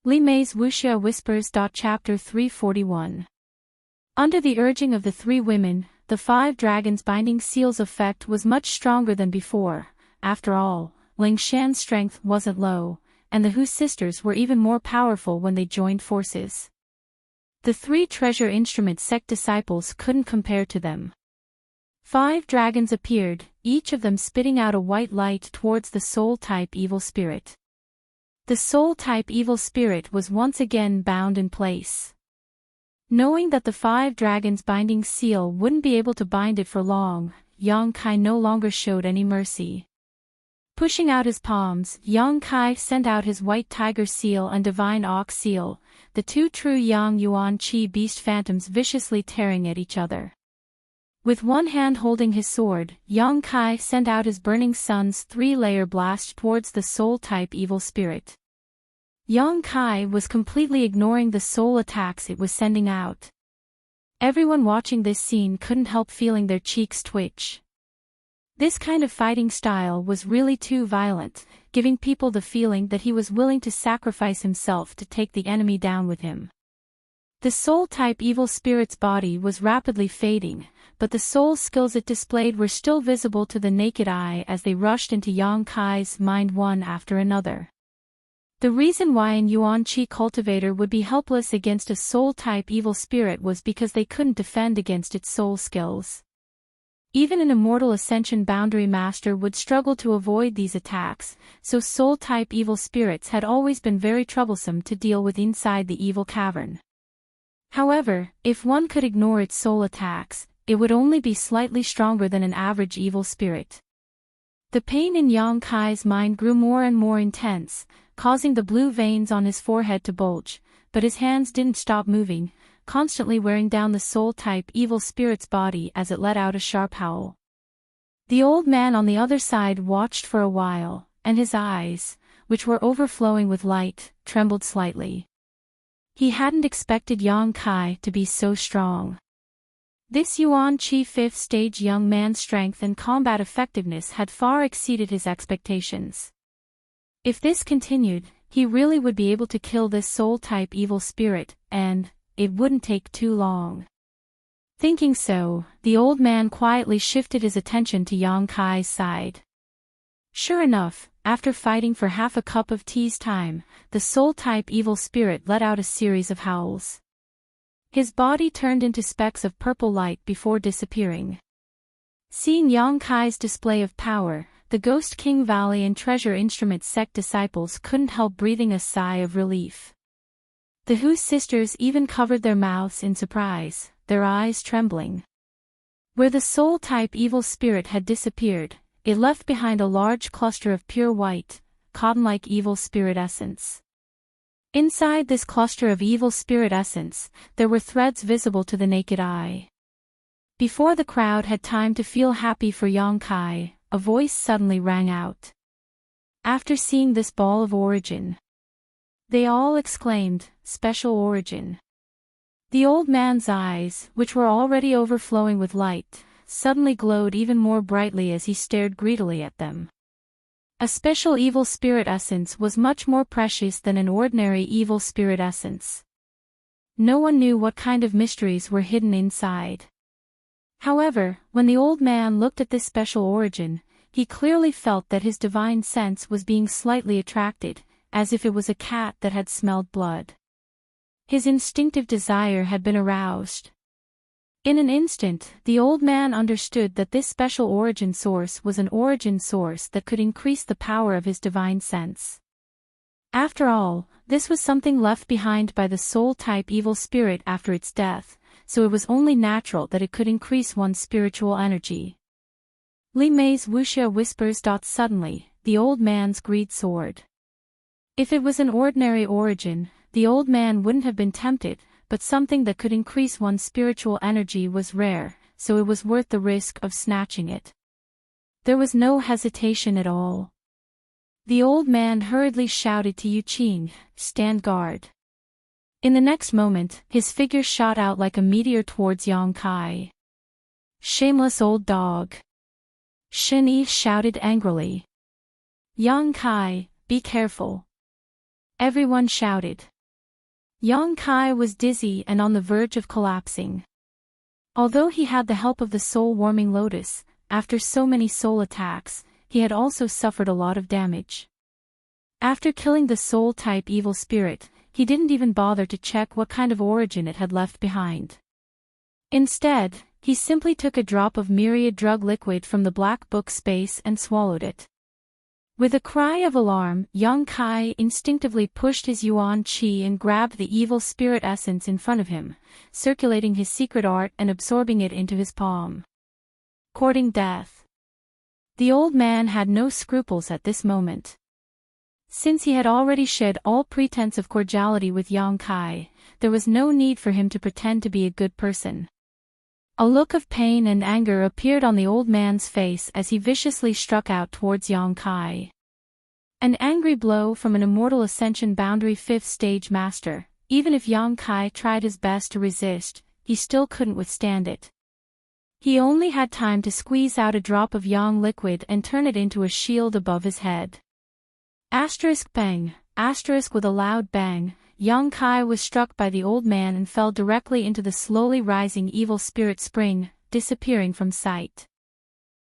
Li Mei's Wuxia Whispers. Chapter 341. Under the urging of the three women, the 5 dragons' binding seal's effect was much stronger than before. After all, Ling Shan's strength wasn't low, and the Hu sisters were even more powerful when they joined forces. The 3 treasure instrument sect disciples couldn't compare to them. 5 dragons appeared, each of them spitting out a white light towards the soul-type evil spirit. The soul-type evil spirit was once again bound in place. Knowing that the 5 dragons' binding seal wouldn't be able to bind it for long, Yang Kai no longer showed any mercy. Pushing out his palms, Yang Kai sent out his white tiger seal and divine ox seal, the 2 true Yang Yuan Qi beast phantoms viciously tearing at each other. With one hand holding his sword, Yang Kai sent out his burning sun's 3-layer blast towards the soul-type evil spirit. Yang Kai was completely ignoring the soul attacks it was sending out. Everyone watching this scene couldn't help feeling their cheeks twitch. This kind of fighting style was really too violent, giving people the feeling that he was willing to sacrifice himself to take the enemy down with him. The soul-type evil spirit's body was rapidly fading, but the soul skills it displayed were still visible to the naked eye as they rushed into Yang Kai's mind one after another. The reason why an Yuan Qi cultivator would be helpless against a soul-type evil spirit was because they couldn't defend against its soul skills. Even an immortal ascension boundary master would struggle to avoid these attacks, so soul-type evil spirits had always been very troublesome to deal with inside the evil cavern. However, if one could ignore its soul attacks, it would only be slightly stronger than an average evil spirit. The pain in Yang Kai's mind grew more and more intense, causing the blue veins on his forehead to bulge, but his hands didn't stop moving, constantly wearing down the soul-type evil spirit's body as it let out a sharp howl. The old man on the other side watched for a while, and his eyes, which were overflowing with light, trembled slightly. He hadn't expected Yang Kai to be so strong. This Yuan Qi 5th stage young man's strength and combat effectiveness had far exceeded his expectations. If this continued, he really would be able to kill this soul-type evil spirit, and it wouldn't take too long. Thinking so, the old man quietly shifted his attention to Yang Kai's side. Sure enough, after fighting for half a cup of tea's time, the soul-type evil spirit let out a series of howls. His body turned into specks of purple light before disappearing. Seeing Yang Kai's display of power, the Ghost King Valley and Treasure Instrument sect disciples couldn't help breathing a sigh of relief. The Hu sisters even covered their mouths in surprise, their eyes trembling. Where the soul-type evil spirit had disappeared, it left behind a large cluster of pure white, cotton-like evil spirit essence. Inside this cluster of evil spirit essence, there were threads visible to the naked eye. Before the crowd had time to feel happy for Yang Kai, a voice suddenly rang out. After seeing this ball of origin, they all exclaimed, "Special origin." The old man's eyes, which were already overflowing with light, suddenly glowed even more brightly as he stared greedily at them. A special evil spirit essence was much more precious than an ordinary evil spirit essence. No one knew what kind of mysteries were hidden inside. However, when the old man looked at this special origin, he clearly felt that his divine sense was being slightly attracted, as if it was a cat that had smelled blood. His instinctive desire had been aroused. In an instant, the old man understood that this special origin source was an origin source that could increase the power of his divine sense. After all, this was something left behind by the soul-type evil spirit after its death, so it was only natural that it could increase one's spiritual energy. Li Mei's Wuxia Whispers. Suddenly, the old man's greed soared. If it was an ordinary origin, the old man wouldn't have been tempted, but something that could increase one's spiritual energy was rare, so it was worth the risk of snatching it. There was no hesitation at all. The old man hurriedly shouted to Yu Qing, "Stand guard." In the next moment, his figure shot out like a meteor towards Yang Kai. "Shameless old dog!" Shen Yi shouted angrily. "Yang Kai, be careful." Everyone shouted. Yang Kai was dizzy and on the verge of collapsing. Although he had the help of the soul-warming lotus, after so many soul attacks, he had also suffered a lot of damage. After killing the soul-type evil spirit, he didn't even bother to check what kind of origin it had left behind. Instead, he simply took a drop of myriad drug liquid from the black book space and swallowed it. With a cry of alarm, Yang Kai instinctively pushed his yuan qi and grabbed the evil spirit essence in front of him, circulating his secret art and absorbing it into his palm. Courting death. The old man had no scruples at this moment. Since he had already shed all pretense of cordiality with Yang Kai, there was no need for him to pretend to be a good person. A look of pain and anger appeared on the old man's face as he viciously struck out towards Yang Kai. An angry blow from an immortal ascension boundary 5th stage master. Even if Yang Kai tried his best to resist, he still couldn't withstand it. He only had time to squeeze out a drop of yang liquid and turn it into a shield above his head. Asterisk bang, asterisk with a loud bang, Yang Kai was struck by the old man and fell directly into the slowly rising evil spirit spring, disappearing from sight.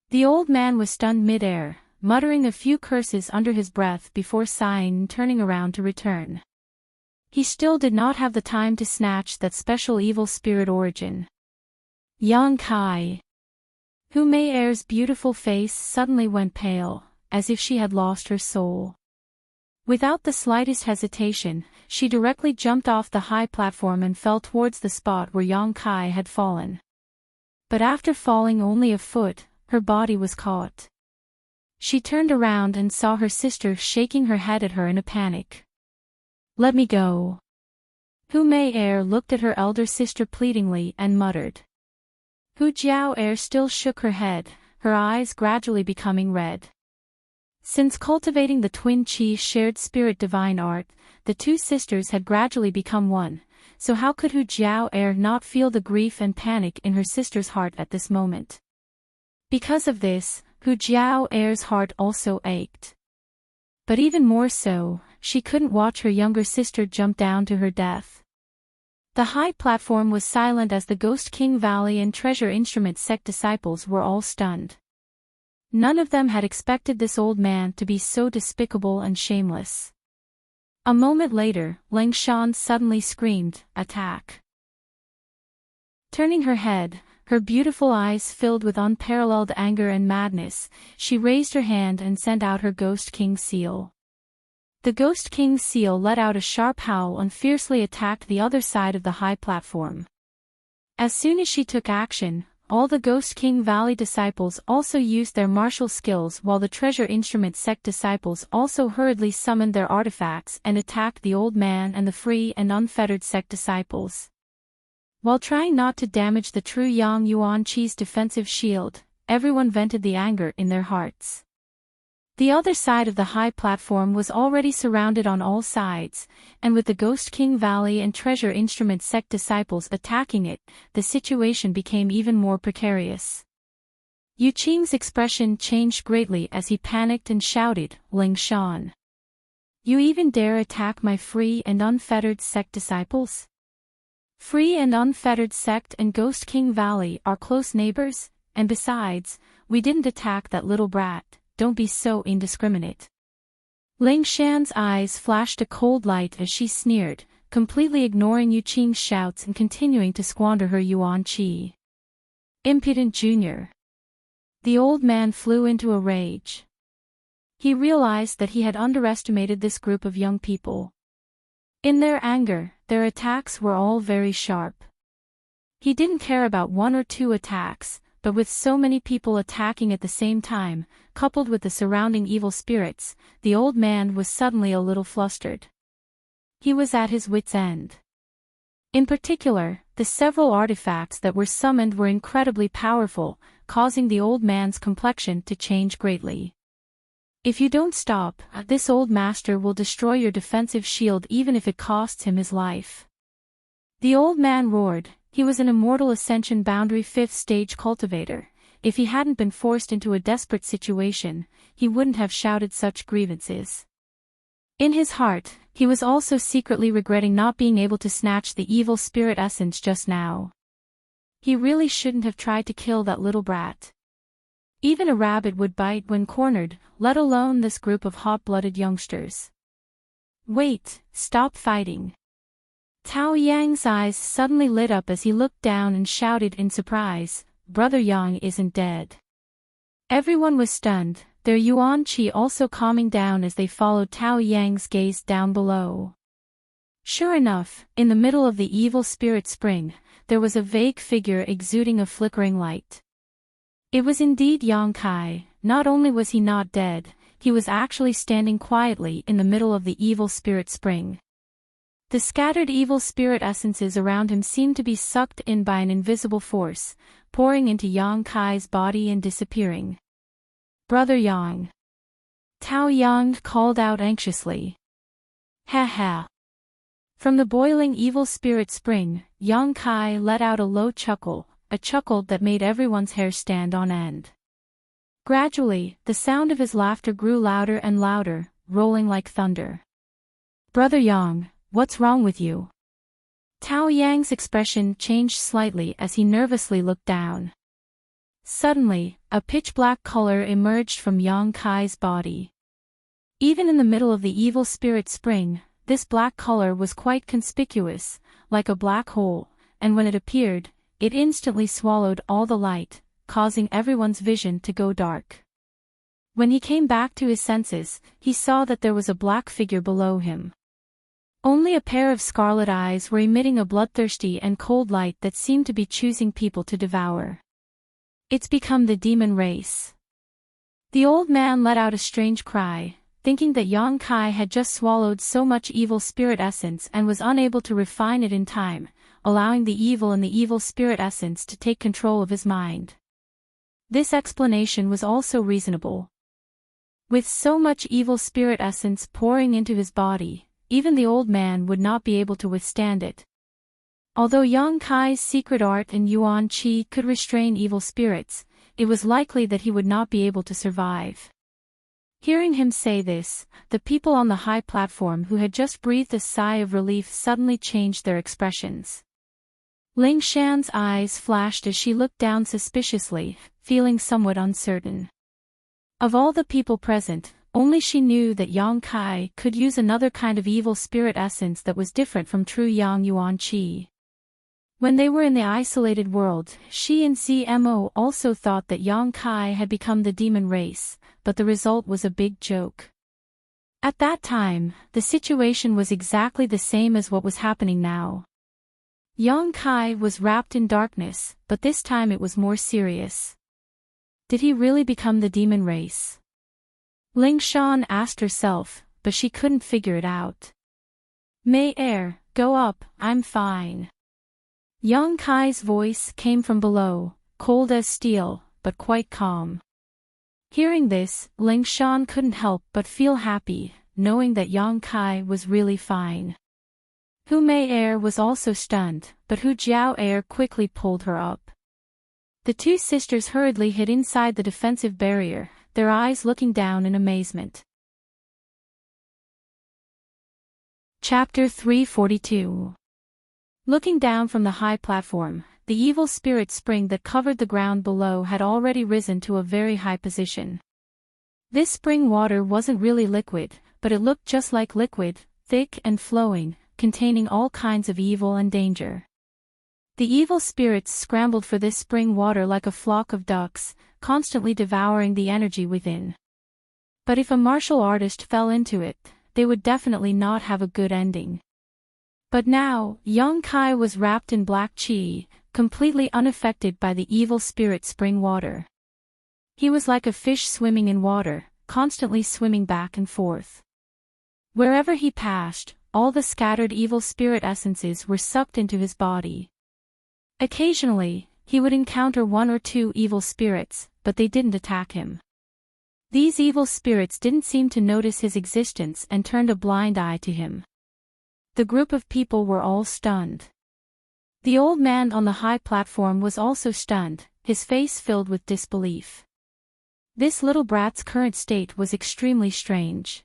The old man was stunned mid-air, muttering a few curses under his breath before sighing and turning around to return. He still did not have the time to snatch that special evil spirit origin. Yang Kai. Hu Mei-er's beautiful face suddenly went pale, as if she had lost her soul. Without the slightest hesitation, she directly jumped off the high platform and fell towards the spot where Yang Kai had fallen. But after falling only a foot, her body was caught. She turned around and saw her sister shaking her head at her in a panic. "Let me go." Hu Mei-er looked at her elder sister pleadingly and muttered. Hu Jiao-er still shook her head, her eyes gradually becoming red. Since cultivating the twin chi shared spirit divine art, the two sisters had gradually become one, so how could Hu Jiao-er not feel the grief and panic in her sister's heart at this moment? Because of this, Hu Jiao-er's heart also ached. But even more so, she couldn't watch her younger sister jump down to her death. The high platform was silent as the Ghost King Valley and Treasure Instrument sect disciples were all stunned. None of them had expected this old man to be so despicable and shameless. A moment later, Lang Shan suddenly screamed, "Attack!" Turning her head, her beautiful eyes filled with unparalleled anger and madness, she raised her hand and sent out her Ghost King seal. The Ghost King seal let out a sharp howl and fiercely attacked the other side of the high platform. As soon as she took action, all the Ghost King Valley disciples also used their martial skills, while the Treasure Instrument sect disciples also hurriedly summoned their artifacts and attacked the old man and the free and unfettered sect disciples. While trying not to damage the true Yang Yuan Chi's defensive shield, everyone vented the anger in their hearts. The other side of the high platform was already surrounded on all sides, and with the Ghost King Valley and Treasure Instrument sect disciples attacking it, the situation became even more precarious. Yu Qing's expression changed greatly as he panicked and shouted, "Ling Shan! You even dare attack my free and unfettered sect disciples? Free and unfettered sect and Ghost King Valley are close neighbors, and besides, we didn't attack that little brat. Don't be so indiscriminate." Ling Shan's eyes flashed a cold light as she sneered, completely ignoring Yu Qing's shouts and continuing to squander her yuan qi. Impudent junior. The old man flew into a rage. He realized that he had underestimated this group of young people. In their anger, their attacks were all very sharp. He didn't care about one or two attacks, but with so many people attacking at the same time, coupled with the surrounding evil spirits, the old man was suddenly a little flustered. He was at his wits' end. In particular, the several artifacts that were summoned were incredibly powerful, causing the old man's complexion to change greatly. "If you don't stop, this old master will destroy your defensive shield even if it costs him his life." The old man roared. He was an immortal ascension boundary 5th stage cultivator. If he hadn't been forced into a desperate situation, he wouldn't have shouted such grievances. In his heart, he was also secretly regretting not being able to snatch the evil spirit essence just now. He really shouldn't have tried to kill that little brat. Even a rabbit would bite when cornered, let alone this group of hot-blooded youngsters. Wait, stop fighting. Tao Yang's eyes suddenly lit up as he looked down and shouted in surprise, Brother Yang isn't dead. Everyone was stunned, their Yuan Qi also calming down as they followed Tao Yang's gaze down below. Sure enough, in the middle of the evil spirit spring, there was a vague figure exuding a flickering light. It was indeed Yang Kai. Not only was he not dead, he was actually standing quietly in the middle of the evil spirit spring. The scattered evil spirit essences around him seemed to be sucked in by an invisible force, pouring into Yang Kai's body and disappearing. Brother Yang. Tao Yang called out anxiously. Ha ha. From the boiling evil spirit spring, Yang Kai let out a low chuckle, a chuckle that made everyone's hair stand on end. Gradually, the sound of his laughter grew louder and louder, rolling like thunder. Brother Yang, what's wrong with you? Tao Yang's expression changed slightly as he nervously looked down. Suddenly, a pitch-black color emerged from Yang Kai's body. Even in the middle of the evil spirit spring, this black color was quite conspicuous, like a black hole, and when it appeared, it instantly swallowed all the light, causing everyone's vision to go dark. When he came back to his senses, he saw that there was a black figure below him. Only a pair of scarlet eyes were emitting a bloodthirsty and cold light that seemed to be choosing people to devour. It's become the demon race. The old man let out a strange cry, thinking that Yang Kai had just swallowed so much evil spirit essence and was unable to refine it in time, allowing the evil in the evil spirit essence to take control of his mind. This explanation was also reasonable. With so much evil spirit essence pouring into his body, even the old man would not be able to withstand it. Although Yang Kai's secret art and Yuan Qi could restrain evil spirits, it was likely that he would not be able to survive. Hearing him say this, the people on the high platform who had just breathed a sigh of relief suddenly changed their expressions. Ling Shan's eyes flashed as she looked down suspiciously, feeling somewhat uncertain. Of all the people present, only she knew that Yang Kai could use another kind of evil spirit essence that was different from true Yang Yuan Qi. When they were in the isolated world, she and CMO also thought that Yang Kai had become the demon race, but the result was a big joke. At that time, the situation was exactly the same as what was happening now. Yang Kai was wrapped in darkness, but this time it was more serious. Did he really become the demon race? Ling Shan asked herself, but she couldn't figure it out. May Air, go up, I'm fine. Yang Kai's voice came from below, cold as steel, but quite calm. Hearing this, Ling Shan couldn't help but feel happy, knowing that Yang Kai was really fine. Hu Mei Air was also stunned, but Hu Jiao Air quickly pulled her up. The two sisters hurriedly hid inside the defensive barrier, their eyes looking down in amazement. Chapter 342. Looking down from the high platform, the evil spirit spring that covered the ground below had already risen to a very high position. This spring water wasn't really liquid, but it looked just like liquid, thick and flowing, containing all kinds of evil and danger. The evil spirits scrambled for this spring water like a flock of ducks, constantly devouring the energy within. But if a martial artist fell into it, they would definitely not have a good ending. But now, Yang Kai was wrapped in black qi, completely unaffected by the evil spirit spring water. He was like a fish swimming in water, constantly swimming back and forth. Wherever he passed, all the scattered evil spirit essences were sucked into his body. Occasionally, he would encounter one or two evil spirits, but they didn't attack him. These evil spirits didn't seem to notice his existence and turned a blind eye to him. The group of people were all stunned. The old man on the high platform was also stunned, his face filled with disbelief. This little brat's current state was extremely strange.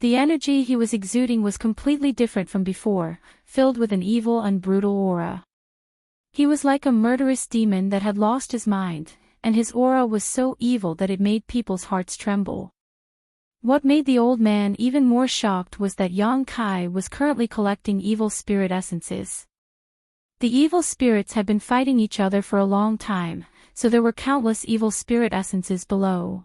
The energy he was exuding was completely different from before, filled with an evil and brutal aura. He was like a murderous demon that had lost his mind, and his aura was so evil that it made people's hearts tremble. What made the old man even more shocked was that Yang Kai was currently collecting evil spirit essences. The evil spirits had been fighting each other for a long time, so there were countless evil spirit essences below.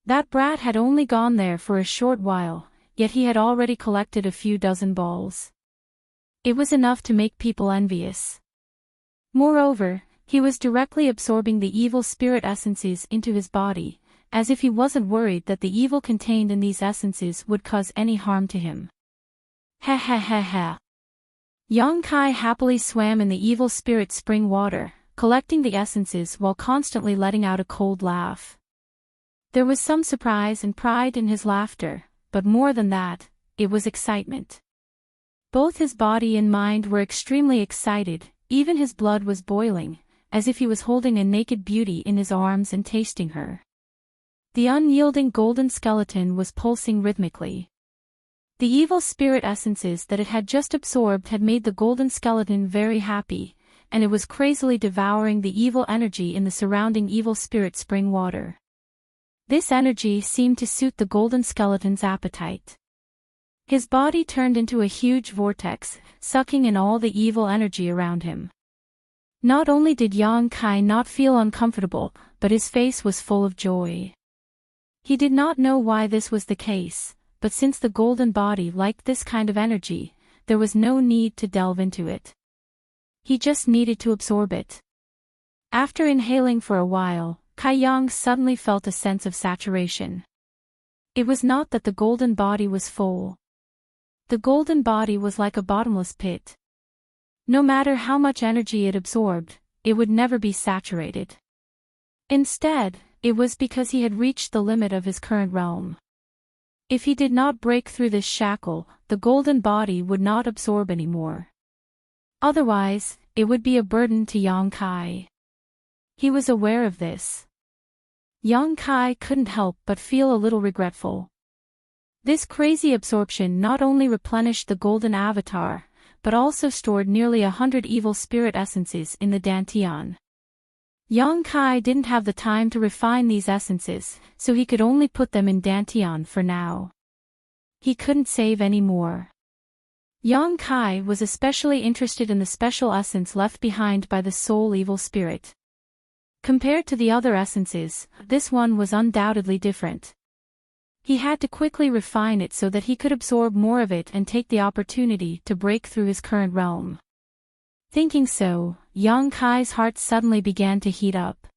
That brat had only gone there for a short while, yet he had already collected a few dozen balls. It was enough to make people envious. Moreover, he was directly absorbing the evil spirit essences into his body, as if he wasn't worried that the evil contained in these essences would cause any harm to him. Ha ha ha ha. Yang Kai happily swam in the evil spirit spring water, collecting the essences while constantly letting out a cold laugh. There was some surprise and pride in his laughter, but more than that, it was excitement. Both his body and mind were extremely excited, even his blood was boiling, as if he was holding a naked beauty in his arms and tasting her. The unyielding golden skeleton was pulsing rhythmically. The evil spirit essences that it had just absorbed had made the golden skeleton very happy, and it was crazily devouring the evil energy in the surrounding evil spirit spring water. This energy seemed to suit the golden skeleton's appetite. His body turned into a huge vortex, sucking in all the evil energy around him. Not only did Yang Kai not feel uncomfortable, but his face was full of joy. He did not know why this was the case, but since the golden body liked this kind of energy, there was no need to delve into it. He just needed to absorb it. After inhaling for a while, Kai Yang suddenly felt a sense of saturation. It was not that the golden body was full. The golden body was like a bottomless pit. No matter how much energy it absorbed, it would never be saturated. Instead, it was because he had reached the limit of his current realm. If he did not break through this shackle, the golden body would not absorb anymore. Otherwise, it would be a burden to Yang Kai. He was aware of this. Yang Kai couldn't help but feel a little regretful. This crazy absorption not only replenished the golden avatar, but also stored nearly 100 evil spirit essences in the dantian. Yang Kai didn't have the time to refine these essences, so he could only put them in dantian for now. He couldn't save any more. Yang Kai was especially interested in the special essence left behind by the soul evil spirit. Compared to the other essences, this one was undoubtedly different. He had to quickly refine it so that he could absorb more of it and take the opportunity to break through his current realm. Thinking so, Yang Kai's heart suddenly began to heat up.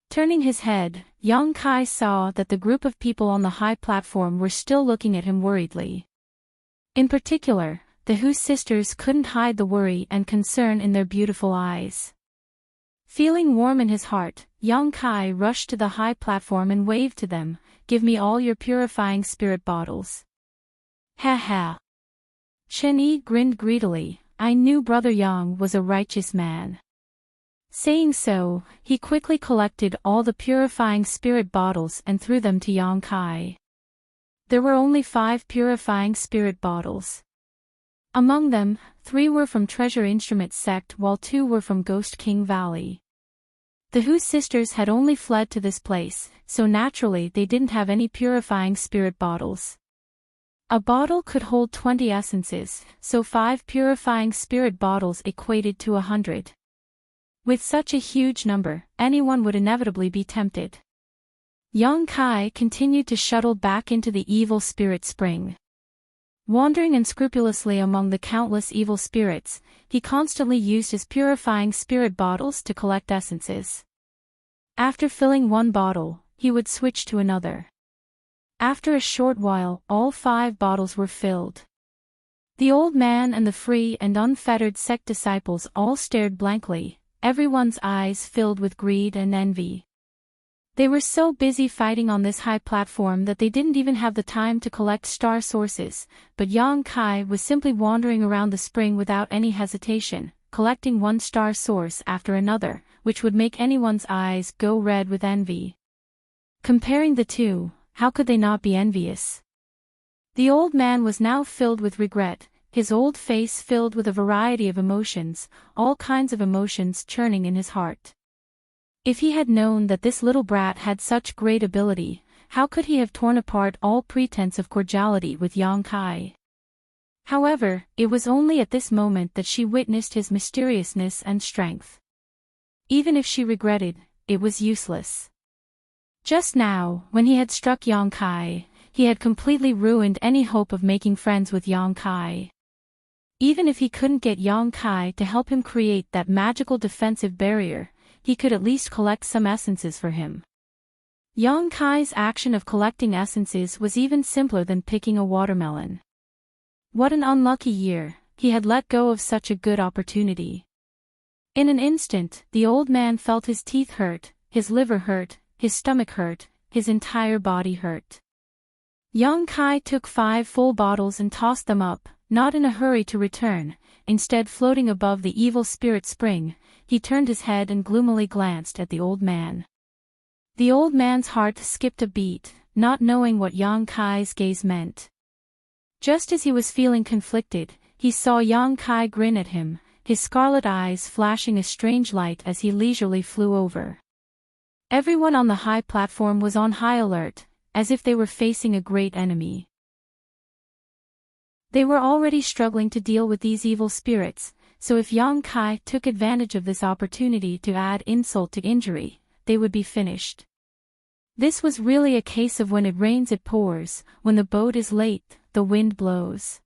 Turning his head, Yang Kai saw that the group of people on the high platform were still looking at him worriedly. In particular, the Hu sisters couldn't hide the worry and concern in their beautiful eyes. Feeling warm in his heart, Yang Kai rushed to the high platform and waved to them, "Give me all your purifying spirit bottles." Ha ha. Chen Yi grinned greedily. I knew Brother Yang was a righteous man. Saying so, he quickly collected all the purifying spirit bottles and threw them to Yang Kai. There were only 5 purifying spirit bottles. Among them, 3 were from Treasure Instrument sect while 2 were from Ghost King Valley. The Hu sisters had only fled to this place, so naturally they didn't have any purifying spirit bottles. A bottle could hold 20 essences, so 5 purifying spirit bottles equated to 100. With such a huge number, anyone would inevitably be tempted. Yang Kai continued to shuttle back into the evil spirit spring. Wandering unscrupulously among the countless evil spirits, he constantly used his purifying spirit bottles to collect essences. After filling one bottle, he would switch to another. After a short while, all 5 bottles were filled. The old man and the free and unfettered sect disciples all stared blankly, everyone's eyes filled with greed and envy. They were so busy fighting on this high platform that they didn't even have the time to collect star sources, but Yang Kai was simply wandering around the spring without any hesitation, collecting one star source after another, which would make anyone's eyes go red with envy. Comparing the two, how could they not be envious? The old man was now filled with regret, his old face filled with a variety of emotions, all kinds of emotions churning in his heart. If he had known that this little brat had such great ability, how could he have torn apart all pretense of cordiality with Yang Kai? However, it was only at this moment that she witnessed his mysteriousness and strength. Even if she regretted, it was useless. Just now, when he had struck Yang Kai, he had completely ruined any hope of making friends with Yang Kai. Even if he couldn't get Yang Kai to help him create that magical defensive barrier, he could at least collect some essences for him. Yang Kai's action of collecting essences was even simpler than picking a watermelon. What an unlucky year, he had let go of such a good opportunity. In an instant, the old man felt his teeth hurt, his liver hurt, his stomach hurt, his entire body hurt. Yang Kai took 5 full bottles and tossed them up, not in a hurry to return, instead floating above the evil spirit spring, he turned his head and gloomily glanced at the old man. The old man's heart skipped a beat, not knowing what Yang Kai's gaze meant. Just as he was feeling conflicted, he saw Yang Kai grin at him, his scarlet eyes flashing a strange light as he leisurely flew over. Everyone on the high platform was on high alert, as if they were facing a great enemy. They were already struggling to deal with these evil spirits, so if Yang Kai took advantage of this opportunity to add insult to injury, they would be finished. This was really a case of when it rains it pours, when the boat is late, the wind blows.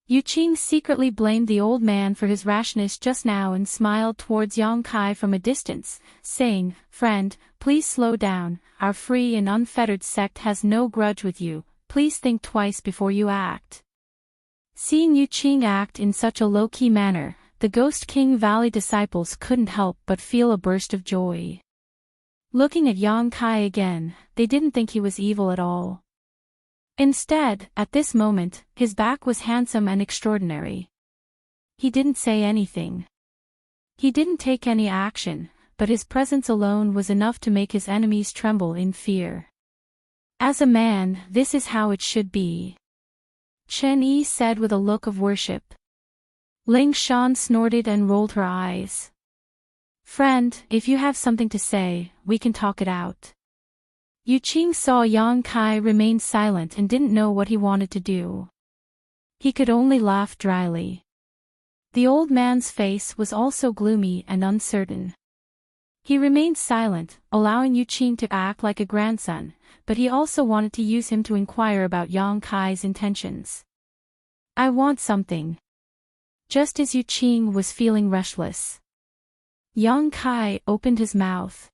Yu Qing secretly blamed the old man for his rashness just now and smiled towards Yang Kai from a distance, saying, "Friend, please slow down, our free and unfettered sect has no grudge with you, please think twice before you act." Seeing Yu Qing act in such a low-key manner, the Ghost King Valley disciples couldn't help but feel a burst of joy. Looking at Yang Kai again, they didn't think he was evil at all. Instead, at this moment, his back was handsome and extraordinary. He didn't say anything. He didn't take any action, but his presence alone was enough to make his enemies tremble in fear. As a man, this is how it should be, Chen Yi said with a look of worship. Ling Shan snorted and rolled her eyes. "Friend, if you have something to say, we can talk it out." Yu Qing saw Yang Kai remain silent and didn't know what he wanted to do. He could only laugh dryly. The old man's face was also gloomy and uncertain. He remained silent, allowing Yu Qing to act like a grandson, but he also wanted to use him to inquire about Yang Kai's intentions. "I want something." Just as Yu Qing was feeling restless, Yang Kai opened his mouth.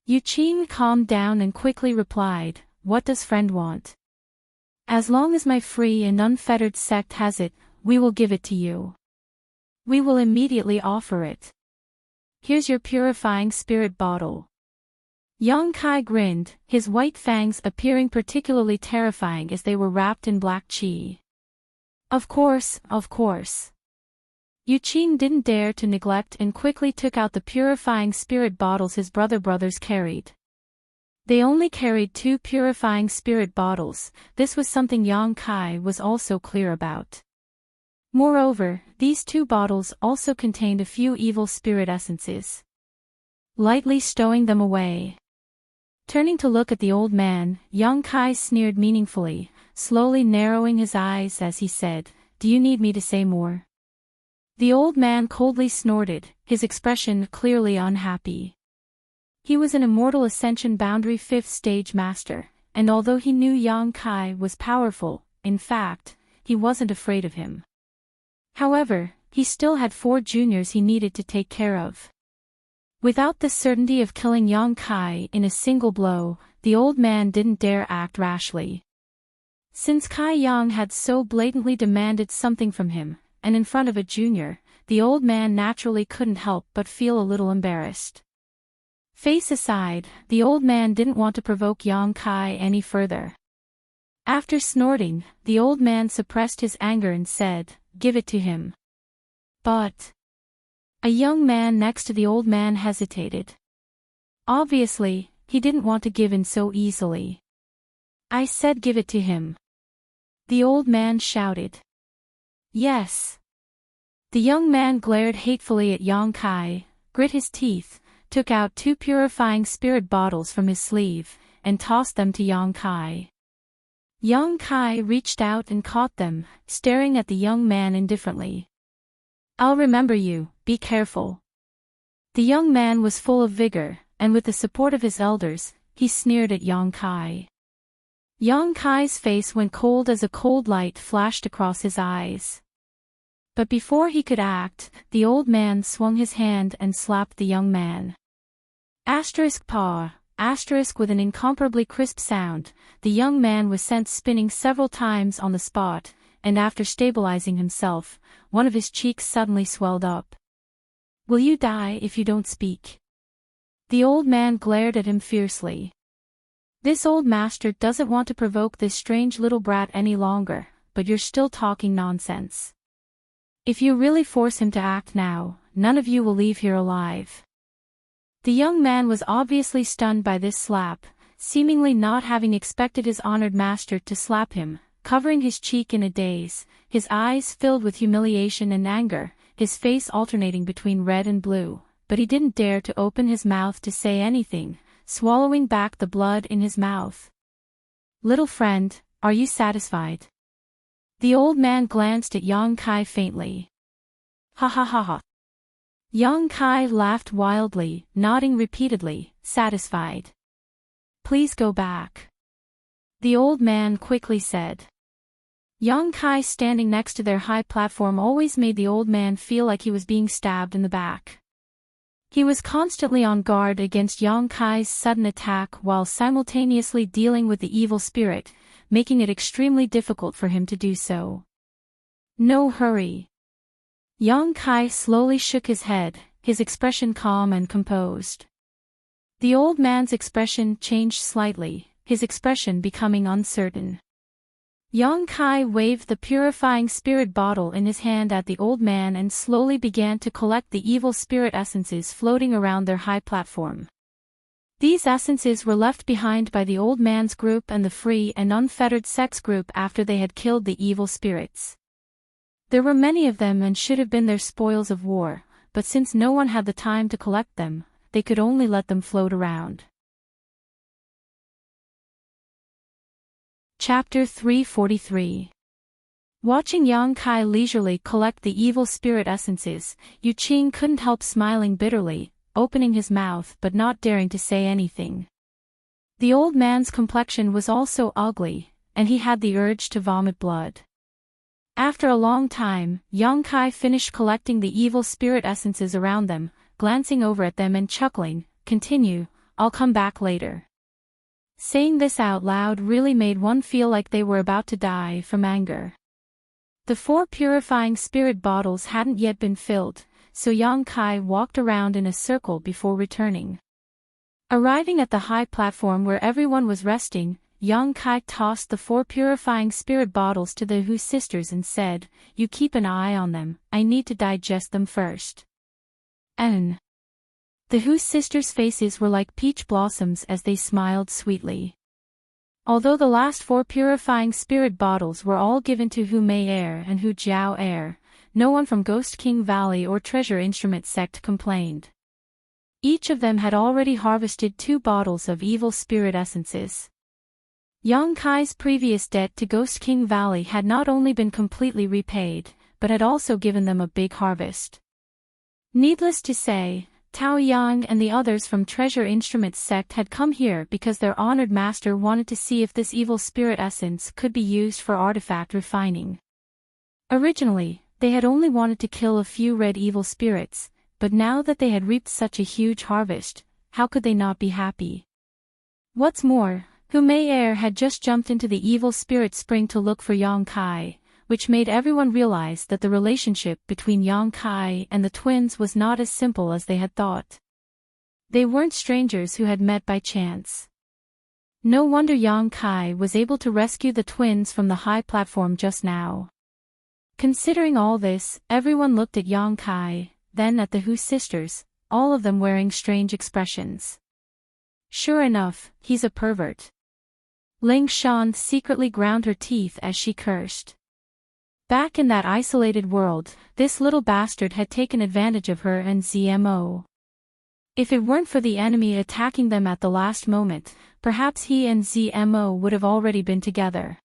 Yu Qing calmed down and quickly replied, "What does friend want?" "As long as my free and unfettered sect has it, we will give it to you. We will immediately offer it. Here's your purifying spirit bottle." Yang Kai grinned, his white fangs appearing particularly terrifying as they were wrapped in black qi. Of course, of course." Yu Qing didn't dare to neglect and quickly took out the purifying spirit bottles his brothers carried. They only carried 2 purifying spirit bottles, this was something Yang Kai was also clear about. Moreover, these 2 bottles also contained a few evil spirit essences. Lightly stowing them away. Turning to look at the old man, Yang Kai sneered meaningfully, slowly narrowing his eyes as he said, "Do you need me to say more?" The old man coldly snorted, his expression clearly unhappy. He was an immortal Ascension Boundary 5th stage master, and although he knew Yang Kai was powerful, in fact, he wasn't afraid of him. However, he still had 4 juniors he needed to take care of. Without the certainty of killing Yang Kai in a single blow, the old man didn't dare act rashly. Since Kai Yang had so blatantly demanded something from him, and in front of a junior, the old man naturally couldn't help but feel a little embarrassed. Face aside, the old man didn't want to provoke Yang Kai any further. After snorting, the old man suppressed his anger and said, "Give it to him." "But..." A young man next to the old man hesitated. Obviously, he didn't want to give in so easily. "I said give it to him." The old man shouted. Yes. The young man glared hatefully at Yang Kai, grit his teeth, took out 2 purifying spirit bottles from his sleeve, and tossed them to Yang Kai. Yang Kai reached out and caught them, staring at the young man indifferently. I'll remember you, be careful. The young man was full of vigor, and with the support of his elders, he sneered at Yang Kai. Yang Kai's face went cold as a cold light flashed across his eyes. But before he could act, the old man swung his hand and slapped the young man. Paw, with an incomparably crisp sound, the young man was sent spinning several times on the spot, and after stabilizing himself, one of his cheeks suddenly swelled up. Will you die if you don't speak? The old man glared at him fiercely. This old master doesn't want to provoke this strange little brat any longer, but you're still talking nonsense. If you really force him to act now, none of you will leave here alive. The young man was obviously stunned by this slap, seemingly not having expected his honored master to slap him, covering his cheek in a daze, his eyes filled with humiliation and anger, his face alternating between red and blue, but he didn't dare to open his mouth to say anything, swallowing back the blood in his mouth. Little friend, are you satisfied? The old man glanced at Yang Kai faintly. Ha ha ha ha. Yang Kai laughed wildly, nodding repeatedly, satisfied. Please go back. The old man quickly said. Yang Kai standing next to their high platform always made the old man feel like he was being stabbed in the back. He was constantly on guard against Yang Kai's sudden attack while simultaneously dealing with the evil spirit, making it extremely difficult for him to do so. No hurry. Yang Kai slowly shook his head, his expression calm and composed. The old man's expression changed slightly, his expression becoming uncertain. Yang Kai waved the purifying spirit bottle in his hand at the old man and slowly began to collect the evil spirit essences floating around their high platform. These essences were left behind by the old man's group and the free and unfettered sex group after they had killed the evil spirits. There were many of them and should have been their spoils of war, but since no one had the time to collect them, they could only let them float around. Chapter 343. Watching Yang Kai leisurely collect the evil spirit essences, Yu Qing couldn't help smiling bitterly, opening his mouth but not daring to say anything. The old man's complexion was also ugly, and he had the urge to vomit blood. After a long time, Yang Kai finished collecting the evil spirit essences around them, glancing over at them and chuckling, "Continue, I'll come back later." Saying this out loud really made one feel like they were about to die from anger. The 4 purifying spirit bottles hadn't yet been filled, so Yang Kai walked around in a circle before returning. Arriving at the high platform where everyone was resting, Yang Kai tossed the 4 purifying spirit bottles to the Hu sisters and said, "You keep an eye on them, I need to digest them first." And the Hu sisters' faces were like peach blossoms as they smiled sweetly. Although the last 4 purifying spirit bottles were all given to Hu Mei Air and Hu Jiao Air, no one from Ghost King Valley or Treasure Instrument sect complained. Each of them had already harvested 2 bottles of evil spirit essences. Yang Kai's previous debt to Ghost King Valley had not only been completely repaid, but had also given them a big harvest. Needless to say, Tao Yang and the others from Treasure Instrument sect had come here because their honored master wanted to see if this evil spirit essence could be used for artifact refining. Originally, they had only wanted to kill a few red evil spirits, but now that they had reaped such a huge harvest, how could they not be happy? What's more, Hu Mei Air had just jumped into the evil spirit spring to look for Yang Kai, which made everyone realize that the relationship between Yang Kai and the twins was not as simple as they had thought. They weren't strangers who had met by chance. No wonder Yang Kai was able to rescue the twins from the high platform just now. Considering all this, everyone looked at Yang Kai, then at the Hu sisters, all of them wearing strange expressions. Sure enough, he's a pervert. Ling Shan secretly ground her teeth as she cursed. Back in that isolated world, this little bastard had taken advantage of her and ZMO. If it weren't for the enemy attacking them at the last moment, perhaps he and ZMO would have already been together.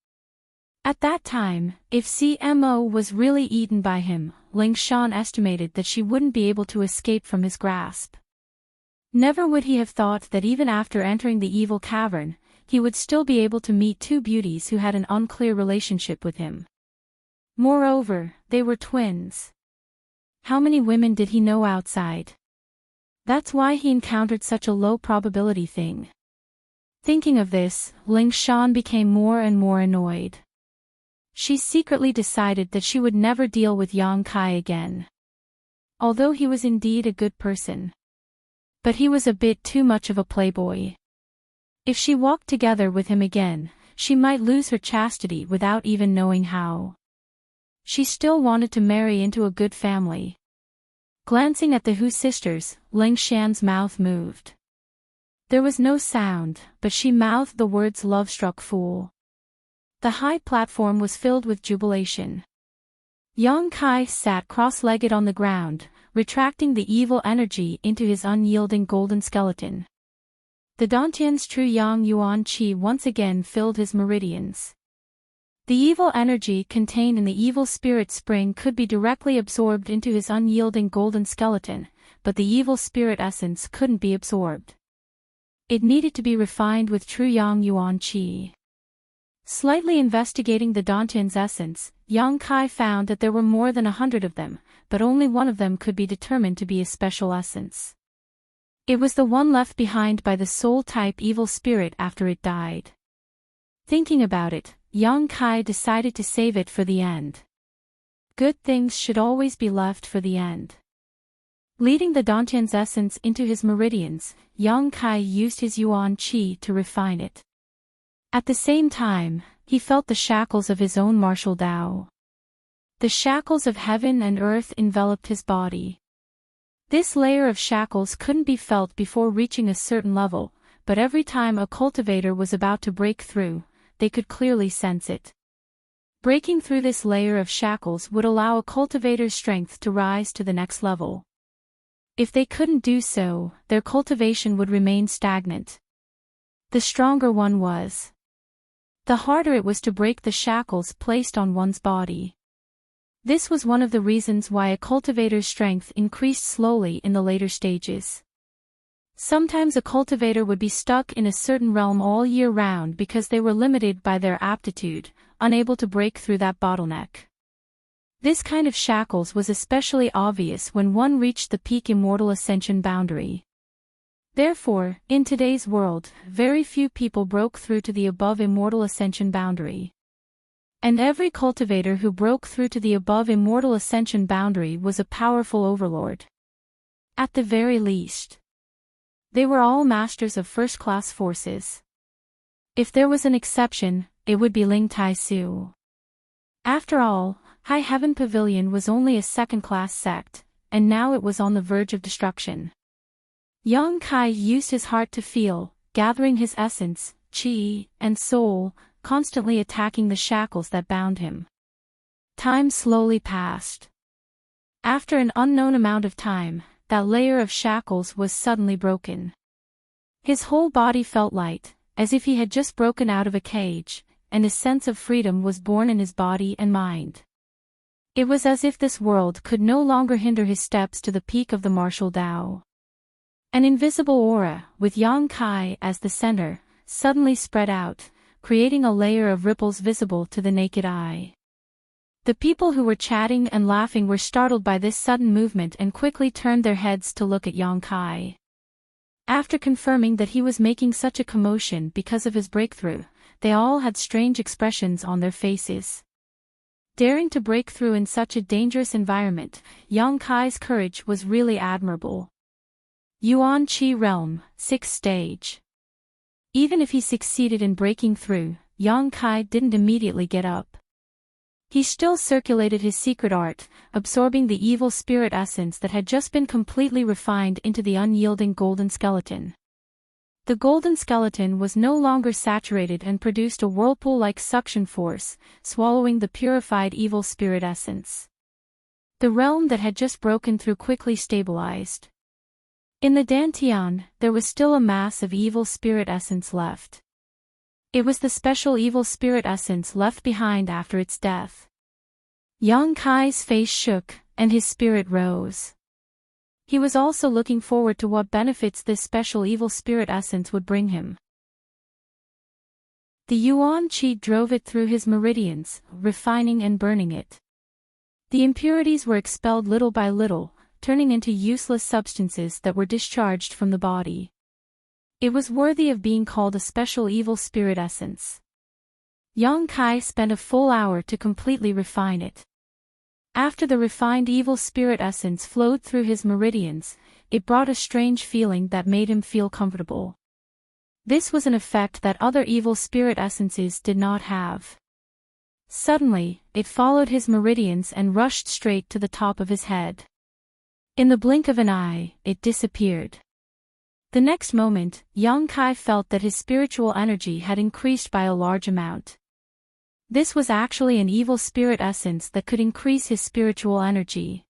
At that time, if ZMO was really eaten by him, Ling Shan estimated that she wouldn't be able to escape from his grasp. Never would he have thought that even after entering the evil cavern, he would still be able to meet two beauties who had an unclear relationship with him. Moreover, they were twins. How many women did he know outside? That's why he encountered such a low probability thing. Thinking of this, Ling Shan became more and more annoyed. She secretly decided that she would never deal with Yang Kai again. Although he was indeed a good person. But he was a bit too much of a playboy. If she walked together with him again, she might lose her chastity without even knowing how. She still wanted to marry into a good family. Glancing at the Hu sisters, Ling Shan's mouth moved. There was no sound, but she mouthed the words "love-struck fool." The high platform was filled with jubilation. Yang Kai sat cross-legged on the ground, retracting the evil energy into his unyielding golden skeleton. The Dantian's true Yang Yuan Qi once again filled his meridians. The evil energy contained in the evil spirit spring could be directly absorbed into his unyielding golden skeleton, but the evil spirit essence couldn't be absorbed. It needed to be refined with true Yang Yuan Qi. Slightly investigating the Dantian's essence, Yang Kai found that there were more than 100 of them, but only one of them could be determined to be a special essence. It was the one left behind by the soul-type evil spirit after it died. Thinking about it, Yang Kai decided to save it for the end. Good things should always be left for the end. Leading the Dantian's essence into his meridians, Yang Kai used his Yuan Qi to refine it. At the same time, he felt the shackles of his own martial Tao. The shackles of heaven and earth enveloped his body. This layer of shackles couldn't be felt before reaching a certain level, but every time a cultivator was about to break through, they could clearly sense it. Breaking through this layer of shackles would allow a cultivator's strength to rise to the next level. If they couldn't do so, their cultivation would remain stagnant. The stronger one was, the harder it was to break the shackles placed on one's body. This was one of the reasons why a cultivator's strength increased slowly in the later stages. Sometimes a cultivator would be stuck in a certain realm all year round because they were limited by their aptitude, unable to break through that bottleneck. This kind of shackles was especially obvious when one reached the peak immortal ascension boundary. Therefore, in today's world, very few people broke through to the above immortal ascension boundary. And every cultivator who broke through to the above immortal ascension boundary was a powerful overlord. At the very least, they were all masters of first-class forces. If there was an exception, it would be Ling Tai-su. After all, High Heaven Pavilion was only a second-class sect, and now it was on the verge of destruction. Yang Kai used his heart to feel, gathering his essence, qi, and soul, constantly attacking the shackles that bound him. Time slowly passed. After an unknown amount of time, that layer of shackles was suddenly broken. His whole body felt light, as if he had just broken out of a cage, and a sense of freedom was born in his body and mind. It was as if this world could no longer hinder his steps to the peak of the martial Tao. An invisible aura, with Yang Kai as the center, suddenly spread out, creating a layer of ripples visible to the naked eye. The people who were chatting and laughing were startled by this sudden movement and quickly turned their heads to look at Yang Kai. After confirming that he was making such a commotion because of his breakthrough, they all had strange expressions on their faces. Daring to break through in such a dangerous environment, Yang Kai's courage was really admirable. Yuan Qi Realm, 6th stage. Even if he succeeded in breaking through, Yang Kai didn't immediately get up. He still circulated his secret art, absorbing the evil spirit essence that had just been completely refined into the unyielding golden skeleton. The golden skeleton was no longer saturated and produced a whirlpool-like suction force, swallowing the purified evil spirit essence. The realm that had just broken through quickly stabilized. In the Dantian, there was still a mass of evil spirit essence left. It was the special evil spirit essence left behind after its death. Yang Kai's face shook, and his spirit rose. He was also looking forward to what benefits this special evil spirit essence would bring him. The Yuan Qi drove it through his meridians, refining and burning it. The impurities were expelled little by little, turning into useless substances that were discharged from the body. It was worthy of being called a special evil spirit essence. Yang Kai spent a full hour to completely refine it. After the refined evil spirit essence flowed through his meridians, it brought a strange feeling that made him feel comfortable. This was an effect that other evil spirit essences did not have. Suddenly, it followed his meridians and rushed straight to the top of his head. In the blink of an eye, it disappeared. The next moment, Yang Kai felt that his spiritual energy had increased by a large amount. This was actually an evil spirit essence that could increase his spiritual energy.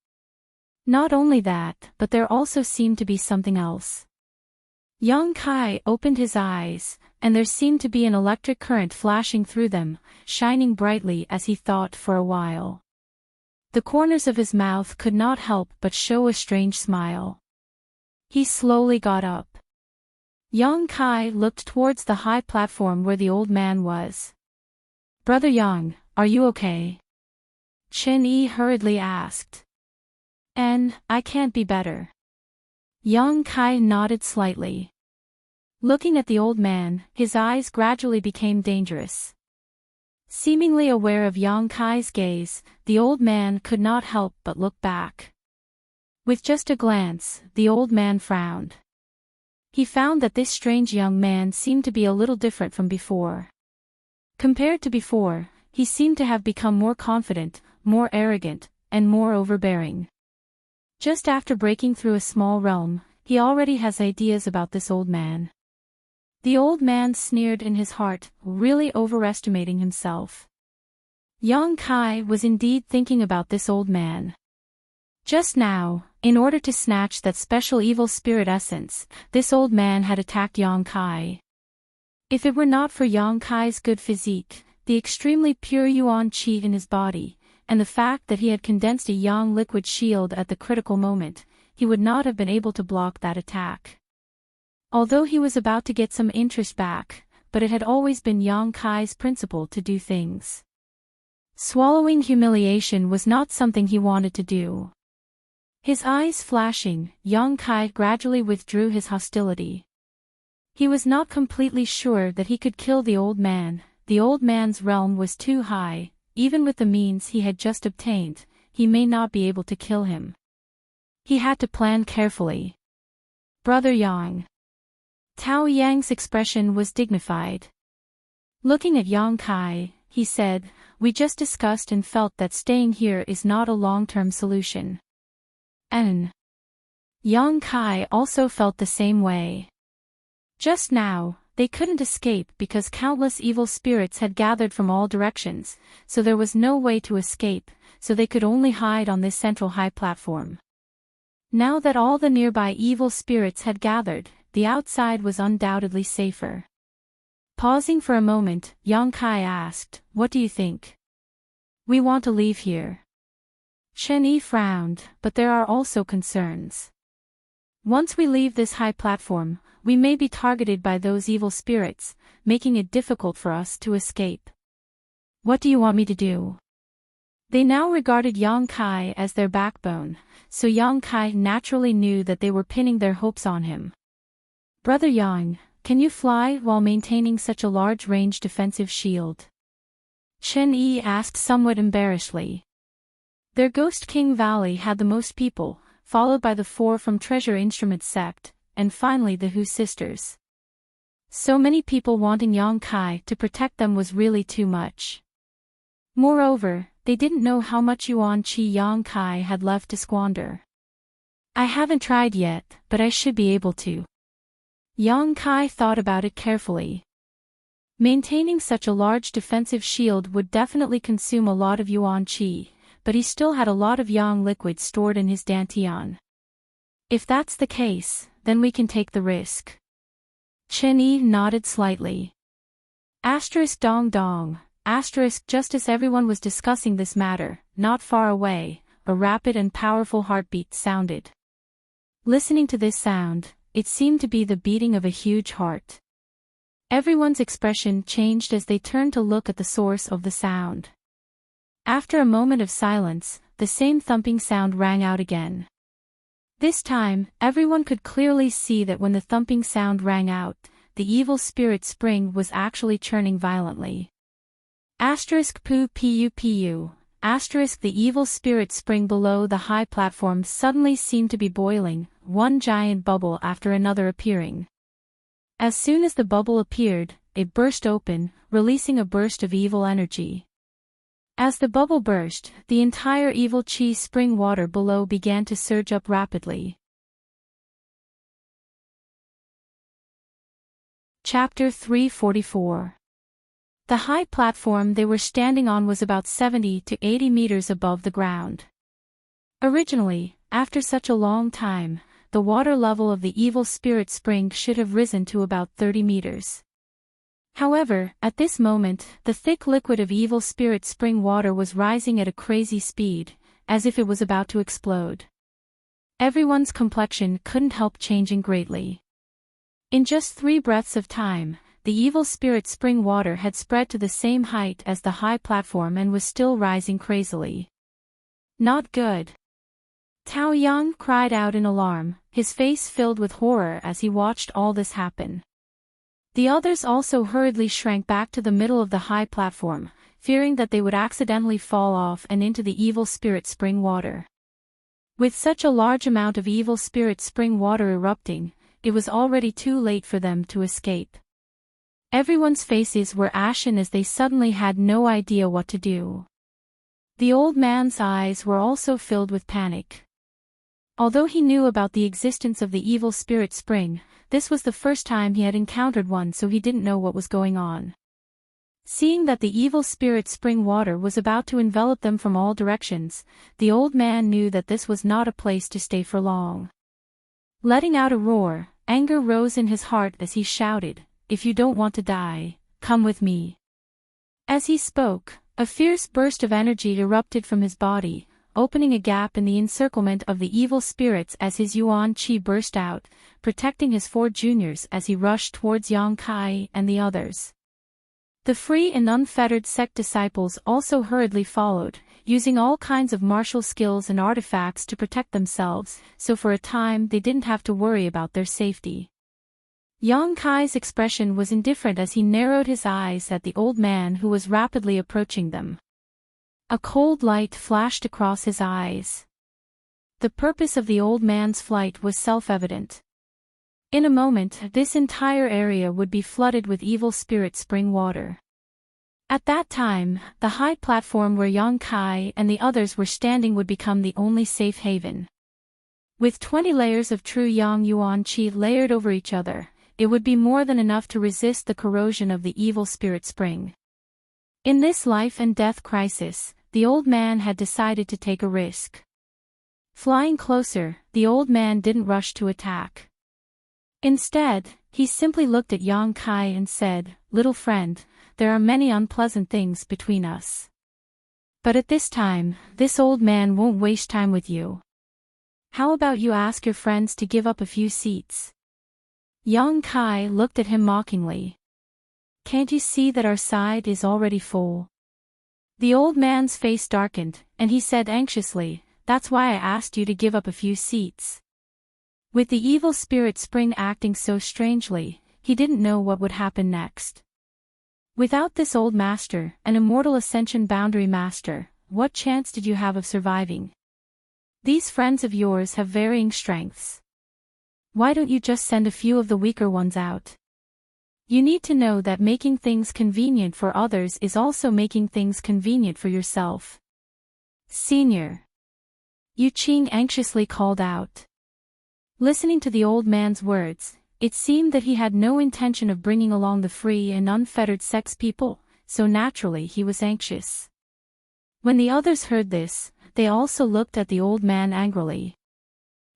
Not only that, but there also seemed to be something else. Yang Kai opened his eyes, and there seemed to be an electric current flashing through them, shining brightly as he thought for a while. The corners of his mouth could not help but show a strange smile. He slowly got up. Yang Kai looked towards the high platform where the old man was. "Brother Yang, are you okay?" Chen Yi hurriedly asked. I can't be better." Yang Kai nodded slightly. Looking at the old man, his eyes gradually became dangerous. Seemingly aware of Yang Kai's gaze, the old man could not help but look back. With just a glance, the old man frowned. He found that this strange young man seemed to be a little different from before. Compared to before, he seemed to have become more confident, more arrogant, and more overbearing. Just after breaking through a small realm, he already has ideas about this old man. The old man sneered in his heart, really overestimating himself. Yang Kai was indeed thinking about this old man. Just now, in order to snatch that special evil spirit essence, this old man had attacked Yang Kai. If it were not for Yang Kai's good physique, the extremely pure Yuan Qi in his body, and the fact that he had condensed a Yang liquid shield at the critical moment, he would not have been able to block that attack. Although he was about to get some interest back, but it had always been Yang Kai's principle to do things. Swallowing humiliation was not something he wanted to do. His eyes flashing, Yang Kai gradually withdrew his hostility. He was not completely sure that he could kill the old man. The old man's realm was too high, even with the means he had just obtained, he may not be able to kill him. He had to plan carefully. "Brother Yang." Tao Yang's expression was dignified. Looking at Yang Kai, he said, "We just discussed and felt that staying here is not a long-term solution." Yang Kai also felt the same way. Just now, they couldn't escape because countless evil spirits had gathered from all directions, so there was no way to escape, so they could only hide on this central high platform. Now that all the nearby evil spirits had gathered, the outside was undoubtedly safer. Pausing for a moment, Yang Kai asked, "What do you think?" "We want to leave here." Chen Yi frowned, "But there are also concerns. Once we leave this high platform, we may be targeted by those evil spirits, making it difficult for us to escape." "What do you want me to do?" They now regarded Yang Kai as their backbone, so Yang Kai naturally knew that they were pinning their hopes on him. "Brother Yang, can you fly while maintaining such a large-range defensive shield?" Chen Yi asked somewhat embarrassedly. Their Ghost King Valley had the most people, followed by the 4 from Treasure Instrument Sect, and finally the Hu sisters. So many people wanting Yang Kai to protect them was really too much. Moreover, they didn't know how much Yuan Qi Yang Kai had left to squander. "I haven't tried yet, but I should be able to." Yang Kai thought about it carefully. Maintaining such a large defensive shield would definitely consume a lot of yuan qi, but he still had a lot of yang liquid stored in his dantian. If that's the case, then we can take the risk. Chen Yi nodded slightly. Dong dong. Just as everyone was discussing this matter, not far away, a rapid and powerful heartbeat sounded. Listening to this sound, it seemed to be the beating of a huge heart. Everyone's expression changed as they turned to look at the source of the sound. After a moment of silence, the same thumping sound rang out again. This time, everyone could clearly see that when the thumping sound rang out, the evil spirit spring was actually churning violently. *pu pu pu. The evil spirit spring below the high platform suddenly seemed to be boiling, one giant bubble after another appearing. As soon as the bubble appeared, it burst open, releasing a burst of evil energy. As the bubble burst, the entire evil chi spring water below began to surge up rapidly. Chapter 344. The high platform they were standing on was about 70 to 80 meters above the ground. Originally, after such a long time, the water level of the evil spirit spring should have risen to about 30 meters. However, at this moment, the thick liquid of evil spirit spring water was rising at a crazy speed, as if it was about to explode. Everyone's complexion couldn't help changing greatly. In just 3 breaths of time, the evil spirit spring water had spread to the same height as the high platform and was still rising crazily. Not good. Tao Yang cried out in alarm, his face filled with horror as he watched all this happen. The others also hurriedly shrank back to the middle of the high platform, fearing that they would accidentally fall off and into the evil spirit spring water. With such a large amount of evil spirit spring water erupting, it was already too late for them to escape. Everyone's faces were ashen as they suddenly had no idea what to do. The old man's eyes were also filled with panic. Although he knew about the existence of the evil spirit spring, this was the first time he had encountered one, so he didn't know what was going on. Seeing that the evil spirit spring water was about to envelop them from all directions, the old man knew that this was not a place to stay for long. Letting out a roar, anger rose in his heart as he shouted, "If you don't want to die, come with me." As he spoke, a fierce burst of energy erupted from his body, opening a gap in the encirclement of the evil spirits as his yuan qi burst out, protecting his 4 juniors as he rushed towards Yang Kai and the others. The free and unfettered sect disciples also hurriedly followed, using all kinds of martial skills and artifacts to protect themselves, so for a time they didn't have to worry about their safety. Yang Kai's expression was indifferent as he narrowed his eyes at the old man who was rapidly approaching them. A cold light flashed across his eyes. The purpose of the old man's flight was self-evident. In a moment, this entire area would be flooded with evil spirit spring water. At that time, the high platform where Yang Kai and the others were standing would become the only safe haven. With 20 layers of true Yang Yuan Qi layered over each other, it would be more than enough to resist the corrosion of the evil spirit spring. In this life and death crisis, the old man had decided to take a risk. Flying closer, the old man didn't rush to attack. Instead, he simply looked at Yang Kai and said, "Little friend, there are many unpleasant things between us. But at this time, this old man won't waste time with you. How about you ask your friends to give up a few seats?" Yang Kai looked at him mockingly. "Can't you see that our side is already full?" The old man's face darkened, and he said anxiously, "That's why I asked you to give up a few seats." With the evil spirit spring acting so strangely, he didn't know what would happen next. Without this old master, an immortal ascension boundary master, what chance did you have of surviving? These friends of yours have varying strengths. Why don't you just send a few of the weaker ones out? You need to know that making things convenient for others is also making things convenient for yourself. Senior. Yu Qing anxiously called out. Listening to the old man's words, It seemed that he had no intention of bringing along the free and unfettered sex people, so naturally he was anxious. When the others heard this, they also looked at the old man angrily.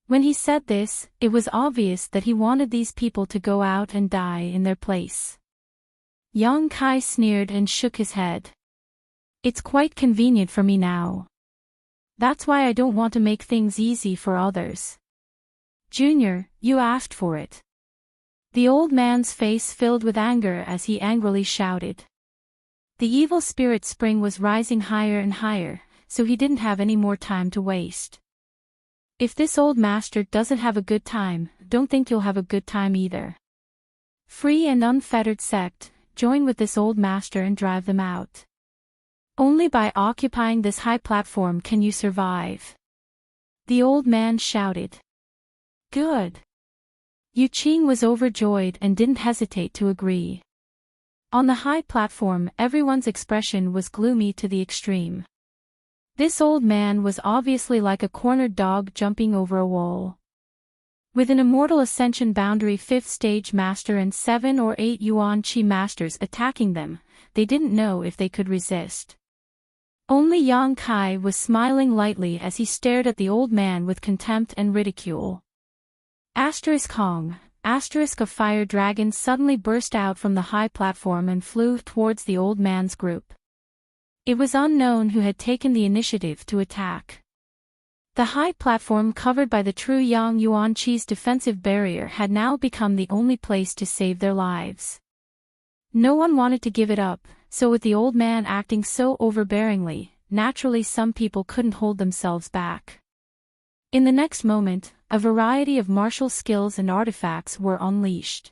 When he said this, it was obvious that he wanted these people to go out and die in their place. Yang Kai sneered and shook his head. It's quite convenient for me now. That's why I don't want to make things easy for others. Junior, you asked for it. The old man's face filled with anger as he angrily shouted. The evil spirit spring was rising higher and higher, so he didn't have any more time to waste. If this old master doesn't have a good time, don't think you'll have a good time either. Free and unfettered sect, join with this old master and drive them out. Only by occupying this high platform can you survive. The old man shouted. Good. Yu Qing was overjoyed and didn't hesitate to agree. On the high platform, everyone's expression was gloomy to the extreme. This old man was obviously like a cornered dog jumping over a wall. With an immortal ascension boundary 5th stage master and 7 or 8 Yuan Qi masters attacking them, they didn't know if they could resist. Only Yang Kai was smiling lightly as he stared at the old man with contempt and ridicule. Kong, a fire dragon suddenly burst out from the high platform and flew towards the old man's group. It was unknown who had taken the initiative to attack. The high platform covered by the true Yang Yuan Qi's defensive barrier had now become the only place to save their lives. No one wanted to give it up, so with the old man acting so overbearingly, naturally some people couldn't hold themselves back. In the next moment, a variety of martial skills and artifacts were unleashed.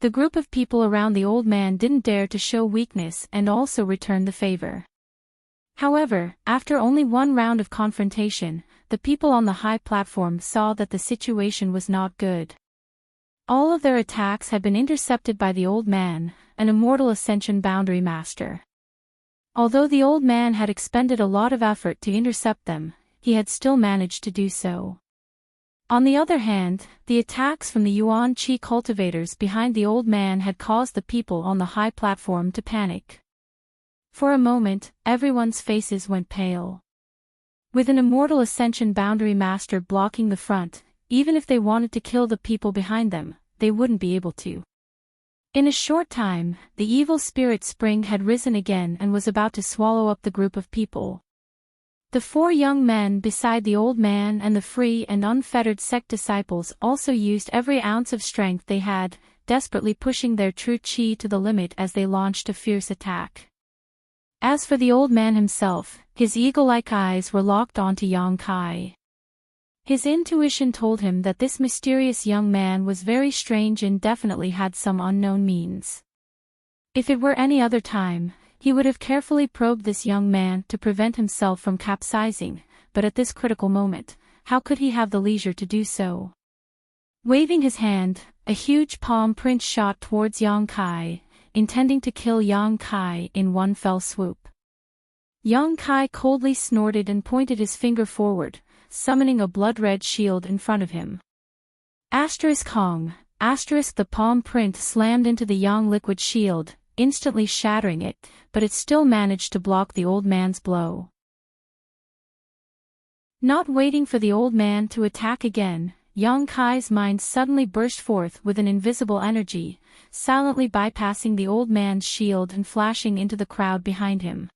The group of people around the old man didn't dare to show weakness and also returned the favor. However, after only one round of confrontation, the people on the high platform saw that the situation was not good. All of their attacks had been intercepted by the old man, an immortal ascension boundary master. Although the old man had expended a lot of effort to intercept them, he had still managed to do so. On the other hand, the attacks from the Yuan Qi cultivators behind the old man had caused the people on the high platform to panic. For a moment, everyone's faces went pale. With an immortal ascension boundary master blocking the front, even if they wanted to kill the people behind them, they wouldn't be able to. In a short time, the evil spirit spring had risen again and was about to swallow up the group of people. The 4 young men beside the old man and the free and unfettered sect disciples also used every ounce of strength they had, desperately pushing their true qi to the limit as they launched a fierce attack. As for the old man himself, his eagle-like eyes were locked onto Yang Kai. His intuition told him that this mysterious young man was very strange and definitely had some unknown means. If it were any other time, he would have carefully probed this young man to prevent himself from capsizing, but at this critical moment, how could he have the leisure to do so? Waving his hand, a huge palm print shot towards Yang Kai, intending to kill Yang Kai in one fell swoop. Yang Kai coldly snorted and pointed his finger forward, summoning a blood-red shield in front of him. Kong, the palm print slammed into the Yang liquid shield, instantly shattering it, but it still managed to block the old man's blow. Not waiting for the old man to attack again, Yang Kai's mind suddenly burst forth with an invisible energy, silently bypassing the old man's shield and flashing into the crowd behind him.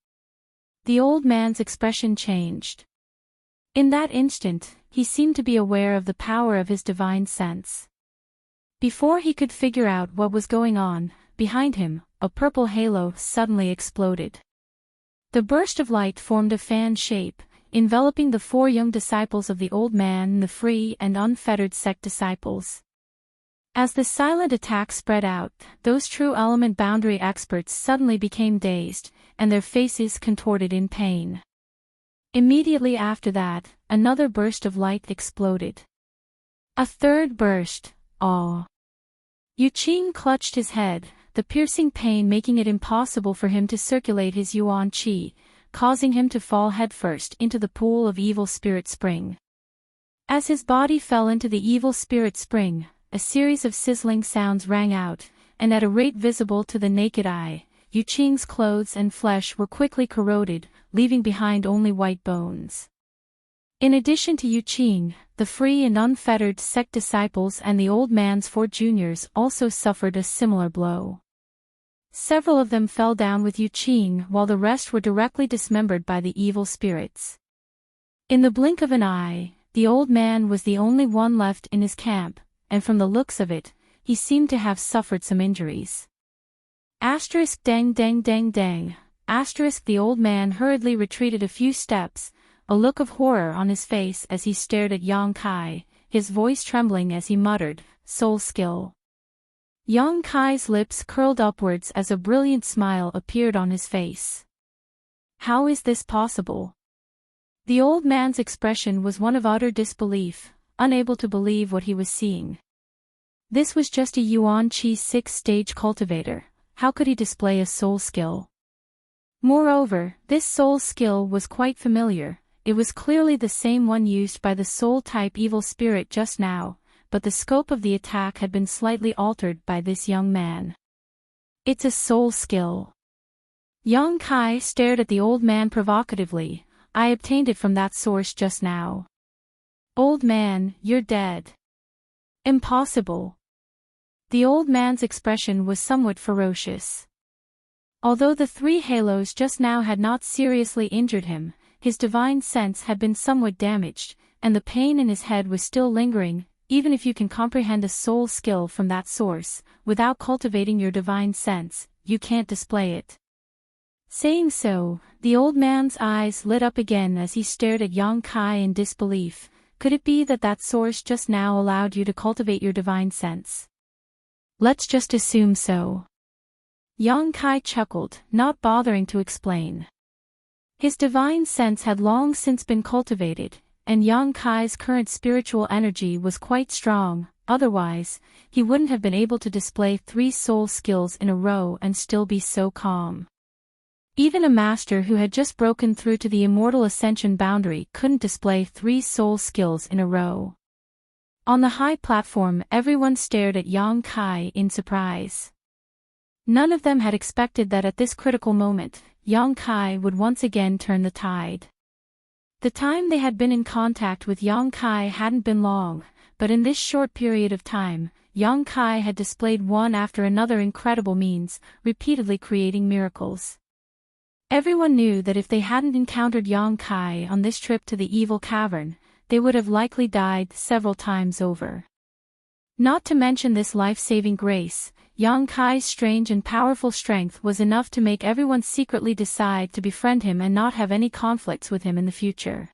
The old man's expression changed. In that instant, he seemed to be aware of the power of his divine sense. Before he could figure out what was going on, behind him, a purple halo suddenly exploded. The burst of light formed a fan shape, enveloping the 4 young disciples of the old man and the free and unfettered sect disciples. As the silent attack spread out, those true element boundary experts suddenly became dazed, and their faces contorted in pain. Immediately after that, another burst of light exploded. A third burst, awe. Yu Qing clutched his head, the piercing pain making it impossible for him to circulate his Yuan Qi, causing him to fall headfirst into the pool of evil spirit spring. As his body fell into the evil spirit spring, a series of sizzling sounds rang out, and at a rate visible to the naked eye, Yu Qing's clothes and flesh were quickly corroded, leaving behind only white bones. In addition to Yu Qing, the free and unfettered sect disciples and the old man's 4 juniors also suffered a similar blow. Several of them fell down with Yu Qing while the rest were directly dismembered by the evil spirits. In the blink of an eye, the old man was the only one left in his camp, and from the looks of it, he seemed to have suffered some injuries. Dang dang dang dang. The old man hurriedly retreated a few steps, a look of horror on his face as he stared at Yang Kai, his voice trembling as he muttered, "Soul skill." Yang Kai's lips curled upwards as a brilliant smile appeared on his face. How is this possible? The old man's expression was one of utter disbelief, unable to believe what he was seeing. This was just a Yuan Qi 6-stage cultivator. How could he display a soul skill? Moreover, this soul skill was quite familiar. It was clearly the same one used by the soul-type evil spirit just now, but the scope of the attack had been slightly altered by this young man. It's a soul skill. Yang Kai stared at the old man provocatively. I obtained it from that source just now. Old man, you're dead. Impossible. The old man's expression was somewhat ferocious. Although the 3 halos just now had not seriously injured him, his divine sense had been somewhat damaged, and the pain in his head was still lingering. Even if you can comprehend a soul skill from that source, without cultivating your divine sense, you can't display it. Saying so, the old man's eyes lit up again as he stared at Yang Kai in disbelief. Could it be that that source just now allowed you to cultivate your divine sense? Let's just assume so. Yang Kai chuckled, not bothering to explain. His divine sense had long since been cultivated, and Yang Kai's current spiritual energy was quite strong. Otherwise, he wouldn't have been able to display 3 soul skills in a row and still be so calm. Even a master who had just broken through to the immortal ascension boundary couldn't display 3 soul skills in a row. On the high platform, everyone stared at Yang Kai in surprise. None of them had expected that at this critical moment, Yang Kai would once again turn the tide. The time they had been in contact with Yang Kai hadn't been long, but in this short period of time, Yang Kai had displayed one after another incredible means, repeatedly creating miracles. Everyone knew that if they hadn't encountered Yang Kai on this trip to the evil cavern, they would have likely died several times over. Not to mention this life-saving grace, Yang Kai's strange and powerful strength was enough to make everyone secretly decide to befriend him and not have any conflicts with him in the future.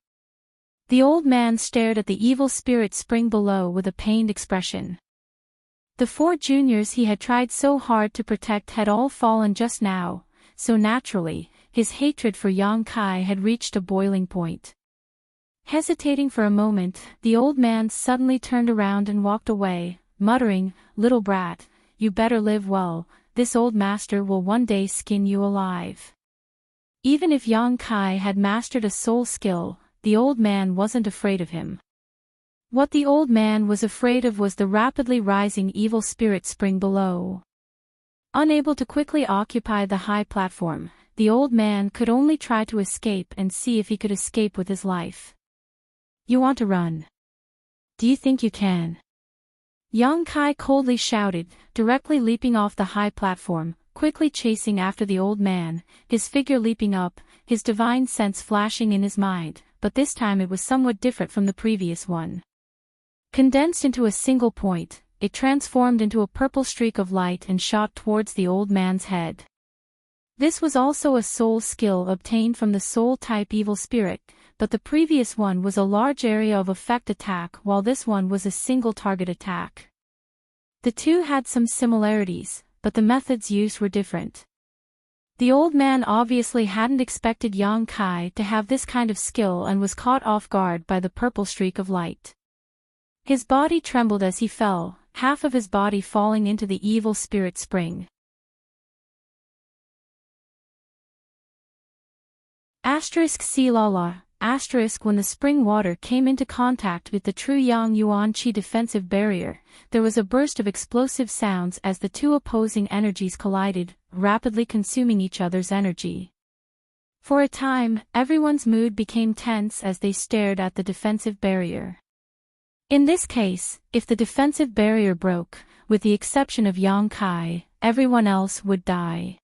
The old man stared at the evil spirit spring below with a pained expression. The 4 juniors he had tried so hard to protect had all fallen just now, so naturally, his hatred for Yang Kai had reached a boiling point. Hesitating for a moment, the old man suddenly turned around and walked away, muttering, "Little brat, you better live well, this old master will one day skin you alive." Even if Yang Kai had mastered a soul skill, the old man wasn't afraid of him. What the old man was afraid of was the rapidly rising evil spirit spring below. Unable to quickly occupy the high platform, the old man could only try to escape and see if he could escape with his life. "You want to run? Do you think you can?" Yang Kai coldly shouted, directly leaping off the high platform, quickly chasing after the old man, his figure leaping up, his divine sense flashing in his mind, but this time it was somewhat different from the previous one. Condensed into a single point, it transformed into a purple streak of light and shot towards the old man's head. This was also a soul skill obtained from the soul-type evil spirit, but the previous one was a large area of effect attack while this one was a single target attack. The two had some similarities, but the methods used were different. The old man obviously hadn't expected Yang Kai to have this kind of skill and was caught off guard by the purple streak of light. His body trembled as he fell, half of his body falling into the evil spirit spring. *C Lala, When the spring water came into contact with the true Yang Yuan Qi defensive barrier, there was a burst of explosive sounds as the two opposing energies collided, rapidly consuming each other's energy. For a time, everyone's mood became tense as they stared at the defensive barrier. In this case, if the defensive barrier broke, with the exception of Yang Kai, everyone else would die.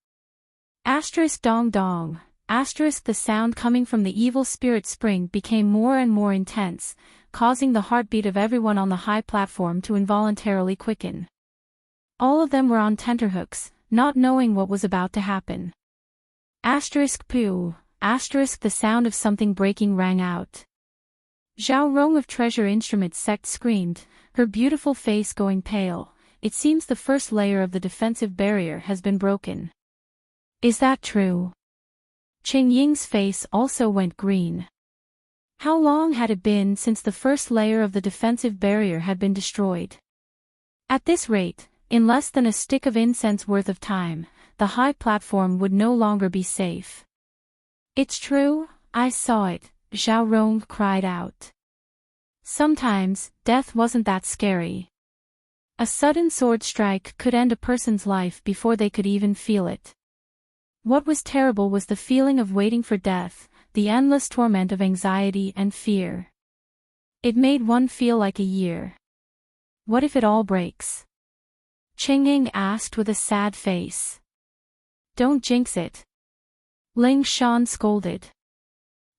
Dong dong. The sound coming from the evil spirit spring became more and more intense, causing the heartbeat of everyone on the high platform to involuntarily quicken. All of them were on tenterhooks, not knowing what was about to happen. Poo. The sound of something breaking rang out. Zhao Rong of Treasure Instrument Sect screamed, her beautiful face going pale. It seems the first layer of the defensive barrier has been broken. Is that true? Qing Ying's face also went green. How long had it been since the first layer of the defensive barrier had been destroyed? At this rate, in less than a stick of incense worth of time, the high platform would no longer be safe. It's true, I saw it, Zhao Rong cried out. Sometimes, death wasn't that scary. A sudden sword strike could end a person's life before they could even feel it. What was terrible was the feeling of waiting for death, the endless torment of anxiety and fear. It made one feel like a year. What if it all breaks? Qing Ying asked with a sad face. Don't jinx it. Ling Shan scolded.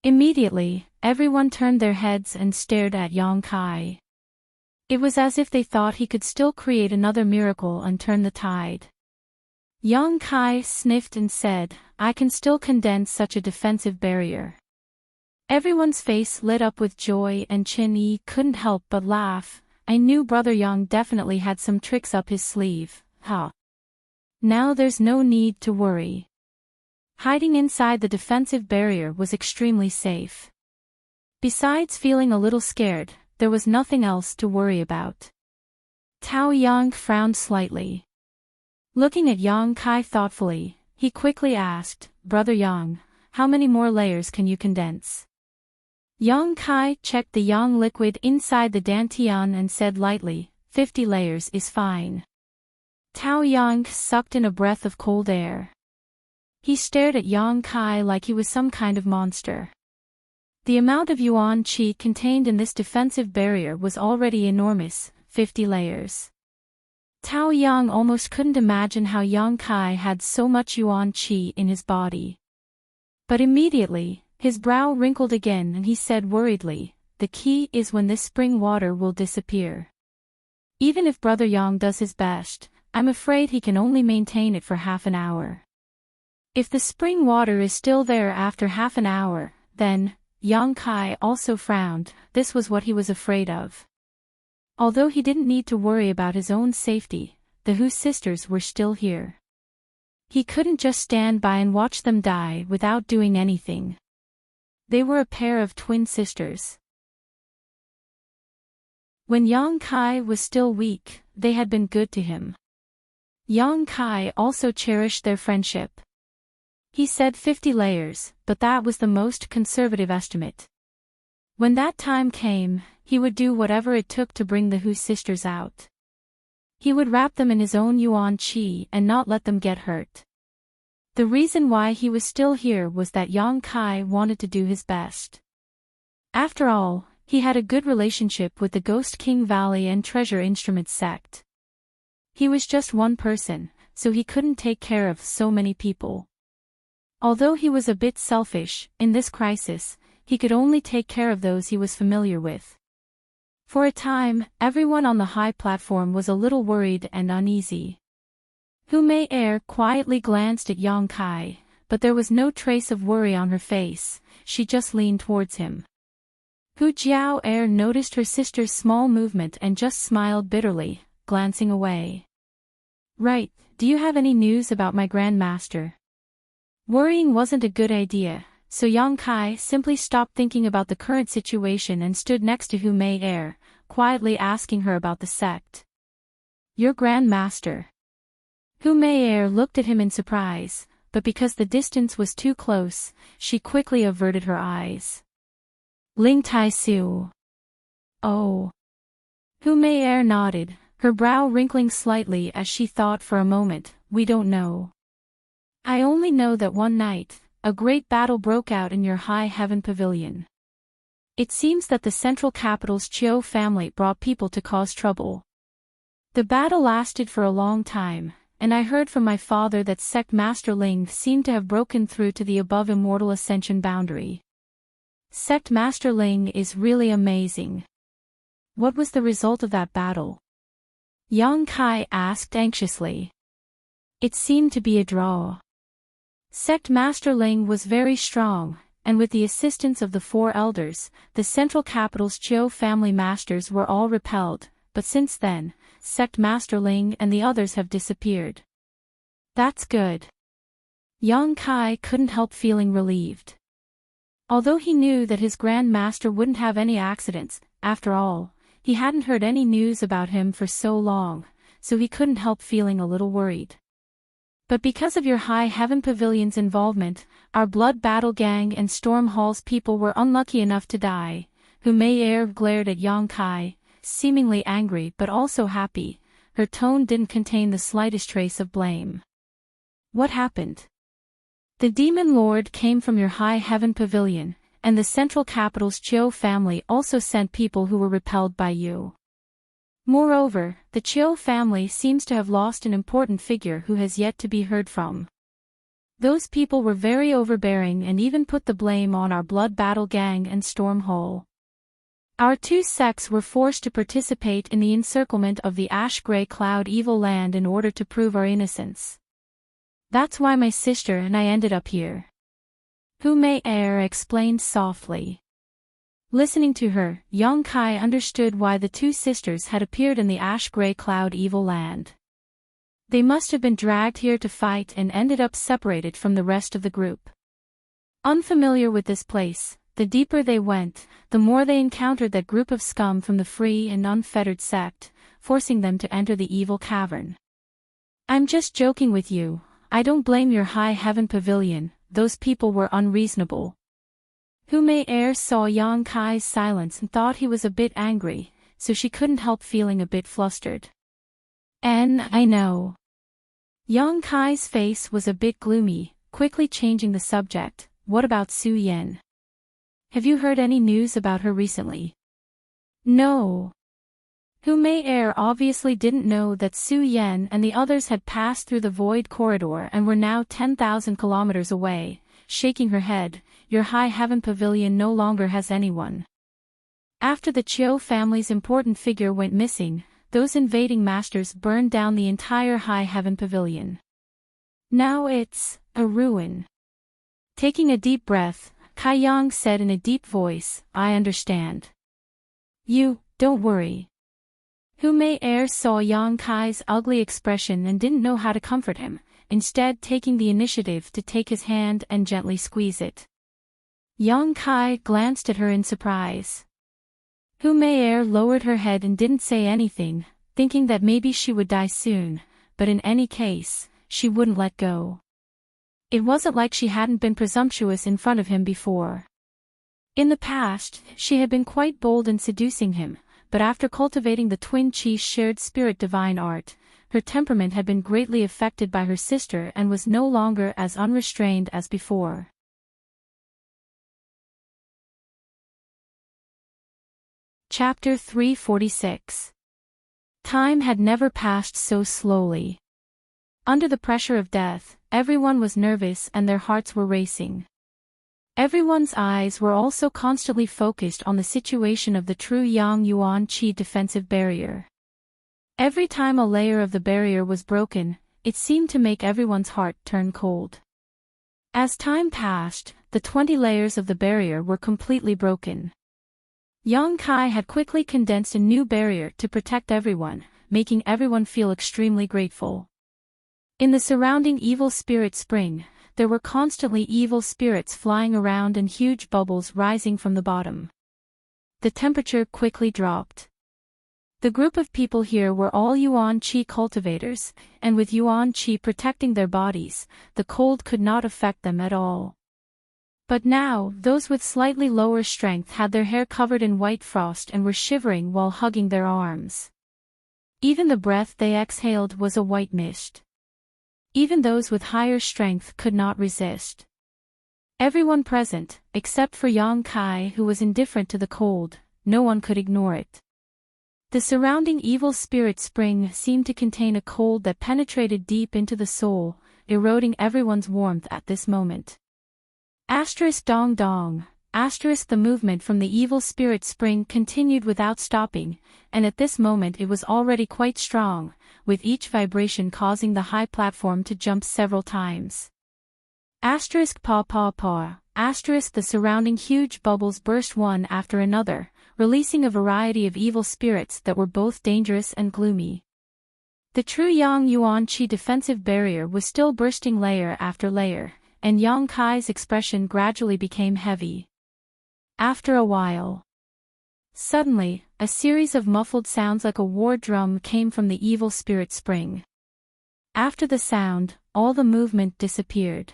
Immediately, everyone turned their heads and stared at Yang Kai. It was as if they thought he could still create another miracle and turn the tide. Yang Kai sniffed and said, I can still condense such a defensive barrier. Everyone's face lit up with joy and Qin Yi couldn't help but laugh. I knew Brother Yang definitely had some tricks up his sleeve, huh? Now there's no need to worry. Hiding inside the defensive barrier was extremely safe. Besides feeling a little scared, there was nothing else to worry about. Tao Yang frowned slightly. Looking at Yang Kai thoughtfully, he quickly asked, Brother Yang, how many more layers can you condense? Yang Kai checked the yang liquid inside the dantian and said lightly, 50 layers is fine. Tao Yang sucked in a breath of cold air. He stared at Yang Kai like he was some kind of monster. The amount of yuan qi contained in this defensive barrier was already enormous, 50 layers. Tao Yang almost couldn't imagine how Yang Kai had so much yuan qi in his body. But immediately, his brow wrinkled again and he said worriedly, the key is when this spring water will disappear. Even if Brother Yang does his best, I'm afraid he can only maintain it for half an hour. If the spring water is still there after half an hour, then, Yang Kai also frowned, this was what he was afraid of. Although he didn't need to worry about his own safety, the Hu sisters were still here. He couldn't just stand by and watch them die without doing anything. They were a pair of twin sisters. When Yang Kai was still weak, they had been good to him. Yang Kai also cherished their friendship. He said 50 layers, but that was the most conservative estimate. When that time came, he would do whatever it took to bring the Hu sisters out. He would wrap them in his own yuan qi and not let them get hurt. The reason why he was still here was that Yang Kai wanted to do his best. After all, he had a good relationship with the Ghost King Valley and Treasure Instrument sect. He was just one person, so he couldn't take care of so many people. Although he was a bit selfish, in this crisis, he could only take care of those he was familiar with. For a time, everyone on the high platform was a little worried and uneasy. Hu Mei quietly glanced at Yang Kai, but there was no trace of worry on her face, she just leaned towards him. Hu Jiao noticed her sister's small movement and just smiled bitterly, glancing away. Right, do you have any news about my Grand Master? Worrying wasn't a good idea, so Yang Kai simply stopped thinking about the current situation and stood next to Hu Mei quietly asking her about the sect. Your Grand Master. Hu Mei looked at him in surprise, but because the distance was too close, she quickly averted her eyes. Ling Tai Su. Oh. Hu Mei nodded, her brow wrinkling slightly as she thought for a moment. We don't know. I only know that one night, a great battle broke out in your High Heaven Pavilion. It seems that the central capital's Chiu family brought people to cause trouble. The battle lasted for a long time, and I heard from my father that Sect Master Ling seemed to have broken through to the above immortal ascension boundary. Sect Master Ling is really amazing. What was the result of that battle? Yang Kai asked anxiously. It seemed to be a draw. Sect Master Ling was very strong, and with the assistance of the four elders, the central capital's Chiu family masters were all repelled, but since then, Sect Master Ling and the others have disappeared. That's good. Yang Kai couldn't help feeling relieved. Although he knew that his Grand Master wouldn't have any accidents, after all, he hadn't heard any news about him for so long, so he couldn't help feeling a little worried. But because of your High Heaven Pavilion's involvement, our Blood Battle Gang and Storm Hall's people were unlucky enough to die. Hu Mei glared at Yang Kai, seemingly angry but also happy. Her tone didn't contain the slightest trace of blame. What happened? The Demon Lord came from your High Heaven Pavilion, and the central capital's Chiu family also sent people who were repelled by you. Moreover, the Chiu family seems to have lost an important figure who has yet to be heard from. Those people were very overbearing and even put the blame on our Blood Battle Gang and Storm Hall. Our two sects were forced to participate in the encirclement of the ash-gray cloud evil land in order to prove our innocence. That's why my sister and I ended up here. Hu Mei explained softly. Listening to her, Yang Kai understood why the two sisters had appeared in the ash-gray cloud evil land. They must have been dragged here to fight and ended up separated from the rest of the group. Unfamiliar with this place, the deeper they went, the more they encountered that group of scum from the free and unfettered sect, forcing them to enter the evil cavern. I'm just joking with you. I don't blame your High Heaven Pavilion, those people were unreasonable. Hu Mei saw Yang Kai's silence and thought he was a bit angry, so she couldn't help feeling a bit flustered. I know. Yang Kai's face was a bit gloomy, quickly changing the subject. What about Su Yan? Have you heard any news about her recently? No. Hu Mei obviously didn't know that Su Yan and the others had passed through the Void Corridor and were now 10,000 kilometers away. Shaking her head, your High Heaven Pavilion no longer has anyone. After the Chiu family's important figure went missing, those invading masters burned down the entire High Heaven Pavilion. Now it's a ruin. Taking a deep breath, Kai Yang said in a deep voice, I understand. You, don't worry. Hu Mei saw Yang Kai's ugly expression and didn't know how to comfort him, instead taking the initiative to take his hand and gently squeeze it. Yang Kai glanced at her in surprise. Hu Mei lowered her head and didn't say anything, thinking that maybe she would die soon, but in any case, she wouldn't let go. It wasn't like she hadn't been presumptuous in front of him before. In the past, she had been quite bold in seducing him, but after cultivating the twin chi's shared spirit divine art, her temperament had been greatly affected by her sister and was no longer as unrestrained as before. Chapter 346. Time had never passed so slowly. Under the pressure of death, everyone was nervous and their hearts were racing. Everyone's eyes were also constantly focused on the situation of the true Yang Yuan Qi defensive barrier. Every time a layer of the barrier was broken, it seemed to make everyone's heart turn cold. As time passed, the 20 layers of the barrier were completely broken. Yang Kai had quickly condensed a new barrier to protect everyone, making everyone feel extremely grateful. In the surrounding evil spirit spring, there were constantly evil spirits flying around and huge bubbles rising from the bottom. The temperature quickly dropped. The group of people here were all Yuan Qi cultivators, and with Yuan Qi protecting their bodies, the cold could not affect them at all. But now, those with slightly lower strength had their hair covered in white frost and were shivering while hugging their arms. Even the breath they exhaled was a white mist. Even those with higher strength could not resist. Everyone present, except for Yang Kai who was indifferent to the cold, no one could ignore it. The surrounding evil spirit spring seemed to contain a cold that penetrated deep into the soul, eroding everyone's warmth at this moment. Dong dong. The movement from the evil spirit spring continued without stopping, and at this moment it was already quite strong, with each vibration causing the high platform to jump several times. Paw paw paw. The surrounding huge bubbles burst one after another, releasing a variety of evil spirits that were both dangerous and gloomy. The true Yang Yuan Qi defensive barrier was still bursting layer after layer, and Yang Kai's expression gradually became heavy. After a while, suddenly, a series of muffled sounds like a war drum came from the evil spirit spring. After the sound, all the movement disappeared.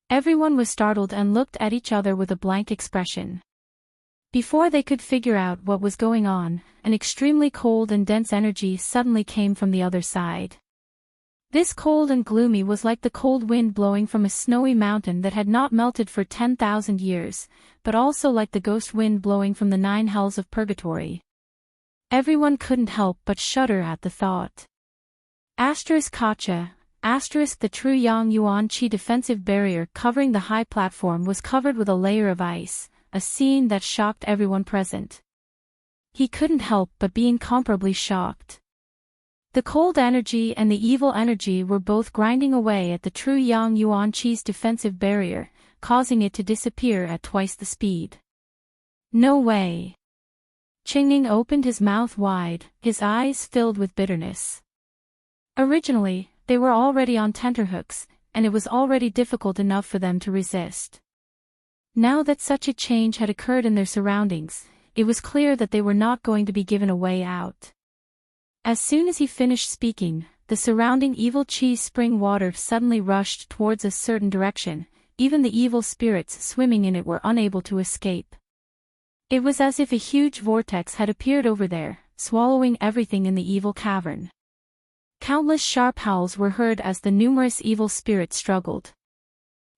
Everyone was startled and looked at each other with a blank expression. Before they could figure out what was going on, an extremely cold and dense energy suddenly came from the other side. This cold and gloomy was like the cold wind blowing from a snowy mountain that had not melted for 10,000 years, but also like the ghost wind blowing from the 9 hells of purgatory. Everyone couldn't help but shudder at the thought. Kacha. The true Yang Yuan Qi defensive barrier covering the high platform was covered with a layer of ice, a scene that shocked everyone present. He couldn't help but be incomparably shocked. The cold energy and the evil energy were both grinding away at the true Yang Yuan Qi's defensive barrier, causing it to disappear at twice the speed. No way. Qingning opened his mouth wide, his eyes filled with bitterness. Originally, they were already on tenterhooks, and it was already difficult enough for them to resist. Now that such a change had occurred in their surroundings, it was clear that they were not going to be given a way out. As soon as he finished speaking, the surrounding evil qi spring water suddenly rushed towards a certain direction, even the evil spirits swimming in it were unable to escape. It was as if a huge vortex had appeared over there, swallowing everything in the evil cavern. Countless sharp howls were heard as the numerous evil spirits struggled.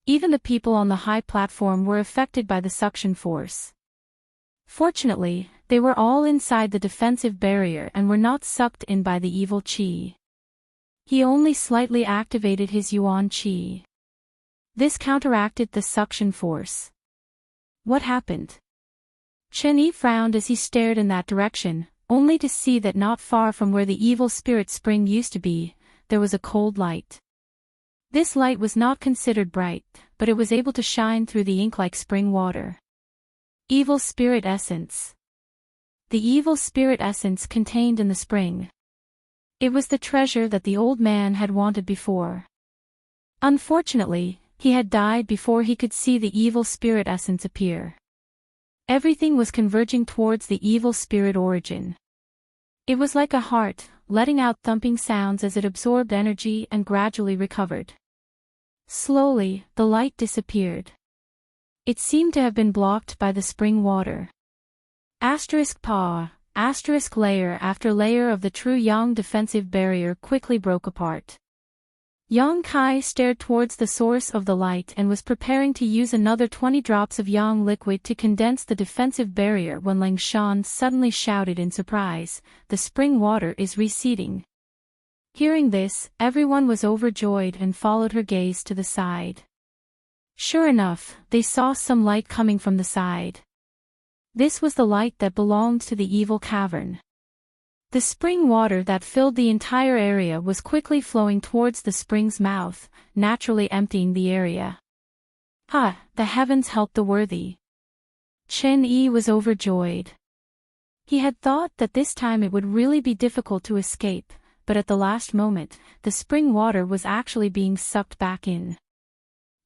Even the people on the high platform were affected by the suction force. Fortunately, they were all inside the defensive barrier and were not sucked in by the evil qi. He only slightly activated his yuan qi. This counteracted the suction force. What happened? Chen Yi frowned as he stared in that direction, only to see that not far from where the evil spirit spring used to be, there was a cold light. This light was not considered bright, but it was able to shine through the ink-like spring water. Evil spirit essence. The evil spirit essence contained in the spring. It was the treasure that the old man had wanted before. Unfortunately, he had died before he could see the evil spirit essence appear. Everything was converging towards the evil spirit origin. It was like a heart, letting out thumping sounds as it absorbed energy and gradually recovered. Slowly, the light disappeared. It seemed to have been blocked by the spring water. Layer after layer of the true Yang defensive barrier quickly broke apart. Yang Kai stared towards the source of the light and was preparing to use another 20 drops of Yang liquid to condense the defensive barrier when Lang Shan suddenly shouted in surprise, "The spring water is receding." Hearing this, everyone was overjoyed and followed her gaze to the side. Sure enough, they saw some light coming from the side. This was the light that belonged to the evil cavern. The spring water that filled the entire area was quickly flowing towards the spring's mouth, naturally emptying the area. The heavens help the worthy. Chen Yi was overjoyed. He had thought that this time it would really be difficult to escape, but at the last moment, the spring water was actually being sucked back in.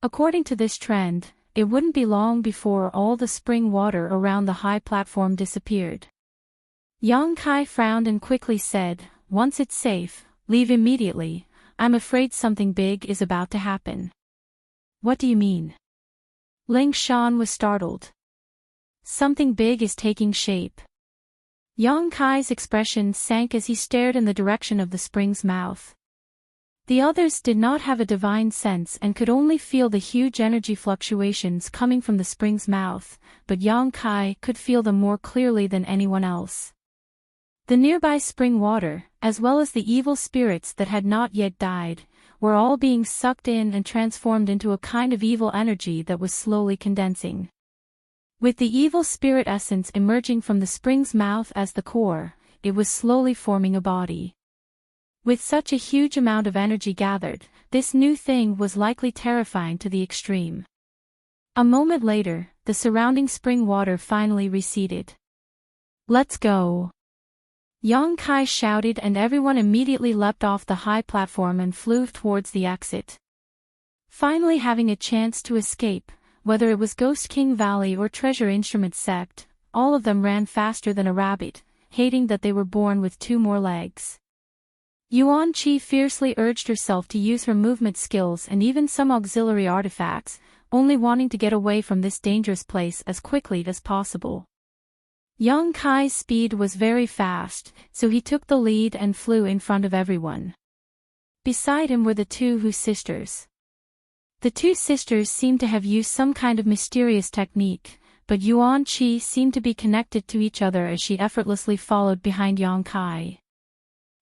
According to this trend, it wouldn't be long before all the spring water around the high platform disappeared. Yang Kai frowned and quickly said, "Once it's safe, leave immediately. I'm afraid something big is about to happen." "What do you mean?" Ling Shan was startled. Something big is taking shape. Yang Kai's expression sank as he stared in the direction of the spring's mouth. The others did not have a divine sense and could only feel the huge energy fluctuations coming from the spring's mouth, but Yang Kai could feel them more clearly than anyone else. The nearby spring water, as well as the evil spirits that had not yet died, were all being sucked in and transformed into a kind of evil energy that was slowly condensing. With the evil spirit essence emerging from the spring's mouth as the core, it was slowly forming a body. With such a huge amount of energy gathered, this new thing was likely terrifying to the extreme. A moment later, the surrounding spring water finally receded. "Let's go!" Yang Kai shouted, and everyone immediately leapt off the high platform and flew towards the exit. Finally having a chance to escape, whether it was Ghost King Valley or Treasure Instrument Sect, all of them ran faster than a rabbit, hating that they were born with 2 more legs. Yuan Qi fiercely urged herself to use her movement skills and even some auxiliary artifacts, only wanting to get away from this dangerous place as quickly as possible. Yang Kai's speed was very fast, so he took the lead and flew in front of everyone. Beside him were the 2 Hu sisters. The 2 sisters seemed to have used some kind of mysterious technique, but Yuan Qi seemed to be connected to each other as she effortlessly followed behind Yang Kai.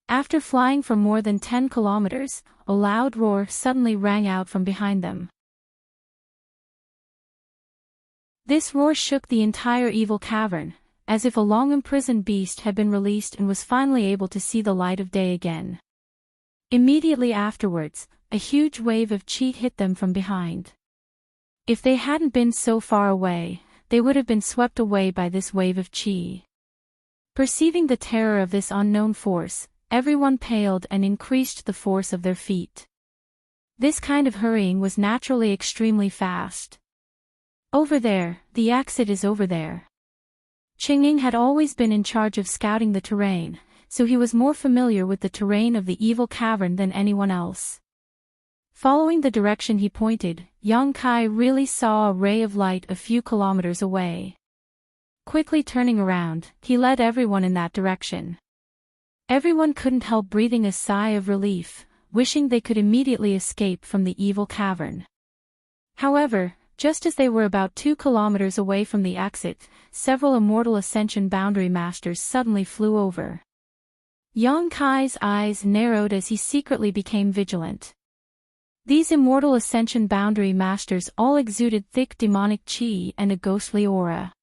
After flying for more than 10 kilometers, a loud roar suddenly rang out from behind them. This roar shook the entire evil cavern, as if a long-imprisoned beast had been released and was finally able to see the light of day again. Immediately afterwards, a huge wave of qi hit them from behind. If they hadn't been so far away, they would have been swept away by this wave of qi. Perceiving the terror of this unknown force, everyone paled and increased the force of their feet. This kind of hurrying was naturally extremely fast. "Over there, the exit is over there." Qingning had always been in charge of scouting the terrain, so he was more familiar with the terrain of the evil cavern than anyone else. Following the direction he pointed, Yang Kai really saw a ray of light a few kilometers away. Quickly turning around, he led everyone in that direction. Everyone couldn't help breathing a sigh of relief, wishing they could immediately escape from the evil cavern. However, just as they were about 2 kilometers away from the exit, several Immortal Ascension Boundary Masters suddenly flew over. Yang Kai's eyes narrowed as he secretly became vigilant. These Immortal Ascension Boundary Masters all exuded thick demonic qi and a ghostly aura.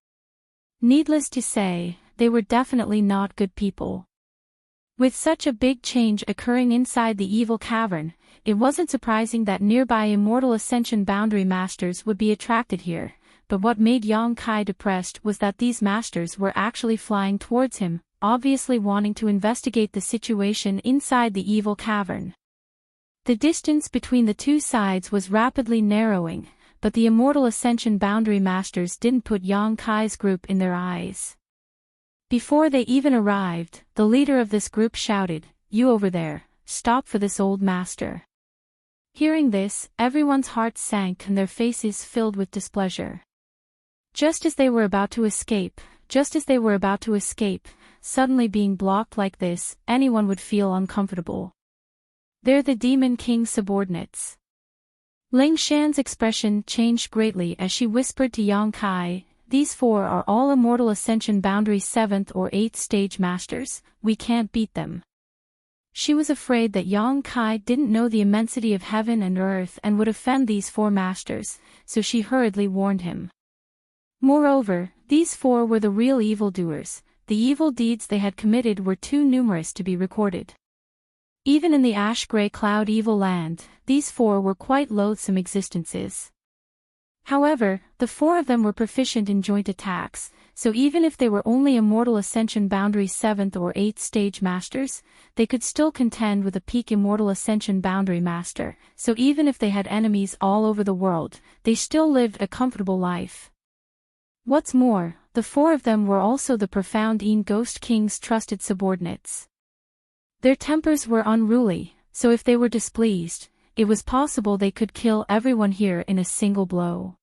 Needless to say, they were definitely not good people. With such a big change occurring inside the evil cavern, it wasn't surprising that nearby Immortal Ascension Boundary Masters would be attracted here, but what made Yang Kai depressed was that these masters were actually flying towards him, obviously wanting to investigate the situation inside the evil cavern. The distance between the 2 sides was rapidly narrowing, but the Immortal Ascension Boundary Masters didn't put Yang Kai's group in their eyes. Before they even arrived, the leader of this group shouted, "You over there, stop for this old master." Hearing this, everyone's hearts sank and their faces filled with displeasure. Just as they were about to escape, suddenly being blocked like this, anyone would feel uncomfortable. "They're the Demon King's subordinates." Ling Shan's expression changed greatly as she whispered to Yang Kai, "These 4 are all Immortal Ascension Boundary 7th or 8th stage masters, we can't beat them." She was afraid that Yang Kai didn't know the immensity of heaven and earth and would offend these 4 masters, so she hurriedly warned him. Moreover, these 4 were the real evildoers. The evil deeds they had committed were too numerous to be recorded. Even in the ash-gray cloud evil land, these 4 were quite loathsome existences. However, the 4 of them were proficient in joint attacks, so even if they were only Immortal Ascension Boundary 7th or 8th stage masters, they could still contend with a peak Immortal Ascension Boundary Master, so even if they had enemies all over the world, they still lived a comfortable life. What's more, the 4 of them were also the profound Een Ghost King's trusted subordinates. Their tempers were unruly, so if they were displeased, it was possible they could kill everyone here in a single blow.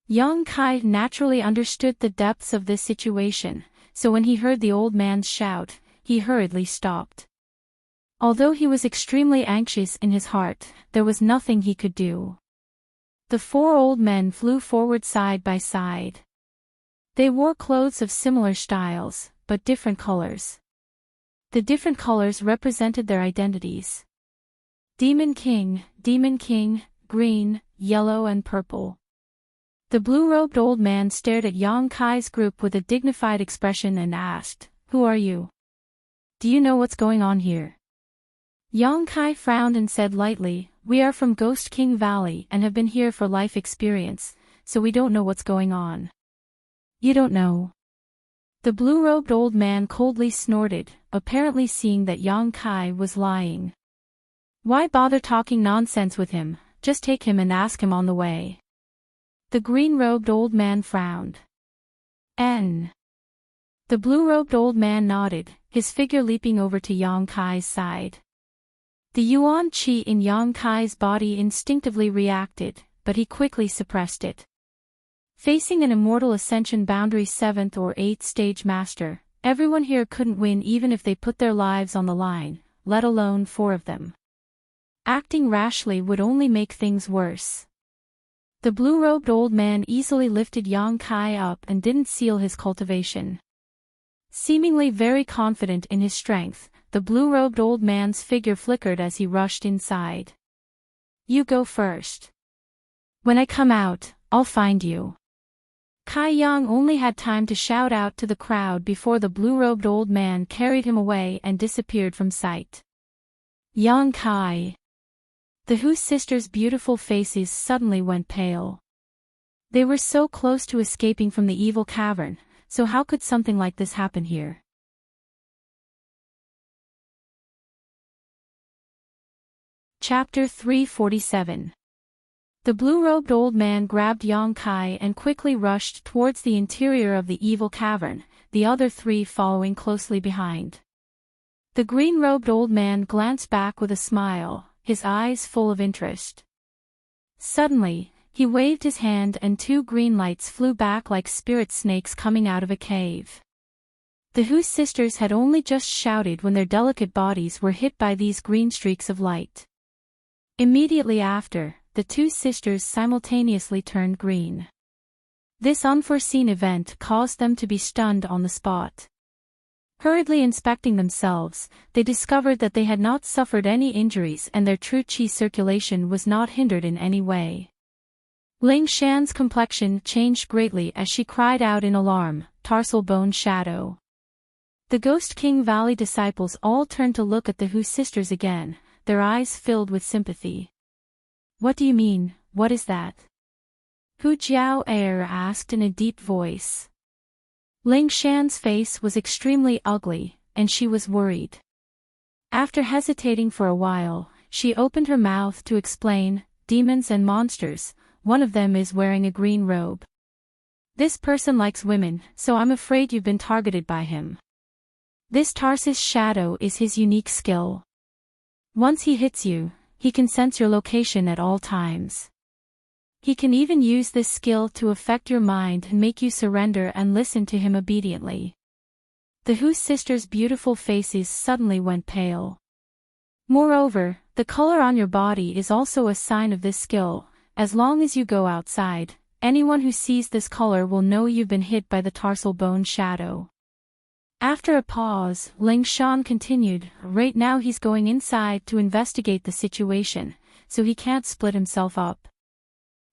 Yang Kai naturally understood the depths of this situation, so when he heard the old man's shout, he hurriedly stopped. Although he was extremely anxious in his heart, there was nothing he could do. The four old men flew forward side by side. They wore clothes of similar styles, but different colors. The different colors represented their identities. Demon King, green, yellow and purple. The blue-robed old man stared at Yang Kai's group with a dignified expression and asked, "Who are you? Do you know what's going on here?" Yang Kai frowned and said lightly, "We are from Ghost King Valley and have been here for life experience, so we don't know what's going on." "You don't know?" The blue-robed old man coldly snorted, apparently seeing that Yang Kai was lying. "Why bother talking nonsense with him? Just take him and ask him on the way." The green-robed old man frowned. "N." The blue-robed old man nodded, his figure leaping over to Yang Kai's side. The yuan qi in Yang Kai's body instinctively reacted, but he quickly suppressed it. Facing an immortal ascension boundary 7th or 8th stage master, everyone here couldn't win even if they put their lives on the line, let alone 4 of them. Acting rashly would only make things worse. The blue-robed old man easily lifted Yang Kai up and didn't seal his cultivation. Seemingly very confident in his strength, the blue-robed old man's figure flickered as he rushed inside. "You go first. When I come out, I'll find you." Kai Yang only had time to shout out to the crowd before the blue-robed old man carried him away and disappeared from sight. Yang Kai. The Hu sisters' beautiful faces suddenly went pale. They were so close to escaping from the evil cavern, so how could something like this happen here? Chapter 347. The blue-robed old man grabbed Yang Kai and quickly rushed towards the interior of the evil cavern, the other 3 following closely behind. The green-robed old man glanced back with a smile, his eyes full of interest. Suddenly, he waved his hand and 2 green lights flew back like spirit snakes coming out of a cave. The Hu sisters had only just shouted when their delicate bodies were hit by these green streaks of light. Immediately after, the 2 sisters simultaneously turned green. This unforeseen event caused them to be stunned on the spot. Hurriedly inspecting themselves, they discovered that they had not suffered any injuries and their true qi circulation was not hindered in any way. Ling Shan's complexion changed greatly as she cried out in alarm, "Tarsal bone shadow." The Ghost King Valley disciples all turned to look at the Hu sisters again, their eyes filled with sympathy. "What do you mean, what is that?" Hu Jiao asked in a deep voice. Ling Shan's face was extremely ugly, and she was worried. After hesitating for a while, she opened her mouth to explain, "Demons and monsters, one of them is wearing a green robe. This person likes women, so I'm afraid you've been targeted by him. This Tarsus shadow is his unique skill. Once he hits you, he can sense your location at all times. He can even use this skill to affect your mind and make you surrender and listen to him obediently." The Hu sisters' beautiful faces suddenly went pale. "Moreover, the color on your body is also a sign of this skill. As long as you go outside, anyone who sees this color will know you've been hit by the tarsal bone shadow." After a pause, Ling Shan continued, "Right now he's going inside to investigate the situation, so he can't split himself up.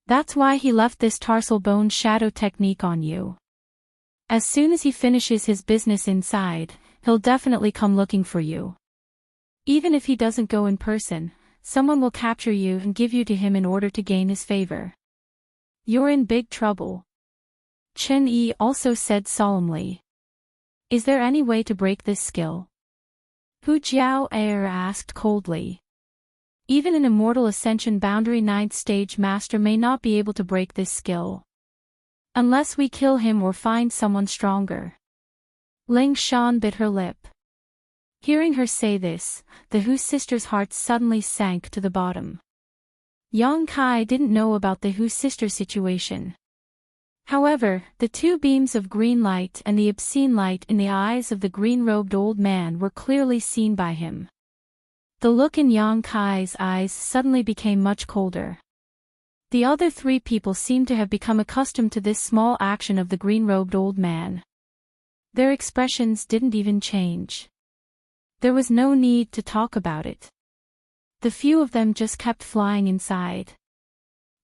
That's why he left this tarsal bone shadow technique on you. As soon as he finishes his business inside, he'll definitely come looking for you. Even if he doesn't go in person, someone will capture you and give you to him in order to gain his favor. You're in big trouble." Chen Yi also said solemnly. "Is there any way to break this skill?" Hu Jiao asked coldly. "Even an immortal ascension boundary 9th stage master may not be able to break this skill. Unless we kill him or find someone stronger." Ling Shan bit her lip. Hearing her say this, the Hu sisters' hearts suddenly sank to the bottom. Yang Kai didn't know about the Hu sister situation. However, the two beams of green light and the obscene light in the eyes of the green-robed old man were clearly seen by him. The look in Yang Kai's eyes suddenly became much colder. The other three people seemed to have become accustomed to this small action of the green-robed old man. Their expressions didn't even change. There was no need to talk about it. The few of them just kept flying inside.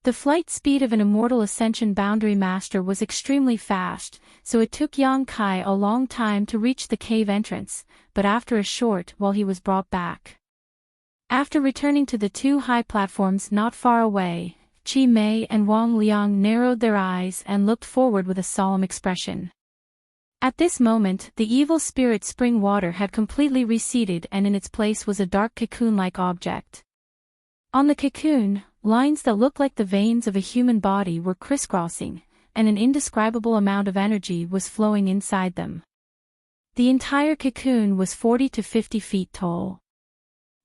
The flight speed of an immortal ascension boundary master was extremely fast, so it took Yang Kai a long time to reach the cave entrance, but after a short while he was brought back. After returning to the two high platforms not far away, Chi Mei and Wang Liang narrowed their eyes and looked forward with a solemn expression. At this moment, the evil spirit spring water had completely receded and in its place was a dark cocoon-like object. On the cocoon, lines that looked like the veins of a human body were crisscrossing, and an indescribable amount of energy was flowing inside them. The entire cocoon was 40 to 50 feet tall.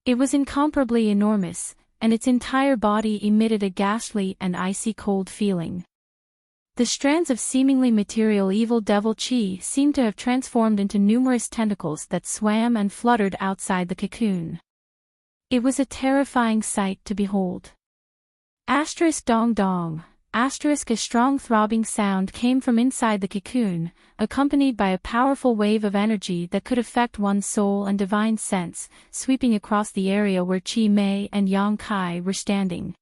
It was incomparably enormous, and its entire body emitted a ghastly and icy cold feeling. The strands of seemingly material evil devil chi seemed to have transformed into numerous tentacles that swam and fluttered outside the cocoon. It was a terrifying sight to behold. Dong dong. A strong throbbing sound came from inside the cocoon, accompanied by a powerful wave of energy that could affect one's soul and divine sense, sweeping across the area where Chi Mei and Yang Kai were standing.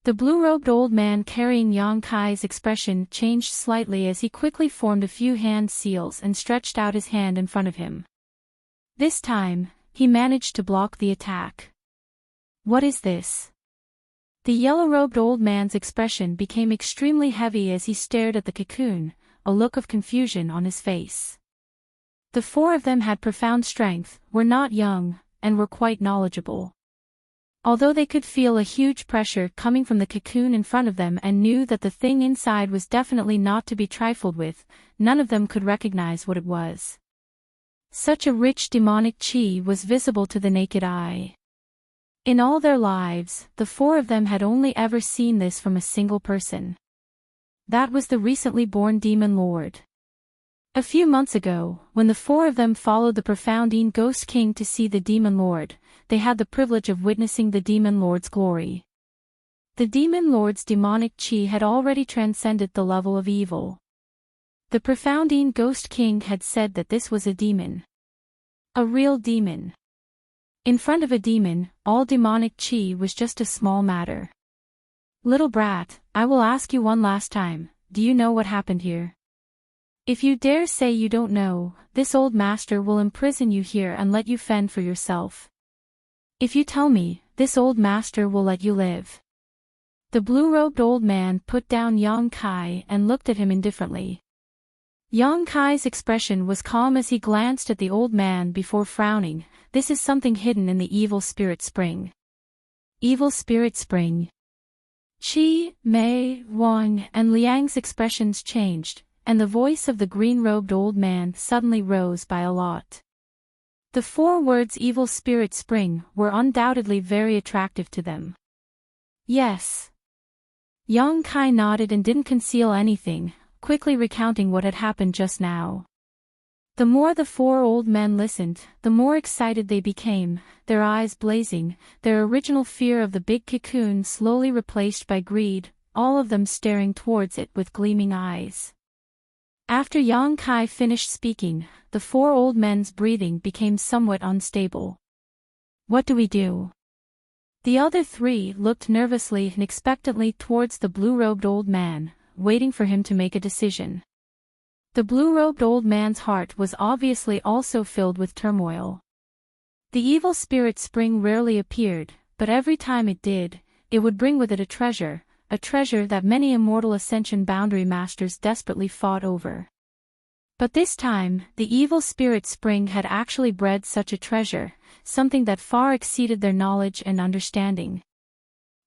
The blue-robed old man carrying Yang Kai's expression changed slightly as he quickly formed a few hand seals and stretched out his hand in front of him. This time, he managed to block the attack. What is this? The yellow-robed old man's expression became extremely heavy as he stared at the cocoon, a look of confusion on his face. The four of them had profound strength, were not young, and were quite knowledgeable. Although they could feel a huge pressure coming from the cocoon in front of them and knew that the thing inside was definitely not to be trifled with, none of them could recognize what it was. Such a rich demonic chi was visible to the naked eye. In all their lives, the four of them had only ever seen this from a single person. That was the recently born Demon Lord. A few months ago, when the four of them followed the profound Ghost King to see the Demon Lord, they had the privilege of witnessing the Demon Lord's glory. The Demon Lord's demonic chi had already transcended the level of evil. The profound Ghost King had said that this was a demon. A real demon. In front of a demon, all demonic chi was just a small matter. Little brat, I will ask you one last time, do you know what happened here? If you dare say you don't know, this old master will imprison you here and let you fend for yourself. If you tell me, this old master will let you live. The blue-robed old man put down Yang Kai and looked at him indifferently. Yang Kai's expression was calm as he glanced at the old man before frowning. This is something hidden in the evil spirit spring. Evil spirit spring. Chi, Mei, Wang, and Liang's expressions changed, and the voice of the green-robed old man suddenly rose by a lot. The four words evil spirit spring were undoubtedly very attractive to them. Yes. Yang Kai nodded and didn't conceal anything, quickly recounting what had happened just now. The more the four old men listened, the more excited they became, their eyes blazing, their original fear of the big cocoon slowly replaced by greed, all of them staring towards it with gleaming eyes. After Yang Kai finished speaking, the four old men's breathing became somewhat unstable. What do we do? The other three looked nervously and expectantly towards the blue-robed old man, waiting for him to make a decision. The blue-robed old man's heart was obviously also filled with turmoil. The evil spirit spring rarely appeared, but every time it did, it would bring with it a treasure that many immortal ascension boundary masters desperately fought over. But this time, the evil spirit spring had actually bred such a treasure, something that far exceeded their knowledge and understanding.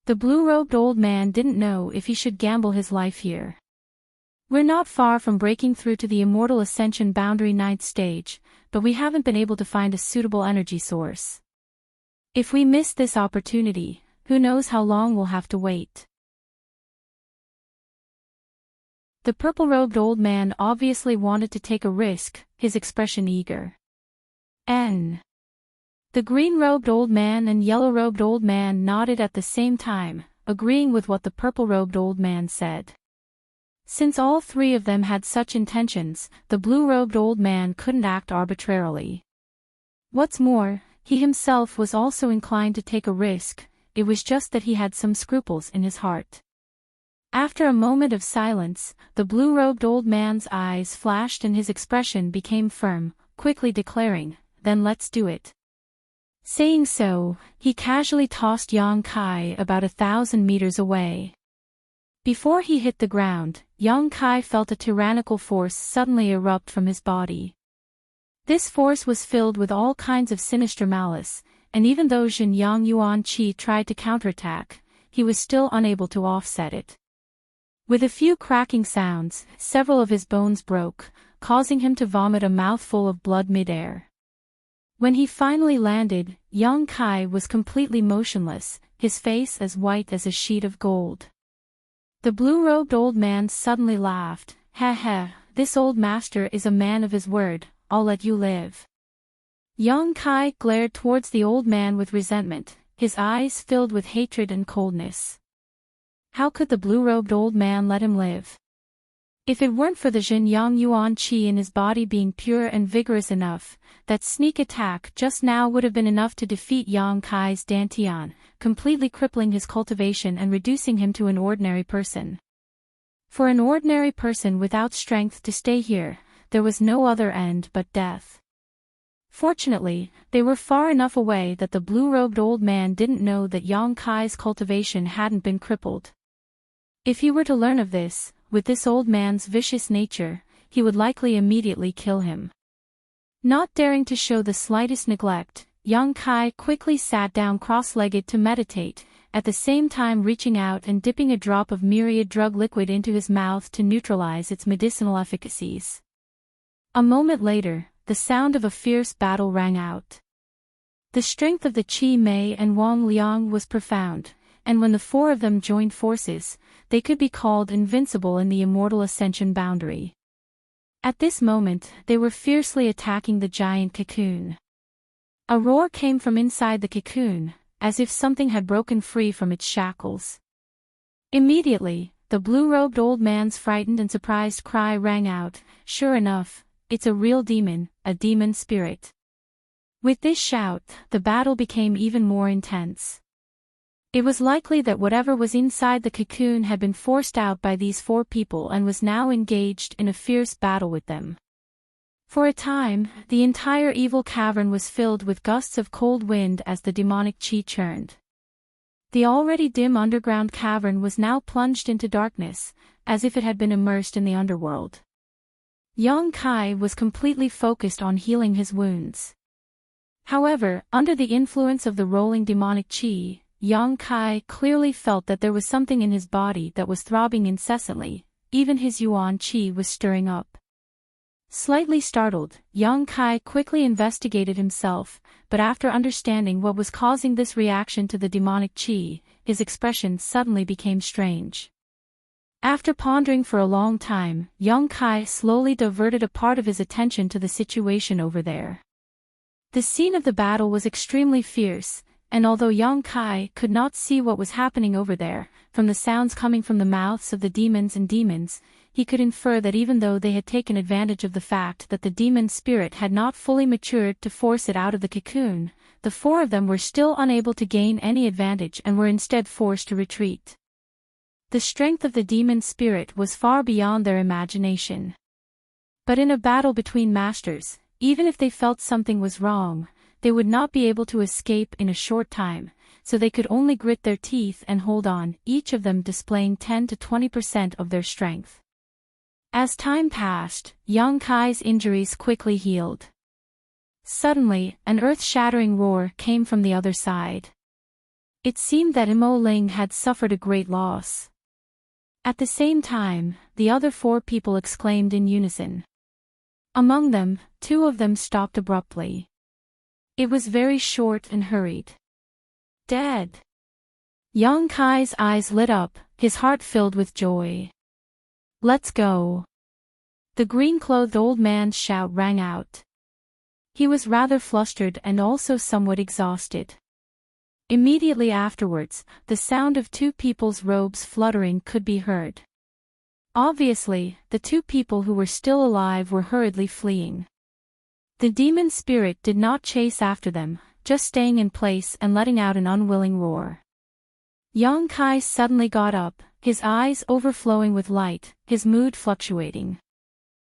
The blue-robed old man didn't know if he should gamble his life here. We're not far from breaking through to the immortal ascension boundary 9th stage, but we haven't been able to find a suitable energy source. If we miss this opportunity, who knows how long we'll have to wait. The purple-robed old man obviously wanted to take a risk, his expression eager. The green-robed old man and yellow-robed old man nodded at the same time, agreeing with what the purple-robed old man said. Since all three of them had such intentions, the blue-robed old man couldn't act arbitrarily. What's more, he himself was also inclined to take a risk, it was just that he had some scruples in his heart. After a moment of silence, the blue-robed old man's eyes flashed and his expression became firm, quickly declaring, "Then let's do it." Saying so, he casually tossed Yang Kai about 1,000 meters away. Before he hit the ground, Yang Kai felt a tyrannical force suddenly erupt from his body. This force was filled with all kinds of sinister malice, and even though Jin Yang Yuan Qi tried to counterattack, he was still unable to offset it. With a few cracking sounds, several of his bones broke, causing him to vomit a mouthful of blood mid-air. When he finally landed, Yang Kai was completely motionless, his face as white as a sheet of gold. The blue-robed old man suddenly laughed, "Ha ha, this old master is a man of his word, I'll let you live." Yang Kai glared towards the old man with resentment, his eyes filled with hatred and coldness. How could the blue-robed old man let him live? If it weren't for the Jin Yang Yuan Qi in his body being pure and vigorous enough, that sneak attack just now would have been enough to defeat Yang Kai's Dantian, completely crippling his cultivation and reducing him to an ordinary person. For an ordinary person without strength to stay here, there was no other end but death. Fortunately, they were far enough away that the blue-robed old man didn't know that Yang Kai's cultivation hadn't been crippled. If he were to learn of this, with this old man's vicious nature, he would likely immediately kill him. Not daring to show the slightest neglect, Yang Kai quickly sat down cross-legged to meditate, at the same time reaching out and dipping a drop of myriad drug liquid into his mouth to neutralize its medicinal efficacies. A moment later, the sound of a fierce battle rang out. The strength of the Qi Mei and Wang Liang was profound, and when the four of them joined forces, they could be called invincible in the immortal ascension boundary. At this moment, they were fiercely attacking the giant cocoon. A roar came from inside the cocoon, as if something had broken free from its shackles. Immediately, the blue-robed old man's frightened and surprised cry rang out, "Sure enough, it's a real demon, a demon spirit." With this shout, the battle became even more intense. It was likely that whatever was inside the cocoon had been forced out by these four people and was now engaged in a fierce battle with them. For a time, the entire evil cavern was filled with gusts of cold wind as the demonic qi churned. The already dim underground cavern was now plunged into darkness, as if it had been immersed in the underworld. Yang Kai was completely focused on healing his wounds. However, under the influence of the rolling demonic qi, Yang Kai clearly felt that there was something in his body that was throbbing incessantly, even his Yuan Qi was stirring up. Slightly startled, Yang Kai quickly investigated himself, but after understanding what was causing this reaction to the demonic Qi, his expression suddenly became strange. After pondering for a long time, Yang Kai slowly diverted a part of his attention to the situation over there. The scene of the battle was extremely fierce, and although Yang Kai could not see what was happening over there, from the sounds coming from the mouths of the demons and demons, he could infer that even though they had taken advantage of the fact that the demon spirit had not fully matured to force it out of the cocoon, the four of them were still unable to gain any advantage and were instead forced to retreat. The strength of the demon spirit was far beyond their imagination. But in a battle between masters, even if they felt something was wrong, they would not be able to escape in a short time, so they could only grit their teeth and hold on, each of them displaying 10 to 20% of their strength. As time passed, Yang Kai's injuries quickly healed. Suddenly, an earth-shattering roar came from the other side. It seemed that Imo Ling had suffered a great loss. At the same time, the other four people exclaimed in unison. Among them, two of them stopped abruptly. It was very short and hurried. Dead. Yang Kai's eyes lit up, his heart filled with joy. Let's go. The green-clothed old man's shout rang out. He was rather flustered and also somewhat exhausted. Immediately afterwards, the sound of two people's robes fluttering could be heard. Obviously, the two people who were still alive were hurriedly fleeing. The demon spirit did not chase after them, just staying in place and letting out an unwilling roar. Yang Kai suddenly got up, his eyes overflowing with light, his mood fluctuating.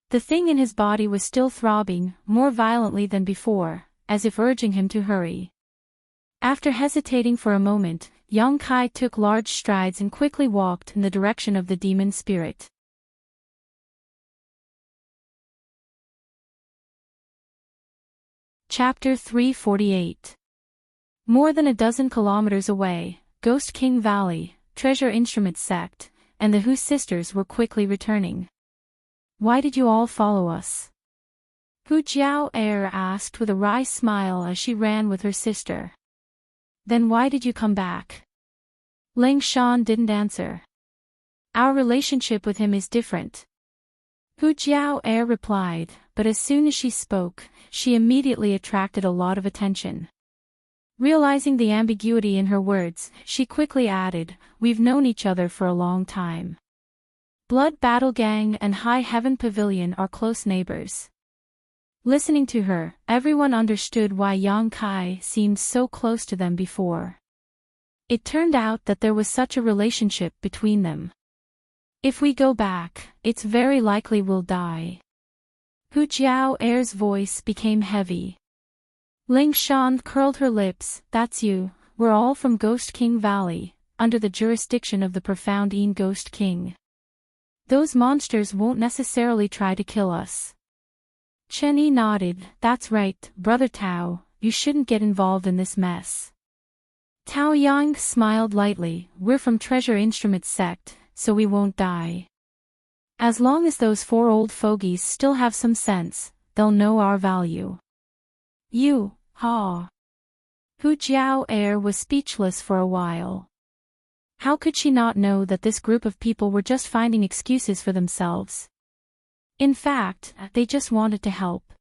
The thing in his body was still throbbing, more violently than before, as if urging him to hurry. After hesitating for a moment, Yang Kai took large strides and quickly walked in the direction of the demon spirit. Chapter 348. More than a dozen kilometers away, Ghost King Valley, Treasure Instrument Sect, and the Hu sisters were quickly returning. Why did you all follow us? Hu Jiao asked with a wry smile as she ran with her sister. Then why did you come back? Ling Shan didn't answer. Our relationship with him is different. Hu Jiao replied, but as soon as she spoke, she immediately attracted a lot of attention. Realizing the ambiguity in her words, she quickly added, we've known each other for a long time. Blood Battle Gang and High Heaven Pavilion are close neighbors. Listening to her, everyone understood why Yang Kai seemed so close to them before. It turned out that there was such a relationship between them. If we go back, it's very likely we'll die. Hu Jiao's voice became heavy. Ling Shan curled her lips, that's you, we're all from Ghost King Valley, under the jurisdiction of the profound Een Ghost King. Those monsters won't necessarily try to kill us. Chen Yi nodded, that's right, Brother Tao, you shouldn't get involved in this mess. Tao Yang smiled lightly, we're from Treasure Instrument Sect, so we won't die. As long as those four old fogies still have some sense, they'll know our value. You, ha. Hu Jiao was speechless for a while. How could she not know that this group of people were just finding excuses for themselves? In fact, they just wanted to help.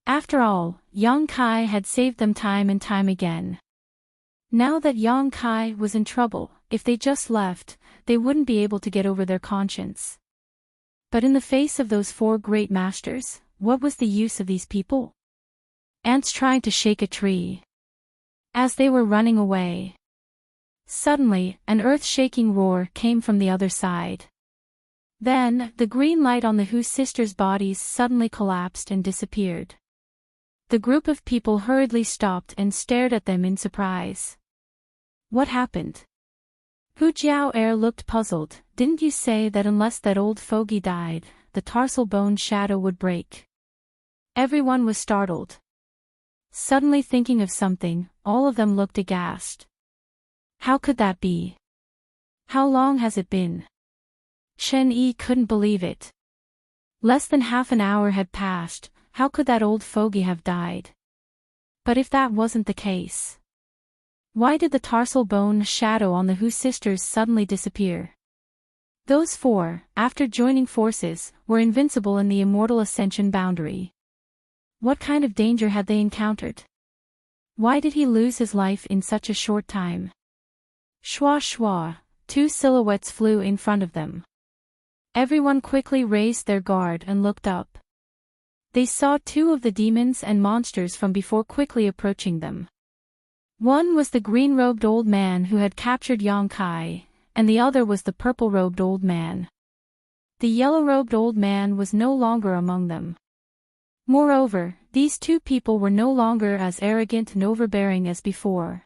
After all, Yang Kai had saved them time and time again. Now that Yang Kai was in trouble, if they just left, they wouldn't be able to get over their conscience. But in the face of those four great masters, what was the use of these people? Ants trying to shake a tree. As they were running away. Suddenly, an earth-shaking roar came from the other side. Then, the green light on the Hu sisters' bodies suddenly collapsed and disappeared. The group of people hurriedly stopped and stared at them in surprise. What happened? Hu Jiao looked puzzled, didn't you say that unless that old fogey died, the tarsal bone shadow would break? Everyone was startled. Suddenly thinking of something, all of them looked aghast. How could that be? How long has it been? Chen Yi couldn't believe it. Less than half an hour had passed, how could that old fogey have died? But if that wasn't the case, why did the tarsal bone shadow on the Hu sisters suddenly disappear? Those four, after joining forces, were invincible in the immortal ascension boundary. What kind of danger had they encountered? Why did he lose his life in such a short time? Shwa shwa, two silhouettes flew in front of them. Everyone quickly raised their guard and looked up. They saw two of the demons and monsters from before quickly approaching them. One was the green-robed old man who had captured Yang Kai, and the other was the purple-robed old man. The yellow-robed old man was no longer among them. Moreover, these two people were no longer as arrogant and overbearing as before.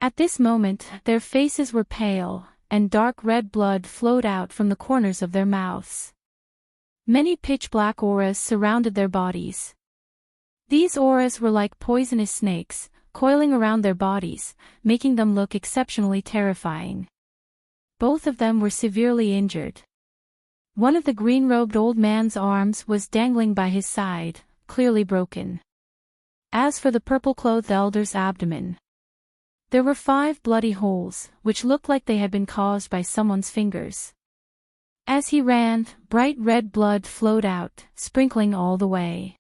At this moment, their faces were pale, and dark red blood flowed out from the corners of their mouths. Many pitch-black auras surrounded their bodies. These auras were like poisonous snakes, coiling around their bodies, making them look exceptionally terrifying. Both of them were severely injured. One of the green-robed old man's arms was dangling by his side, clearly broken. As for the purple-clothed elder's abdomen, there were 5 bloody holes, which looked like they had been caused by someone's fingers. As he ran, bright red blood flowed out, sprinkling all the way.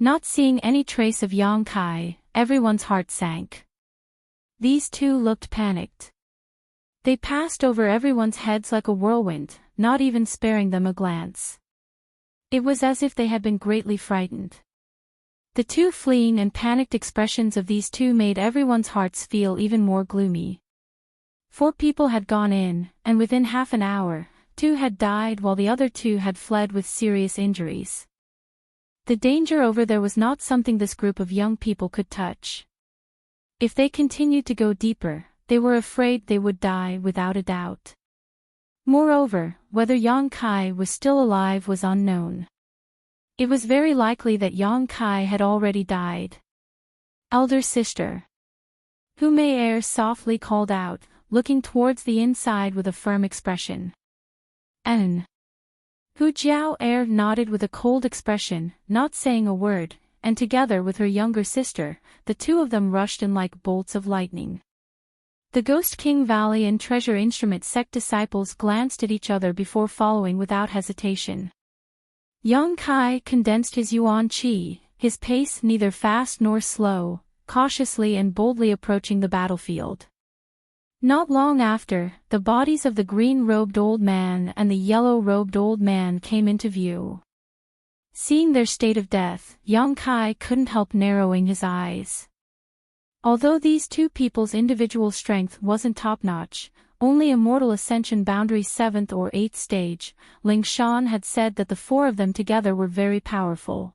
Not seeing any trace of Yang Kai, everyone's heart sank. These two looked panicked. They passed over everyone's heads like a whirlwind, not even sparing them a glance. It was as if they had been greatly frightened. The two fleeing and panicked expressions of these two made everyone's hearts feel even more gloomy. 4 people had gone in, and within half an hour, 2 had died while the other 2 had fled with serious injuries. The danger over there was not something this group of young people could touch. If they continued to go deeper, they were afraid they would die without a doubt. Moreover, whether Yang Kai was still alive was unknown. It was very likely that Yang Kai had already died. Elder sister. Hu Mei softly called out, looking towards the inside with a firm expression. N. Hu Jiao nodded with a cold expression, not saying a word, and together with her younger sister, the two of them rushed in like bolts of lightning. The Ghost King Valley and Treasure Instrument sect disciples glanced at each other before following without hesitation. Yang Kai condensed his yuan qi, his pace neither fast nor slow, cautiously and boldly approaching the battlefield. Not long after, the bodies of the green-robed old man and the yellow-robed old man came into view. Seeing their state of death, Yang Kai couldn't help narrowing his eyes. Although these two people's individual strength wasn't top-notch, only Immortal Ascension Boundary's 7th or 8th stage, Ling Shan had said that the 4 of them together were very powerful.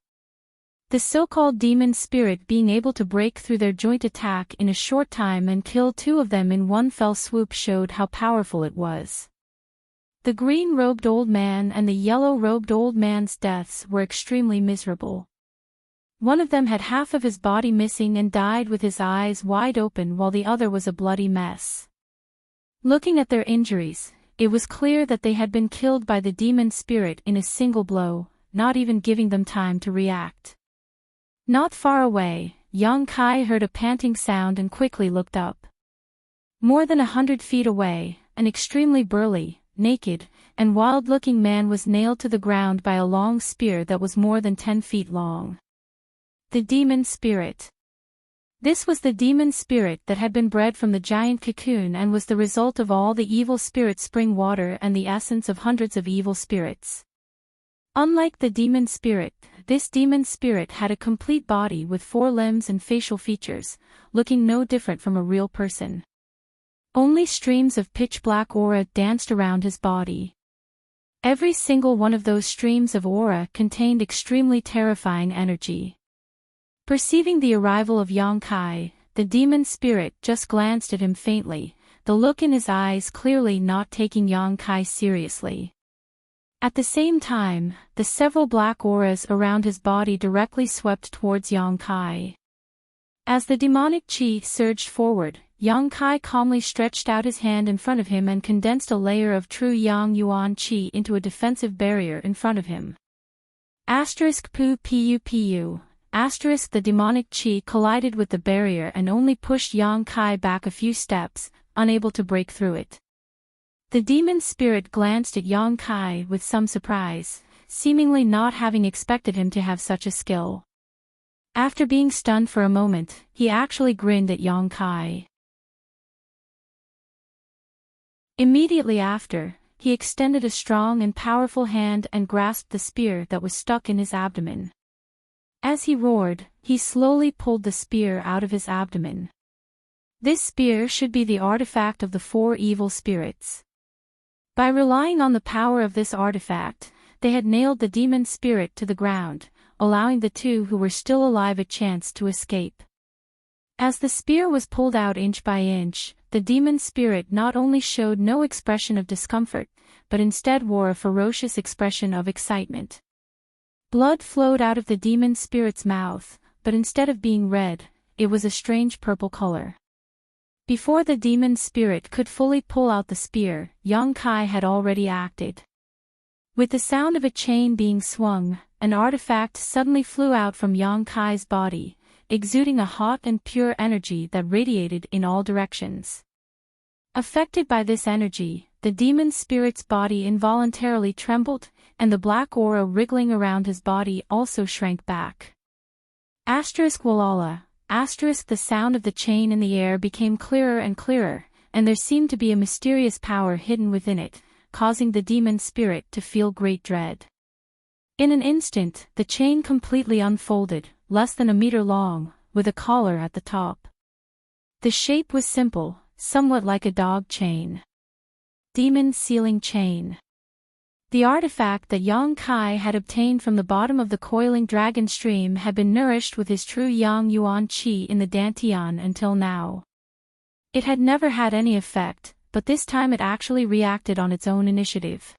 The so-called demon spirit being able to break through their joint attack in a short time and kill 2 of them in one fell swoop showed how powerful it was. The green-robed old man and the yellow-robed old man's deaths were extremely miserable. One of them had half of his body missing and died with his eyes wide open while the other was a bloody mess. Looking at their injuries, it was clear that they had been killed by the demon spirit in a single blow, not even giving them time to react. Not far away, Yang Kai heard a panting sound and quickly looked up. More than 100 feet away, an extremely burly, naked, and wild-looking man was nailed to the ground by a long spear that was more than 10 feet long. The demon spirit. This was the demon spirit that had been bred from the giant cocoon and was the result of all the evil spirit spring water and the essence of hundreds of evil spirits. Unlike the demon spirit, this demon spirit had a complete body with 4 limbs and facial features, looking no different from a real person. Only streams of pitch-black aura danced around his body. Every single one of those streams of aura contained extremely terrifying energy. Perceiving the arrival of Yang Kai, the demon spirit just glanced at him faintly, the look in his eyes clearly not taking Yang Kai seriously. At the same time, the several black auras around his body directly swept towards Yang Kai. As the demonic qi surged forward, Yang Kai calmly stretched out his hand in front of him and condensed a layer of true Yang Yuan qi into a defensive barrier in front of him. *pu. The demonic qi collided with the barrier and only pushed Yang Kai back a few steps, unable to break through it. The demon spirit glanced at Yang Kai with some surprise, seemingly not having expected him to have such a skill. After being stunned for a moment, he actually grinned at Yang Kai. Immediately after, he extended a strong and powerful hand and grasped the spear that was stuck in his abdomen. As he roared, he slowly pulled the spear out of his abdomen. This spear should be the artifact of the 4 evil spirits. By relying on the power of this artifact, they had nailed the demon spirit to the ground, allowing the 2 who were still alive a chance to escape. As the spear was pulled out inch by inch, the demon spirit not only showed no expression of discomfort, but instead wore a ferocious expression of excitement. Blood flowed out of the demon spirit's mouth, but instead of being red, it was a strange purple color. Before the demon spirit could fully pull out the spear, Yang Kai had already acted. With the sound of a chain being swung, an artifact suddenly flew out from Yang Kai's body, exuding a hot and pure energy that radiated in all directions. Affected by this energy, the demon spirit's body involuntarily trembled, and the black aura wriggling around his body also shrank back. Walala, the sound of the chain in the air became clearer and clearer, and there seemed to be a mysterious power hidden within it, causing the demon spirit to feel great dread. In an instant, the chain completely unfolded, less than a meter long, with a collar at the top. The shape was simple, somewhat like a dog chain. Demon sealing chain. The artifact that Yang Kai had obtained from the bottom of the coiling dragon stream had been nourished with his true Yang Yuan Qi in the Dantian until now. It had never had any effect, but this time it actually reacted on its own initiative.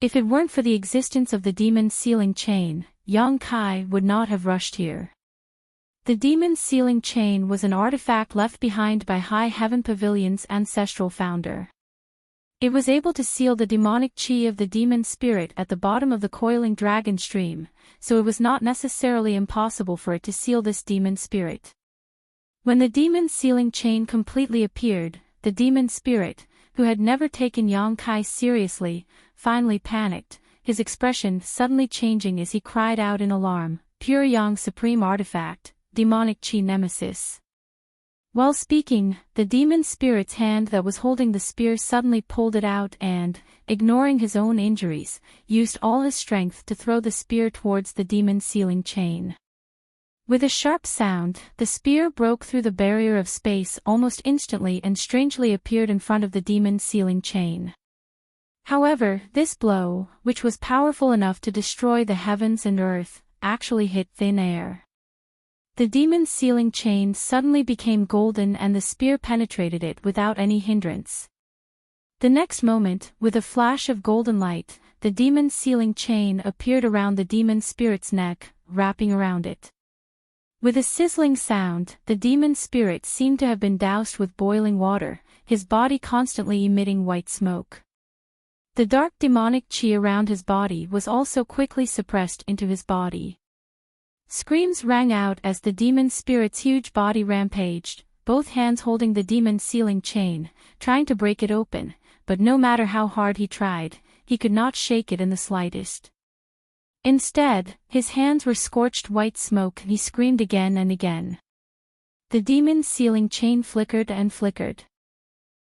If it weren't for the existence of the demon sealing chain, Yang Kai would not have rushed here. The demon sealing chain was an artifact left behind by High Heaven Pavilion's ancestral founder. It was able to seal the demonic chi of the demon spirit at the bottom of the coiling dragon stream, so it was not necessarily impossible for it to seal this demon spirit. When the demon sealing chain completely appeared, the demon spirit, who had never taken Yang Kai seriously, finally panicked, his expression suddenly changing as he cried out in alarm, "Pure Yang Supreme Artifact, Demonic Chi Nemesis." While speaking, the demon spirit's hand that was holding the spear suddenly pulled it out and, ignoring his own injuries, used all his strength to throw the spear towards the demon sealing chain. With a sharp sound, the spear broke through the barrier of space almost instantly and strangely appeared in front of the demon sealing chain. However, this blow, which was powerful enough to destroy the heavens and earth, actually hit thin air. The demon sealing chain suddenly became golden and the spear penetrated it without any hindrance. The next moment, with a flash of golden light, the demon sealing chain appeared around the demon spirit's neck, wrapping around it. With a sizzling sound, the demon spirit seemed to have been doused with boiling water, his body constantly emitting white smoke. The dark demonic chi around his body was also quickly suppressed into his body. Screams rang out as the demon spirit's huge body rampaged, both hands holding the demon sealing chain, trying to break it open, but no matter how hard he tried, he could not shake it in the slightest. Instead, his hands were scorched white smoke and he screamed again and again. The demon sealing chain flickered and flickered.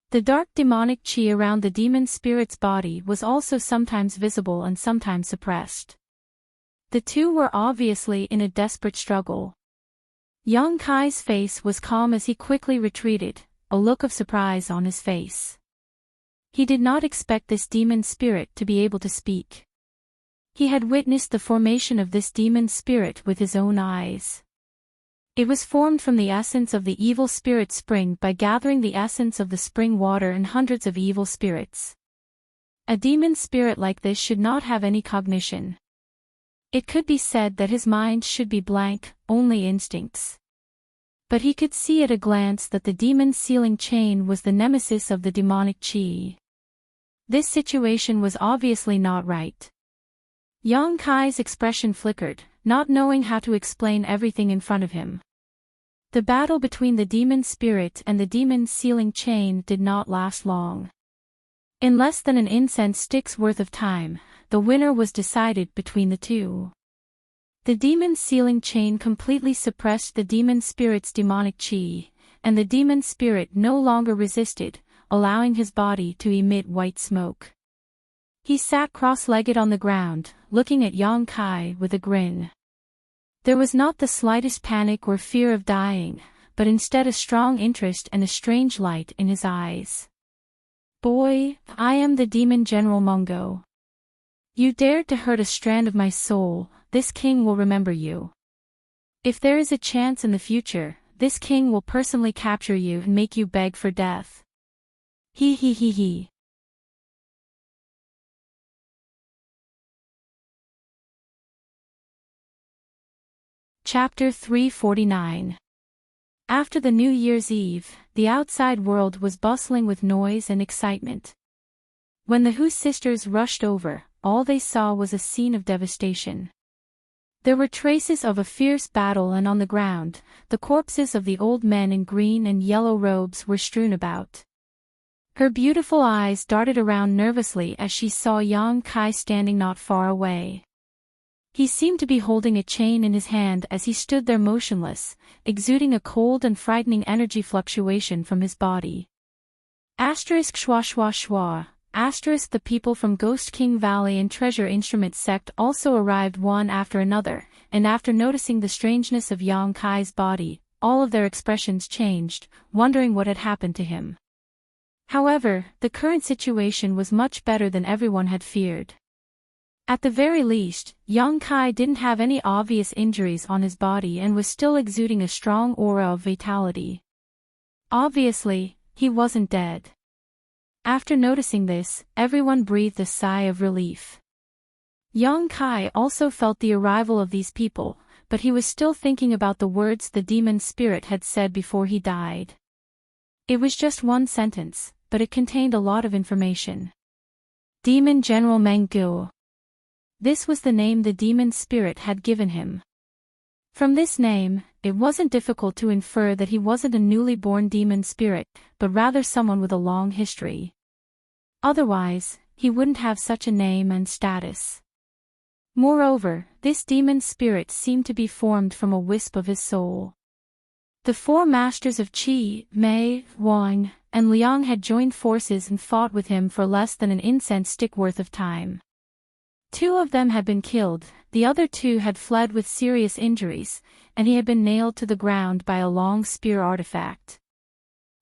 The dark demonic chi around the demon spirit's body was also sometimes visible and sometimes suppressed. The two were obviously in a desperate struggle. Yang Kai's face was calm as he quickly retreated, a look of surprise on his face. He did not expect this demon spirit to be able to speak. He had witnessed the formation of this demon spirit with his own eyes. It was formed from the essence of the evil spirit spring by gathering the essence of the spring water and hundreds of evil spirits. A demon spirit like this should not have any cognition. It could be said that his mind should be blank, only instincts. But he could see at a glance that the demon sealing chain was the nemesis of the demonic chi. This situation was obviously not right. Yang Kai's expression flickered, not knowing how to explain everything in front of him. The battle between the demon spirit and the demon sealing chain did not last long. In less than an incense stick's worth of time, the winner was decided between the two. The demon sealing chain completely suppressed the demon spirit's demonic chi, and the demon spirit no longer resisted, allowing his body to emit white smoke. He sat cross-legged on the ground, looking at Yang Kai with a grin. There was not the slightest panic or fear of dying, but instead a strong interest and a strange light in his eyes. "Boy, I am the demon General Mungo. You dared to hurt a strand of my soul, this king will remember you. If there is a chance in the future, this king will personally capture you and make you beg for death. He he he he." Chapter 349. After the New Year's Eve, the outside world was bustling with noise and excitement. When the Hu sisters rushed over, all they saw was a scene of devastation. There were traces of a fierce battle, and on the ground, the corpses of the old men in green and yellow robes were strewn about. Her beautiful eyes darted around nervously as she saw Yang Kai standing not far away. He seemed to be holding a chain in his hand as he stood there motionless, exuding a cold and frightening energy fluctuation from his body. Asterisk schwa schwa schwa. Asterisk the people from Ghost King Valley and Treasure Instrument sect also arrived one after another, and after noticing the strangeness of Yang Kai's body, all of their expressions changed, wondering what had happened to him. However, the current situation was much better than everyone had feared. At the very least, Yang Kai didn't have any obvious injuries on his body and was still exuding a strong aura of vitality. Obviously, he wasn't dead. After noticing this, everyone breathed a sigh of relief. Yang Kai also felt the arrival of these people, but he was still thinking about the words the demon spirit had said before he died. It was just one sentence, but it contained a lot of information. Demon General Meng Gu. This was the name the demon spirit had given him. From this name, it wasn't difficult to infer that he wasn't a newly born demon spirit, but rather someone with a long history. Otherwise, he wouldn't have such a name and status. Moreover, this demon spirit seemed to be formed from a wisp of his soul. The four masters of Qi, Mei, Wang, and Liang had joined forces and fought with him for less than an incense stick worth of time. 2 of them had been killed, the other 2 had fled with serious injuries, and he had been nailed to the ground by a long spear artifact.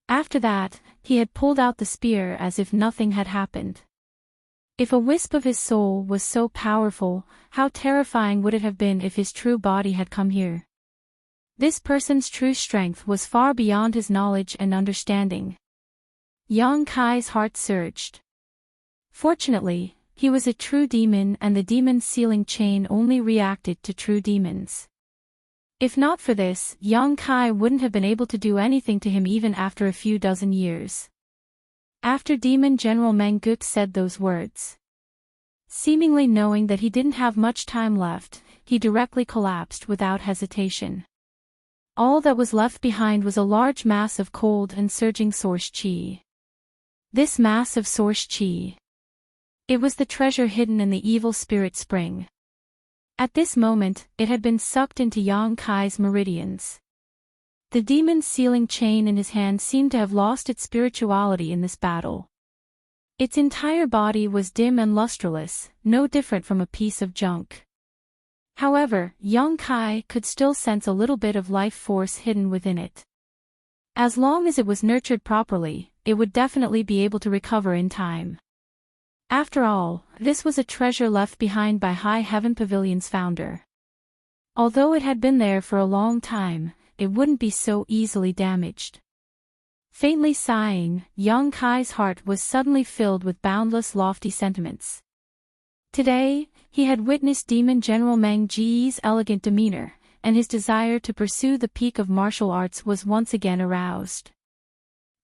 After that, he had pulled out the spear as if nothing had happened. If a wisp of his soul was so powerful, how terrifying would it have been if his true body had come here? This person's true strength was far beyond his knowledge and understanding. Yang Kai's heart surged. Fortunately, he was a true demon and the demon's sealing chain only reacted to true demons. If not for this, Yang Kai wouldn't have been able to do anything to him even after a few dozen years. After Demon General Meng Gu said those words, seemingly knowing that he didn't have much time left, he directly collapsed without hesitation. All that was left behind was a large mass of cold and surging source qi. This mass of source qi. It was the treasure hidden in the evil spirit spring. At this moment, it had been sucked into Yang Kai's meridians. The demon's sealing chain in his hand seemed to have lost its spirituality in this battle. Its entire body was dim and lustreless, no different from a piece of junk. However, Yang Kai could still sense a little bit of life force hidden within it. As long as it was nurtured properly, it would definitely be able to recover in time. After all, this was a treasure left behind by High Heaven Pavilion's founder. Although it had been there for a long time, it wouldn't be so easily damaged. Faintly sighing, Yang Kai's heart was suddenly filled with boundless lofty sentiments. Today, he had witnessed Demon General Meng Ji's elegant demeanor, and his desire to pursue the peak of martial arts was once again aroused.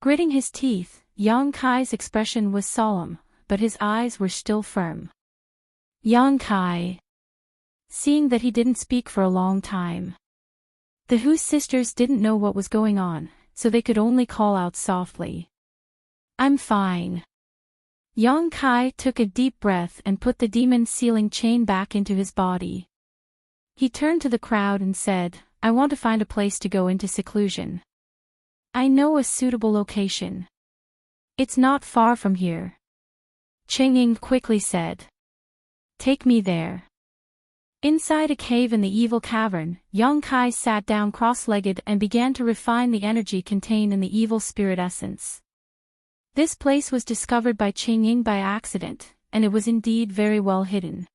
Gritting his teeth, Yang Kai's expression was solemn, but his eyes were still firm. Yang Kai. Seeing that he didn't speak for a long time. The Hu sisters didn't know what was going on, so they could only call out softly. I'm fine. Yang Kai took a deep breath and put the demon's sealing chain back into his body. He turned to the crowd and said, I want to find a place to go into seclusion. I know a suitable location. It's not far from here. Cheng Ying quickly said. Take me there. Inside a cave in the evil cavern, Yang Kai sat down cross-legged and began to refine the energy contained in the evil spirit essence. This place was discovered by Cheng Ying by accident, and it was indeed very well hidden.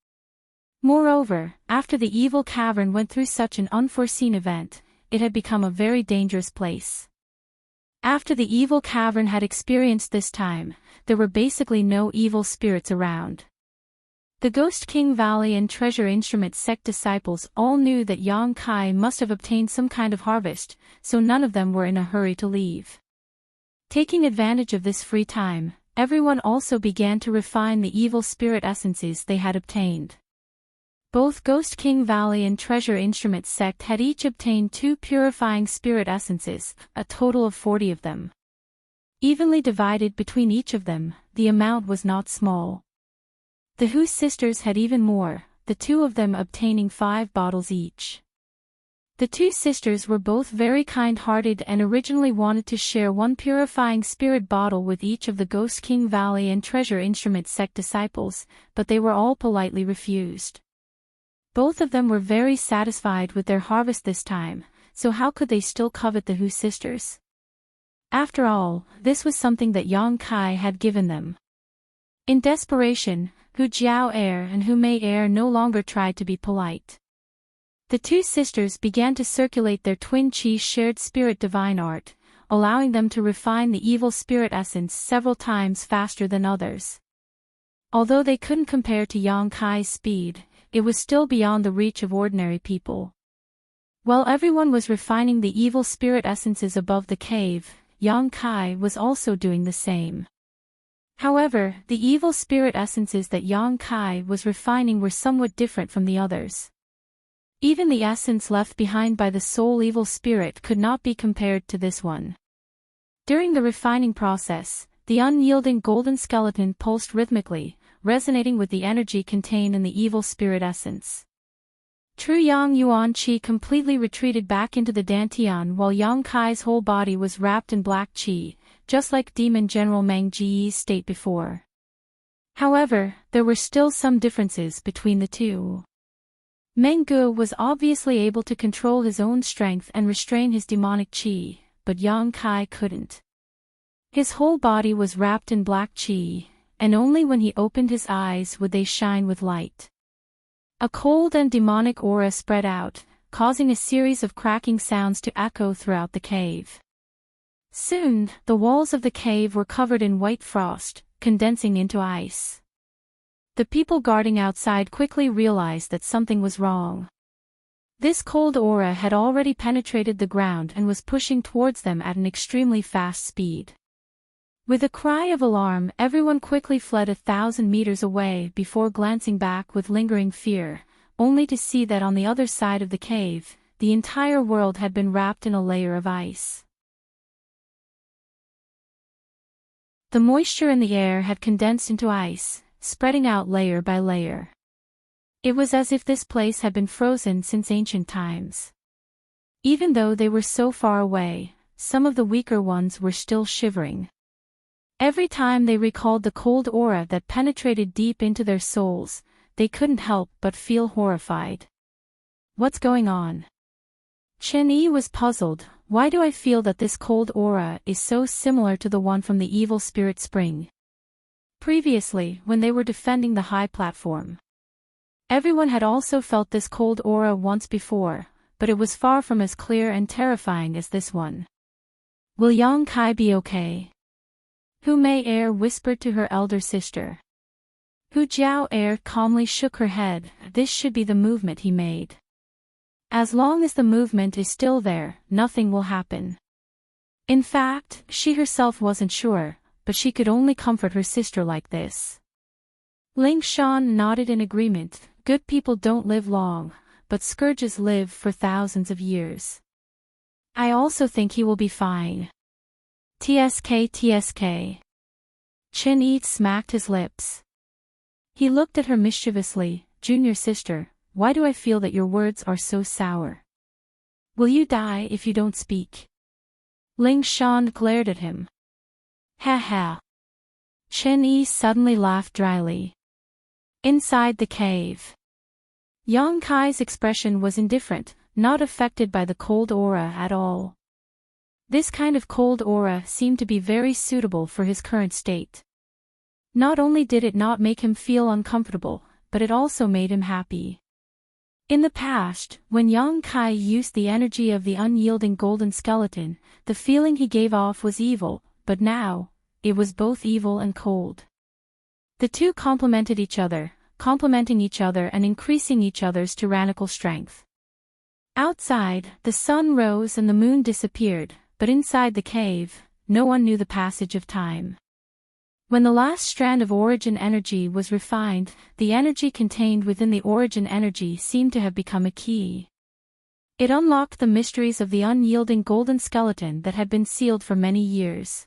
Moreover, after the evil cavern went through such an unforeseen event, it had become a very dangerous place. After the evil cavern had experienced this time, there were basically no evil spirits around. The Ghost King Valley and Treasure Instrument sect disciples all knew that Yang Kai must have obtained some kind of harvest, so none of them were in a hurry to leave. Taking advantage of this free time, everyone also began to refine the evil spirit essences they had obtained. Both Ghost King Valley and Treasure Instrument sect had each obtained 2 purifying spirit essences, a total of 40 of them. Evenly divided between each of them, the amount was not small. The Hu sisters had even more, the two of them obtaining 5 bottles each. The two sisters were both very kind-hearted and originally wanted to share one purifying spirit bottle with each of the Ghost King Valley and Treasure Instrument sect disciples, but they were all politely refused. Both of them were very satisfied with their harvest this time, so how could they still covet the Hu sisters? After all, this was something that Yang Kai had given them. In desperation, Hu Jiao and Hu Mei no longer tried to be polite. The two sisters began to circulate their twin chi shared spirit divine art, allowing them to refine the evil spirit essence several times faster than others. Although they couldn't compare to Yang Kai's speed, it was still beyond the reach of ordinary people. While everyone was refining the evil spirit essences above the cave, Yang Kai was also doing the same. However, the evil spirit essences that Yang Kai was refining were somewhat different from the others. Even the essence left behind by the soul evil spirit could not be compared to this one. During the refining process, the unyielding golden skeleton pulsed rhythmically, resonating with the energy contained in the evil spirit essence. True Yang Yuan Qi completely retreated back into the Dantian while Yang Kai's whole body was wrapped in black qi, just like Demon General Meng Ji's state before. However, there were still some differences between the two. Meng Gu was obviously able to control his own strength and restrain his demonic qi, but Yang Kai couldn't. His whole body was wrapped in black qi, and only when he opened his eyes would they shine with light. A cold and demonic aura spread out, causing a series of cracking sounds to echo throughout the cave. Soon, the walls of the cave were covered in white frost, condensing into ice. The people guarding outside quickly realized that something was wrong. This cold aura had already penetrated the ground and was pushing towards them at an extremely fast speed. With a cry of alarm, everyone quickly fled 1,000 meters away before glancing back with lingering fear, only to see that on the other side of the cave, the entire world had been wrapped in a layer of ice. The moisture in the air had condensed into ice, spreading out layer by layer. It was as if this place had been frozen since ancient times. Even though they were so far away, some of the weaker ones were still shivering. Every time they recalled the cold aura that penetrated deep into their souls, they couldn't help but feel horrified. What's going on? Chen Yi was puzzled. Why do I feel that this cold aura is so similar to the one from the evil spirit spring? Previously, when they were defending the high platform, everyone had also felt this cold aura once before, but it was far from as clear and terrifying as this one. Will Yang Kai be okay? Hu Mei whispered to her elder sister. Hu Jiao calmly shook her head. This should be the movement he made. As long as the movement is still there, nothing will happen. In fact, she herself wasn't sure, but she could only comfort her sister like this. Ling Shan nodded in agreement. Good people don't live long, but scourges live for thousands of years. I also think he will be fine. TSK. Chen Yi smacked his lips. He looked at her mischievously. Junior sister, why do I feel that your words are so sour? Will you die if you don't speak? Ling Shan glared at him. Ha ha. Chen Yi suddenly laughed dryly. Inside the cave, Yang Kai's expression was indifferent, not affected by the cold aura at all. This kind of cold aura seemed to be very suitable for his current state. Not only did it not make him feel uncomfortable, but it also made him happy. In the past, when Yang Kai used the energy of the unyielding golden skeleton, the feeling he gave off was evil, but now, it was both evil and cold. The two complemented each other, complementing each other and increasing each other's tyrannical strength. Outside, the sun rose and the moon disappeared, but inside the cave, no one knew the passage of time. When the last strand of origin energy was refined, the energy contained within the origin energy seemed to have become a key. It unlocked the mysteries of the unyielding golden skeleton that had been sealed for many years.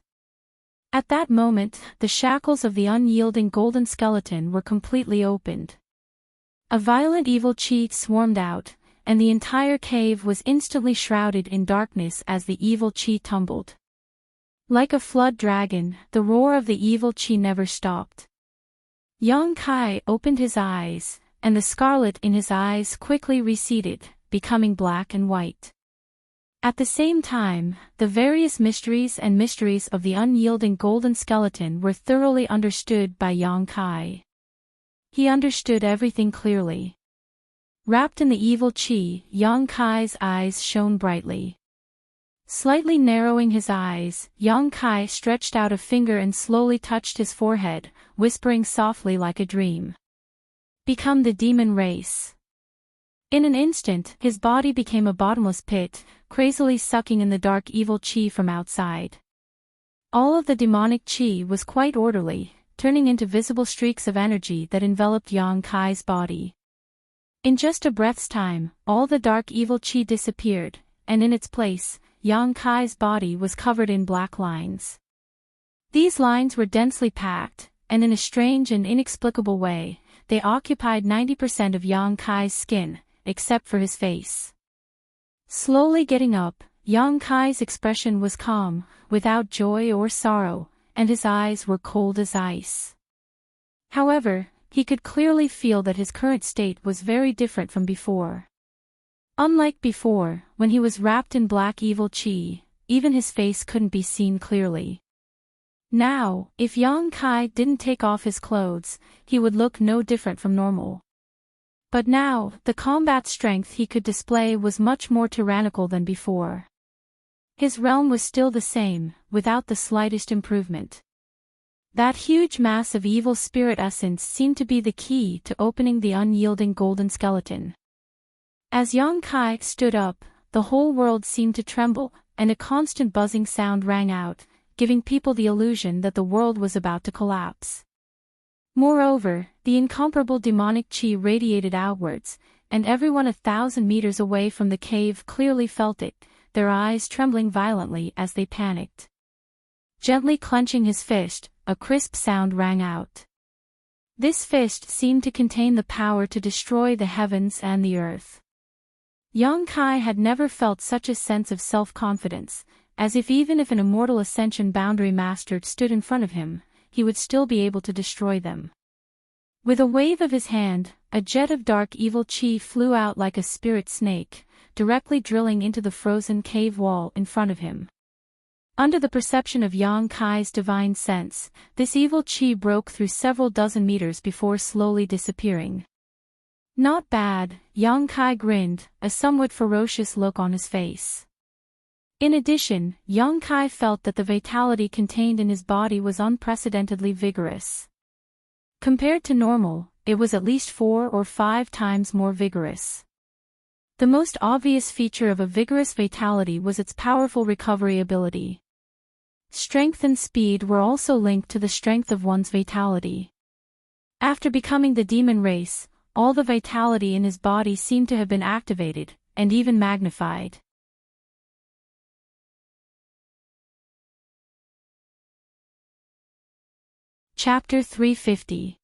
At that moment, the shackles of the unyielding golden skeleton were completely opened. A violent evil chi swarmed out, and the entire cave was instantly shrouded in darkness as the evil chi tumbled. Like a flood dragon, the roar of the evil chi never stopped. Yang Kai opened his eyes, and the scarlet in his eyes quickly receded, becoming black and white. At the same time, the various mysteries of the unyielding golden skeleton were thoroughly understood by Yang Kai. He understood everything clearly. Wrapped in the evil chi, Yang Kai's eyes shone brightly. Slightly narrowing his eyes, Yang Kai stretched out a finger and slowly touched his forehead, whispering softly like a dream. Become the demon race. In an instant, his body became a bottomless pit, crazily sucking in the dark evil chi from outside. All of the demonic chi was quite orderly, turning into visible streaks of energy that enveloped Yang Kai's body. In just a breath's time, all the dark evil chi disappeared, and in its place, Yang Kai's body was covered in black lines. These lines were densely packed, and in a strange and inexplicable way, they occupied 90% of Yang Kai's skin, except for his face. Slowly getting up, Yang Kai's expression was calm, without joy or sorrow, and his eyes were cold as ice. However, he could clearly feel that his current state was very different from before. Unlike before, when he was wrapped in black evil chi, even his face couldn't be seen clearly. Now, if Yang Kai didn't take off his clothes, he would look no different from normal. But now, the combat strength he could display was much more tyrannical than before. His realm was still the same, without the slightest improvement. That huge mass of evil spirit essence seemed to be the key to opening the unyielding golden skeleton. As Yang Kai stood up, the whole world seemed to tremble, and a constant buzzing sound rang out, giving people the illusion that the world was about to collapse. Moreover, the incomparable demonic chi radiated outwards, and everyone 1,000 meters away from the cave clearly felt it, their eyes trembling violently as they panicked. Gently clenching his fist, a crisp sound rang out. This fist seemed to contain the power to destroy the heavens and the earth. Yang Kai had never felt such a sense of self-confidence, as if even if an immortal ascension boundary master stood in front of him, he would still be able to destroy them. With a wave of his hand, a jet of dark evil chi flew out like a spirit snake, directly drilling into the frozen cave wall in front of him. Under the perception of Yang Kai's divine sense, this evil chi broke through several dozen meters before slowly disappearing. Not bad, Yang Kai grinned, a somewhat ferocious look on his face. In addition, Yang Kai felt that the vitality contained in his body was unprecedentedly vigorous. Compared to normal, it was at least 4 or 5 times more vigorous. The most obvious feature of a vigorous vitality was its powerful recovery ability. Strength and speed were also linked to the strength of one's vitality. After becoming the demon race, all the vitality in his body seemed to have been activated, and even magnified. Chapter 350.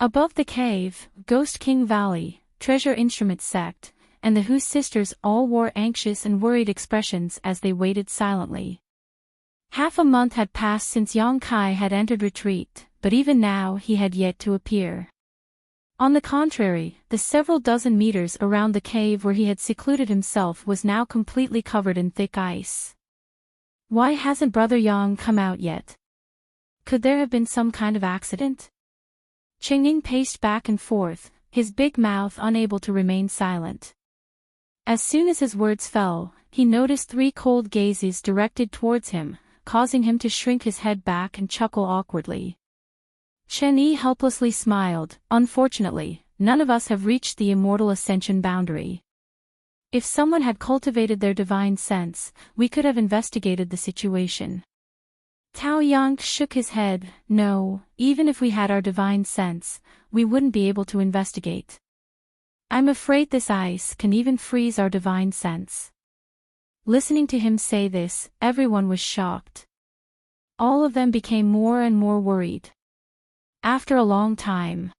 Above the cave, Ghost King Valley, Treasure Instrument Sect, and the Hu sisters all wore anxious and worried expressions as they waited silently. Half a month had passed since Yang Kai had entered retreat, but even now he had yet to appear. On the contrary, the several dozen meters around the cave where he had secluded himself was now completely covered in thick ice. Why hasn't Brother Yang come out yet? Could there have been some kind of accident? Chengning paced back and forth, his big mouth unable to remain silent. As soon as his words fell, he noticed 3 cold gazes directed towards him, causing him to shrink his head back and chuckle awkwardly. Chen Yi helplessly smiled. Unfortunately, none of us have reached the immortal ascension boundary. If someone had cultivated their divine sense, we could have investigated the situation. Tao Yang shook his head. No, even if we had our divine sense, we wouldn't be able to investigate. I'm afraid this ice can even freeze our divine sense. Listening to him say this, everyone was shocked. all of them became more and more worried. After a long time,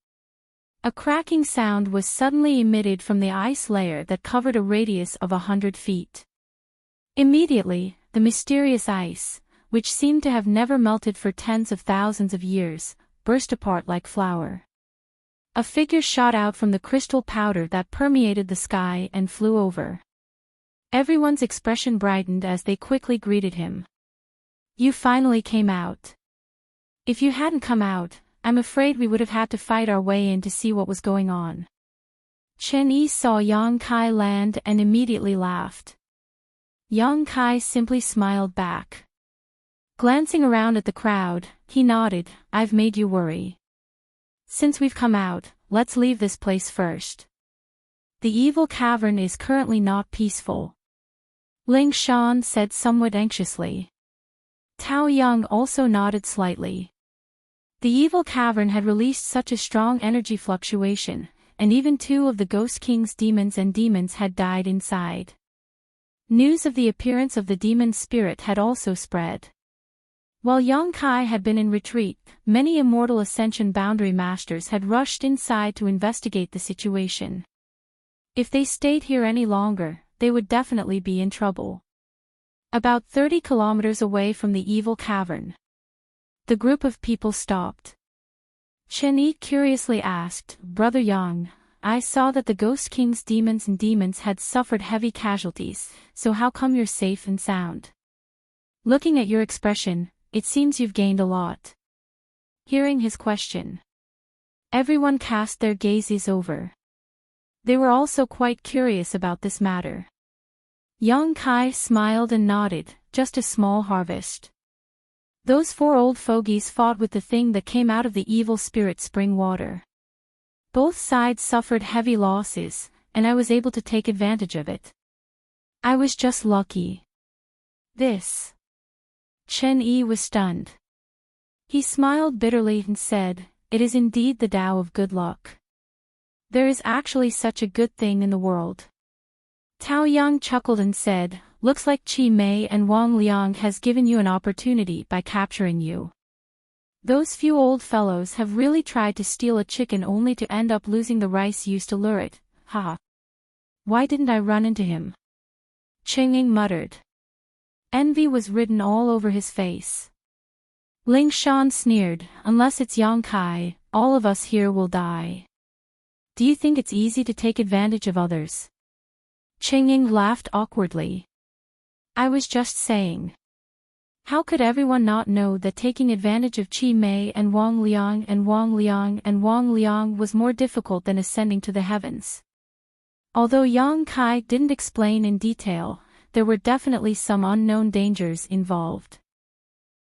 a cracking sound was suddenly emitted from the ice layer that covered a radius of 100 feet. Immediately, the mysterious ice, which seemed to have never melted for tens of thousands of years, burst apart like flour. A figure shot out from the crystal powder that permeated the sky and flew over. Everyone's expression brightened as they quickly greeted him. "You finally came out. If you hadn't come out, I'm afraid we would have had to fight our way in to see what was going on." Chen Yi saw Yang Kai land and immediately laughed. Yang Kai simply smiled back. Glancing around at the crowd, he nodded, "I've made you worry. Since we've come out, let's leave this place first. The evil cavern is currently not peaceful." Ling Shan said somewhat anxiously. Tao Yang also nodded slightly. The evil cavern had released such a strong energy fluctuation, and even 2 of the Ghost King's demons had died inside. News of the appearance of the demon spirit had also spread. While Yang Kai had been in retreat, many immortal Ascension Boundary Masters had rushed inside to investigate the situation. If they stayed here any longer, they would definitely be in trouble. About 30 kilometers away from the evil cavern, the group of people stopped. Chen Yi curiously asked, "Brother Yang, I saw that the Ghost King's demons had suffered heavy casualties, so how come you're safe and sound? Looking at your expression, it seems you've gained a lot." Hearing his question, everyone cast their gazes over. They were also quite curious about this matter. Yang Kai smiled and nodded, "Just a small harvest. Those 4 old fogies fought with the thing that came out of the evil spirit spring water. Both sides suffered heavy losses, and I was able to take advantage of it. I was just lucky." This. Chen Yi was stunned. He smiled bitterly and said, "It is indeed the Tao of good luck. There is actually such a good thing in the world." Tao Yang chuckled and said, "Looks like Qi Mei and Wang Liang has given you an opportunity by capturing you. Those few old fellows have really tried to steal a chicken only to end up losing the rice used to lure it, ha. Why didn't I run into him?" Cheng Ying muttered. Envy was written all over his face. Ling Shan sneered, "Unless it's Yang Kai, all of us here will die. Do you think it's easy to take advantage of others?" Cheng Ying laughed awkwardly. "I was just saying. How could everyone not know that taking advantage of Qi Mei and Wang Liang was more difficult than ascending to the heavens?" Although Yang Kai didn't explain in detail, there were definitely some unknown dangers involved.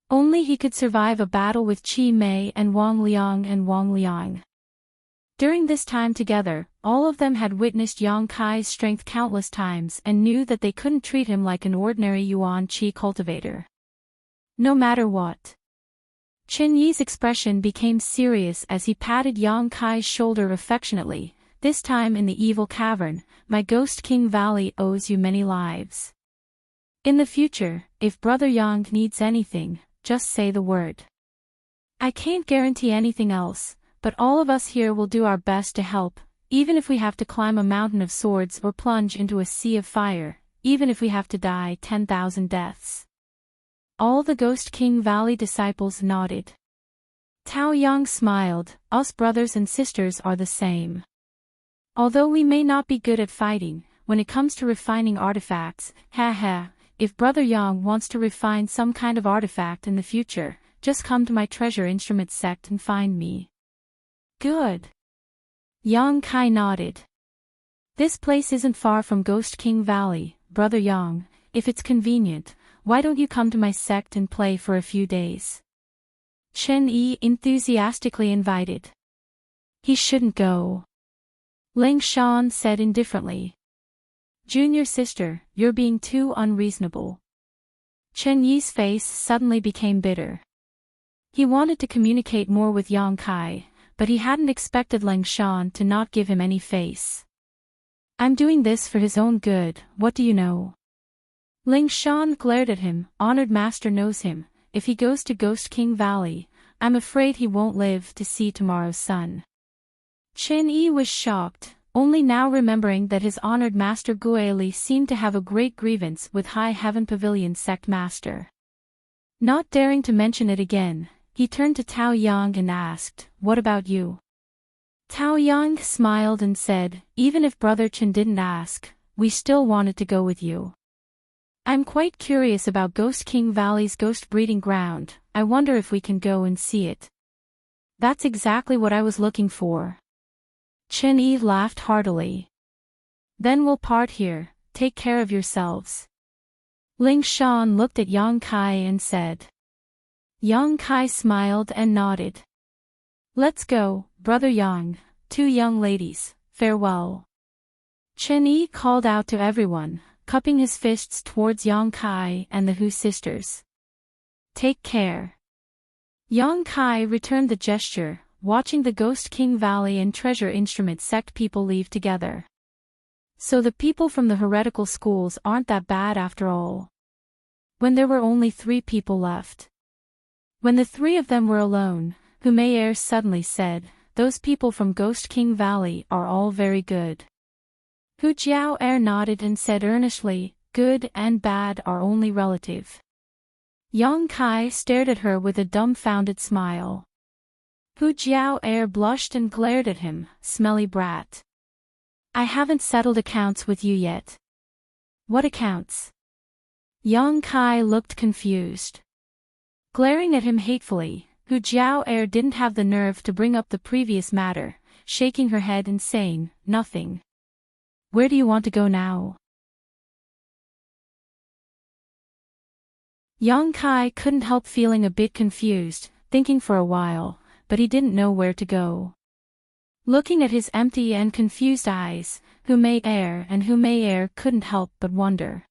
Only he could survive a battle with Qi Mei and Wang Liang. During this time together, all of them had witnessed Yang Kai's strength countless times and knew that they couldn't treat him like an ordinary Yuan Qi cultivator. No matter what. Chen Yi's expression became serious as he patted Yang Kai's shoulder affectionately. "This time in the evil cavern, my Ghost King Valley owes you many lives. In the future, if Brother Yang needs anything, just say the word. I can't guarantee anything else, but all of us here will do our best to help, even if we have to climb a mountain of swords or plunge into a sea of fire, even if we have to die 10,000 deaths." All the Ghost King Valley disciples nodded. Tao Yang smiled, "Us brothers and sisters are the same. Although we may not be good at fighting, when it comes to refining artifacts, if Brother Yang wants to refine some kind of artifact in the future, just come to my treasure instrument sect and find me." "Good." Yang Kai nodded. "This place isn't far from Ghost King Valley, Brother Yang. If it's convenient, why don't you come to my sect and play for a few days?" Chen Yi enthusiastically invited. "He shouldn't go," Ling Shan said indifferently. "Junior sister, you're being too unreasonable." Chen Yi's face suddenly became bitter. He wanted to communicate more with Yang Kai, but he hadn't expected Ling Shan to not give him any face. "I'm doing this for his own good, what do you know?" Ling Shan glared at him. "Honored master knows him, if he goes to Ghost King Valley, I'm afraid he won't live to see tomorrow's sun. Chen Yi was shocked, only now remembering that his honored master Guili seemed to have a great grievance with High Heaven Pavilion sect master. Not daring to mention it again, he turned to Tao Yang and asked, "What about you?" Tao Yang smiled and said, "Even if Brother Chen didn't ask, we still wanted to go with you. I'm quite curious about Ghost King Valley's ghost breeding ground. I wonder if we can go and see it." "That's exactly what I was looking for." Chen Yi laughed heartily. "Then we'll part here, take care of yourselves." Ling Shan looked at Yang Kai and said. Yang Kai smiled and nodded. "Let's go, Brother Yang, 2 young ladies, farewell." Chen Yi called out to everyone, cupping his fists towards Yang Kai and the Hu sisters. "Take care." Yang Kai returned the gesture, watching the Ghost King Valley and Treasure Instrument sect people leave together. So the people from the heretical schools aren't that bad after all. When there were only 3 people left. When the 3 of them were alone, Hu Mei'er suddenly said, "Those people from Ghost King Valley are all very good." Hu Jiao nodded and said earnestly, "Good and bad are only relative." Yang Kai stared at her with a dumbfounded smile. Hu Jiao blushed and glared at him, "Smelly brat. I haven't settled accounts with you yet." "What accounts?" Yang Kai looked confused. Glaring at him hatefully, Hu Jiao didn't have the nerve to bring up the previous matter, shaking her head and saying, "Nothing." "Where do you want to go now?" Yang Kai couldn't help feeling a bit confused, thinking for a while, but he didn't know where to go. Looking at his empty and confused eyes, Hu Mei'er couldn't help but wonder.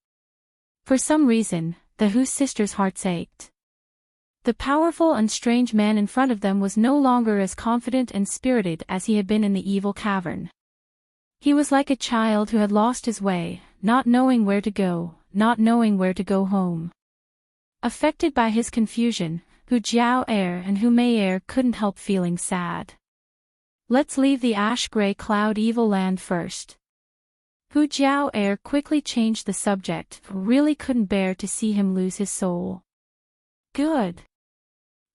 For some reason, the Hu sisters' hearts ached. The powerful and strange man in front of them was no longer as confident and spirited as he had been in the evil cavern. He was like a child who had lost his way, not knowing where to go, not knowing where to go home. Affected by his confusion, Hu Jiao and Hu Mei'er couldn't help feeling sad. "Let's leave the ash-gray cloud evil land first." Hu Jiao quickly changed the subject, really couldn't bear to see him lose his soul. "Good."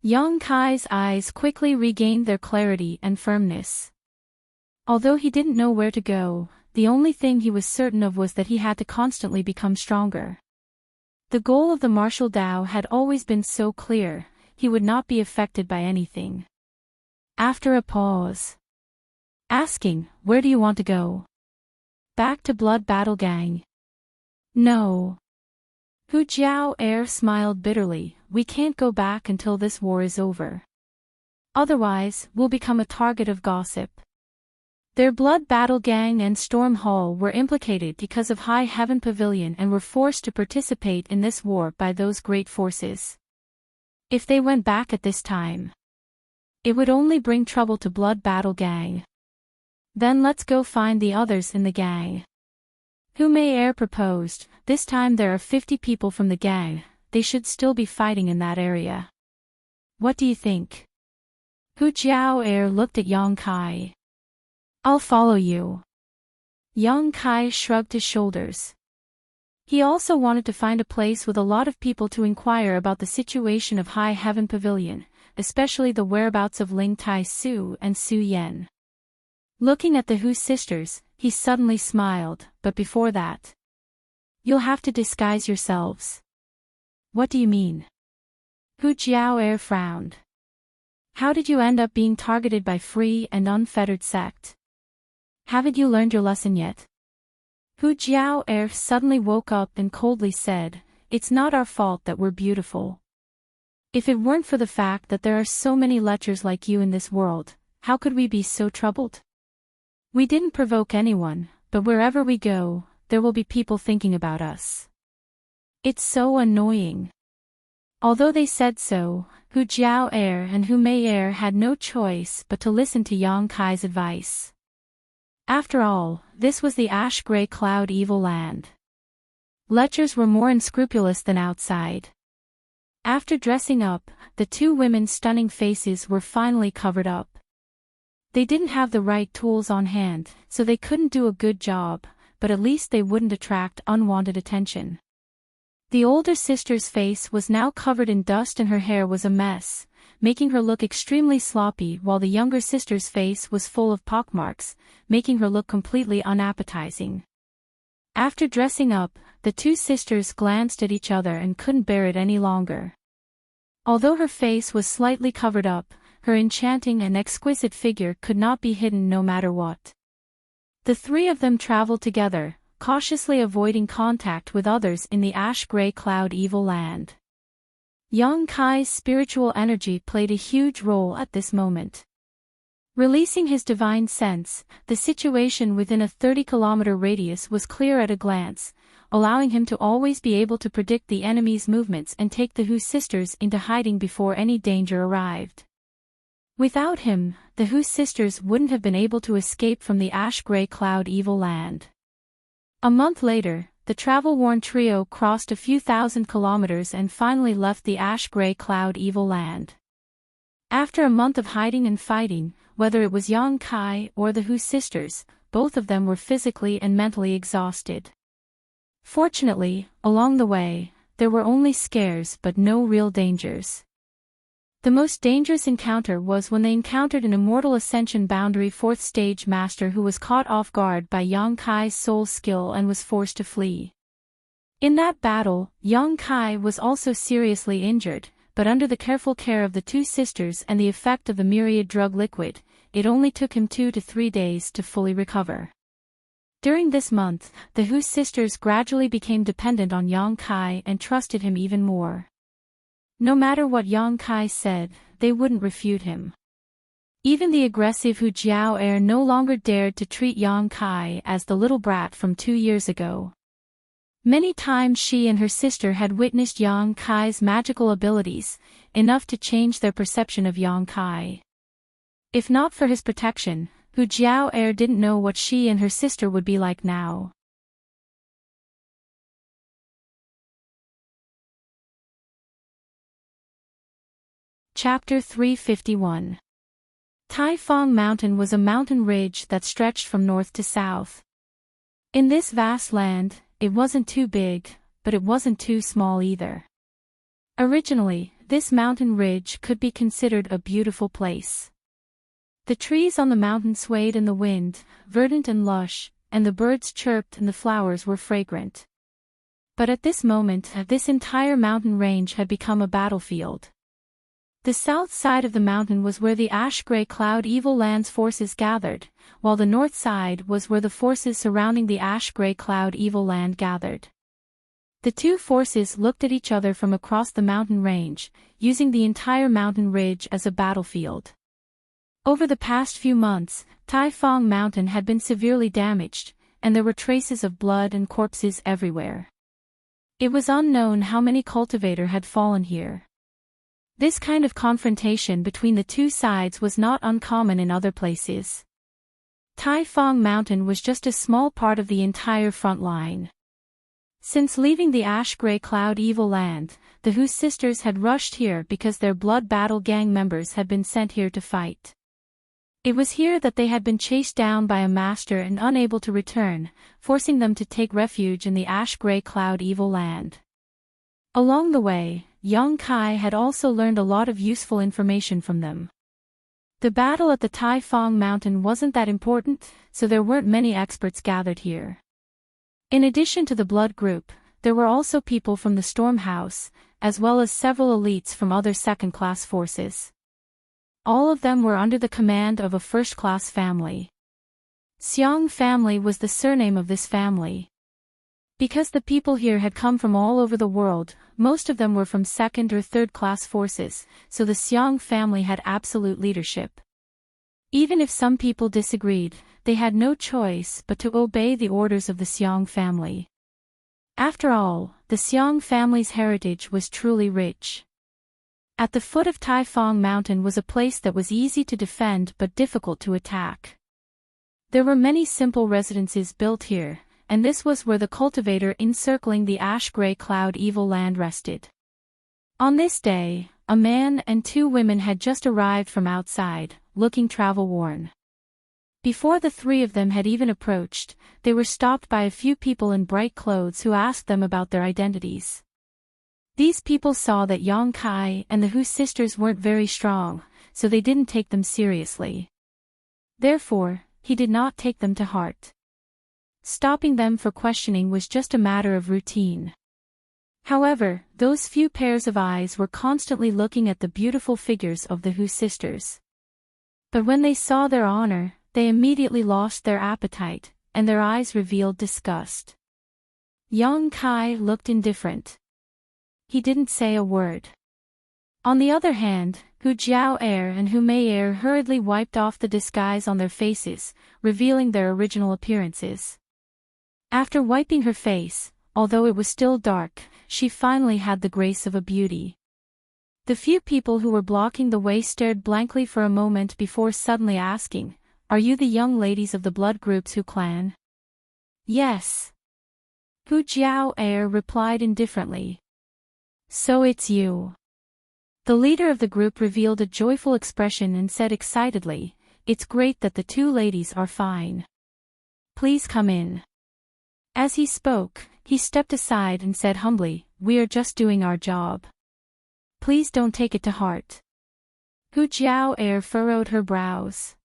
Yang Kai's eyes quickly regained their clarity and firmness. Although he didn't know where to go, the only thing he was certain of was that he had to constantly become stronger. The goal of the martial Tao had always been so clear, he would not be affected by anything. After a pause. Asking, "Where do you want to go?" "Back to Blood Battle Gang." "No." Hu Jiao smiled bitterly, "We can't go back until this war is over. Otherwise, we'll become a target of gossip." Their Blood Battle Gang and Storm Hall were implicated because of High Heaven Pavilion and were forced to participate in this war by those great forces. If they went back at this time, it would only bring trouble to Blood Battle Gang. "Then let's go find the others in the gang." Hu Mei'er proposed, "This time there are 50 people from the gang, they should still be fighting in that area. What do you think?" Hu Jiao looked at Yang Kai. "I'll follow you." Yang Kai shrugged his shoulders. He also wanted to find a place with a lot of people to inquire about the situation of High Heaven Pavilion, especially the whereabouts of Ling Tai Su and Su Yan. Looking at the Hu sisters, he suddenly smiled, "But before that, you'll have to disguise yourselves." "What do you mean?" Hu Jiao frowned. "How did you end up being targeted by free and unfettered sect? Haven't you learned your lesson yet?" Hu Jiao suddenly woke up and coldly said, "It's not our fault that we're beautiful. If it weren't for the fact that there are so many lechers like you in this world, how could we be so troubled? We didn't provoke anyone, but wherever we go, there will be people thinking about us. It's so annoying." Although they said so, Hu Jiao and Hu Mei'er had no choice but to listen to Yang Kai's advice. After all, this was the ash-gray cloud evil land. Lechers were more unscrupulous than outside. After dressing up, the two women's stunning faces were finally covered up. They didn't have the right tools on hand, so they couldn't do a good job, but at least they wouldn't attract unwanted attention. The older sister's face was now covered in dust and her hair was a mess, making her look extremely sloppy, while the younger sister's face was full of pockmarks, making her look completely unappetizing. After dressing up, the two sisters glanced at each other and couldn't bear it any longer. Although her face was slightly covered up, her enchanting and exquisite figure could not be hidden no matter what. The three of them traveled together, cautiously avoiding contact with others in the ash-gray cloud evil land. Yang Kai's spiritual energy played a huge role at this moment. Releasing his divine sense, the situation within a 30-kilometer radius was clear at a glance, allowing him to always be able to predict the enemy's movements and take the Hu sisters into hiding before any danger arrived. Without him, the Hu sisters wouldn't have been able to escape from the ash-gray cloud evil land. A month later, the travel-worn trio crossed a few thousand kilometers and finally left the ash-gray cloud evil land. After a month of hiding and fighting, whether it was Yang Kai or the Hu sisters, both of them were physically and mentally exhausted. Fortunately, along the way, there were only scares but no real dangers. The most dangerous encounter was when they encountered an Immortal Ascension Boundary 4th Stage Master who was caught off guard by Yang Kai's soul skill and was forced to flee. In that battle, Yang Kai was also seriously injured, but under the careful care of the two sisters and the effect of the myriad drug liquid, it only took him 2 to 3 days to fully recover. During this month, the Hu sisters gradually became dependent on Yang Kai and trusted him even more. No matter what Yang Kai said, they wouldn't refute him. Even the aggressive Hu Jiao no longer dared to treat Yang Kai as the little brat from 2 years ago. Many times she and her sister had witnessed Yang Kai's magical abilities, enough to change their perception of Yang Kai. If not for his protection, Hu Jiao didn't know what she and her sister would be like now. Chapter 351. Tai Fong Mountain was a mountain ridge that stretched from north to south. In this vast land, it wasn't too big, but it wasn't too small either. Originally, this mountain ridge could be considered a beautiful place. The trees on the mountain swayed in the wind, verdant and lush, and the birds chirped and the flowers were fragrant. But at this moment, this entire mountain range had become a battlefield. The south side of the mountain was where the ash-gray cloud evil land's forces gathered, while the north side was where the forces surrounding the ash-gray cloud evil land gathered. The two forces looked at each other from across the mountain range, using the entire mountain ridge as a battlefield. Over the past few months, Tai Fong Mountain had been severely damaged, and there were traces of blood and corpses everywhere. It was unknown how many cultivators had fallen here. This kind of confrontation between the two sides was not uncommon in other places. Tai Fong Mountain was just a small part of the entire front line. Since leaving the ash-gray cloud evil land, the Hu sisters had rushed here because their blood battle gang members had been sent here to fight. It was here that they had been chased down by a master and unable to return, forcing them to take refuge in the ash-gray cloud evil land. Along the way, Yang Kai had also learned a lot of useful information from them. The battle at the Tai Fong Mountain wasn't that important, so there weren't many experts gathered here. In addition to the blood group, there were also people from the Storm House, as well as several elites from other second-class forces. All of them were under the command of a first-class family. Xiang family was the surname of this family. Because the people here had come from all over the world, most of them were from second or third-class forces, so the Xiang family had absolute leadership. Even if some people disagreed, they had no choice but to obey the orders of the Xiang family. After all, the Xiang family's heritage was truly rich. At the foot of Tai Fong Mountain was a place that was easy to defend but difficult to attack. There were many simple residences built here, and this was where the cultivator encircling the ash-gray cloud evil land rested. On this day, a man and two women had just arrived from outside, looking travel-worn. Before the three of them had even approached, they were stopped by a few people in bright clothes who asked them about their identities. These people saw that Yang Kai and the Hu sisters weren't very strong, so they didn't take them seriously. Therefore, he did not take them to heart. Stopping them for questioning was just a matter of routine. However, those few pairs of eyes were constantly looking at the beautiful figures of the Hu sisters. But when they saw their honor, they immediately lost their appetite, and their eyes revealed disgust. Yang Kai looked indifferent. He didn't say a word. On the other hand, Hu Jiao and Hu Mei hurriedly wiped off the disguise on their faces, revealing their original appearances. After wiping her face, although it was still dark, she finally had the grace of a beauty. The few people who were blocking the way stared blankly for a moment before suddenly asking, "Are you the young ladies of the blood group's Hu clan?" "Yes." Hu Jiao replied indifferently. "So it's you." The leader of the group revealed a joyful expression and said excitedly, "It's great that the two ladies are fine. Please come in." As he spoke, he stepped aside and said humbly, "We are just doing our job. Please don't take it to heart." Hu Jiao furrowed her brows.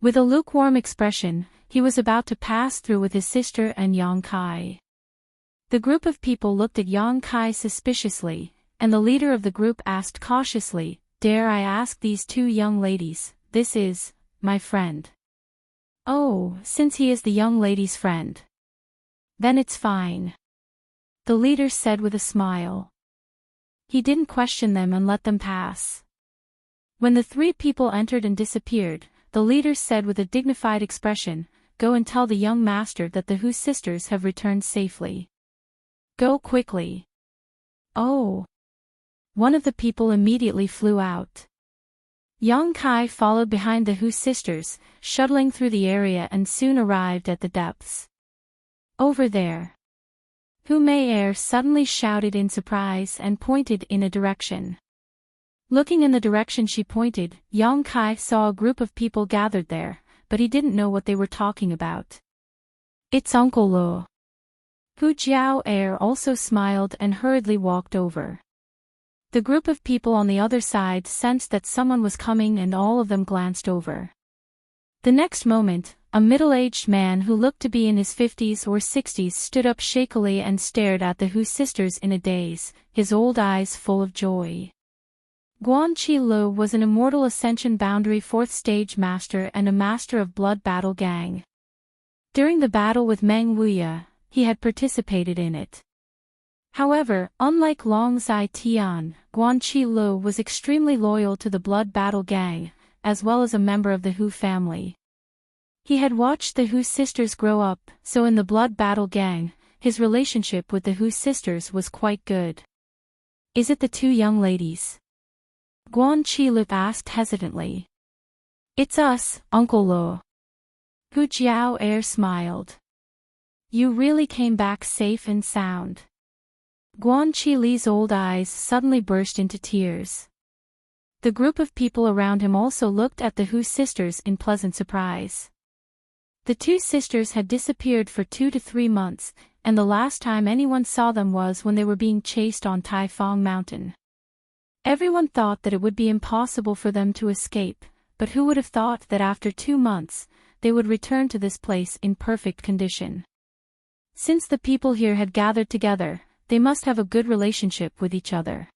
With a lukewarm expression, he was about to pass through with his sister and Yang Kai. The group of people looked at Yang Kai suspiciously, and the leader of the group asked cautiously, "Dare I ask these two young ladies, this is, my friend?" "Oh, since he is the young lady's friend. Then it's fine," the leader said with a smile. He didn't question them and let them pass. When the three people entered and disappeared, the leader said with a dignified expression, "Go and tell the young master that the Hu sisters have returned safely. Go quickly." "Oh." One of the people immediately flew out. Yang Kai followed behind the Hu sisters, shuttling through the area and soon arrived at the depths. "Over there." Hu Mei suddenly shouted in surprise and pointed in a direction. Looking in the direction she pointed, Yang Kai saw a group of people gathered there, but he didn't know what they were talking about. "It's Uncle Lo." Hu Jiao also smiled and hurriedly walked over. The group of people on the other side sensed that someone was coming and all of them glanced over. The next moment, a middle-aged man who looked to be in his 50s or 60s stood up shakily and stared at the Hu sisters in a daze, his old eyes full of joy. Guan Chi Lu was an immortal Ascension Boundary 4th Stage Master and a Master of Blood Battle Gang. During the battle with Meng Wuxia, he had participated in it. However, unlike Long Zai Tian, Guan Chi Lu was extremely loyal to the Blood Battle Gang, as well as a member of the Hu family. He had watched the Hu sisters grow up, so in the Blood Battle Gang, his relationship with the Hu sisters was quite good. "Is it the two young ladies?" Guan Chi Lu asked hesitantly. "It's us, Uncle Lo." Hu Jiao smiled. "You really came back safe and sound." Guan Chi Li's old eyes suddenly burst into tears. The group of people around him also looked at the Hu sisters in pleasant surprise. The two sisters had disappeared for 2 to 3 months, and the last time anyone saw them was when they were being chased on Tai Fong Mountain. Everyone thought that it would be impossible for them to escape, but who would have thought that after 2 months, they would return to this place in perfect condition. Since the people here had gathered together, they must have a good relationship with each other.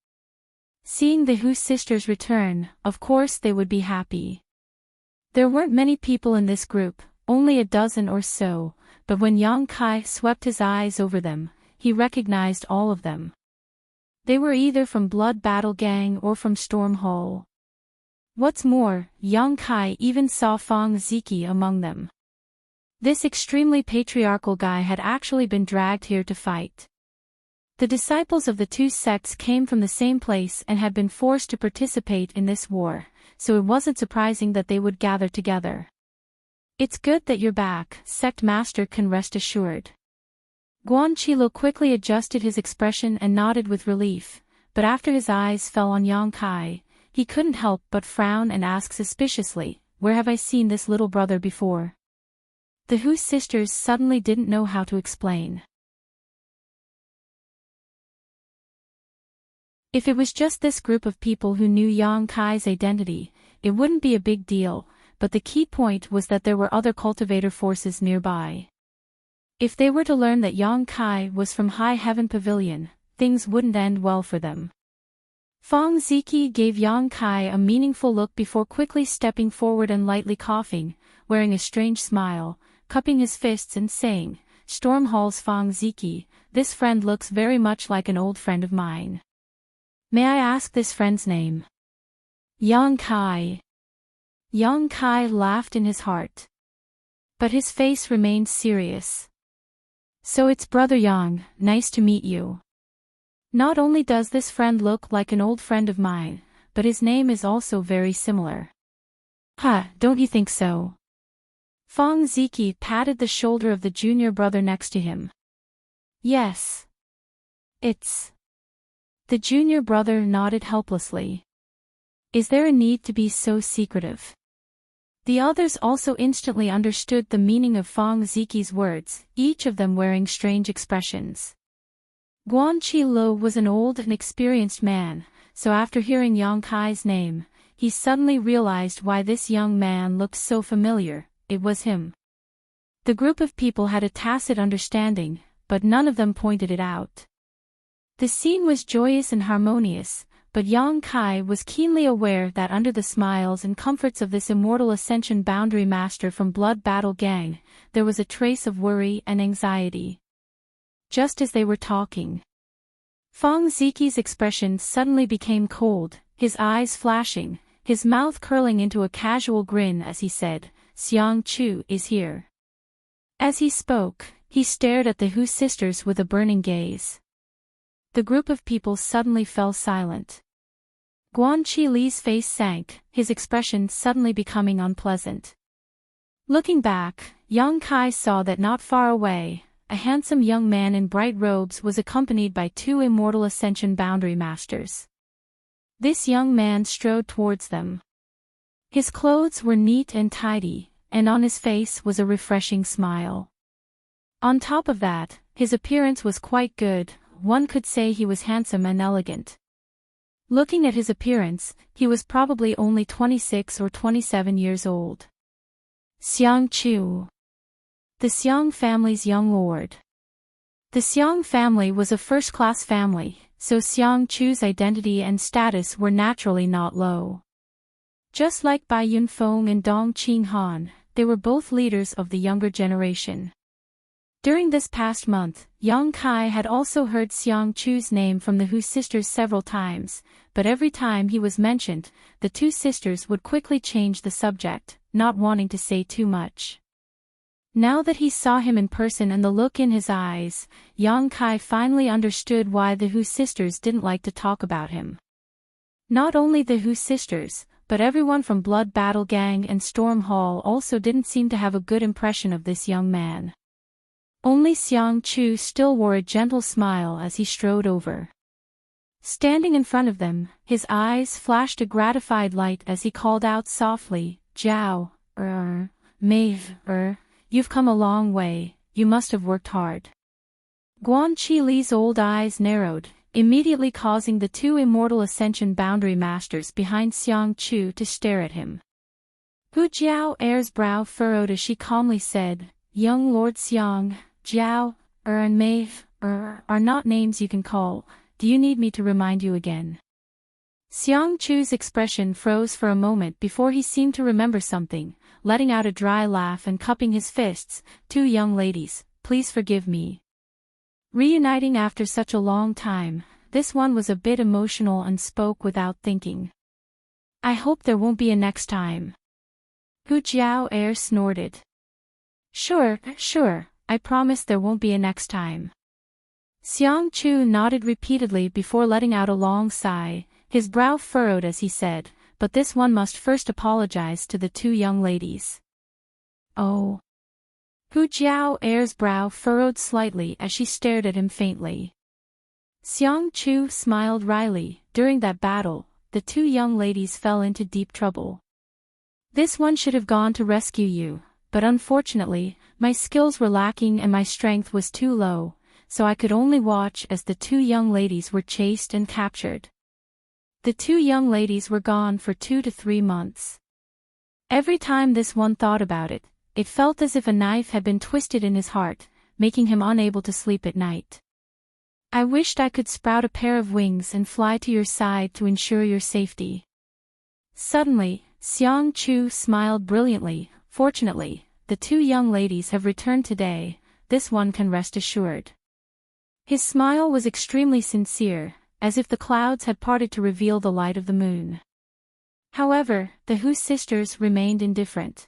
Seeing the Hu sisters return, of course they would be happy. There weren't many people in this group, only a dozen or so, but when Yang Kai swept his eyes over them, he recognized all of them. They were either from Blood Battle Gang or from Storm Hall. What's more, Yang Kai even saw Fong Ziki among them. This extremely patriarchal guy had actually been dragged here to fight. The disciples of the two sects came from the same place and had been forced to participate in this war, so it wasn't surprising that they would gather together. "It's good that you're back," Sect Master can rest assured. Guan Chi Lu quickly adjusted his expression and nodded with relief, but after his eyes fell on Yang Kai, he couldn't help but frown and ask suspiciously, "Where have I seen this little brother before?" The Hu sisters suddenly didn't know how to explain. If it was just this group of people who knew Yang Kai's identity, it wouldn't be a big deal, but the key point was that there were other cultivator forces nearby. If they were to learn that Yang Kai was from High Heaven Pavilion, things wouldn't end well for them. Feng Ziki gave Yang Kai a meaningful look before quickly stepping forward and lightly coughing, wearing a strange smile, cupping his fists and saying, "Storm Hall's Feng Ziki, this friend looks very much like an old friend of mine. May I ask this friend's name?" "Yang Kai." Yang Kai laughed in his heart. But his face remained serious. "So it's Brother Yang, nice to meet you. Not only does this friend look like an old friend of mine, but his name is also very similar." "Huh, don't you think so?" Feng Ziki patted the shoulder of the junior brother next to him. "Yes. It's..." The junior brother nodded helplessly. "Is there a need to be so secretive?" The others also instantly understood the meaning of Feng Ziki's words, each of them wearing strange expressions. Guan Chi Lo was an old and experienced man, so after hearing Yang Kai's name, he suddenly realized why this young man looked so familiar. It was him. The group of people had a tacit understanding, but none of them pointed it out. The scene was joyous and harmonious, but Yang Kai was keenly aware that under the smiles and comforts of this immortal Ascension Boundary Master from Blood Battle Gang, there was a trace of worry and anxiety. Just as they were talking, Feng Ziki's expression suddenly became cold, his eyes flashing, his mouth curling into a casual grin as he said, "Xiang Chu is here." As he spoke, he stared at the Hu sisters with a burning gaze. The group of people suddenly fell silent. Guan Chi Li's face sank, his expression suddenly becoming unpleasant. Looking back, Yang Kai saw that not far away, a handsome young man in bright robes was accompanied by two immortal Ascension Boundary Masters. This young man strode towards them. His clothes were neat and tidy, and on his face was a refreshing smile. On top of that, his appearance was quite good, one could say he was handsome and elegant. Looking at his appearance, he was probably only 26 or 27 years old. Xiang Chu, the Xiang family's young lord. The Xiang family was a first-class family, so Xiang Chu's identity and status were naturally not low. Just like Bai Yunfeng and Dong Qinghan, they were both leaders of the younger generation. During this past month, Yang Kai had also heard Xiang Chu's name from the Hu sisters several times, but every time he was mentioned, the two sisters would quickly change the subject, not wanting to say too much. Now that he saw him in person and the look in his eyes, Yang Kai finally understood why the Hu sisters didn't like to talk about him. Not only the Hu sisters, but everyone from Blood Battle Gang and Storm Hall also didn't seem to have a good impression of this young man. Only Xiang Chu still wore a gentle smile as he strode over. Standing in front of them, his eyes flashed a gratified light as he called out softly, "Jiao, Maeve, you've come a long way, you must have worked hard." Guan Chi Li's old eyes narrowed, immediately causing the two immortal Ascension Boundary Masters behind Xiang Chu to stare at him. Hu Jiao Er's brow furrowed as she calmly said, "Young Lord Xiang, Jiao, and Maeve, are not names you can call. Do you need me to remind you again?" Xiang Chu's expression froze for a moment before he seemed to remember something, letting out a dry laugh and cupping his fists. "Two young ladies, please forgive me." Reuniting after such a long time, this one was a bit emotional and spoke without thinking. "I hope there won't be a next time." Hu Jiao snorted. Sure, I promise there won't be a next time." Xiang Chu nodded repeatedly before letting out a long sigh, his brow furrowed as he said, "But this one must first apologize to the two young ladies." "Oh." Hu Jiao Er's brow furrowed slightly as she stared at him faintly. Xiang Chu smiled wryly. During that battle, the two young ladies fell into deep trouble. This one should have gone to rescue you, but unfortunately, my skills were lacking and my strength was too low, so I could only watch as the two young ladies were chased and captured. The two young ladies were gone for 2 to 3 months. Every time this one thought about it, it felt as if a knife had been twisted in his heart, making him unable to sleep at night. I wished I could sprout a pair of wings and fly to your side to ensure your safety. Suddenly, Xiang Chu smiled brilliantly. Fortunately, the two young ladies have returned today, this one can rest assured. His smile was extremely sincere, as if the clouds had parted to reveal the light of the moon. However, the Hu sisters remained indifferent.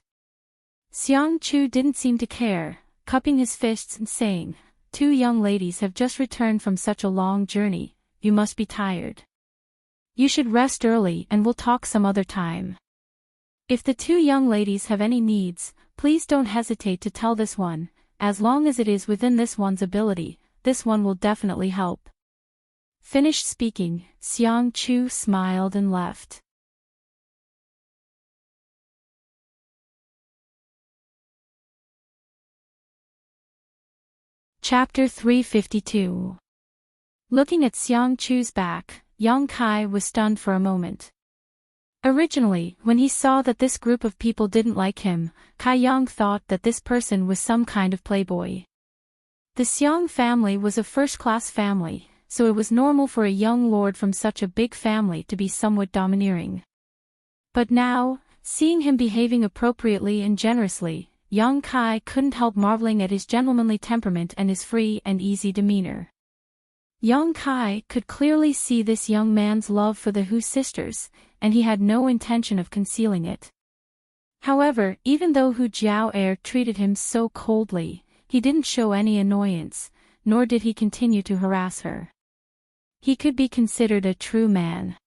Xiang Chu didn't seem to care, cupping his fists and saying, "Two young ladies have just returned from such a long journey, you must be tired. You should rest early and we'll talk some other time. If the two young ladies have any needs, please don't hesitate to tell this one, as long as it is within this one's ability, this one will definitely help." Finished speaking, Xiang Chu smiled and left. Chapter 352. Looking at Xiang Chu's back, Yang Kai was stunned for a moment. Originally, when he saw that this group of people didn't like him, Kai Yang thought that this person was some kind of playboy. The Xiang family was a first-class family, so it was normal for a young lord from such a big family to be somewhat domineering. But now, seeing him behaving appropriately and generously, Yang Kai couldn't help marveling at his gentlemanly temperament and his free and easy demeanor. Yang Kai could clearly see this young man's love for the Hu sisters, and he had no intention of concealing it. However, even though Hu Jiao treated him so coldly, he didn't show any annoyance, nor did he continue to harass her. He could be considered a true man.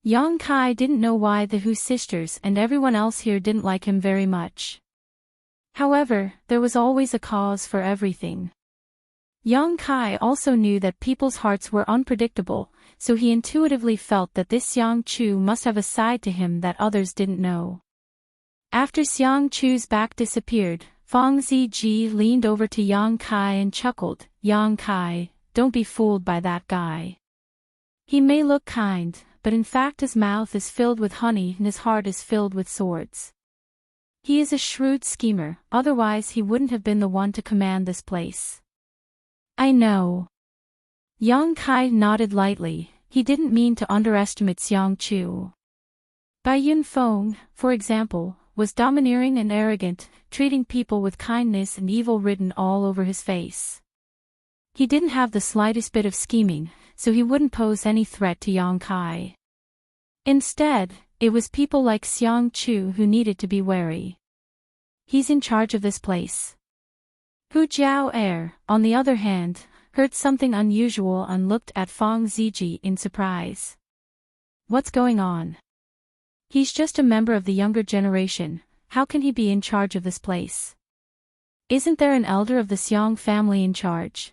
Yang Kai didn't know why the Hu sisters and everyone else here didn't like him very much. However, there was always a cause for everything. Yang Kai also knew that people's hearts were unpredictable, so he intuitively felt that this Xiang Chu must have a side to him that others didn't know. After Xiang Chu's back disappeared, Fang Ziji leaned over to Yang Kai and chuckled, "Yang Kai, don't be fooled by that guy. He may look kind, but in fact his mouth is filled with honey and his heart is filled with swords. He is a shrewd schemer, otherwise he wouldn't have been the one to command this place." "I know." Yang Kai nodded lightly. He didn't mean to underestimate Xiang Chu. Bai Yunfeng, for example, was domineering and arrogant, treating people with kindness and evil written all over his face. He didn't have the slightest bit of scheming, so he wouldn't pose any threat to Yang Kai. Instead, it was people like Xiang Chu who needed to be wary. He's in charge of this place. Hu Jiao, on the other hand, heard something unusual and looked at Fang Ziji in surprise. "What's going on? He's just a member of the younger generation, how can he be in charge of this place? Isn't there an elder of the Xiang family in charge?"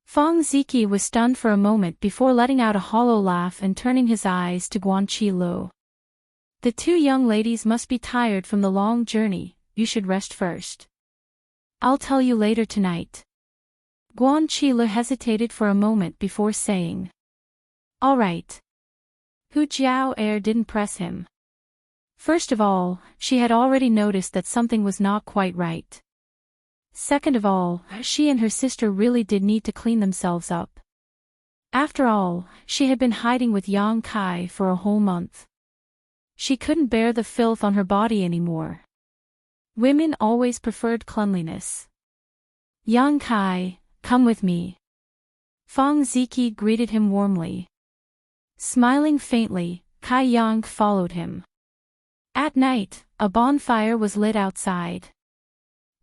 Fang Ziki was stunned for a moment before letting out a hollow laugh and turning his eyes to Guan Qi. "The two young ladies must be tired from the long journey, you should rest first. I'll tell you later tonight." Guan Qi hesitated for a moment before saying, "All right." Hu Jiao didn't press him. First of all, she had already noticed that something was not quite right. Second of all, she and her sister really did need to clean themselves up. After all, she had been hiding with Yang Kai for a whole month. She couldn't bear the filth on her body anymore. Women always preferred cleanliness. "Yang Kai, come with me." Fang Ziki greeted him warmly. Smiling faintly, Kai Yang followed him. At night, a bonfire was lit outside.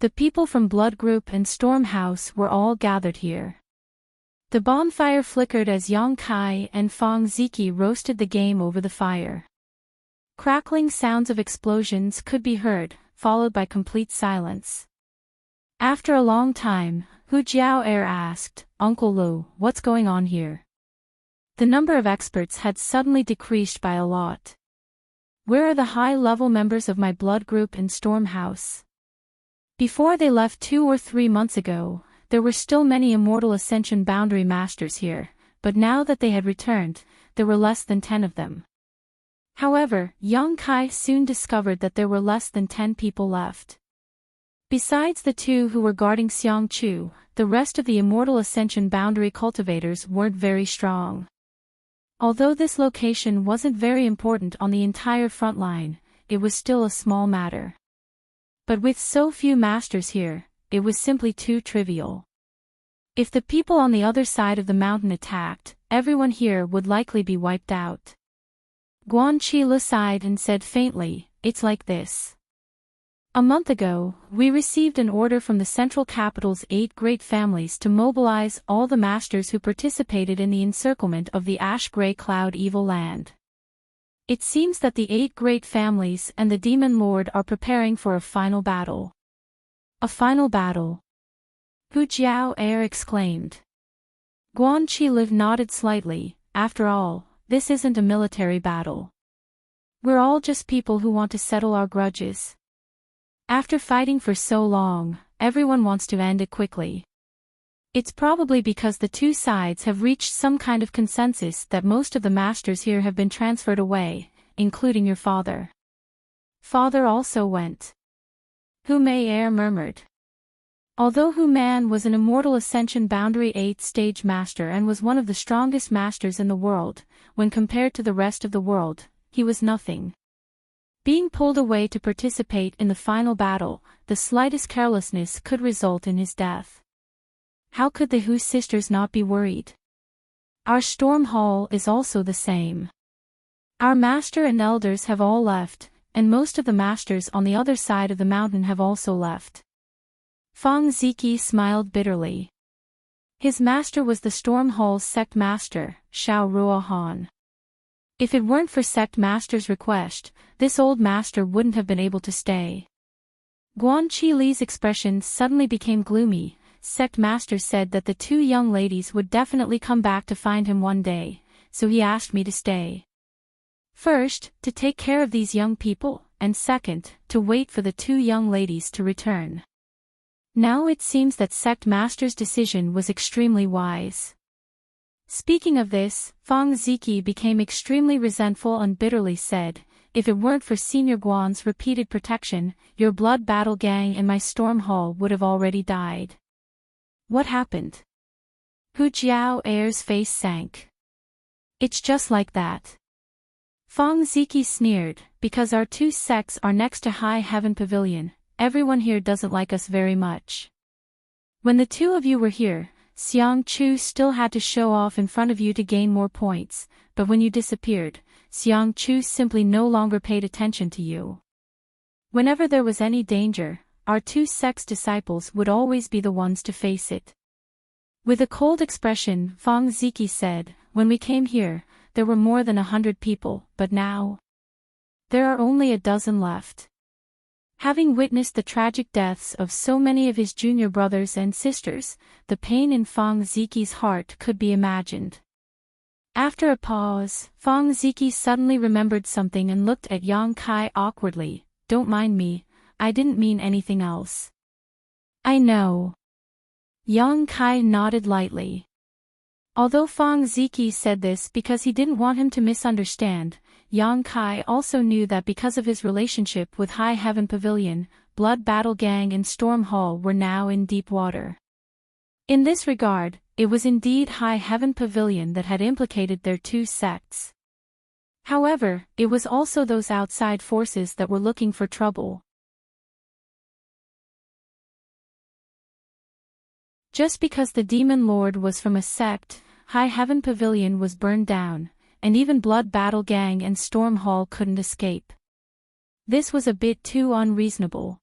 The people from Blood Group and Storm House were all gathered here. The bonfire flickered as Yang Kai and Fang Ziki roasted the game over the fire. Crackling sounds of explosions could be heard, followed by complete silence. After a long time, Hu Jiao asked, Uncle Lu, what's going on here? The number of experts had suddenly decreased by a lot. Where are the high-level members of my blood group in Storm House? Before they left 2 or 3 months ago, there were still many Immortal Ascension Boundary Masters here, but now that they had returned, there were less than 10 of them. However, Yang Kai soon discovered that there were less than 10 people left. Besides the 2 who were guarding Xiang Chu, the rest of the Immortal Ascension Boundary cultivators weren't very strong. Although this location wasn't very important on the entire front line, it was still a small matter. But with so few masters here, it was simply too trivial. If the people on the other side of the mountain attacked, everyone here would likely be wiped out. Guan Qi sighed and said faintly, it's like this. A month ago, we received an order from the central capital's 8 great families to mobilize all the masters who participated in the encirclement of the ash-gray cloud evil land. It seems that the 8 great families and the demon lord are preparing for a final battle. A final battle? Hu Jiao exclaimed. Guan Qi nodded slightly. After all, this isn't a military battle. We're all just people who want to settle our grudges. After fighting for so long, everyone wants to end it quickly. It's probably because the 2 sides have reached some kind of consensus that most of the masters here have been transferred away, including your father. Father also went. Hu Mei murmured. Although Hu Man was an Immortal Ascension Boundary 8th-stage master and was one of the strongest masters in the world, when compared to the rest of the world, he was nothing. Being pulled away to participate in the final battle, the slightest carelessness could result in his death. How could the Hu sisters not be worried? Our storm hall is also the same. Our master and elders have all left, and most of the masters on the other side of the mountain have also left. Fang Ziki smiled bitterly. His master was the storm hall's sect master, Xiao Ruohan. If it weren't for sect master's request, this old master wouldn't have been able to stay. Guan Qi expression suddenly became gloomy. Sect master said that the 2 young ladies would definitely come back to find him one day, so he asked me to stay. First, to take care of these young people, and second, to wait for the 2 young ladies to return. Now it seems that sect master's decision was extremely wise. Speaking of this, Fang Ziki became extremely resentful and bitterly said, if it weren't for Senior Guan's repeated protection, your blood battle gang in my storm hall would have already died. What happened? Hu Jiao's face sank. It's just like that. Fang Ziki sneered, because our 2 sects are next to High Heaven Pavilion, everyone here doesn't like us very much. When the 2 of you were here, Xiang Chu still had to show off in front of you to gain more points, but when you disappeared, Xiang Chu simply no longer paid attention to you. Whenever there was any danger, our 2 sects' disciples would always be the ones to face it. With a cold expression, Fang Ziki said, when we came here, there were more than 100 people, but now there are only a dozen left. Having witnessed the tragic deaths of so many of his junior brothers and sisters, the pain in Fang Ziki's heart could be imagined. After a pause, Fang Ziki suddenly remembered something and looked at Yang Kai awkwardly. Don't mind me, I didn't mean anything else. I know. Yang Kai nodded lightly. Although Fang Ziki said this because he didn't want him to misunderstand, Yang Kai also knew that because of his relationship with High Heaven Pavilion, Blood Battle Gang and Storm Hall were now in deep water. In this regard, it was indeed High Heaven Pavilion that had implicated their 2 sects. However, it was also those outside forces that were looking for trouble. Just because the Demon Lord was from a sect, High Heaven Pavilion was burned down, and even Blood Battle Gang and Storm Hall couldn't escape. This was a bit too unreasonable.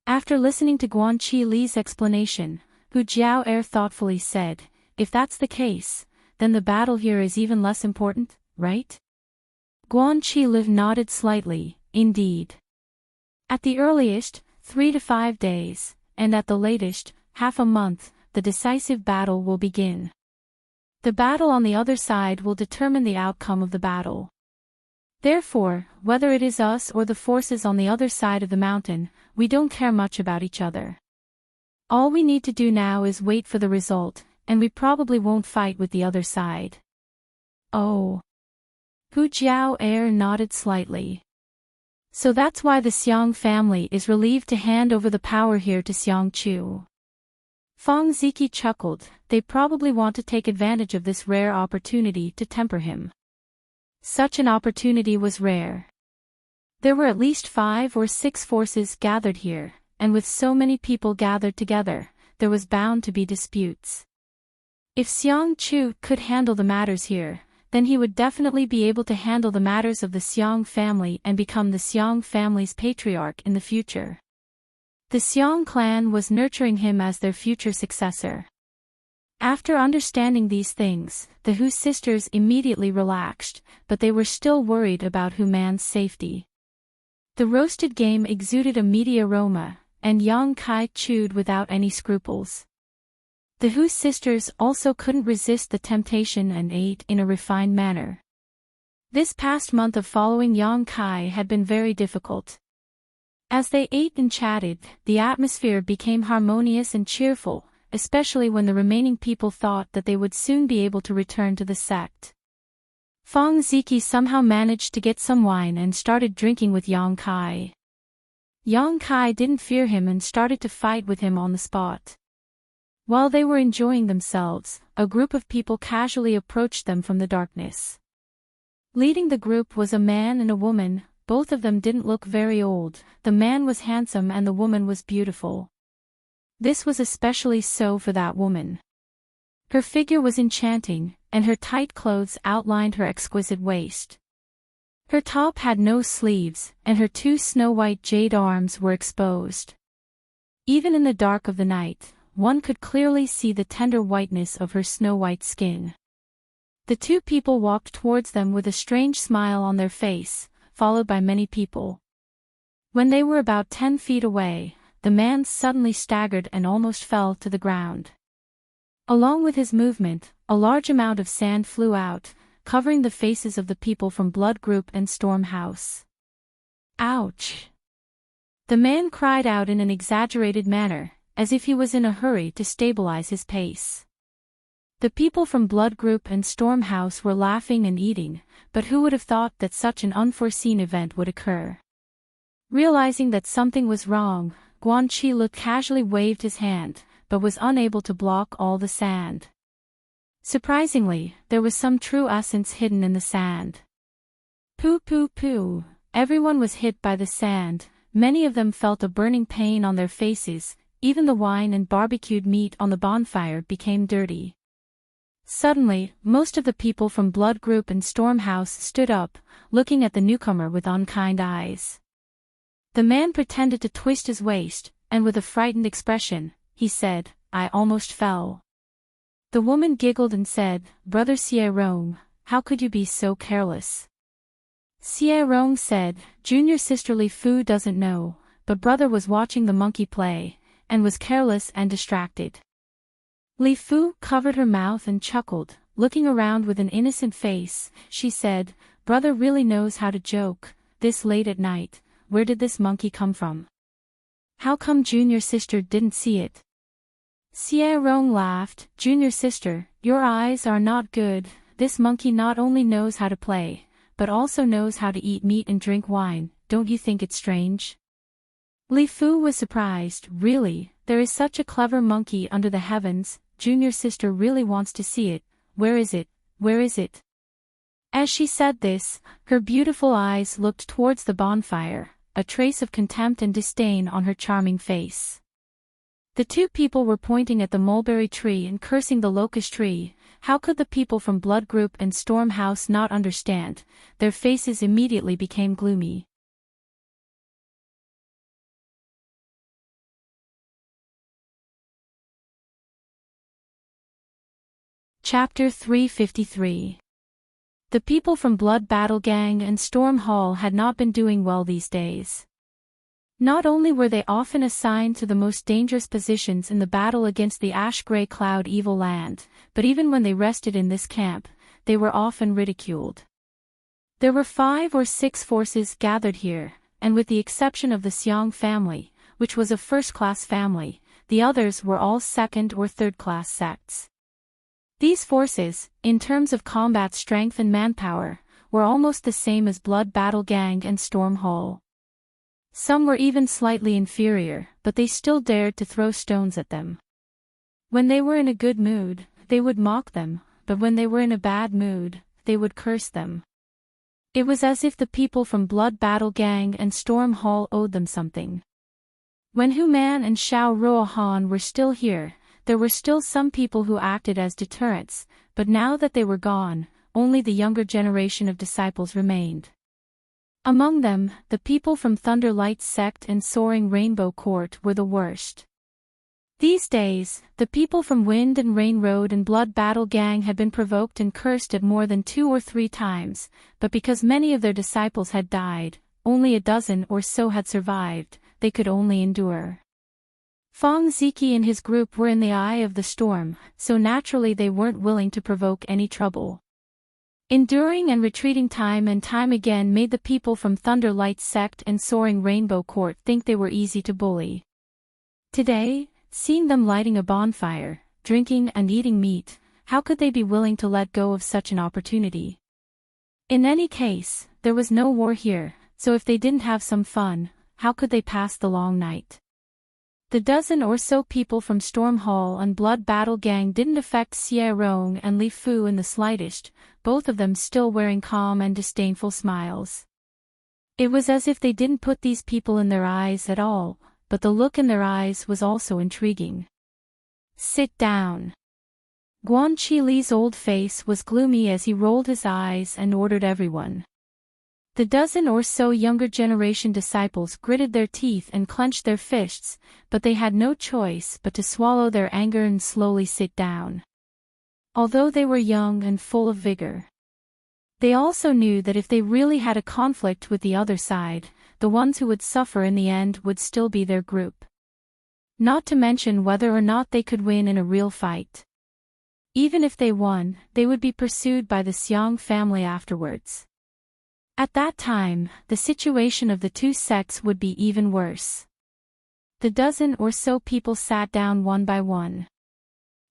After listening to Guan Qi explanation, Hu Jiao thoughtfully said, if that's the case, then the battle here is even less important, right? Guan Qi nodded slightly, indeed. At the earliest, 3 to 5 days, and at the latest, half a month, the decisive battle will begin. The battle on the other side will determine the outcome of the battle. Therefore, whether it is us or the forces on the other side of the mountain, we don't care much about each other. All we need to do now is wait for the result, and we probably won't fight with the other side. Oh. Hu Jiao nodded slightly. So that's why the Xiang family is relieved to hand over the power here to Xiang Chu. Fang Ziki chuckled. They probably want to take advantage of this rare opportunity to temper him. Such an opportunity was rare. There were at least 5 or 6 forces gathered here, and with so many people gathered together, there was bound to be disputes. If Xiang Chu could handle the matters here, then he would definitely be able to handle the matters of the Xiang family and become the Xiang family's patriarch in the future. The Xiang clan was nurturing him as their future successor. After understanding these things, the Hu sisters immediately relaxed, but they were still worried about Hu Man's safety. The roasted game exuded a meaty aroma, and Yang Kai chewed without any scruples. The Hu sisters also couldn't resist the temptation and ate in a refined manner. This past month of following Yang Kai had been very difficult. As they ate and chatted, the atmosphere became harmonious and cheerful, especially when the remaining people thought that they would soon be able to return to the sect. Fang Ziki somehow managed to get some wine and started drinking with Yang Kai. Yang Kai didn't fear him and started to fight with him on the spot. While they were enjoying themselves, a group of people casually approached them from the darkness. Leading the group was a man and a woman. Both of them didn't look very old. The man was handsome and the woman was beautiful. This was especially so for that woman. Her figure was enchanting, and her tight clothes outlined her exquisite waist. Her top had no sleeves, and her 2 snow-white jade arms were exposed. Even in the dark of the night, one could clearly see the tender whiteness of her snow-white skin. The 2 people walked towards them with a strange smile on their face, followed by many people. When they were about 10 feet away, the man suddenly staggered and almost fell to the ground. Along with his movement, a large amount of sand flew out, covering the faces of the people from Blood Group and Storm House. Ouch! The man cried out in an exaggerated manner, as if he was in a hurry to stabilize his pace. The people from Blood Group and Storm House were laughing and eating, but who would have thought that such an unforeseen event would occur? Realizing that something was wrong, Guan Qi casually waved his hand, but was unable to block all the sand. Surprisingly, there was some true essence hidden in the sand. Pooh pooh pooh, everyone was hit by the sand, many of them felt a burning pain on their faces, even the wine and barbecued meat on the bonfire became dirty. Suddenly, most of the people from Blood Group and Storm House stood up, looking at the newcomer with unkind eyes. The man pretended to twist his waist, and with a frightened expression, he said, "I almost fell." The woman giggled and said, "Brother Xie Rong, how could you be so careless?" Xie Rong said, "Junior sister Li Fu doesn't know, but brother was watching the monkey play, and was careless and distracted." Li Fu covered her mouth and chuckled, looking around with an innocent face. She said, "Brother really knows how to joke, this late at night. Where did this monkey come from? How come junior sister didn't see it?" Xie Rong laughed, "Junior sister, your eyes are not good. This monkey not only knows how to play, but also knows how to eat meat and drink wine. Don't you think it's strange?" Li Fu was surprised. "Really, there is such a clever monkey under the heavens. Junior sister really wants to see it. Where is it? Where is it?" As she said this, her beautiful eyes looked towards the bonfire, a trace of contempt and disdain on her charming face. The 2 people were pointing at the mulberry tree and cursing the locust tree. How could the people from Blood Group and Storm House not understand? Their faces immediately became gloomy. Chapter 353. The people from Blood Battle Gang and Storm Hall had not been doing well these days. Not only were they often assigned to the most dangerous positions in the battle against the ash-gray cloud evil land, but even when they rested in this camp, they were often ridiculed. There were 5 or 6 forces gathered here, and with the exception of the Xiong family, which was a first-class family, the others were all second- or third-class sects. These forces, in terms of combat strength and manpower, were almost the same as Blood Battle Gang and Storm Hall. Some were even slightly inferior, but they still dared to throw stones at them. When they were in a good mood, they would mock them, but when they were in a bad mood, they would curse them. It was as if the people from Blood Battle Gang and Storm Hall owed them something. When Hu Man and Xiao Ruohan were still here, there were still some people who acted as deterrents, but now that they were gone, only the younger generation of disciples remained. Among them, the people from Thunder Light Sect and Soaring Rainbow Court were the worst. These days, the people from Wind and Rain Road and Blood Battle Gang had been provoked and cursed at more than 2 or 3 times, but because many of their disciples had died, only a dozen or so had survived, they could only endure. Fong Ziki and his group were in the eye of the storm, so naturally they weren't willing to provoke any trouble. Enduring and retreating time and time again made the people from Thunder Light Sect and Soaring Rainbow Court think they were easy to bully. Today, seeing them lighting a bonfire, drinking and eating meat, how could they be willing to let go of such an opportunity? In any case, there was no war here, so if they didn't have some fun, how could they pass the long night? The dozen or so people from Storm Hall and Blood Battle Gang didn't affect Xie Rong and Li Fu in the slightest, both of them still wearing calm and disdainful smiles. It was as if they didn't put these people in their eyes at all, but the look in their eyes was also intriguing. "Sit down." Guan Qi Li's old face was gloomy as he rolled his eyes and ordered everyone. The dozen or so younger generation disciples gritted their teeth and clenched their fists, but they had no choice but to swallow their anger and slowly sit down. Although they were young and full of vigor, they also knew that if they really had a conflict with the other side, the ones who would suffer in the end would still be their group. Not to mention whether or not they could win in a real fight. Even if they won, they would be pursued by the Xiong family afterwards. At that time, the situation of the two sects would be even worse. The dozen or so people sat down one by one.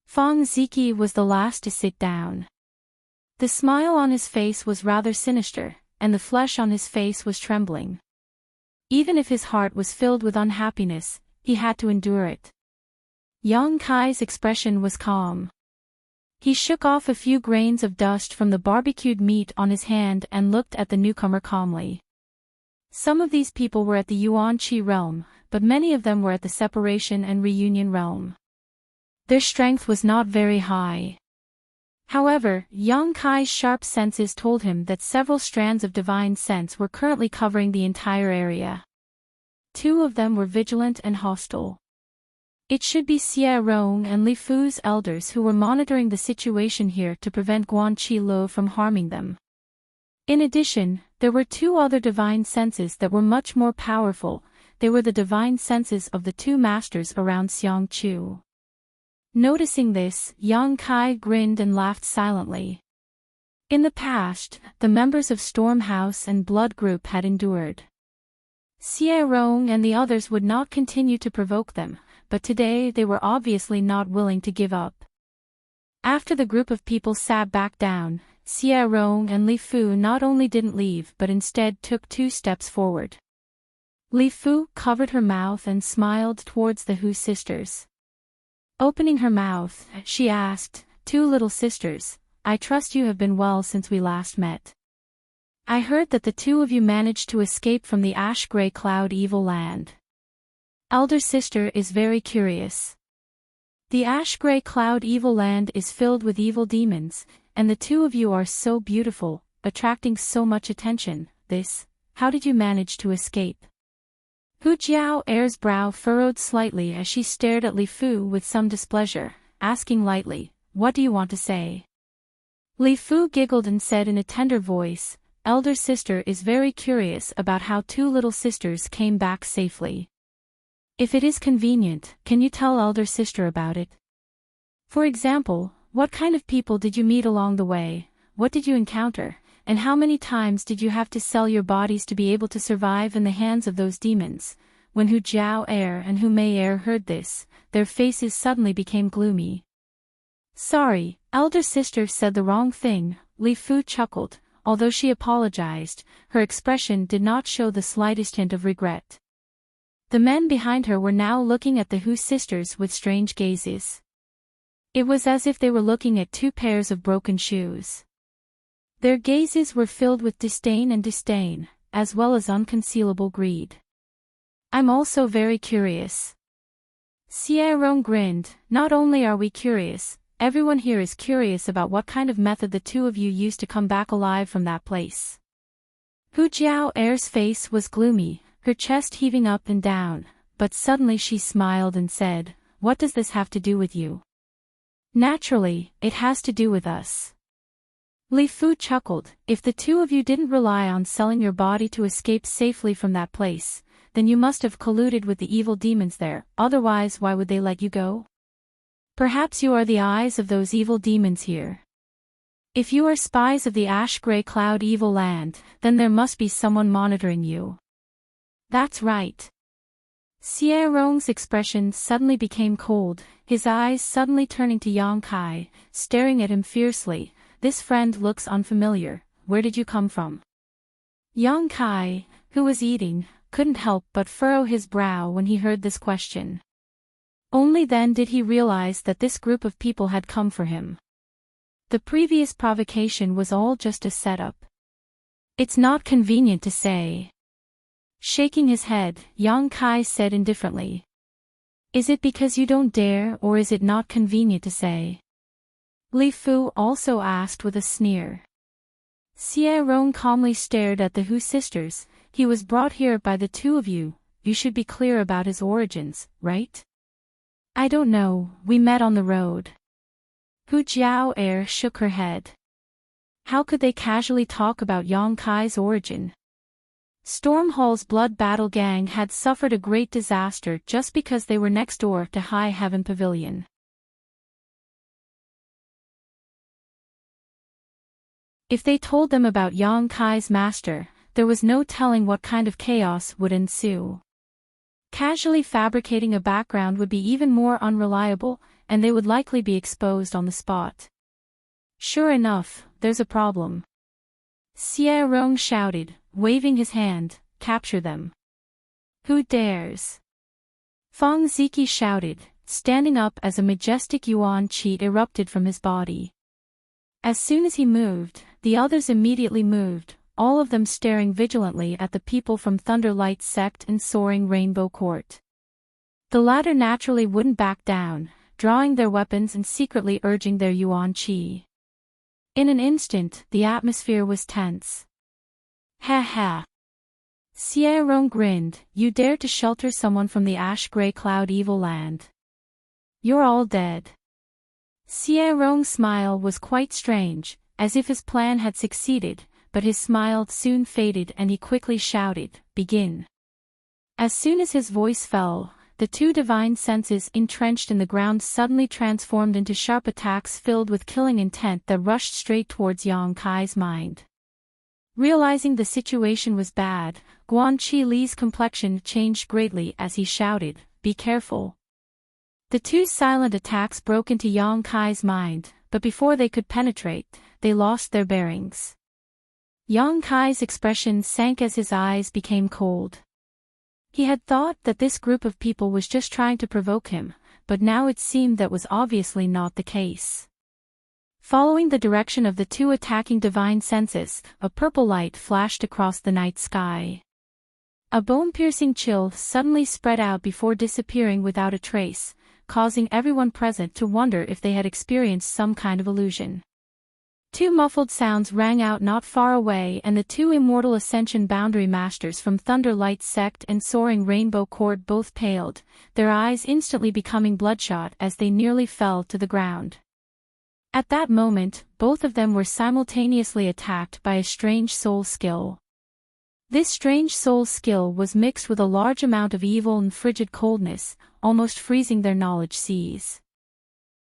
Fong Ziki was the last to sit down. The smile on his face was rather sinister, and the flesh on his face was trembling. Even if his heart was filled with unhappiness, he had to endure it. Yang Kai's expression was calm. He shook off a few grains of dust from the barbecued meat on his hand and looked at the newcomer calmly. Some of these people were at the Yuan Qi realm, but many of them were at the separation and reunion realm. Their strength was not very high. However, Yang Kai's sharp senses told him that several strands of divine sense were currently covering the entire area. 2 of them were vigilant and hostile. It should be Xie Rong and Li Fu's elders who were monitoring the situation here to prevent Guan Qi Lo from harming them. In addition, there were 2 other divine senses that were much more powerful. They were the divine senses of the 2 masters around Xiang Chu. Noticing this, Yang Kai grinned and laughed silently. In the past, the members of Storm House and Blood Group had endured. Xie Rong and the others would not continue to provoke them, but today they were obviously not willing to give up. After the group of people sat back down, Xie Rong and Li Fu not only didn't leave but instead took 2 steps forward. Li Fu covered her mouth and smiled towards the Hu sisters. Opening her mouth, she asked, "2 little sisters, I trust you have been well since we last met. I heard that the 2 of you managed to escape from the ash-gray cloud evil land. Elder sister is very curious. The ash-gray cloud evil land is filled with evil demons, and the 2 of you are so beautiful, attracting so much attention. How did you manage to escape?" Hu Jiao Er's brow furrowed slightly as she stared at Li Fu with some displeasure, asking lightly, "What do you want to say?" Li Fu giggled and said in a tender voice, elder sister is very curious about how two little sisters came back safely. If it is convenient, can you tell elder sister about it? For example, what kind of people did you meet along the way, what did you encounter, and how many times did you have to sell your bodies to be able to survive in the hands of those demons? When Hu Jiao Er and Hu Mei Er heard this, their faces suddenly became gloomy. Sorry, elder sister said the wrong thing, Li Fu chuckled. Although she apologized, her expression did not show the slightest hint of regret. The men behind her were now looking at the Hu sisters with strange gazes. It was as if they were looking at two pairs of broken shoes. Their gazes were filled with disdain, as well as unconcealable greed. I'm also very curious. Xie Rong grinned, not only are we curious, everyone here is curious about what kind of method the two of you used to come back alive from that place. Hu Jiao Er's face was gloomy, her chest heaving up and down, but suddenly she smiled and said, "What does this have to do with you?" "Naturally, it has to do with us." Li Fu chuckled, "If the two of you didn't rely on selling your body to escape safely from that place, then you must have colluded with the evil demons there, otherwise why would they let you go? Perhaps you are the eyes of those evil demons here. If you are spies of the ash-gray cloud evil land, then there must be someone monitoring you." "That's right." Xie Rong's expression suddenly became cold, his eyes suddenly turning to Yang Kai, staring at him fiercely. "This friend looks unfamiliar, where did you come from?" Yang Kai, who was eating, couldn't help but furrow his brow when he heard this question. Only then did he realize that this group of people had come for him. The previous provocation was all just a setup. "It's not convenient to say." Shaking his head, Yang Kai said indifferently. "Is it because you don't dare or is it not convenient to say?" Li Fu also asked with a sneer. Xie Rong calmly stared at the Hu sisters. "He was brought here by the two of you, you should be clear about his origins, right?" "I don't know, we met on the road." Hu Jiao Er shook her head. How could they casually talk about Yang Kai's origin? Storm Hall's Blood Battle Gang had suffered a great disaster just because they were next door to High Heaven Pavilion. If they told them about Yang Kai's master, there was no telling what kind of chaos would ensue. Casually fabricating a background would be even more unreliable, and they would likely be exposed on the spot. "Sure enough, there's a problem." Xie Rong shouted, waving his hand, "Capture them." "Who dares?" Fang Ziki shouted, standing up as a majestic yuan qi erupted from his body. As soon as he moved, the others immediately moved, all of them staring vigilantly at the people from Thunderlight Sect and Soaring Rainbow Court. The latter naturally wouldn't back down, drawing their weapons and secretly urging their yuan qi. In an instant, the atmosphere was tense. "Ha ha!" Xie Rong grinned, "You dare to shelter someone from the ash-gray cloud evil land. You're all dead." Xie Rong's smile was quite strange, as if his plan had succeeded, but his smile soon faded and he quickly shouted, "Begin." As soon as his voice fell, the two divine senses entrenched in the ground suddenly transformed into sharp attacks filled with killing intent that rushed straight towards Yang Kai's mind. Realizing the situation was bad, Guan Chi Li's complexion changed greatly as he shouted, "Be careful." The two silent attacks broke into Yang Kai's mind, but before they could penetrate, they lost their bearings. Yang Kai's expression sank as his eyes became cold. He had thought that this group of people was just trying to provoke him, but now it seemed that was obviously not the case. Following the direction of the two attacking divine senses, a purple light flashed across the night sky. A bone-piercing chill suddenly spread out before disappearing without a trace, causing everyone present to wonder if they had experienced some kind of illusion. Two muffled sounds rang out not far away and the two immortal Ascension Boundary Masters from Thunderlight Sect and Soaring Rainbow Court both paled, their eyes instantly becoming bloodshot as they nearly fell to the ground. At that moment, both of them were simultaneously attacked by a strange soul skill. This strange soul skill was mixed with a large amount of evil and frigid coldness, almost freezing their knowledge seas.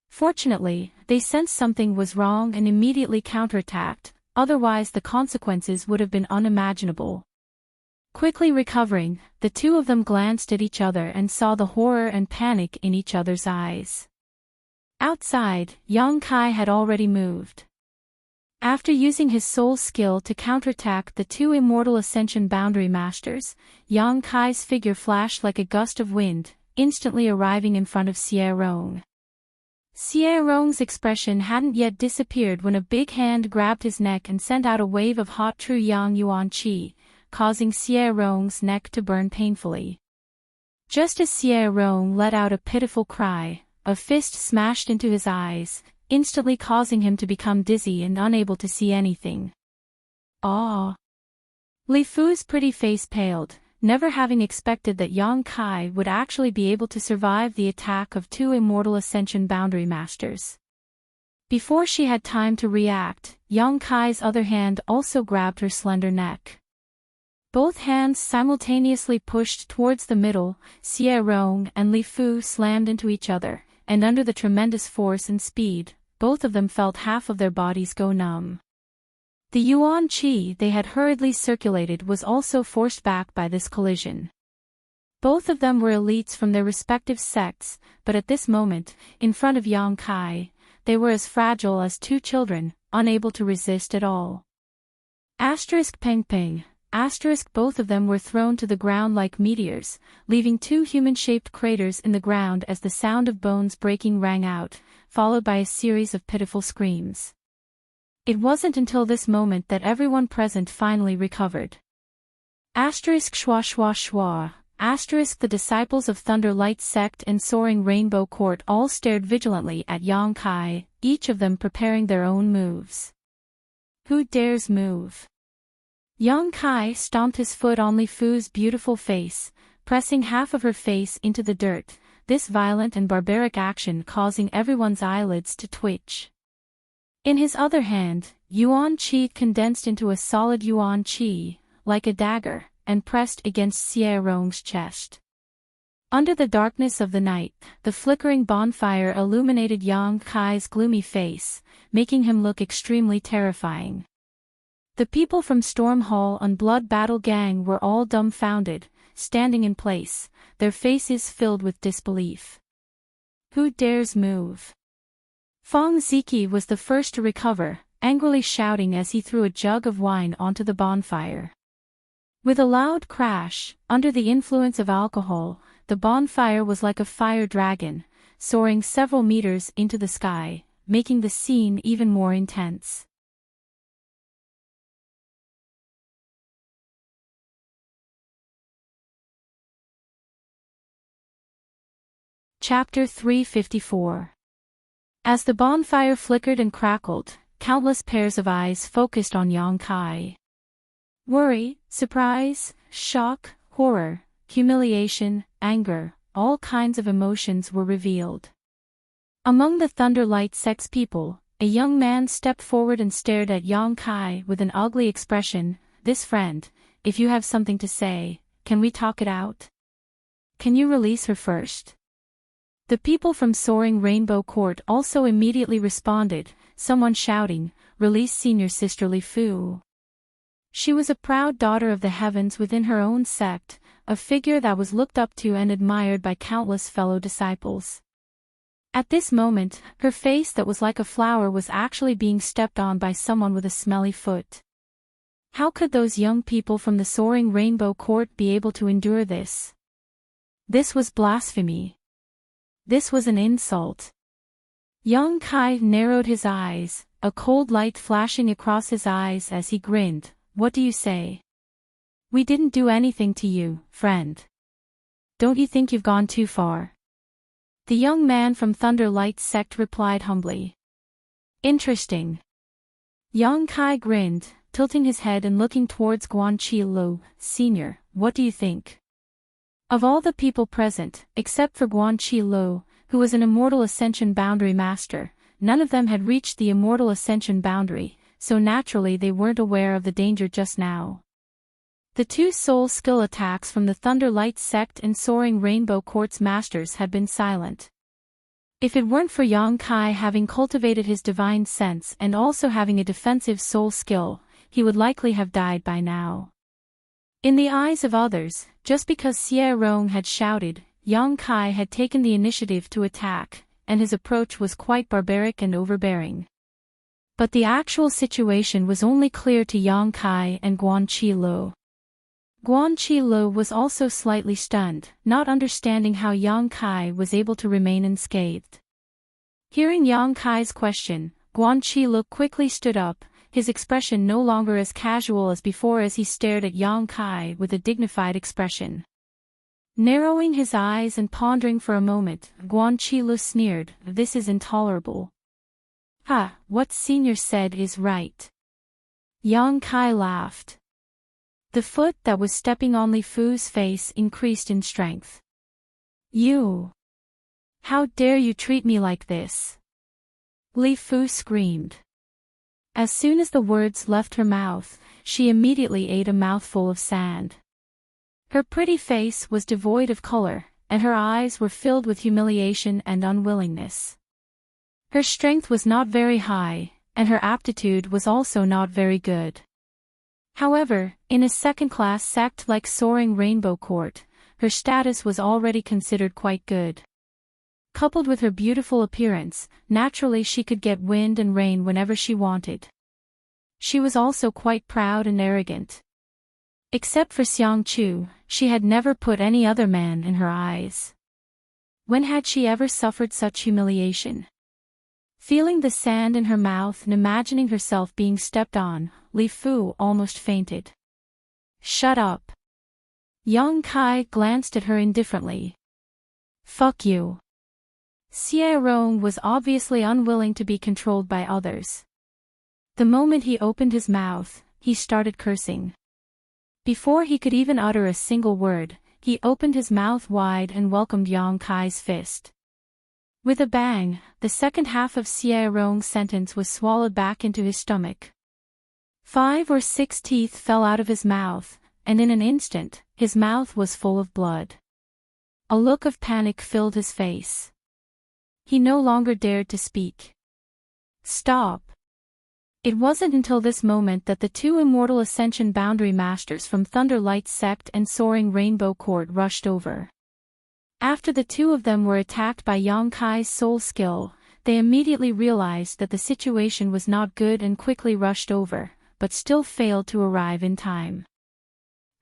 Fortunately, they sensed something was wrong and immediately counterattacked, otherwise the consequences would have been unimaginable. Quickly recovering, the two of them glanced at each other and saw the horror and panic in each other's eyes. Outside, Yang Kai had already moved. After using his soul skill to counterattack the two immortal Ascension Boundary Masters, Yang Kai's figure flashed like a gust of wind, instantly arriving in front of Xie Rong. Xie Rong's expression hadn't yet disappeared when a big hand grabbed his neck and sent out a wave of hot true Yang Yuan Qi, causing Xie Rong's neck to burn painfully. Just as Xie Rong let out a pitiful cry, a fist smashed into his eyes, instantly causing him to become dizzy and unable to see anything. Ah! Li Fu's pretty face paled, never having expected that Yang Kai would actually be able to survive the attack of two immortal Ascension Boundary Masters. Before she had time to react, Yang Kai's other hand also grabbed her slender neck. Both hands simultaneously pushed towards the middle. Xie Rong and Li Fu slammed into each other, and under the tremendous force and speed, both of them felt half of their bodies go numb. The Yuan Qi they had hurriedly circulated was also forced back by this collision. Both of them were elites from their respective sects, but at this moment, in front of Yang Kai, they were as fragile as two children, unable to resist at all. Peng peng. Both of them were thrown to the ground like meteors, leaving two human-shaped craters in the ground as the sound of bones breaking rang out, followed by a series of pitiful screams. It wasn't until this moment that everyone present finally recovered. Schwa schwa schwa. The disciples of Thunder Light Sect and Soaring Rainbow Court all stared vigilantly at Yang Kai, each of them preparing their own moves. Who dares move? Yang Kai stomped his foot on Li Fu's beautiful face, pressing half of her face into the dirt, this violent and barbaric action causing everyone's eyelids to twitch. In his other hand, Yuan Qi condensed into a solid Yuan Qi, like a dagger, and pressed against Xie Rong's chest. Under the darkness of the night, the flickering bonfire illuminated Yang Kai's gloomy face, making him look extremely terrifying. The people from Storm Hall and Blood Battle Gang were all dumbfounded, standing in place, their faces filled with disbelief. Who dares move? Feng Ziki was the first to recover, angrily shouting as he threw a jug of wine onto the bonfire. With a loud crash, under the influence of alcohol, the bonfire was like a fire dragon, soaring several meters into the sky, making the scene even more intense. Chapter 354. As the bonfire flickered and crackled, countless pairs of eyes focused on Yang Kai. Worry, surprise, shock, horror, humiliation, anger, all kinds of emotions were revealed. Among the Thunder Light Sect's people, a young man stepped forward and stared at Yang Kai with an ugly expression. This friend, if you have something to say, can we talk it out? Can you release her first? The people from Soaring Rainbow Court also immediately responded, someone shouting, release senior sister Li Fu. She was a proud daughter of the heavens within her own sect, a figure that was looked up to and admired by countless fellow disciples. At this moment, her face that was like a flower was actually being stepped on by someone with a smelly foot. How could those young people from the Soaring Rainbow Court be able to endure this? This was blasphemy. This was an insult. Yang Kai narrowed his eyes, a cold light flashing across his eyes as he grinned. What do you say? We didn't do anything to you, friend. Don't you think you've gone too far? The young man from Thunder Light Sect replied humbly. Interesting. Yang Kai grinned, tilting his head and looking towards Guan Qi Lu. Senior, what do you think? Of all the people present, except for Guan Qi Lu, who was an immortal Ascension Boundary Master, none of them had reached the immortal ascension boundary, so naturally they weren't aware of the danger just now. The two soul skill attacks from the Thunder Light Sect and Soaring Rainbow Court's masters had been silent. If it weren't for Yang Kai having cultivated his divine sense and also having a defensive soul skill, he would likely have died by now. In the eyes of others, just because Xie Rong had shouted, Yang Kai had taken the initiative to attack, and his approach was quite barbaric and overbearing. But the actual situation was only clear to Yang Kai and Guan Qi Lu. Guan Qi Lu was also slightly stunned, not understanding how Yang Kai was able to remain unscathed. Hearing Yang Kai's question, Guan Qi Lu quickly stood up, his expression no longer as casual as before as he stared at Yang Kai with a dignified expression. Narrowing his eyes and pondering for a moment, Guan Qi Lu sneered, "This is intolerable." "Ha, what Senior said is right." Yang Kai laughed. The foot that was stepping on Li Fu's face increased in strength. "You! How dare you treat me like this?" Li Fu screamed. As soon as the words left her mouth, she immediately ate a mouthful of sand. Her pretty face was devoid of color, and her eyes were filled with humiliation and unwillingness. Her strength was not very high, and her aptitude was also not very good. However, in a second-class sect like Soaring Rainbow Court, her status was already considered quite good. Coupled with her beautiful appearance, naturally she could get wind and rain whenever she wanted. She was also quite proud and arrogant. Except for Xiang Chu, she had never put any other man in her eyes. When had she ever suffered such humiliation? Feeling the sand in her mouth and imagining herself being stepped on, Li Fu almost fainted. "Shut up." Yang Kai glanced at her indifferently. "Fuck you." Xie Rong was obviously unwilling to be controlled by others. The moment he opened his mouth, he started cursing. Before he could even utter a single word, he opened his mouth wide and welcomed Yang Kai's fist. With a bang, the second half of Xie Rong's sentence was swallowed back into his stomach. 5 or 6 teeth fell out of his mouth, and in an instant, his mouth was full of blood. A look of panic filled his face. He no longer dared to speak. "Stop." It wasn't until this moment that the two Immortal Ascension Boundary Masters from Thunder Light Sect and Soaring Rainbow Court rushed over. After the two of them were attacked by Yang Kai's soul skill, they immediately realized that the situation was not good and quickly rushed over, but still failed to arrive in time.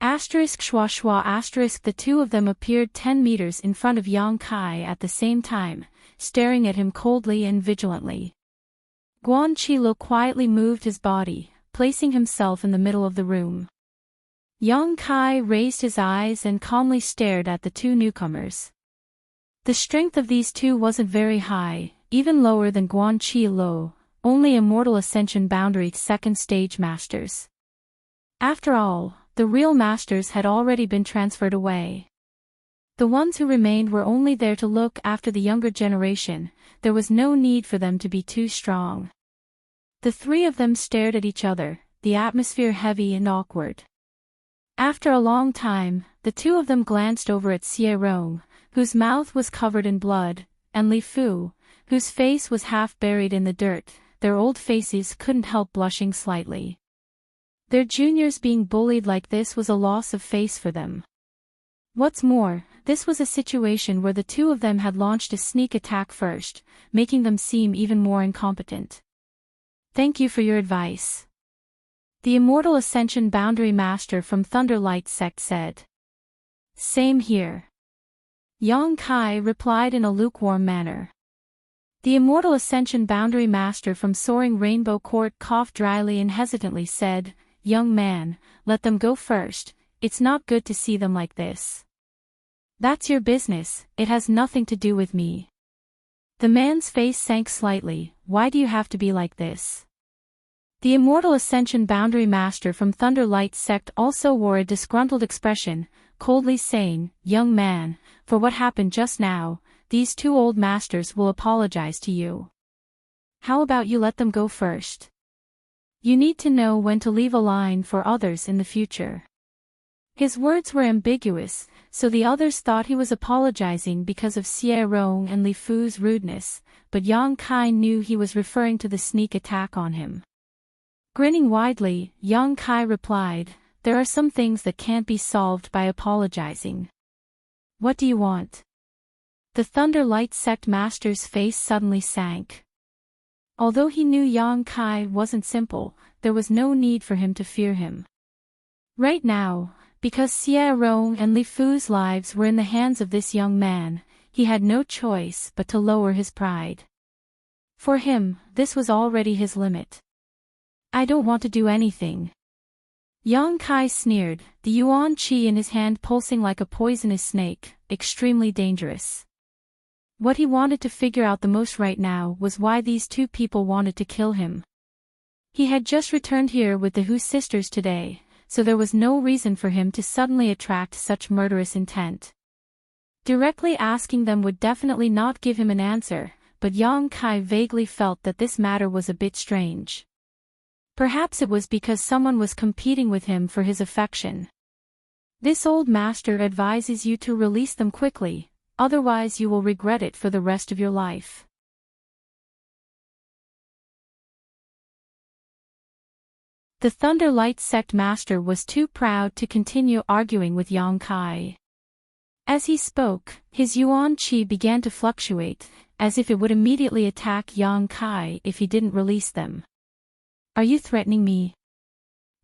*****. The two of them appeared 10 meters in front of Yang Kai at the same time, staring at him coldly and vigilantly. Guan Qi Lu quietly moved his body, placing himself in the middle of the room. Yang Kai raised his eyes and calmly stared at the two newcomers. The strength of these two wasn't very high, even lower than Guan Qi Lu, only Immortal Ascension Boundary second stage masters. After all, the real masters had already been transferred away. The ones who remained were only there to look after the younger generation. There was no need for them to be too strong. The three of them stared at each other, the atmosphere heavy and awkward. After a long time, the two of them glanced over at Xie Rong, whose mouth was covered in blood, and Li Fu, whose face was half buried in the dirt. Their old faces couldn't help blushing slightly. Their juniors being bullied like this was a loss of face for them. What's more, this was a situation where the two of them had launched a sneak attack first, making them seem even more incompetent. "Thank you for your advice," the Immortal Ascension Boundary Master from Thunder Light Sect said. "Same here," Yang Kai replied in a lukewarm manner. The Immortal Ascension Boundary Master from Soaring Rainbow Court coughed dryly and hesitantly said, "Young man, let them go first. It's not good to see them like this." "That's your business, it has nothing to do with me." The man's face sank slightly. "Why do you have to be like this?" The Immortal Ascension Boundary Master from Thunder Light Sect also wore a disgruntled expression, coldly saying, "Young man, for what happened just now, these two old masters will apologize to you." How about you let them go first? You need to know when to leave a line for others in the future. His words were ambiguous, so the others thought he was apologizing because of Xie Rong and Li Fu's rudeness, but Yang Kai knew he was referring to the sneak attack on him. Grinning widely, Yang Kai replied, "There are some things that can't be solved by apologizing. What do you want?" The Thunder Light Sect Master's face suddenly sank. Although he knew Yang Kai wasn't simple, there was no need for him to fear him. Right now, because Xie Rong and Li Fu's lives were in the hands of this young man, he had no choice but to lower his pride. For him, this was already his limit. "I don't want to do anything." Yang Kai sneered, the yuan qi in his hand pulsing like a poisonous snake, extremely dangerous. What he wanted to figure out the most right now was why these two people wanted to kill him. He had just returned here with the Hu sisters today, so there was no reason for him to suddenly attract such murderous intent. Directly asking them would definitely not give him an answer, but Yang Kai vaguely felt that this matter was a bit strange. Perhaps it was because someone was competing with him for his affection. "This old master advises you to release them quickly, otherwise you will regret it for the rest of your life." The Thunder Light Sect Master was too proud to continue arguing with Yang Kai. As he spoke, his yuan qi began to fluctuate, as if it would immediately attack Yang Kai if he didn't release them. "Are you threatening me?"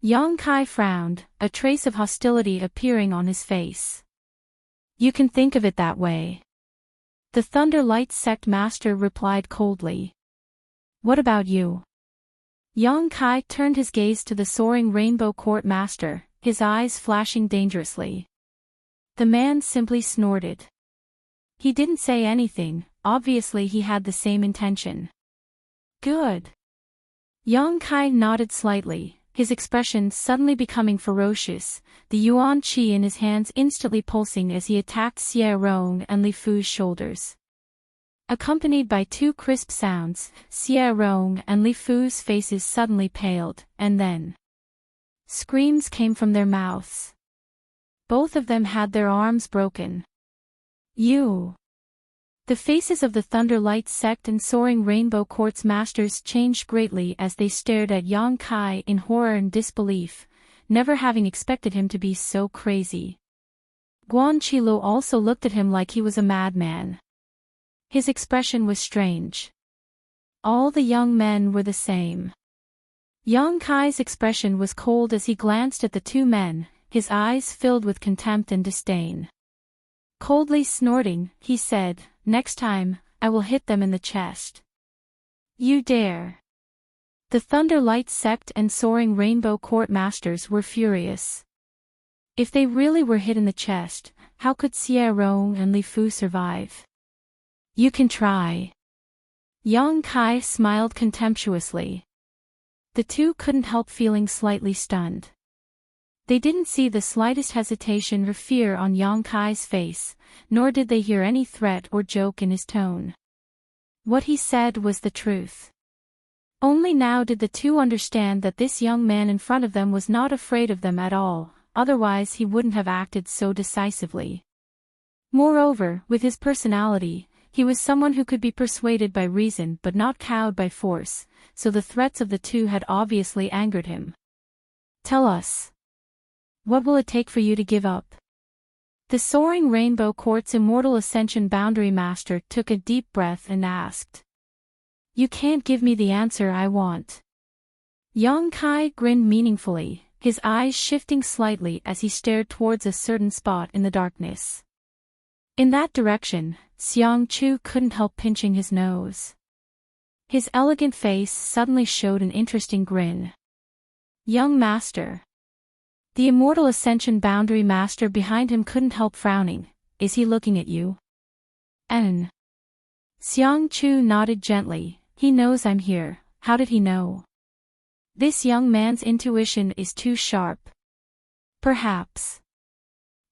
Yang Kai frowned, a trace of hostility appearing on his face. "You can think of it that way." The Thunder Light Sect Master replied coldly. "What about you?" Yang Kai turned his gaze to the soaring Rainbow Court Master, his eyes flashing dangerously. The man simply snorted. He didn't say anything, obviously he had the same intention. "Good." Yang Kai nodded slightly, his expression suddenly becoming ferocious, the yuan qi in his hands instantly pulsing as he attacked Xie Rong and Li Fu's shoulders. Accompanied by two crisp sounds, Xie Rong and Li Fu's faces suddenly paled, and then screams came from their mouths. Both of them had their arms broken. "You!" The faces of the Thunder Light Sect and Soaring Rainbow Court's masters changed greatly as they stared at Yang Kai in horror and disbelief, never having expected him to be so crazy. Guan Qilo also looked at him like he was a madman. His expression was strange. All the young men were the same. Yang Kai's expression was cold as he glanced at the two men, his eyes filled with contempt and disdain. Coldly snorting, he said, "Next time, I will hit them in the chest." "You dare!" The Thunder Light Sect and Soaring Rainbow Court Masters were furious. If they really were hit in the chest, how could Xie Rong and Li Fu survive? "You can try." Yang Kai smiled contemptuously. The two couldn't help feeling slightly stunned. They didn't see the slightest hesitation or fear on Yang Kai's face, nor did they hear any threat or joke in his tone. What he said was the truth. Only now did the two understand that this young man in front of them was not afraid of them at all, otherwise he wouldn't have acted so decisively. Moreover, with his personality, he was someone who could be persuaded by reason but not cowed by force, so the threats of the two had obviously angered him. "Tell us. What will it take for you to give up?" The Soaring Rainbow Court's Immortal Ascension Boundary Master took a deep breath and asked. "You can't give me the answer I want." Yang Kai grinned meaningfully, his eyes shifting slightly as he stared towards a certain spot in the darkness. In that direction, Xiang Chu couldn't help pinching his nose. His elegant face suddenly showed an interesting grin. "Young Master." The Immortal Ascension Boundary Master behind him couldn't help frowning. "Is he looking at you?" "N." Xiang Chu nodded gently. "He knows I'm here. How did he know?" "This young man's intuition is too sharp." "Perhaps."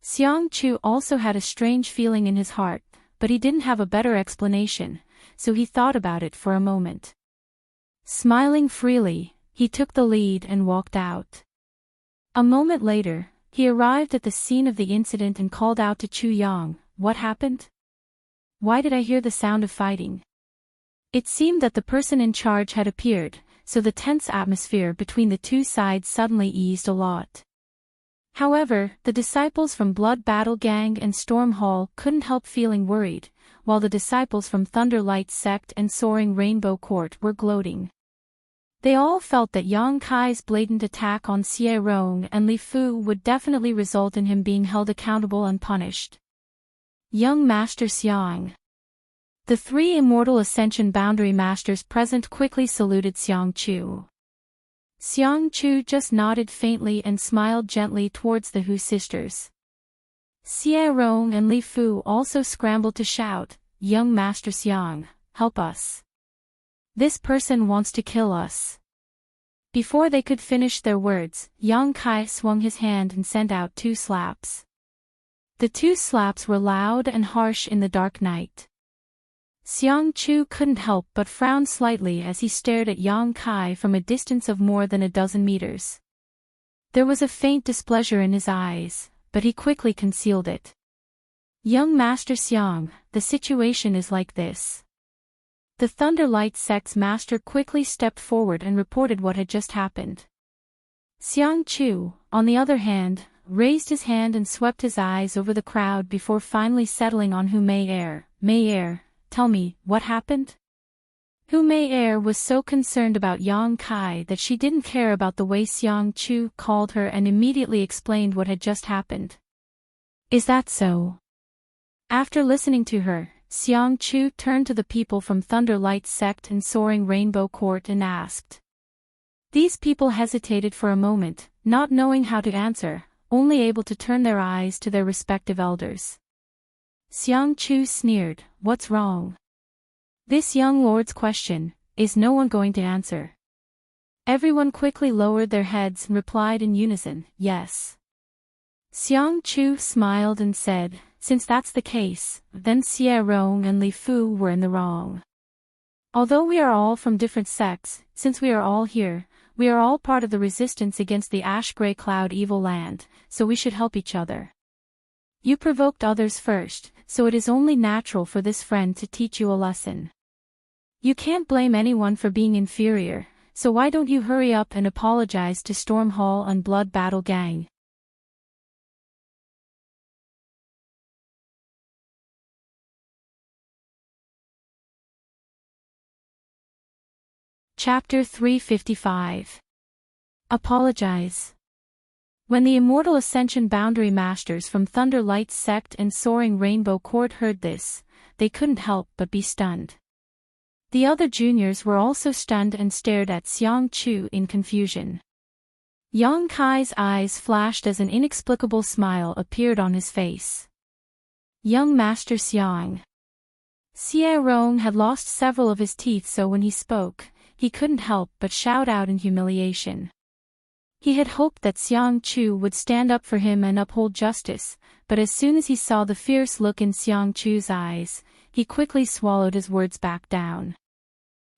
Xiang Chu also had a strange feeling in his heart, but he didn't have a better explanation, so he thought about it for a moment. Smiling freely, he took the lead and walked out. A moment later, he arrived at the scene of the incident and called out to Chu Yang, "What happened? Why did I hear the sound of fighting?" It seemed that the person in charge had appeared, so the tense atmosphere between the two sides suddenly eased a lot. However, the disciples from Blood Battle Gang and Storm Hall couldn't help feeling worried, while the disciples from Thunder Light Sect and Soaring Rainbow Court were gloating. They all felt that Yang Kai's blatant attack on Xie Rong and Li Fu would definitely result in him being held accountable and punished. Young Master Xiang. The three Immortal Ascension Boundary Masters present quickly saluted Xiang Chu. Xiang Chu just nodded faintly and smiled gently towards the Hu sisters. Xie Rong and Li Fu also scrambled to shout, "Young Master Xiang, help us. This person wants to kill us." Before they could finish their words, Yang Kai swung his hand and sent out 2 slaps. The 2 slaps were loud and harsh in the dark night. Xiang Chu couldn't help but frown slightly as he stared at Yang Kai from a distance of more than a dozen meters. There was a faint displeasure in his eyes, but he quickly concealed it. "Young Master Xiang, the situation is like this." The Thunder Light Sect's master quickly stepped forward and reported what had just happened. Xiang Chu, on the other hand, raised his hand and swept his eyes over the crowd before finally settling on Hu Mei Er. "Mei Er, tell me, what happened?" Hu Mei Er was so concerned about Yang Kai that she didn't care about the way Xiang Chu called her and immediately explained what had just happened. "Is that so?" After listening to her, Xiang Chu turned to the people from Thunder Light Sect and Soaring Rainbow Court and asked. These people hesitated for a moment, not knowing how to answer, only able to turn their eyes to their respective elders. Xiang Chu sneered, "What's wrong?" This young lord's question, is no one going to answer? Everyone quickly lowered their heads and replied in unison, "Yes." Xiang Chu smiled and said, "Since that's the case, then Xie Rong and Li Fu were in the wrong. Although we are all from different sects, since we are all here, we are all part of the resistance against the Ash-Gray Cloud evil land, so we should help each other. You provoked others first, so it is only natural for this friend to teach you a lesson. You can't blame anyone for being inferior, so why don't you hurry up and apologize to Storm Hall and Blood Battle Gang?" Chapter 355. Apologize. When the Immortal Ascension Boundary Masters from Thunder Light Sect and Soaring Rainbow Court heard this, they couldn't help but be stunned. The other juniors were also stunned and stared at Xiang Chu in confusion. Yang Kai's eyes flashed as an inexplicable smile appeared on his face. "Young Master Xiang." Xie Rong had lost several of his teeth, so when he spoke, he couldn't help but shout out in humiliation. He had hoped that Xiang Chu would stand up for him and uphold justice, but as soon as he saw the fierce look in Xiang Chu's eyes, he quickly swallowed his words back down.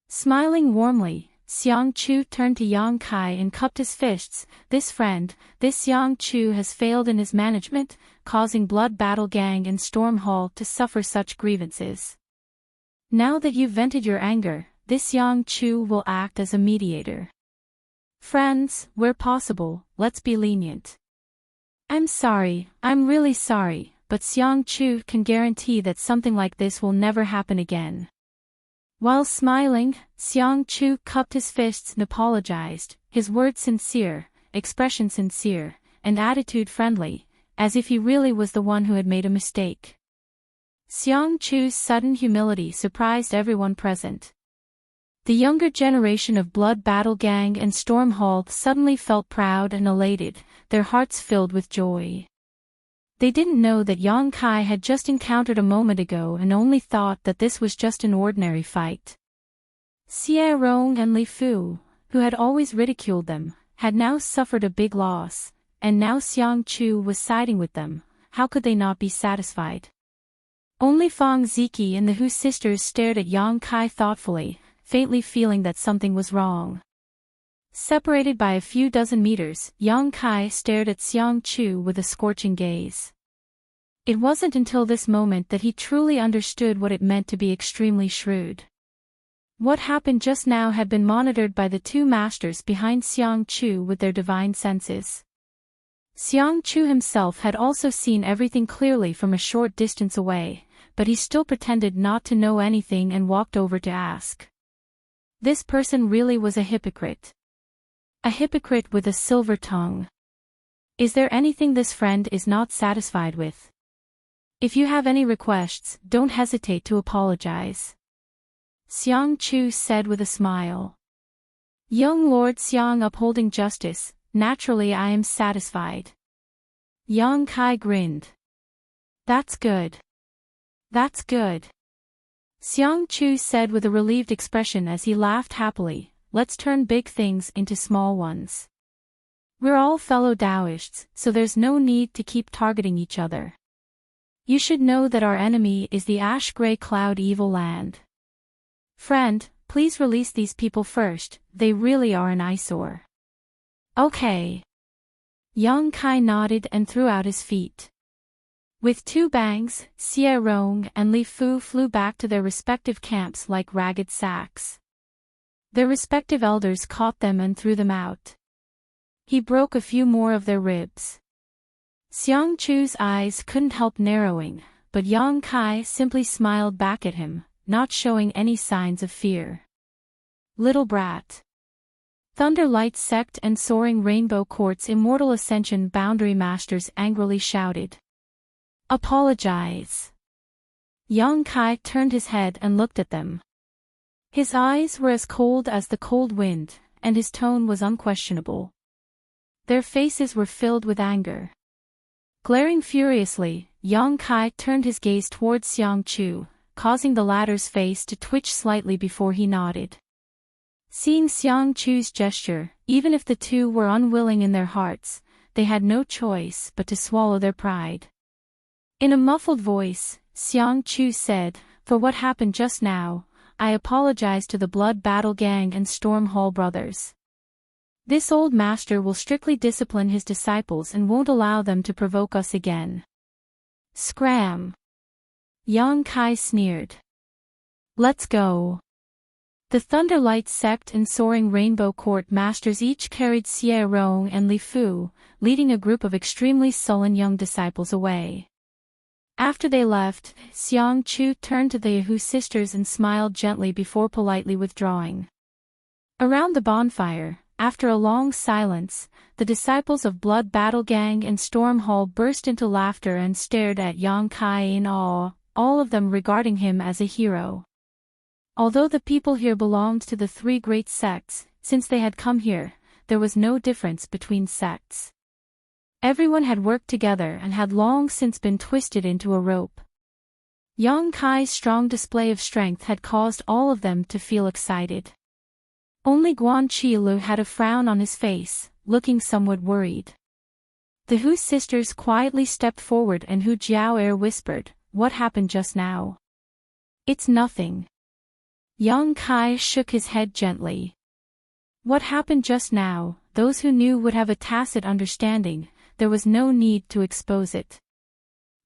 Smiling warmly, Xiang Chu turned to Yang Kai and cupped his fists. "This friend, this Xiang Chu has failed in his management, causing Blood Battle Gang and Storm Hall to suffer such grievances. Now that you've vented your anger, this Xiang Chu will act as a mediator. Friends, where possible, let's be lenient. I'm sorry, I'm really sorry, but Xiang Chu can guarantee that something like this will never happen again." While smiling, Xiang Chu cupped his fists and apologized, his words sincere, expression sincere, and attitude friendly, as if he really was the one who had made a mistake. Xiang Chu's sudden humility surprised everyone present. The younger generation of Blood Battle Gang and Storm Hall suddenly felt proud and elated, their hearts filled with joy. They didn't know that Yang Kai had just encountered a moment ago and only thought that this was just an ordinary fight. Xie Rong and Li Fu, who had always ridiculed them, had now suffered a big loss, and now Xiang Chu was siding with them. How could they not be satisfied? Only Fang Ziki and the Hu sisters stared at Yang Kai thoughtfully, faintly feeling that something was wrong. Separated by a few dozen meters, Yang Kai stared at Xiang Chu with a scorching gaze. It wasn't until this moment that he truly understood what it meant to be extremely shrewd. What happened just now had been monitored by the two masters behind Xiang Chu with their divine senses. Xiang Chu himself had also seen everything clearly from a short distance away, but he still pretended not to know anything and walked over to ask. This person really was a hypocrite. A hypocrite with a silver tongue. Is there anything this friend is not satisfied with? If you have any requests, don't hesitate to apologize. Xiang Chu said with a smile. Young Lord Xiang upholding justice, naturally I am satisfied. Yang Kai grinned. That's good. That's good. Xiang Chu said with a relieved expression as he laughed happily, let's turn big things into small ones. We're all fellow Taoists, so there's no need to keep targeting each other. You should know that our enemy is the ash-gray cloud evil land. Friend, please release these people first, they really are an eyesore. Okay. Yang Kai nodded and threw out his feet. With two bangs, Xie Rong and Li Fu flew back to their respective camps like ragged sacks. Their respective elders caught them and threw them out. He broke a few more of their ribs. Xiang Chu's eyes couldn't help narrowing, but Yang Kai simply smiled back at him, not showing any signs of fear. Little brat. Thunderlight Sect and Soaring Rainbow Court's Immortal Ascension Boundary Masters angrily shouted. Apologize. Yang Kai turned his head and looked at them. His eyes were as cold as the cold wind, and his tone was unquestionable. Their faces were filled with anger. Glaring furiously, Yang Kai turned his gaze towards Xiang Chu, causing the latter's face to twitch slightly before he nodded. Seeing Xiang Chu's gesture, even if the two were unwilling in their hearts, they had no choice but to swallow their pride. In a muffled voice, Xiang Chu said, for what happened just now, I apologize to the Blood Battle Gang and Storm Hall brothers. This old master will strictly discipline his disciples and won't allow them to provoke us again. Scram! Yang Kai sneered. Let's go. The Thunderlight Sect and Soaring Rainbow Court masters each carried Xie Rong and Li Fu, leading a group of extremely sullen young disciples away. After they left, Xiang Chu turned to the Yahu sisters and smiled gently before politely withdrawing. Around the bonfire, after a long silence, the disciples of Blood Battle Gang and Storm Hall burst into laughter and stared at Yang Kai in awe, all of them regarding him as a hero. Although the people here belonged to the three great sects, since they had come here, there was no difference between sects. Everyone had worked together and had long since been twisted into a rope. Yang Kai's strong display of strength had caused all of them to feel excited. Only Guan Qilu had a frown on his face, looking somewhat worried. The Hu sisters quietly stepped forward and Hu Jiao'er whispered, what happened just now? It's nothing. Yang Kai shook his head gently. What happened just now, those who knew would have a tacit understanding, there was no need to expose it.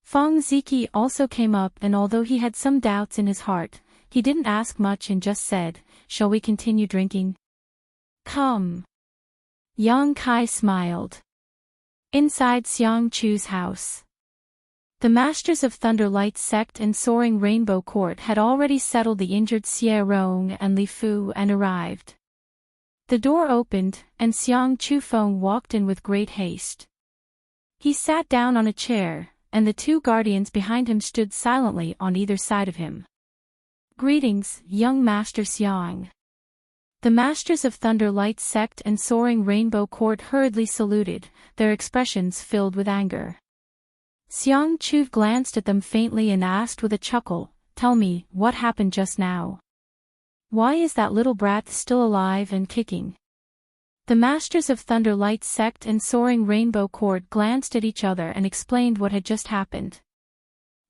Feng Ziki also came up and although he had some doubts in his heart, he didn't ask much and just said, shall we continue drinking? Come. Yang Kai smiled. Inside Xiang Chu's house. The masters of Thunderlight Sect and Soaring Rainbow Court had already settled the injured Xie Rong and Li Fu and arrived. The door opened, and Xiang Chu Feng walked in with great haste. He sat down on a chair, and the two guardians behind him stood silently on either side of him. Greetings, young Master Xiang. The masters of Thunderlight Sect and Soaring Rainbow Court hurriedly saluted, their expressions filled with anger. Xiang Chu glanced at them faintly and asked with a chuckle, tell me, what happened just now? Why is that little brat still alive and kicking? The masters of Thunderlight Sect and Soaring Rainbow Court glanced at each other and explained what had just happened.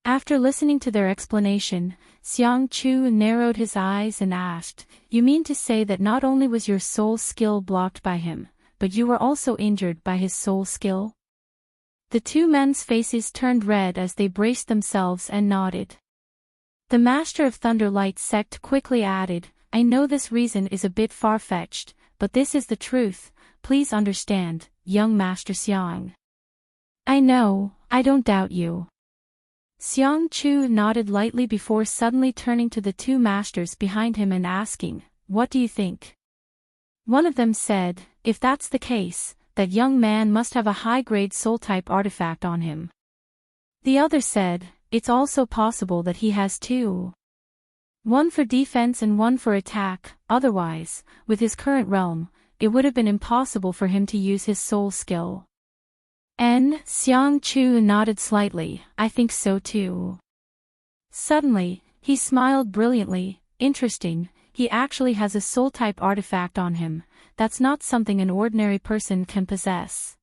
After listening to their explanation, Xiang Chu narrowed his eyes and asked, "You mean to say that not only was your soul skill blocked by him, but you were also injured by his soul skill?" The two men's faces turned red as they braced themselves and nodded. The Master of Thunderlight sect quickly added, "I know this reason is a bit far-fetched, but this is the truth, please understand, young Master Xiang." "I know, I don't doubt you." Xiang Chu nodded lightly before suddenly turning to the two masters behind him and asking, "What do you think?" One of them said, "If that's the case, that young man must have a high-grade soul-type artifact on him." The other said, "It's also possible that he has two. One for defense and one for attack, otherwise, with his current realm, it would have been impossible for him to use his soul skill." Xiang Chu nodded slightly, "I think so too." Suddenly, he smiled brilliantly, "Interesting, he actually has a soul-type artifact on him, that's not something an ordinary person can possess."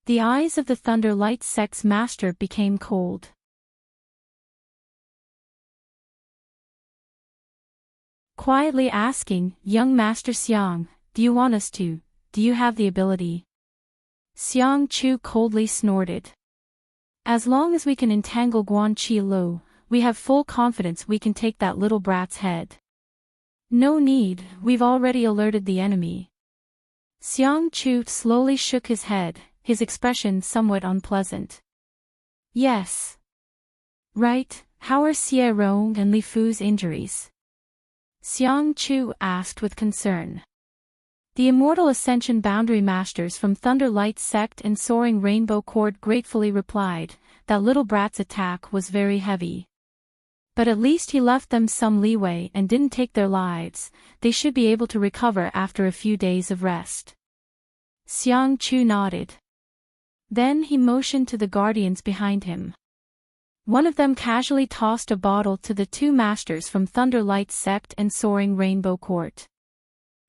The eyes of the Thunder Light sect's master became cold. Quietly asking, "Young Master Xiang, do you have the ability?" Xiang Chu coldly snorted. "As long as we can entangle Guan Qi Lu, we have full confidence we can take that little brat's head." "No need, we've already alerted the enemy." Xiang Chu slowly shook his head, his expression somewhat unpleasant. "Yes. Right, how are Xie Rong and Li Fu's injuries?" Xiang Chu asked with concern. The Immortal Ascension Boundary Masters from Thunder Light Sect and Soaring Rainbow Court gratefully replied, "That little brat's attack was very heavy. But at least he left them some leeway and didn't take their lives, they should be able to recover after a few days of rest." Xiang Chu nodded. Then he motioned to the guardians behind him. One of them casually tossed a bottle to the two masters from Thunder Light Sect and Soaring Rainbow Court.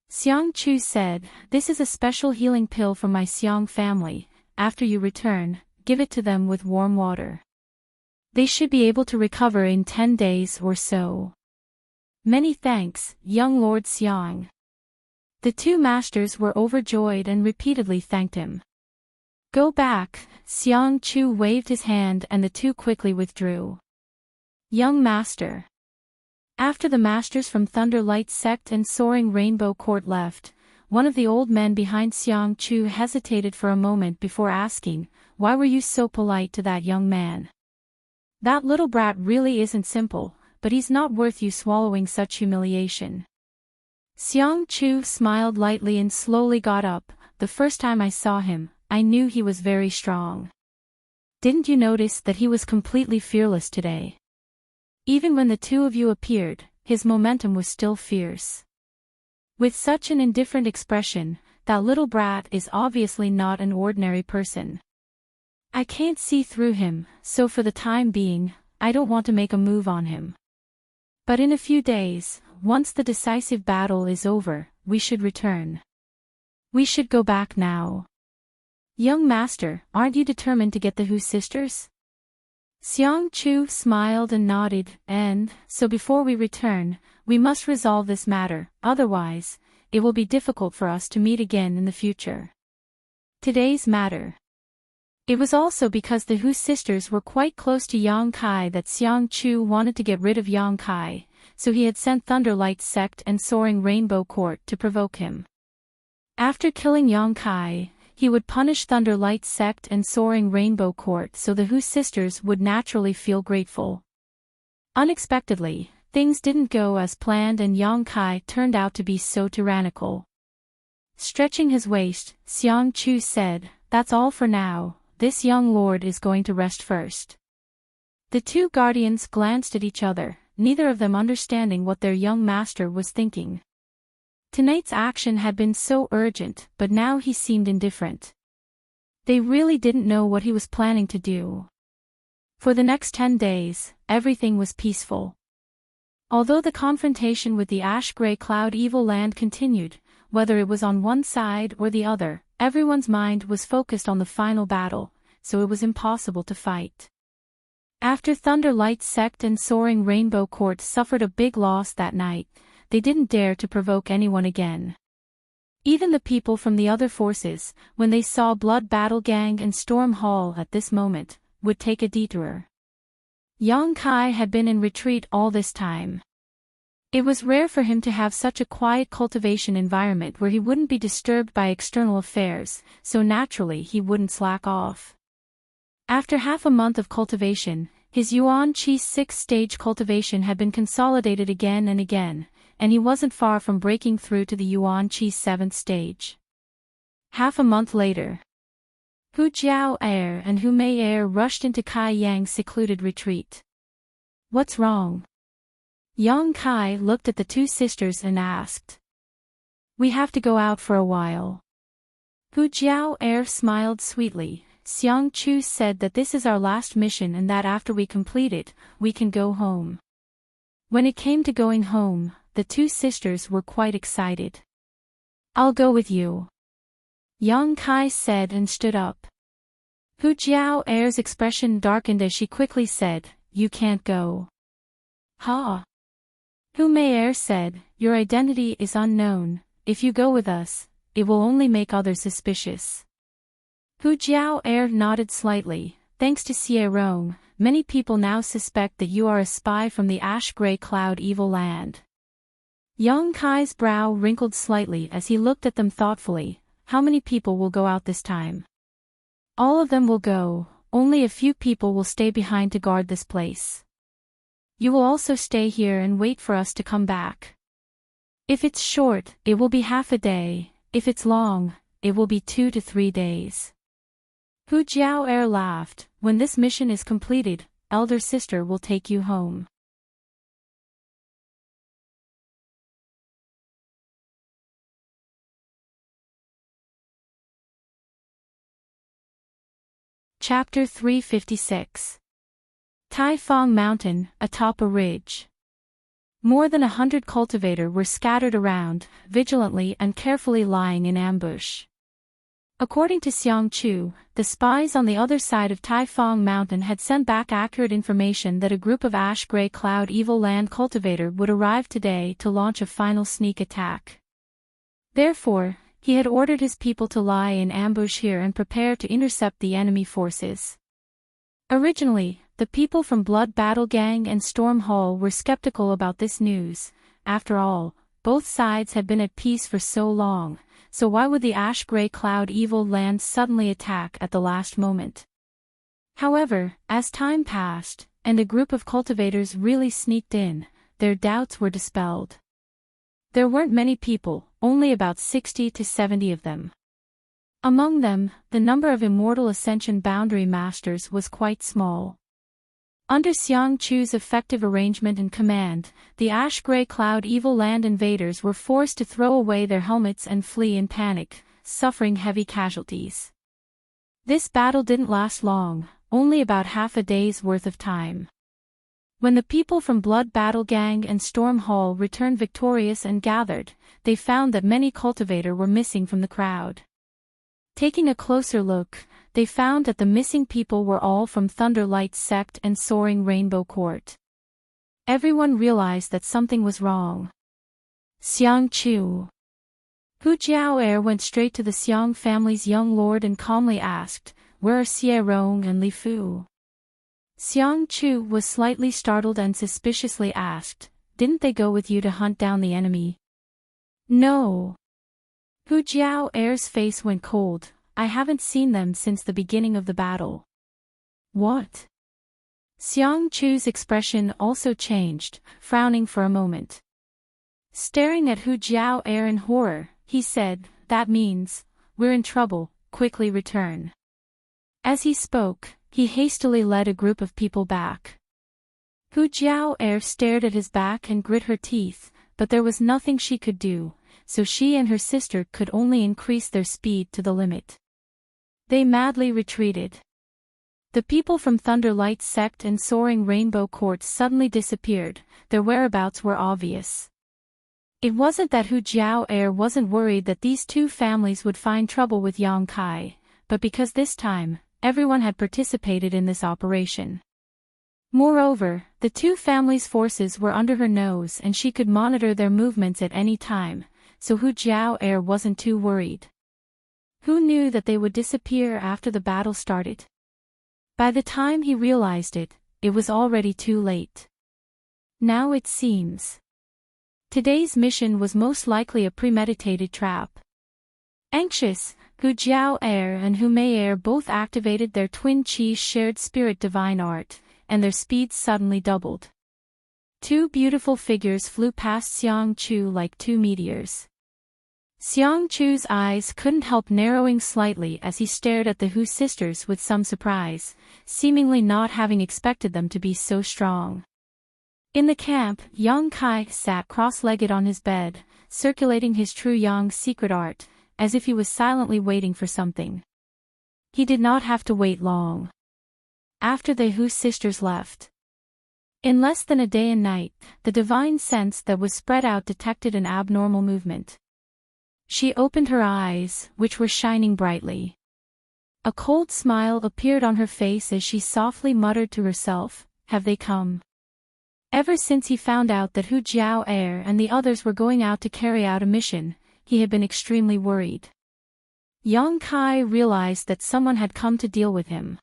Xiang Chu said, "This is a special healing pill from my Xiang family, after you return, give it to them with warm water. They should be able to recover in 10 days or so." "Many thanks, young Lord Xiang." The two masters were overjoyed and repeatedly thanked him. "Go back," Xiang Chu waved his hand and the two quickly withdrew. "Young Master." After the masters from Thunder Light Sect and Soaring Rainbow Court left, one of the old men behind Xiang Chu hesitated for a moment before asking, "Why were you so polite to that young man? That little brat really isn't simple, but he's not worth you swallowing such humiliation." Xiang Chu smiled lightly and slowly got up. "The first time I saw him, I knew he was very strong. Didn't you notice that he was completely fearless today? Even when the two of you appeared, his momentum was still fierce. With such an indifferent expression, that little brat is obviously not an ordinary person. I can't see through him, so for the time being, I don't want to make a move on him. But in a few days, once the decisive battle is over, we should return. We should go back now. Young Master, aren't you determined to get the Hu sisters?" Xiang Chu smiled and nodded, "And, so before we return, we must resolve this matter, otherwise, it will be difficult for us to meet again in the future." Today's matter. It was also because the Hu sisters were quite close to Yang Kai that Xiang Chu wanted to get rid of Yang Kai, so he had sent Thunder Light Sect and Soaring Rainbow Court to provoke him. After killing Yang Kai, he would punish Thunder Light Sect and Soaring Rainbow Court so the Hu sisters would naturally feel grateful. Unexpectedly, things didn't go as planned and Yang Kai turned out to be so tyrannical. Stretching his waist, Xiang Chu said, "That's all for now, this young lord is going to rest first." The two guardians glanced at each other, neither of them understanding what their young master was thinking. Tonight's action had been so urgent, but now he seemed indifferent. They really didn't know what he was planning to do. For the next 10 days, everything was peaceful. Although the confrontation with the ash-gray cloud evil land continued, whether it was on one side or the other, everyone's mind was focused on the final battle, so it was impossible to fight. After Thunderlight Sect and Soaring Rainbow Court suffered a big loss that night, they didn't dare to provoke anyone again. Even the people from the other forces, when they saw Blood Battle Gang and Storm Hall at this moment, would take a detour. Yang Kai had been in retreat all this time. It was rare for him to have such a quiet cultivation environment where he wouldn't be disturbed by external affairs, so naturally he wouldn't slack off. After half a month of cultivation, his Yuan Qi 6th-stage cultivation had been consolidated again and again, and he wasn't far from breaking through to the Yuan Qi 7th stage. Half a month later, Hu Jiao Er and Hu Mei Er rushed into Kai Yang's secluded retreat. "What's wrong?" Yang Kai looked at the two sisters and asked. "We have to go out for a while." Hu Jiao Er smiled sweetly. "Xiang Chu said that this is our last mission and that after we complete it, we can go home." When it came to going home, the two sisters were quite excited. "I'll go with you," Yang Kai said and stood up. Hu Jiao Er's expression darkened as she quickly said, "You can't go." "Ha!" Hu Mei Er said, "Your identity is unknown. If you go with us, it will only make others suspicious." Hu Jiao Er nodded slightly. "Thanks to Xie Rong, many people now suspect that you are a spy from the Ash-Gray Cloud Evil Land." Yang Kai's brow wrinkled slightly as he looked at them thoughtfully. "How many people will go out this time?" "All of them will go, only a few people will stay behind to guard this place. You will also stay here and wait for us to come back. If it's short, it will be half a day, if it's long, it will be 2 to 3 days." Hu Jiao Er laughed. "When this mission is completed, elder sister will take you home." Chapter 356. Tai Fong Mountain, atop a ridge. More than 100 cultivators were scattered around, vigilantly and carefully lying in ambush. According to Xiang Chu, the spies on the other side of Tai Fong Mountain had sent back accurate information that a group of Ash-Gray Cloud Evil Land cultivators would arrive today to launch a final sneak attack. Therefore, he had ordered his people to lie in ambush here and prepare to intercept the enemy forces. Originally, the people from Blood Battle Gang and Storm Hall were skeptical about this news. After all, both sides had been at peace for so long, so why would the Ash-Gray Cloud Evil Land suddenly attack at the last moment? However, as time passed, and a group of cultivators really sneaked in, their doubts were dispelled. There weren't many people, only about 60 to 70 of them. Among them, the number of Immortal Ascension Boundary Masters was quite small. Under Xiang Chu's effective arrangement and command, the Ash-Gray Cloud Evil Land invaders were forced to throw away their helmets and flee in panic, suffering heavy casualties. This battle didn't last long, only about half a day's worth of time. When the people from Blood Battle Gang and Storm Hall returned victorious and gathered, they found that many cultivators were missing from the crowd. Taking a closer look, they found that the missing people were all from Thunderlight Sect and Soaring Rainbow Court. Everyone realized that something was wrong. Xiang Chu. Hu Jiao Er went straight to the Xiang family's young lord and calmly asked, "Where are Xie Rong and Li Fu?" Xiang Chu was slightly startled and suspiciously asked, "Didn't they go with you to hunt down the enemy?" "No." Hu Jiao Er's face went cold. "I haven't seen them since the beginning of the battle." "What?" Xiang Chu's expression also changed, frowning for a moment. Staring at Hu Jiao Er in horror, he said, "That means, we're in trouble, quickly return." As he spoke, he hastily led a group of people back. Hu Jiao Er stared at his back and grit her teeth, but there was nothing she could do, so she and her sister could only increase their speed to the limit. They madly retreated. The people from Thunderlight Sect and Soaring Rainbow Court suddenly disappeared. Their whereabouts were obvious. It wasn't that Hu Jiao Er wasn't worried that these two families would find trouble with Yang Kai, but because this time, everyone had participated in this operation. Moreover, the two families' forces were under her nose and she could monitor their movements at any time, so Hu Jiao wasn't too worried. Who knew that they would disappear after the battle started? By the time he realized it, it was already too late. Now it seems. Today's mission was most likely a premeditated trap. Anxious, Hu Jiao and Hu Mei both activated their twin Qi shared spirit divine art, and their speeds suddenly doubled. Two beautiful figures flew past Xiang Chu like two meteors. Xiang Chu's eyes couldn't help narrowing slightly as he stared at the Hu sisters with some surprise, seemingly not having expected them to be so strong. In the camp, Yang Kai sat cross-legged on his bed, circulating his true Yang secret art, as if he was silently waiting for something. He did not have to wait long. After the Hu sisters left, in less than a day and night, the divine sense that was spread out detected an abnormal movement. She opened her eyes, which were shining brightly. A cold smile appeared on her face as she softly muttered to herself, "Have they come?" Ever since he found out that Hu Jiao and the others were going out to carry out a mission, he had been extremely worried. Yang Kai realized that someone had come to deal with him.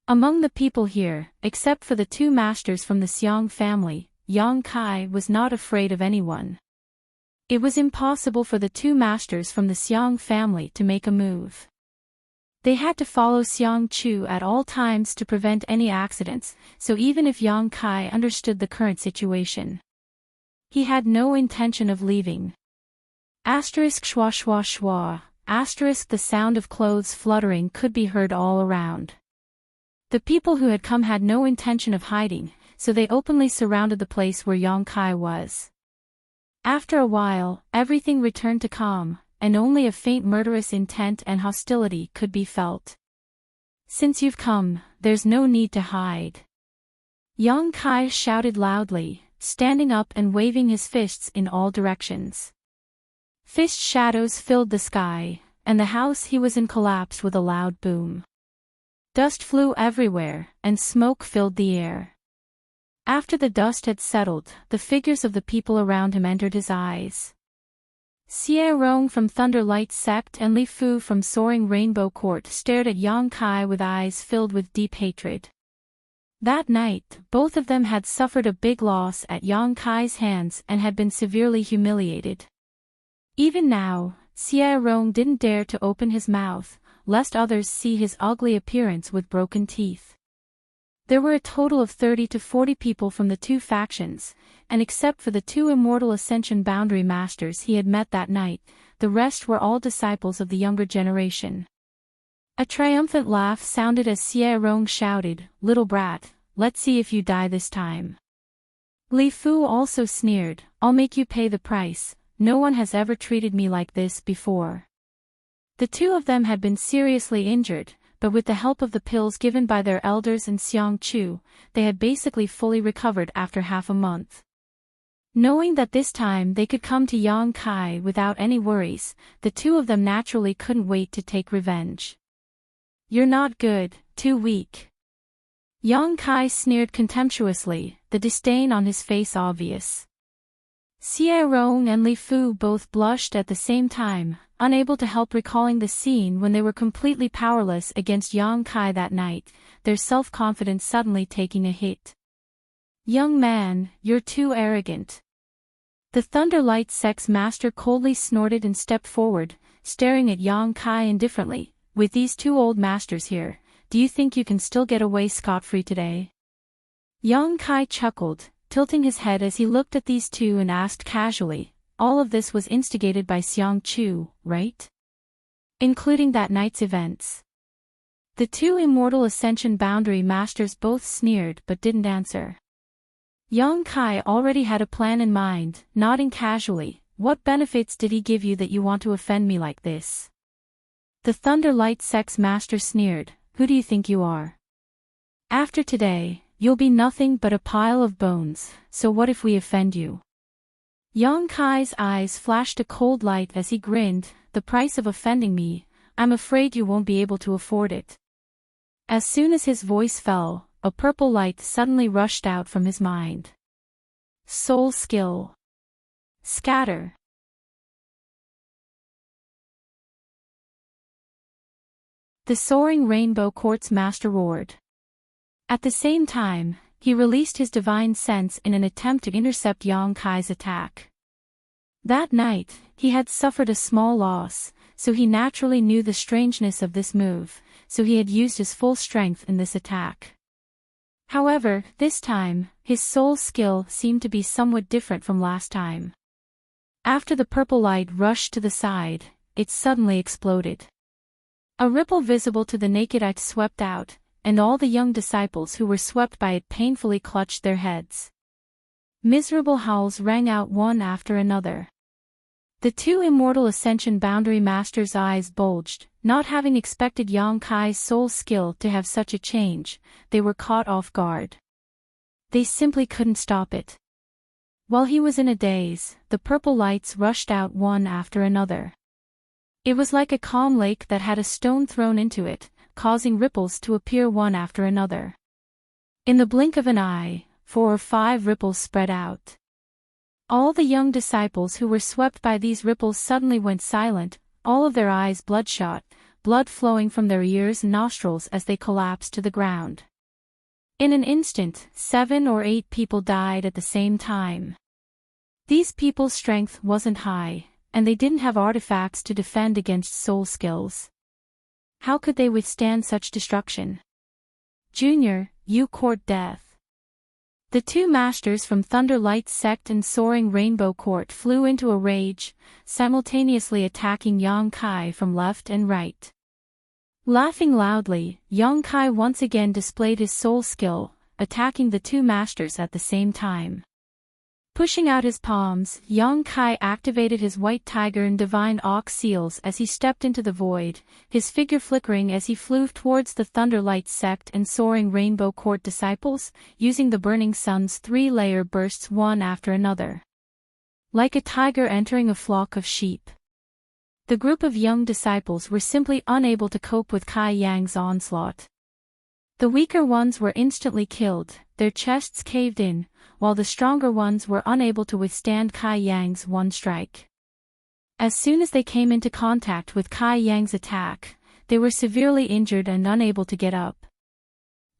Among the people here, except for the two masters from the Xiang family, Yang Kai was not afraid of anyone. It was impossible for the two masters from the Xiang family to make a move. They had to follow Xiang Chu at all times to prevent any accidents, so even if Yang Kai understood the current situation, he had no intention of leaving. Asterisk schwa schwa schwa, asterisk the sound of clothes fluttering could be heard all around. The people who had come had no intention of hiding, so they openly surrounded the place where Yang Kai was. After a while, everything returned to calm, and only a faint murderous intent and hostility could be felt. "Since you've come, there's no need to hide," Yang Kai shouted loudly, standing up and waving his fists in all directions. Fist shadows filled the sky, and the house he was in collapsed with a loud boom. Dust flew everywhere, and smoke filled the air. After the dust had settled, the figures of the people around him entered his eyes. Xie Rong from Thunderlight Sect and Li Fu from Soaring Rainbow Court stared at Yang Kai with eyes filled with deep hatred. That night, both of them had suffered a big loss at Yang Kai's hands and had been severely humiliated. Even now, Xie Rong didn't dare to open his mouth, lest others see his ugly appearance with broken teeth. There were a total of 30 to 40 people from the two factions, and except for the two Immortal Ascension Boundary Masters he had met that night, the rest were all disciples of the younger generation. A triumphant laugh sounded as Xie Rong shouted, "Little brat, let's see if you die this time." Li Fu also sneered, "I'll make you pay the price, no one has ever treated me like this before." The two of them had been seriously injured, but with the help of the pills given by their elders and Xiang Chu, they had basically fully recovered after half a month. Knowing that this time they could come to Yang Kai without any worries, the two of them naturally couldn't wait to take revenge. "You're not good, too weak." Yang Kai sneered contemptuously, the disdain on his face obvious. Xie Rong and Li Fu both blushed at the same time, unable to help recalling the scene when they were completely powerless against Yang Kai that night, their self-confidence suddenly taking a hit. "Young man, you're too arrogant." The Thunderlight Sect's master coldly snorted and stepped forward, staring at Yang Kai indifferently. "With these two old masters here, do you think you can still get away scot-free today?" Yang Kai chuckled, tilting his head as he looked at these two and asked casually, "All of this was instigated by Xiang Chu, right? Including that night's events?" The two Immortal Ascension Boundary Masters both sneered but didn't answer. Yang Kai already had a plan in mind, nodding casually. "What benefits did he give you that you want to offend me like this?" The Thunderlight Sect's master sneered, "Who do you think you are? After today, you'll be nothing but a pile of bones, so what if we offend you?" Yang Kai's eyes flashed a cold light as he grinned, "The price of offending me, I'm afraid you won't be able to afford it." As soon as his voice fell, a purple light suddenly rushed out from his mind. Soul skill. Scatter. The soaring rainbow court's master roared. At the same time, he released his divine sense in an attempt to intercept Yang Kai's attack. That night, he had suffered a small loss, so he naturally knew the strangeness of this move, so he had used his full strength in this attack. However, this time, his soul skill seemed to be somewhat different from last time. After the purple light rushed to the side, it suddenly exploded. A ripple visible to the naked eye swept out, and all the young disciples who were swept by it painfully clutched their heads. Miserable howls rang out one after another. The two immortal Ascension Boundary Masters' eyes bulged, not having expected Yang Kai's soul skill to have such a change. They were caught off guard. They simply couldn't stop it. While he was in a daze, the purple lights rushed out one after another. It was like a calm lake that had a stone thrown into it, causing ripples to appear one after another. In the blink of an eye, 4 or 5 ripples spread out. All the young disciples who were swept by these ripples suddenly went silent, all of their eyes bloodshot, blood flowing from their ears and nostrils as they collapsed to the ground. In an instant, 7 or 8 people died at the same time. These people's strength wasn't high, and they didn't have artifacts to defend against soul skills. How could they withstand such destruction? Junior, you court death. The two masters from Thunder Light Sect and Soaring Rainbow Court flew into a rage, simultaneously attacking Yang Kai from left and right. Laughing loudly, Yang Kai once again displayed his soul skill, attacking the two masters at the same time. Pushing out his palms, Yang Kai activated his white tiger and divine ox seals as he stepped into the void, his figure flickering as he flew towards the Thunder Light Sect and Soaring Rainbow Court disciples, using the Burning Sun's 3-layer bursts one after another. Like a tiger entering a flock of sheep. The group of young disciples were simply unable to cope with Kai Yang's onslaught. The weaker ones were instantly killed, their chests caved in, while the stronger ones were unable to withstand Kai Yang's one strike. As soon as they came into contact with Kai Yang's attack, they were severely injured and unable to get up.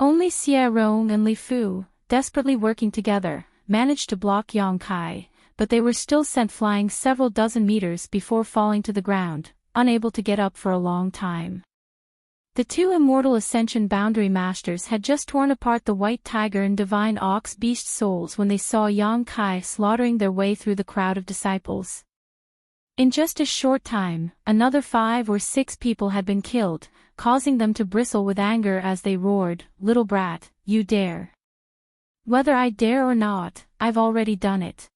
Only Xie Rong and Li Fu, desperately working together, managed to block Yang Kai, but they were still sent flying several dozen meters before falling to the ground, unable to get up for a long time. The two immortal Ascension Boundary Masters had just torn apart the White Tiger and Divine Ox Beast souls when they saw Yang Kai slaughtering their way through the crowd of disciples. In just a short time, another 5 or 6 people had been killed, causing them to bristle with anger as they roared, "Little brat, you dare. Whether I dare or not, I've already done it."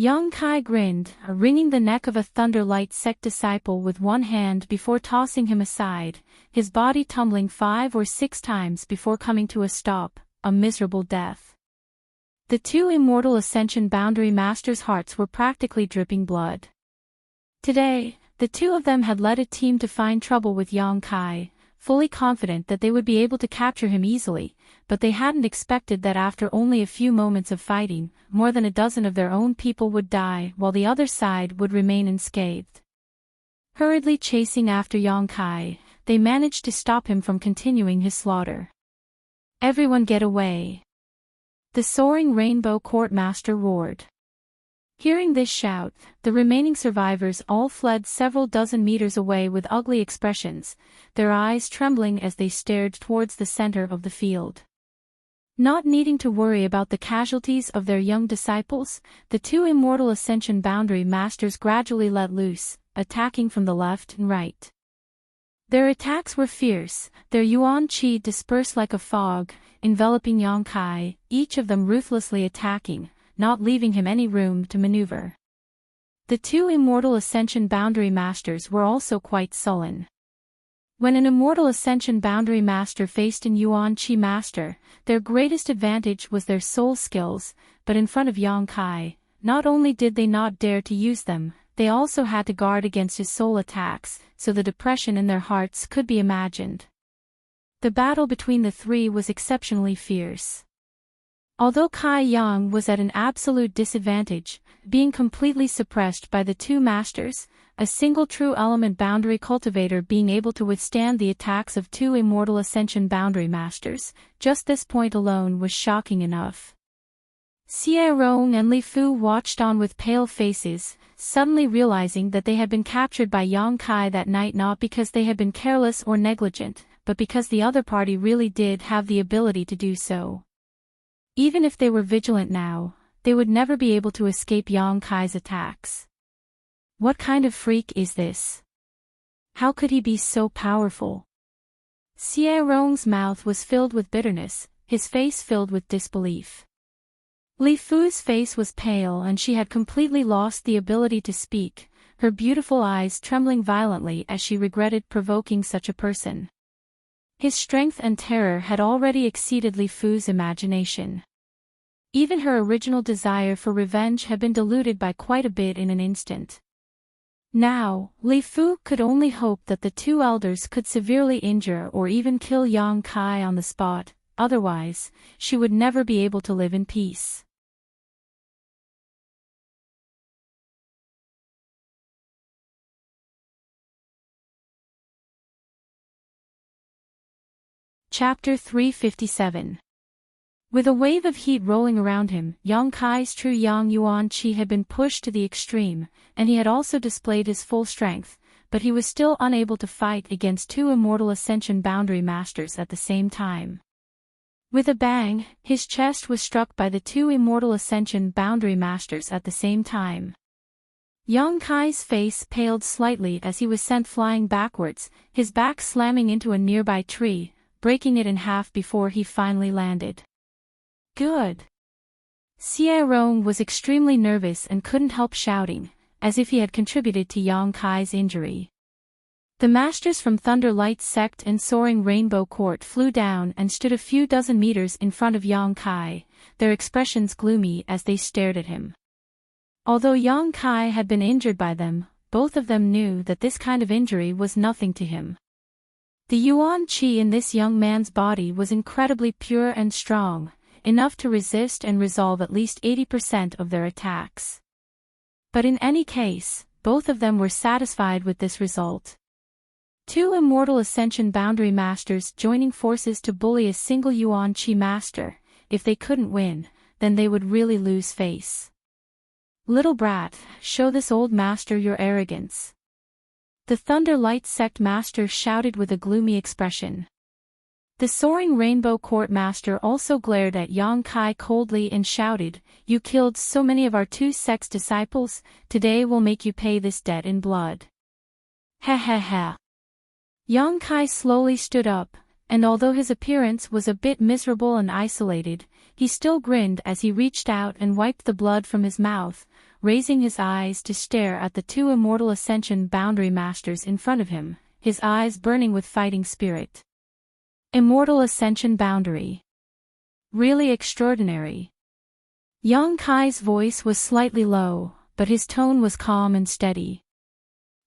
Yang Kai grinned, wringing the neck of a Thunder Light Sect disciple with one hand before tossing him aside, his body tumbling 5 or 6 times before coming to a stop, a miserable death. The two immortal Ascension Boundary Masters' hearts were practically dripping blood. Today, the two of them had led a team to find trouble with Yang Kai, fully confident that they would be able to capture him easily, but they hadn't expected that after only a few moments of fighting, more than a dozen of their own people would die while the other side would remain unscathed. Hurriedly chasing after Yang Kai, they managed to stop him from continuing his slaughter. "Everyone get away!" The Soaring Rainbow Court Master roared. Hearing this shout, the remaining survivors all fled several dozen meters away with ugly expressions, their eyes trembling as they stared towards the center of the field. Not needing to worry about the casualties of their young disciples, the two immortal Ascension Boundary Masters gradually let loose, attacking from the left and right. Their attacks were fierce, their yuan qi dispersed like a fog, enveloping Yang Kai, each of them ruthlessly attacking, not leaving him any room to maneuver. The two immortal Ascension Boundary Masters were also quite sullen. When an immortal Ascension Boundary Master faced an Yuan Qi Master, their greatest advantage was their soul skills, but in front of Yang Kai, not only did they not dare to use them, they also had to guard against his soul attacks, so the depression in their hearts could be imagined. The battle between the three was exceptionally fierce. Although Kai Yang was at an absolute disadvantage, being completely suppressed by the two masters, a single true element boundary cultivator being able to withstand the attacks of two immortal ascension boundary masters, just this point alone was shocking enough. Xie Rong and Li Fu watched on with pale faces, suddenly realizing that they had been captured by Yang Kai that night not because they had been careless or negligent, but because the other party really did have the ability to do so. Even if they were vigilant now, they would never be able to escape Yang Kai's attacks. What kind of freak is this? How could he be so powerful? Xie Rong's mouth was filled with bitterness, his face filled with disbelief. Li Fu's face was pale and she had completely lost the ability to speak, her beautiful eyes trembling violently as she regretted provoking such a person. His strength and terror had already exceeded Li Fu's imagination. Even her original desire for revenge had been diluted by quite a bit in an instant. Now, Li Fu could only hope that the two elders could severely injure or even kill Yang Kai on the spot, otherwise, she would never be able to live in peace. Chapter 357. With a wave of heat rolling around him, Yang Kai's true Yang Yuan Qi had been pushed to the extreme, and he had also displayed his full strength, but he was still unable to fight against two immortal ascension boundary masters at the same time. With a bang, his chest was struck by the two immortal ascension boundary masters at the same time. Yang Kai's face paled slightly as he was sent flying backwards, his back slamming into a nearby tree, breaking it in half before he finally landed. Good. Xie Rong was extremely nervous and couldn't help shouting, as if he had contributed to Yang Kai's injury. The masters from Thunder Light Sect and Soaring Rainbow Court flew down and stood a few dozen meters in front of Yang Kai, their expressions gloomy as they stared at him. Although Yang Kai had been injured by them, both of them knew that this kind of injury was nothing to him. The Yuan Qi in this young man's body was incredibly pure and strong, enough to resist and resolve at least 80% of their attacks. But in any case, both of them were satisfied with this result. Two immortal ascension boundary masters joining forces to bully a single Yuan Qi master, if they couldn't win, then they would really lose face. Little brat, show this old master your arrogance. The Thunder Light Sect master shouted with a gloomy expression. The Soaring Rainbow Court master also glared at Yang Kai coldly and shouted, "You killed so many of our two sect's disciples, today we'll make you pay this debt in blood." Ha ha ha. Yang Kai slowly stood up, and although his appearance was a bit miserable and isolated, he still grinned as he reached out and wiped the blood from his mouth, raising his eyes to stare at the two immortal ascension boundary masters in front of him, his eyes burning with fighting spirit. Immortal ascension boundary. Really extraordinary. Yang Kai's voice was slightly low, but his tone was calm and steady.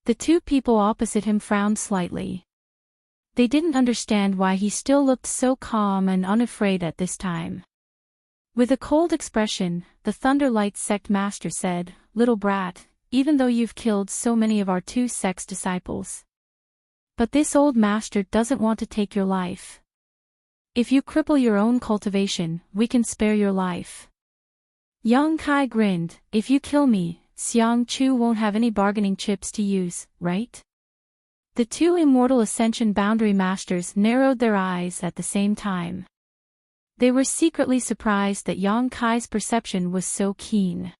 The two people opposite him frowned slightly. They didn't understand why he still looked so calm and unafraid at this time. With a cold expression, the Thunderlight Sect master said, "Little brat, even though you've killed so many of our two sect's disciples. But this old master doesn't want to take your life. If you cripple your own cultivation, we can spare your life." Yang Kai grinned, "If you kill me, Xiang Chu won't have any bargaining chips to use, right?" The two immortal ascension boundary masters narrowed their eyes at the same time. They were secretly surprised that Yang Kai's perception was so keen.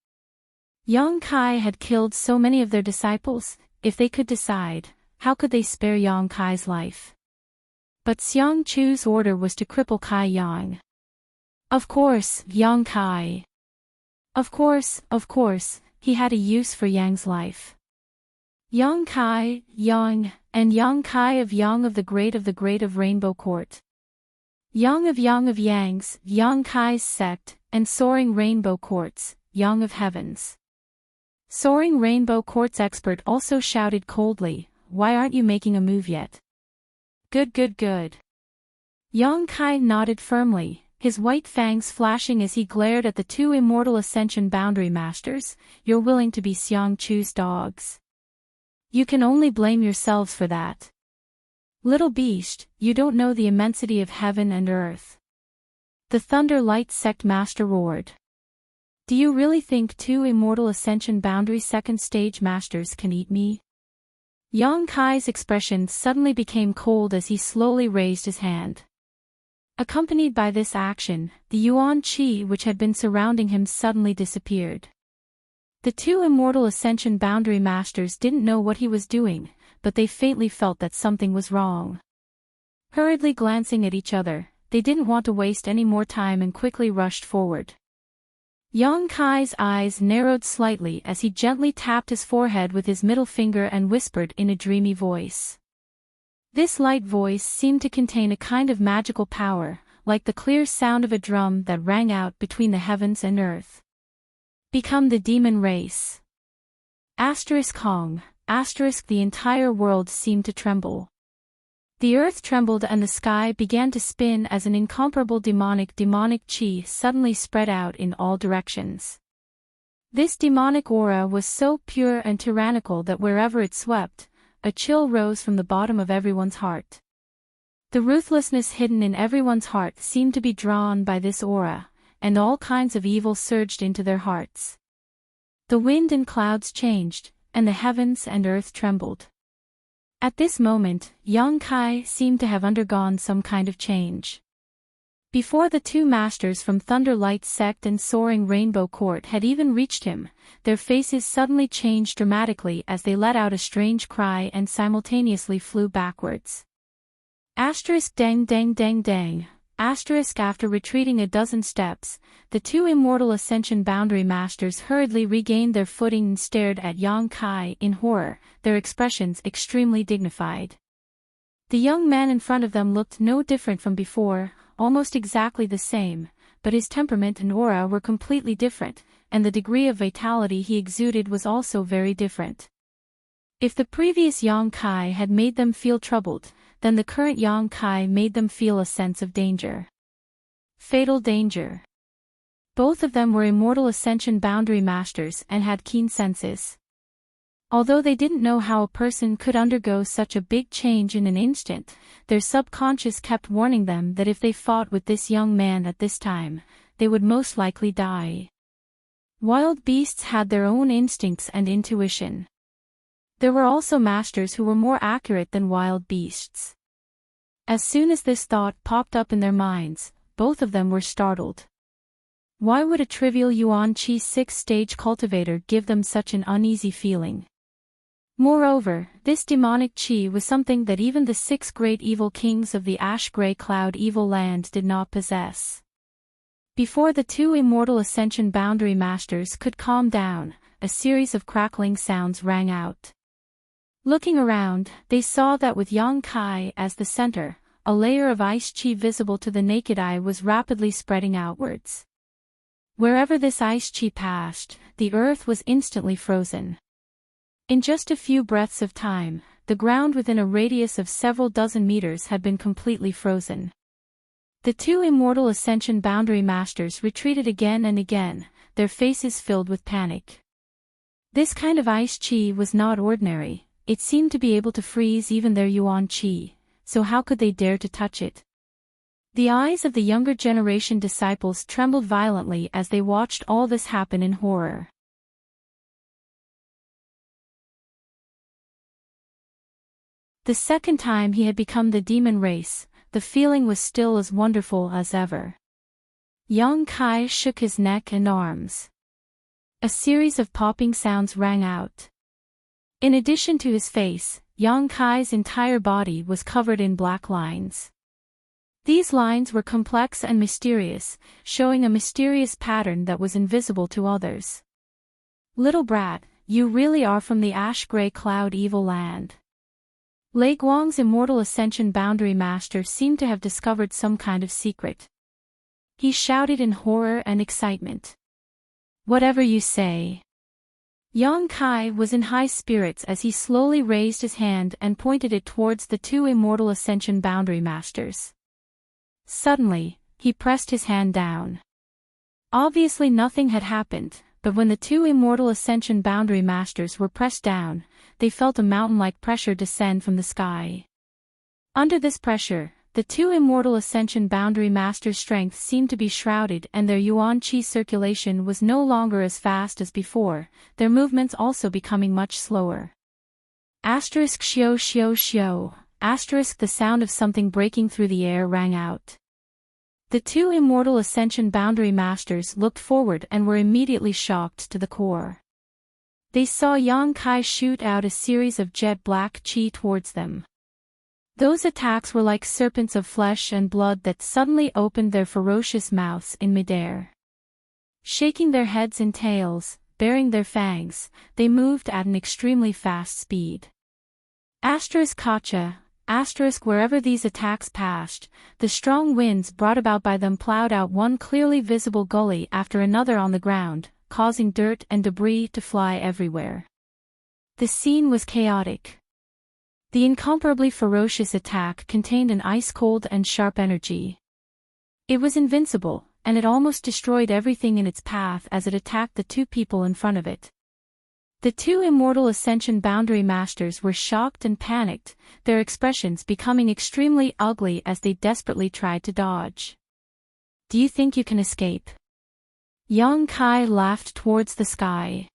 Yang Kai had killed so many of their disciples, if they could decide, how could they spare Yang Kai's life? But Xiang Chu's order was to cripple Kai Yang. Of course, Yang Kai. Of course, he had a use for Yang's life. Yang Kai, Yang, and Yang Kai of Yang of the Great of Rainbow Court. Yang of Yang's, Yang Kai's sect, and Soaring Rainbow Court's, Yang of Heaven's. Soaring Rainbow Court's expert also shouted coldly, "Why aren't you making a move yet?" Good. Yang Kai nodded firmly, his white fangs flashing as he glared at the two immortal Ascension Boundary Masters. "You're willing to be Xiang Chu's dogs. You can only blame yourselves for that. Little beast, you don't know the immensity of heaven and earth." The Thunder Light Sect Master roared. "Do you really think two immortal Ascension Boundary Second Stage Masters can eat me?" Yang Kai's expression suddenly became cold as he slowly raised his hand. Accompanied by this action, the Yuan Qi which had been surrounding him suddenly disappeared. The two immortal Ascension Boundary Masters didn't know what he was doing, but they faintly felt that something was wrong. Hurriedly glancing at each other, they didn't want to waste any more time and quickly rushed forward. Yang Kai's eyes narrowed slightly as he gently tapped his forehead with his middle finger and whispered in a dreamy voice. This light voice seemed to contain a kind of magical power, like the clear sound of a drum that rang out between the heavens and earth. "Become the demon race." Kong. The entire world seemed to tremble. The earth trembled and the sky began to spin as an incomparable demonic chi suddenly spread out in all directions. This demonic aura was so pure and tyrannical that wherever it swept, a chill rose from the bottom of everyone's heart. The ruthlessness hidden in everyone's heart seemed to be drawn by this aura, and all kinds of evil surged into their hearts. The wind and clouds changed, and the heavens and earth trembled. At this moment, Yang Kai seemed to have undergone some kind of change. Before the two masters from Thunder Light Sect and Soaring Rainbow Court had even reached him, their faces suddenly changed dramatically as they let out a strange cry and simultaneously flew backwards. Dang dang dang dang. After retreating a dozen steps, the two immortal Ascension Boundary Masters hurriedly regained their footing and stared at Yang Kai in horror, their expressions extremely dignified. The young man in front of them looked no different from before, almost exactly the same, but his temperament and aura were completely different, and the degree of vitality he exuded was also very different. If the previous Yang Kai had made them feel troubled, then the current Yang Kai made them feel a sense of danger. Fatal danger. Both of them were immortal Ascension Boundary Masters and had keen senses. Although they didn't know how a person could undergo such a big change in an instant, their subconscious kept warning them that if they fought with this young man at this time, they would most likely die. Wild beasts had their own instincts and intuition. There were also masters who were more accurate than wild beasts. As soon as this thought popped up in their minds, both of them were startled. Why would a trivial Yuan Qi 6th-stage cultivator give them such an uneasy feeling? Moreover, this demonic qi was something that even the 6 great evil kings of the ash-gray cloud evil land did not possess. Before the two immortal Ascension Boundary Masters could calm down, a series of crackling sounds rang out. Looking around, they saw that with Yang Kai as the center, a layer of ice chi visible to the naked eye was rapidly spreading outwards. Wherever this ice chi passed, the earth was instantly frozen. In just a few breaths of time, the ground within a radius of several dozen meters had been completely frozen. The two immortal Ascension Boundary Masters retreated again and again, their faces filled with panic. This kind of ice chi was not ordinary. It seemed to be able to freeze even their Yuan Qi, so how could they dare to touch it? The eyes of the younger generation disciples trembled violently as they watched all this happen in horror. The second time he had become the demon race, the feeling was still as wonderful as ever. Yang Kai shook his neck and arms. A series of popping sounds rang out. In addition to his face, Yang Kai's entire body was covered in black lines. These lines were complex and mysterious, showing a mysterious pattern that was invisible to others. "Little brat, you really are from the ash-gray cloud evil land." Lei Guang's immortal Ascension Boundary Master seemed to have discovered some kind of secret. He shouted in horror and excitement. "Whatever you say." Yang Kai was in high spirits as he slowly raised his hand and pointed it towards the two immortal Ascension Boundary Masters. Suddenly, he pressed his hand down. Obviously nothing had happened, but when the two immortal Ascension Boundary Masters were pressed down, they felt a mountain-like pressure descend from the sky. Under this pressure, the two immortal Ascension Boundary Masters' strength seemed to be shrouded and their yuan qi circulation was no longer as fast as before, their movements also becoming much slower. Asterisk shio shio shio, asterisk the sound of something breaking through the air rang out. The two immortal Ascension Boundary Masters looked forward and were immediately shocked to the core. They saw Yang Kai shoot out a series of jet black qi towards them. Those attacks were like serpents of flesh and blood that suddenly opened their ferocious mouths in midair. Shaking their heads and tails, baring their fangs, they moved at an extremely fast speed. Asterisk Kacha, asterisk wherever these attacks passed, the strong winds brought about by them plowed out one clearly visible gully after another on the ground, causing dirt and debris to fly everywhere. The scene was chaotic. The incomparably ferocious attack contained an ice-cold and sharp energy. It was invincible, and it almost destroyed everything in its path as it attacked the two people in front of it. The two immortal Ascension Boundary Masters were shocked and panicked, their expressions becoming extremely ugly as they desperately tried to dodge. "Do you think you can escape?" Yang Kai laughed towards the sky.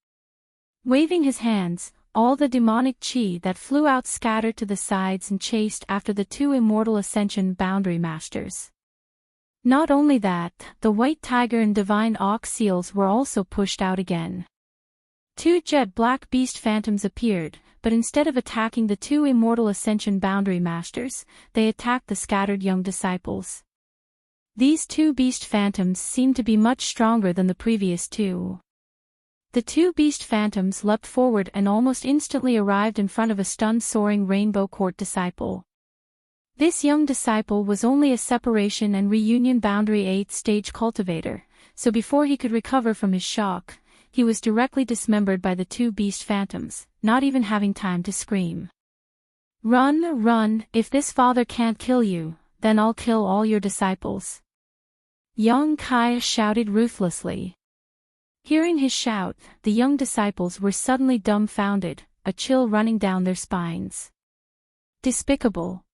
Waving his hands, all the demonic qi that flew out scattered to the sides and chased after the two immortal Ascension Boundary Masters. Not only that, the White Tiger and Divine Ox Seals were also pushed out again. Two jet black beast phantoms appeared, but instead of attacking the two immortal Ascension Boundary Masters, they attacked the scattered young disciples. These two beast phantoms seemed to be much stronger than the previous two. The two beast phantoms leapt forward and almost instantly arrived in front of a stunned soaring Rainbow Court disciple. This young disciple was only a separation and reunion boundary 8th stage cultivator, so before he could recover from his shock, he was directly dismembered by the two beast phantoms, not even having time to scream. "Run, run, if this father can't kill you, then I'll kill all your disciples," Yang Kai shouted ruthlessly. Hearing his shout, the young disciples were suddenly dumbfounded, a chill running down their spines. Despicable.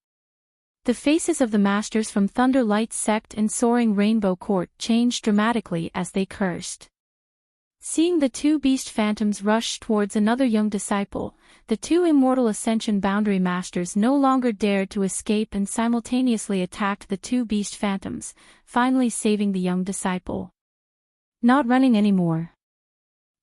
The faces of the masters from Thunder Light Sect and Soaring Rainbow Court changed dramatically as they cursed. Seeing the two beast phantoms rush towards another young disciple, the two immortal Ascension Boundary Masters no longer dared to escape and simultaneously attacked the two beast phantoms, finally saving the young disciple. Not running anymore.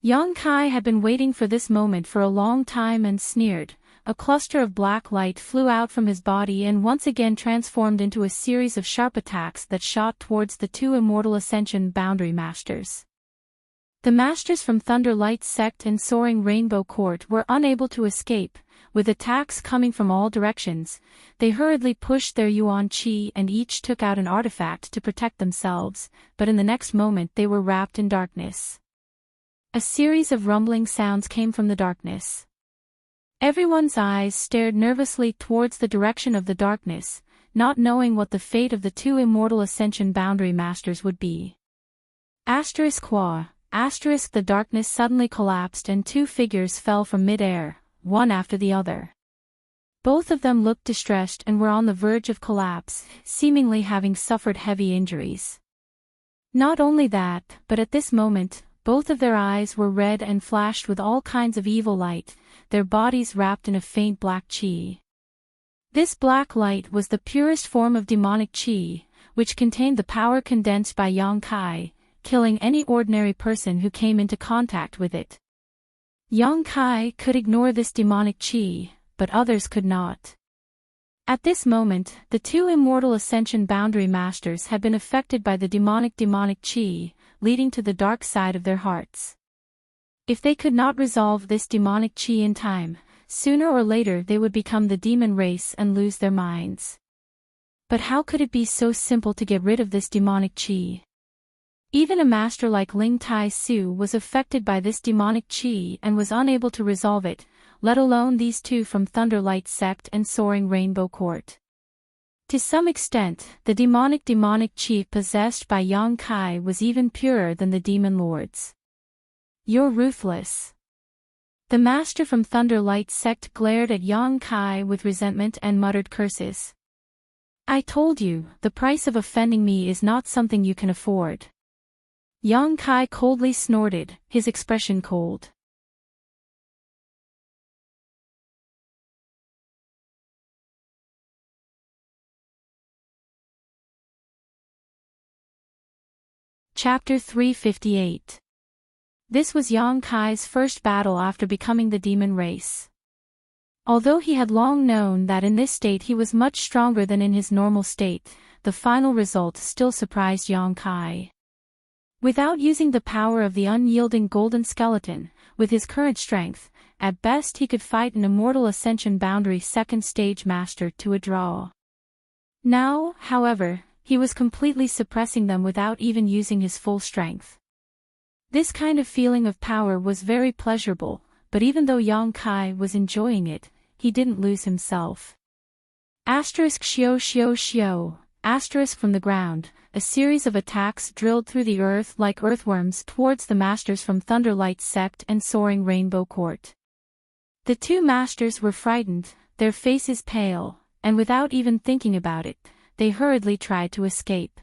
Yang Kai had been waiting for this moment for a long time and sneered. A cluster of black light flew out from his body and once again transformed into a series of sharp attacks that shot towards the two immortal Ascension Boundary Masters. The masters from Thunder Light Sect and Soaring Rainbow Court were unable to escape, with attacks coming from all directions. They hurriedly pushed their yuan qi and each took out an artifact to protect themselves, but in the next moment they were wrapped in darkness. A series of rumbling sounds came from the darkness. Everyone's eyes stared nervously towards the direction of the darkness, not knowing what the fate of the two immortal Ascension Boundary Masters would be. The darkness suddenly collapsed and two figures fell from mid-air, one after the other. Both of them looked distressed and were on the verge of collapse, seemingly having suffered heavy injuries. Not only that, but at this moment, both of their eyes were red and flashed with all kinds of evil light, their bodies wrapped in a faint black qi. This black light was the purest form of demonic qi, which contained the power condensed by Yang Kai, killing any ordinary person who came into contact with it. Yang Kai could ignore this demonic qi, but others could not. At this moment, the two immortal Ascension Boundary Masters had been affected by the demonic qi, leading to the dark side of their hearts. If they could not resolve this demonic qi in time, sooner or later they would become the demon race and lose their minds. But how could it be so simple to get rid of this demonic qi? Even a master like Ling Tai Su was affected by this demonic qi and was unable to resolve it, let alone these two from Thunder Light Sect and Soaring Rainbow Court. To some extent, the demonic chief possessed by Yang Kai was even purer than the demon lords. You're ruthless. The master from Thunderlight sect glared at Yang Kai with resentment and muttered curses. I told you, the price of offending me is not something you can afford. Yang Kai coldly snorted, his expression cold. Chapter 358. This was Yang Kai's first battle after becoming the demon race. Although he had long known that in this state he was much stronger than in his normal state, the final result still surprised Yang Kai. Without using the power of the unyielding golden skeleton, with his current strength, at best he could fight an immortal Ascension Boundary second stage master to a draw. Now, however, he was completely suppressing them without even using his full strength. This kind of feeling of power was very pleasurable, but even though Yang Kai was enjoying it, he didn't lose himself. Xio. From the ground, a series of attacks drilled through the earth like earthworms towards the masters from Thunderlight sect and Soaring Rainbow Court. The two masters were frightened, their faces pale, and without even thinking about it, they hurriedly tried to escape.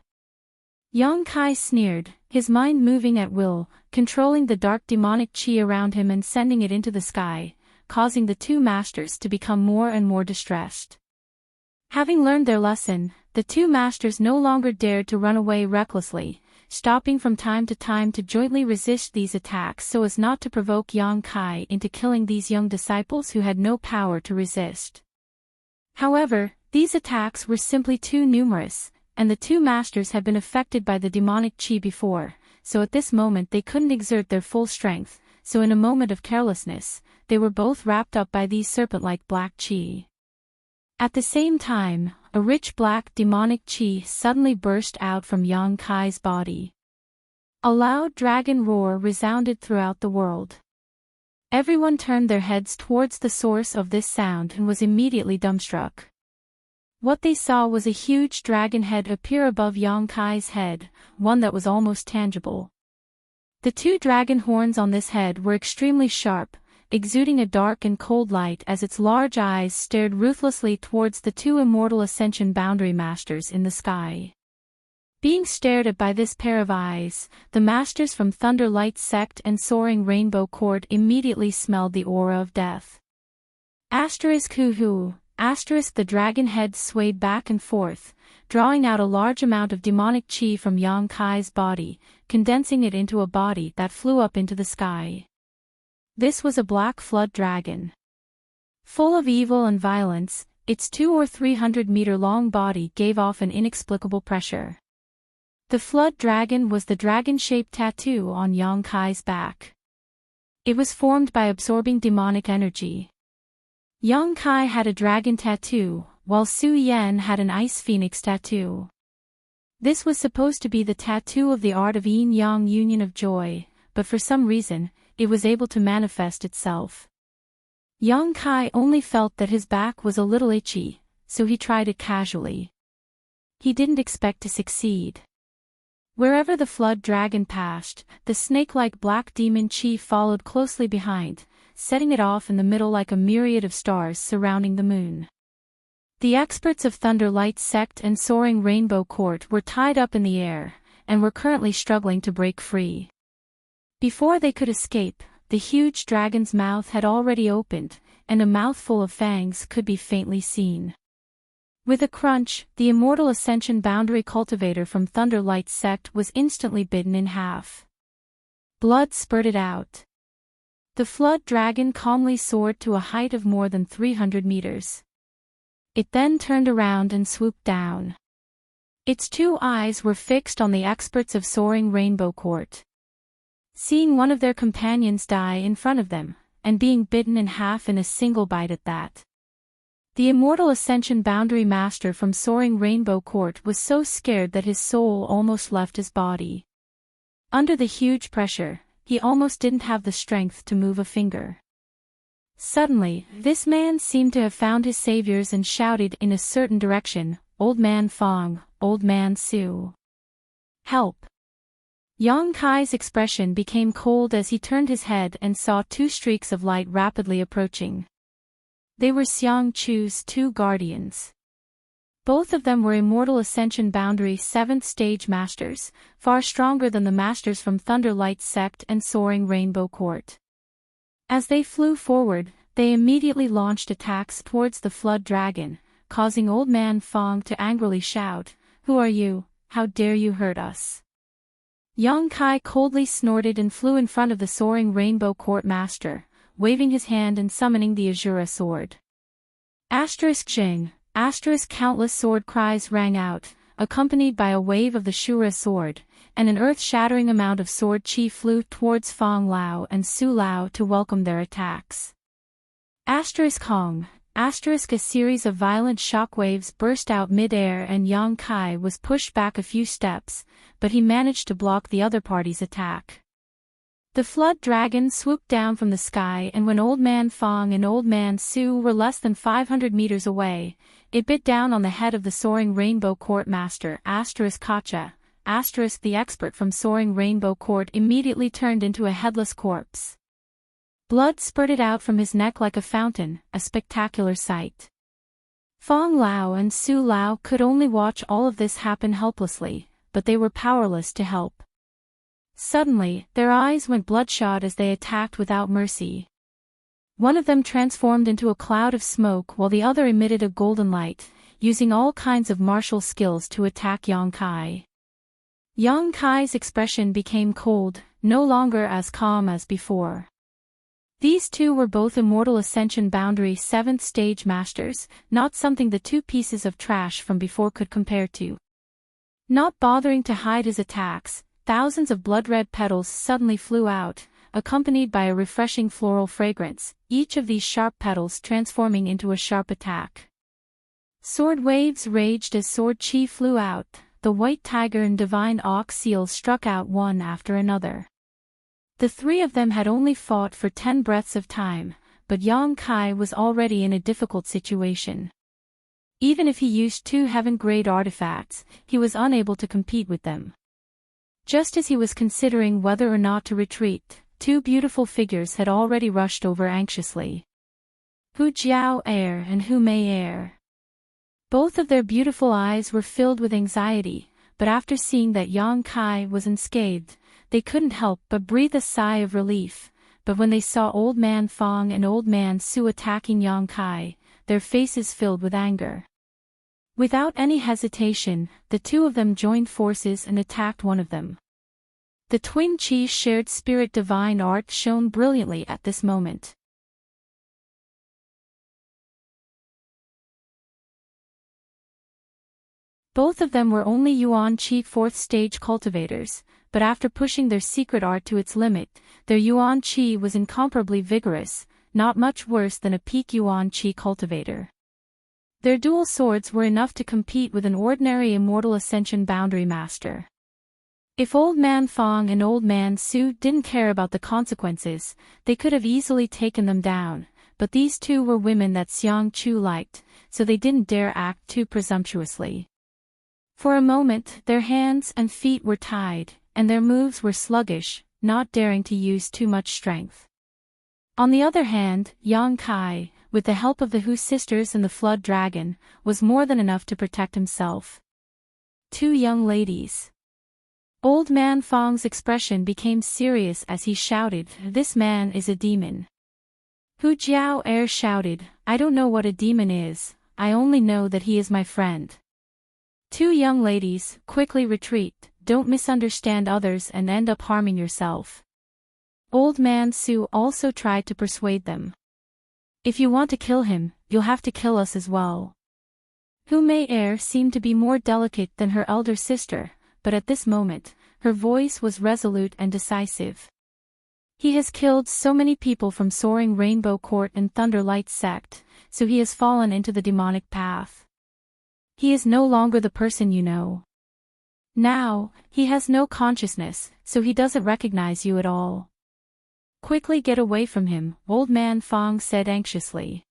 Yang Kai sneered, his mind moving at will, controlling the dark demonic chi around him and sending it into the sky, causing the two masters to become more and more distressed. Having learned their lesson, the two masters no longer dared to run away recklessly, stopping from time to time to jointly resist these attacks so as not to provoke Yang Kai into killing these young disciples who had no power to resist. However, these attacks were simply too numerous, and the two masters had been affected by the demonic chi before, so at this moment they couldn't exert their full strength, so in a moment of carelessness, they were both wrapped up by these serpent-like black chi. At the same time, a rich black demonic chi suddenly burst out from Yang Kai's body. A loud dragon roar resounded throughout the world. Everyone turned their heads towards the source of this sound and was immediately dumbstruck. What they saw was a huge dragon head appear above Yang Kai's head, one that was almost tangible. The two dragon horns on this head were extremely sharp, exuding a dark and cold light as its large eyes stared ruthlessly towards the two immortal Ascension Boundary Masters in the sky. Being stared at by this pair of eyes, the masters from Thunderlight sect and Soaring Rainbow Court immediately smelled the aura of death. The dragon head swayed back and forth, drawing out a large amount of demonic chi from Yang Kai's body, condensing it into a body that flew up into the sky. This was a black flood dragon. Full of evil and violence, its 200 or 300 meter long body gave off an inexplicable pressure. The flood dragon was the dragon-shaped tattoo on Yang Kai's back. It was formed by absorbing demonic energy. Yang Kai had a dragon tattoo, while Su Yan had an ice phoenix tattoo. This was supposed to be the tattoo of the art of yin-yang union of joy, but for some reason, it was able to manifest itself. Yang Kai only felt that his back was a little itchy, so he tried it casually. He didn't expect to succeed. Wherever the flood dragon passed, the snake-like black demon chi followed closely behind, setting it off in the middle like a myriad of stars surrounding the moon. The experts of Thunderlight sect and Soaring Rainbow Court were tied up in the air, and were currently struggling to break free. Before they could escape, the huge dragon's mouth had already opened, and a mouthful of fangs could be faintly seen. With a crunch, the immortal Ascension Boundary cultivator from Thunderlight sect was instantly bitten in half. Blood spurted out. The flood dragon calmly soared to a height of more than 300 meters. It then turned around and swooped down. Its two eyes were fixed on the experts of Soaring Rainbow Court. Seeing one of their companions die in front of them, and being bitten in half in a single bite at that. The immortal Ascension Boundary Master from Soaring Rainbow Court was so scared that his soul almost left his body. Under the huge pressure, he almost didn't have the strength to move a finger. Suddenly, this man seemed to have found his saviors and shouted in a certain direction, Old Man Fong, Old Man Su. Help! Yang Kai's expression became cold as he turned his head and saw two streaks of light rapidly approaching. They were Xiang Chu's two guardians. Both of them were Immortal Ascension Boundary 7th Stage Masters, far stronger than the masters from Thunder Light Sect and Soaring Rainbow Court. As they flew forward, they immediately launched attacks towards the Flood Dragon, causing Old Man Fong to angrily shout, "Who are you? How dare you hurt us?" Yang Kai coldly snorted and flew in front of the Soaring Rainbow Court Master, waving his hand and summoning the Azura sword. Jing! Countless sword cries rang out, accompanied by a wave of the Shura sword, and an earth-shattering amount of sword chi flew towards Fong Lao and Su Lao to welcome their attacks. Hong! A series of violent shockwaves burst out mid-air and Yang Kai was pushed back a few steps, but he managed to block the other party's attack. The Flood Dragon swooped down from the sky, and when Old Man Fong and Old Man Su were less than 500 meters away, it bit down on the head of the Soaring Rainbow Court Master Kacha. The expert from Soaring Rainbow Court immediately turned into a headless corpse. Blood spurted out from his neck like a fountain, a spectacular sight. Fong Lao and Su Lao could only watch all of this happen helplessly, but they were powerless to help. Suddenly, their eyes went bloodshot as they attacked without mercy. One of them transformed into a cloud of smoke while the other emitted a golden light, using all kinds of martial skills to attack Yang Kai. Yang Kai's expression became cold, no longer as calm as before. These two were both Immortal Ascension Boundary 7th Stage Masters, not something the two pieces of trash from before could compare to. Not bothering to hide his attacks, thousands of blood-red petals suddenly flew out, accompanied by a refreshing floral fragrance, each of these sharp petals transforming into a sharp attack. Sword waves raged as sword chi flew out, the White Tiger and Divine Ox Seal struck out one after another. The three of them had only fought for 10 breaths of time, but Yang Kai was already in a difficult situation. Even if he used 2 heaven-grade artifacts, he was unable to compete with them. Just as he was considering whether or not to retreat, 2 beautiful figures had already rushed over anxiously. Hu Jiao Air and Hu Mei Air. Both of their beautiful eyes were filled with anxiety, but after seeing that Yang Kai was unscathed, they couldn't help but breathe a sigh of relief. But when they saw Old Man Fong and Old Man Su attacking Yang Kai, their faces filled with anger. Without any hesitation, the two of them joined forces and attacked one of them. The twin Chi's shared spirit divine art shone brilliantly at this moment. Both of them were only Yuan Chi 4th stage cultivators, but after pushing their secret art to its limit, their Yuan Chi was incomparably vigorous, not much worse than a peak Yuan Chi cultivator. Their dual swords were enough to compete with an ordinary Immortal Ascension Boundary Master. If Old Man Fong and Old Man Su didn't care about the consequences, they could have easily taken them down, but these two were women that Xiang Chu liked, so they didn't dare act too presumptuously. For a moment, their hands and feet were tied, and their moves were sluggish, not daring to use too much strength. On the other hand, Yang Kai, with the help of the Hu sisters and the Flood Dragon, was more than enough to protect himself. 2 young ladies. Old Man Fong's expression became serious as he shouted, "This man is a demon." Hu Jiao Air shouted, "I don't know what a demon is, I only know that he is my friend." 2 young ladies, quickly retreat, don't misunderstand others and end up harming yourself. Old Man Su also tried to persuade them. If you want to kill him, you'll have to kill us as well. Hu Mei Air seemed to be more delicate than her elder sister, but at this moment, her voice was resolute and decisive. He has killed so many people from Soaring Rainbow Court and Thunderlight Sect, so he has fallen into the demonic path. He is no longer the person you know. Now, he has no consciousness, so he doesn't recognize you at all. Quickly get away from him, Old Man Fong said anxiously.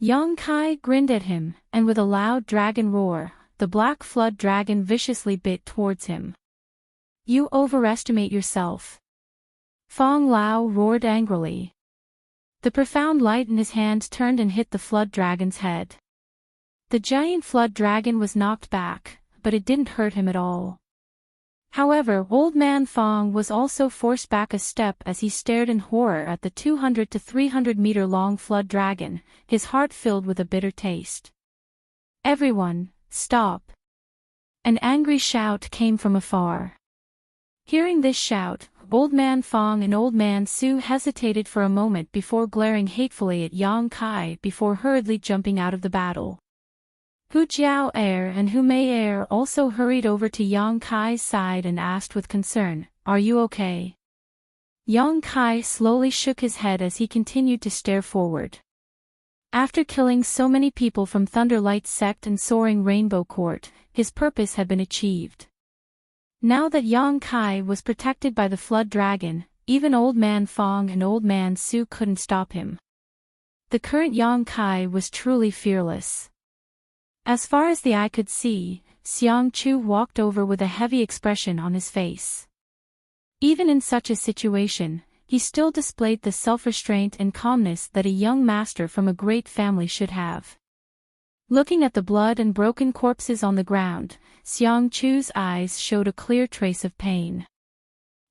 Yang Kai grinned at him, and with a loud dragon roar, the black flood dragon viciously bit towards him. You overestimate yourself. Fong Lao roared angrily. The profound light in his hand turned and hit the flood dragon's head. The giant flood dragon was knocked back, but it didn't hurt him at all. However, Old Man Fong was also forced back a step as he stared in horror at the 200 to 300 meter long flood dragon, his heart filled with a bitter taste. Everyone, stop! An angry shout came from afar. Hearing this shout, Old Man Fong and Old Man Su hesitated for a moment before glaring hatefully at Yang Kai before hurriedly jumping out of the battle. Hu Jiao Er and Hu Mei Er also hurried over to Yang Kai's side and asked with concern, "Are you okay?" Yang Kai slowly shook his head as he continued to stare forward. After killing so many people from Thunderlight Sect and Soaring Rainbow Court, his purpose had been achieved. Now that Yang Kai was protected by the Flood Dragon, even Old Man Fong and Old Man Su couldn't stop him. The current Yang Kai was truly fearless. As far as the eye could see, Xiang Chu walked over with a heavy expression on his face. Even in such a situation, he still displayed the self-restraint and calmness that a young master from a great family should have. Looking at the blood and broken corpses on the ground, Xiang Chu's eyes showed a clear trace of pain.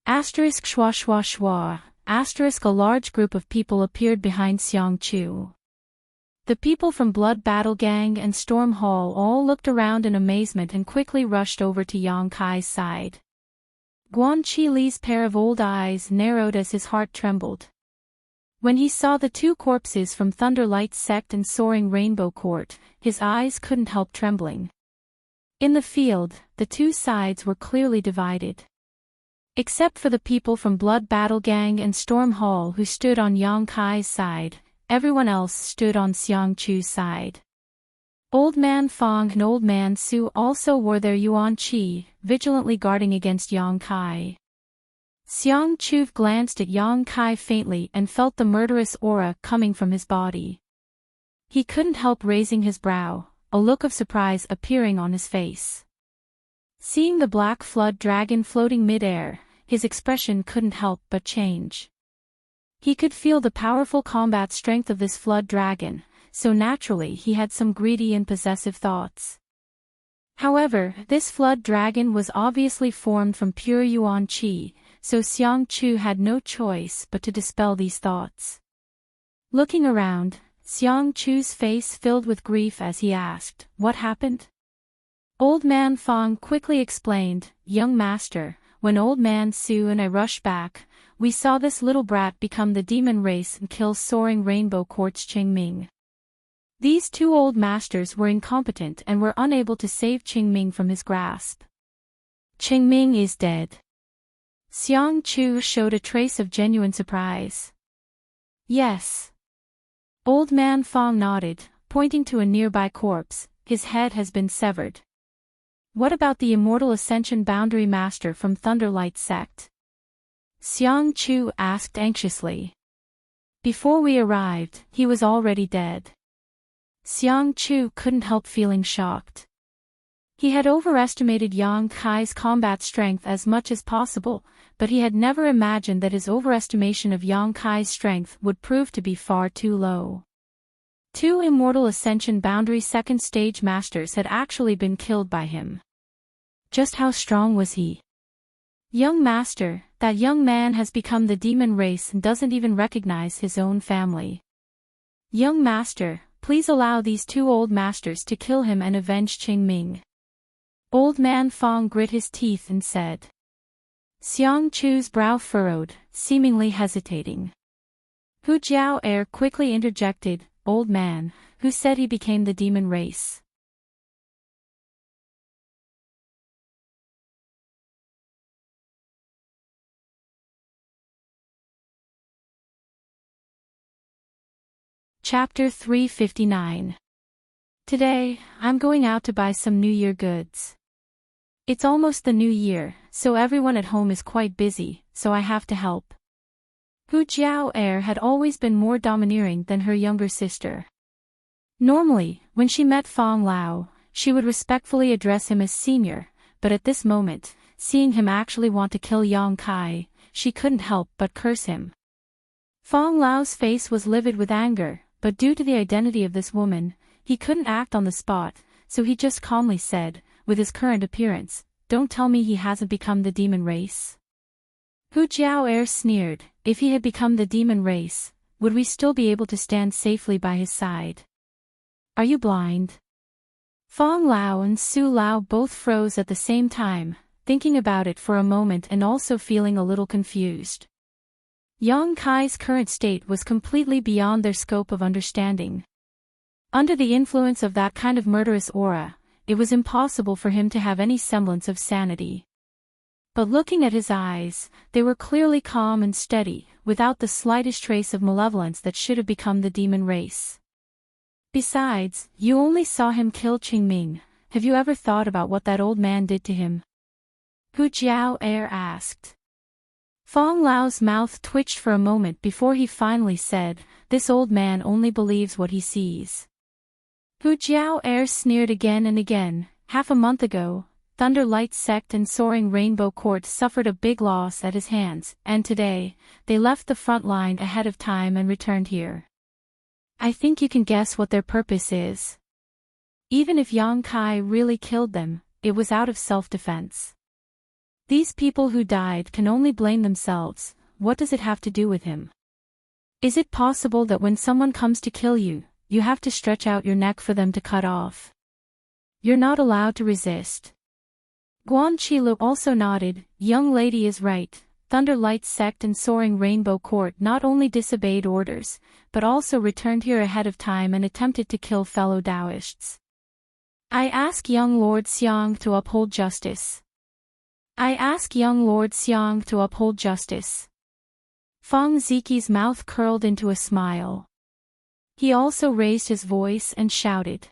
Asterisk schwa schwa schwa, asterisk a large group of people appeared behind Xiang Chu. The people from Blood Battle Gang and Storm Hall all looked around in amazement and quickly rushed over to Yang Kai's side. Guan Chi Li's pair of old eyes narrowed as his heart trembled. When he saw the two corpses from Thunderlight Sect and Soaring Rainbow Court, his eyes couldn't help trembling. In the field, the two sides were clearly divided. Except for the people from Blood Battle Gang and Storm Hall who stood on Yang Kai's side, everyone else stood on Xiang Chu's side. Old Man Fong and Old Man Su also wore their Yuan Qi, vigilantly guarding against Yang Kai. Xiang Chu glanced at Yang Kai faintly and felt the murderous aura coming from his body. He couldn't help raising his brow, a look of surprise appearing on his face. Seeing the black flood dragon floating mid-air, his expression couldn't help but change. He could feel the powerful combat strength of this flood dragon, so naturally he had some greedy and possessive thoughts. However, this flood dragon was obviously formed from pure Yuan Qi, so Xiang Chu had no choice but to dispel these thoughts. Looking around, Xiang Chu's face filled with grief as he asked, "What happened?" Old Man Fong quickly explained, "Young master, when Old Man Su and I rushed back, we saw this little brat become the demon race and kill Soaring Rainbow Court's Qingming. These two old masters were incompetent and were unable to save Qingming from his grasp. Qingming is dead." Xiang Chu showed a trace of genuine surprise. "Yes." Old Man Fong nodded, pointing to a nearby corpse, "His head has been severed." "What about the Immortal Ascension Boundary Master from Thunderlight Sect?" Xiang Chu asked anxiously. "Before we arrived, he was already dead." Xiang Chu couldn't help feeling shocked. He had overestimated Yang Kai's combat strength as much as possible, but he had never imagined that his overestimation of Yang Kai's strength would prove to be far too low. Two Immortal Ascension Boundary Second Stage Masters had actually been killed by him. Just how strong was he? "Young master, that young man has become the demon race and doesn't even recognize his own family. Young master, please allow these two old masters to kill him and avenge Qingming." Old Man Fong grit his teeth and said. Xiang Chu's brow furrowed, seemingly hesitating. Hu Jiao Er quickly interjected, "Old man, who said he became the demon race?" Chapter 359. Today, I'm going out to buy some New Year goods. It's almost the new year, so everyone at home is quite busy, so I have to help. Hu Jiao Er had always been more domineering than her younger sister. Normally, when she met Fong Lao, she would respectfully address him as senior, but at this moment, seeing him actually want to kill Yang Kai, she couldn't help but curse him. Fong Lao's face was livid with anger, but due to the identity of this woman, he couldn't act on the spot, so he just calmly said, with his current appearance, "Don't tell me he hasn't become the demon race." Hu Jiao sneered, "If he had become the demon race, would we still be able to stand safely by his side? Are you blind?" Fong Lao and Su Lao both froze at the same time, thinking about it for a moment and also feeling a little confused. Yang Kai's current state was completely beyond their scope of understanding. Under the influence of that kind of murderous aura, it was impossible for him to have any semblance of sanity. But looking at his eyes, they were clearly calm and steady, without the slightest trace of malevolence that should have become the demon race. Besides, you only saw him kill Qingming. Have you ever thought about what that old man did to him? Hu Jiao asked. Fong Lao's mouth twitched for a moment before he finally said, "This old man only believes what he sees." Hu Jiao sneered again and again. Half a month ago, Thunder Light Sect and Soaring Rainbow Court suffered a big loss at his hands, and today, they left the front line ahead of time and returned here. I think you can guess what their purpose is. Even if Yang Kai really killed them, it was out of self-defense. These people who died can only blame themselves. What does it have to do with him? Is it possible that when someone comes to kill you, you have to stretch out your neck for them to cut off? You're not allowed to resist. Guan Qilu also nodded. Young lady is right. Thunder Light Sect and Soaring Rainbow Court not only disobeyed orders, but also returned here ahead of time and attempted to kill fellow Taoists. I ask young Lord Xiang to uphold justice. I ask young Lord Xiang to uphold justice. Feng Ziqi's mouth curled into a smile. He also raised his voice and shouted.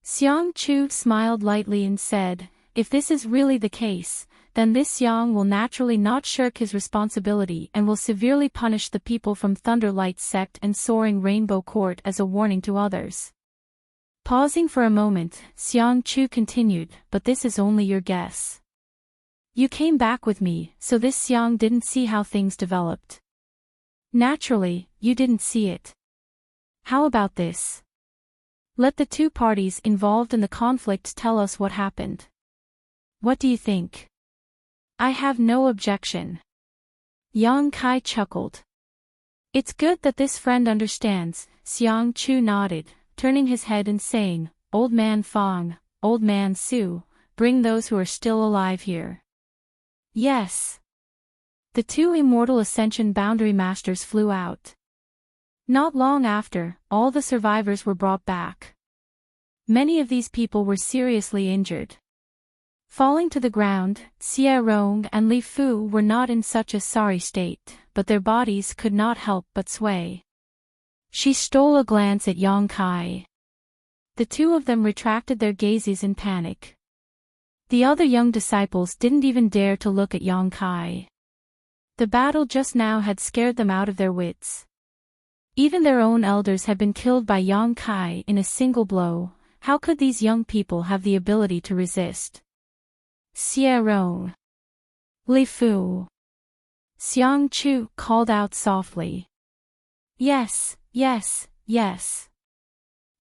Xiang Chu smiled lightly and said, "If this is really the case, then this Xiang will naturally not shirk his responsibility and will severely punish the people from Thunder Light Sect and Soaring Rainbow Court as a warning to others." Pausing for a moment, Xiang Chu continued, "But this is only your guess. You came back with me, so this Xiang didn't see how things developed. Naturally, you didn't see it. How about this? Let the two parties involved in the conflict tell us what happened. What do you think?" "I have no objection." Yang Kai chuckled. "It's good that this friend understands," Xiang Chu nodded, turning his head and saying, "Old man Fong, old man Su, bring those who are still alive here." Yes. The two immortal Ascension Boundary Masters flew out. Not long after, all the survivors were brought back. Many of these people were seriously injured. Falling to the ground, Xie Rong and Li Fu were not in such a sorry state, but their bodies could not help but sway. She stole a glance at Yang Kai. The two of them retracted their gazes in panic. The other young disciples didn't even dare to look at Yang Kai. The battle just now had scared them out of their wits. Even their own elders had been killed by Yang Kai in a single blow. How could these young people have the ability to resist? Xie Rong. Li Fu. Xiang Chu called out softly. Yes, yes, yes.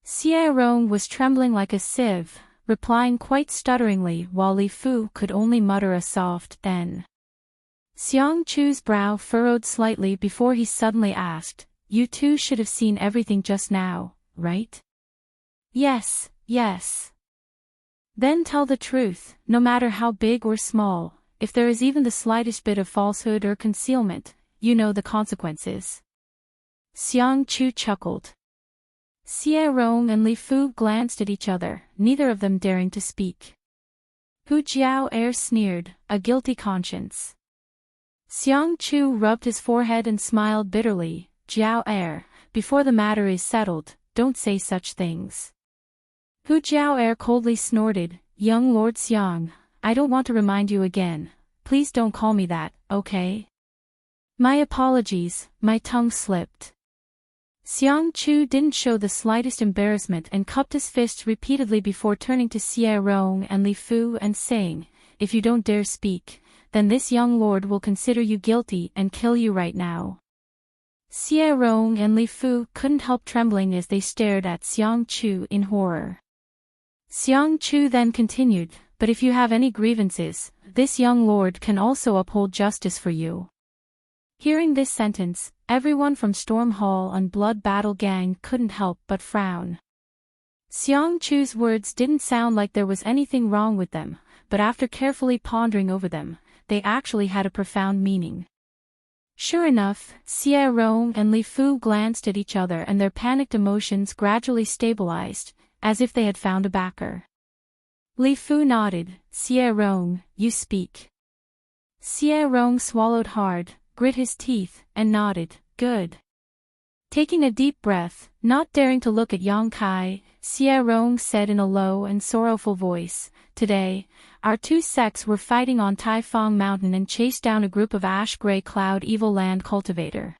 Xie Rong was trembling like a sieve, replying quite stutteringly while Li Fu could only mutter a soft "then." Xiang Chu's brow furrowed slightly before he suddenly asked, "You two should have seen everything just now, right?" "Yes, yes." "Then tell the truth, no matter how big or small. If there is even the slightest bit of falsehood or concealment, you know the consequences." Xiang Chu chuckled. Xie Rong and Li Fu glanced at each other, neither of them daring to speak. Hu Jiao sneered, "A guilty conscience." Xiang Chu rubbed his forehead and smiled bitterly. "Jiao, before the matter is settled, don't say such things." Hu Jiao coldly snorted, "Young Lord Xiang, I don't want to remind you again. Please don't call me that, okay?" "My apologies, my tongue slipped." Xiang Chu didn't show the slightest embarrassment and cupped his fists repeatedly before turning to Xie Rong and Li Fu and saying, "If you don't dare speak, then this young lord will consider you guilty and kill you right now." Xie Rong and Li Fu couldn't help trembling as they stared at Xiang Chu in horror. Xiang Chu then continued, "But if you have any grievances, this young lord can also uphold justice for you." Hearing this sentence, everyone from Storm Hall and Blood Battle Gang couldn't help but frown. Xiang Chu's words didn't sound like there was anything wrong with them, but after carefully pondering over them, they actually had a profound meaning. Sure enough, Xie Rong and Li Fu glanced at each other and their panicked emotions gradually stabilized, as if they had found a backer. Li Fu nodded. "Xie Rong, you speak." Xie Rong swallowed hard, grit his teeth, and nodded, "Good." Taking a deep breath, not daring to look at Yang Kai, Xie Rong said in a low and sorrowful voice, "Today, our two sects were fighting on Taifang Mountain and chased down a group of ash-gray cloud evil land cultivator.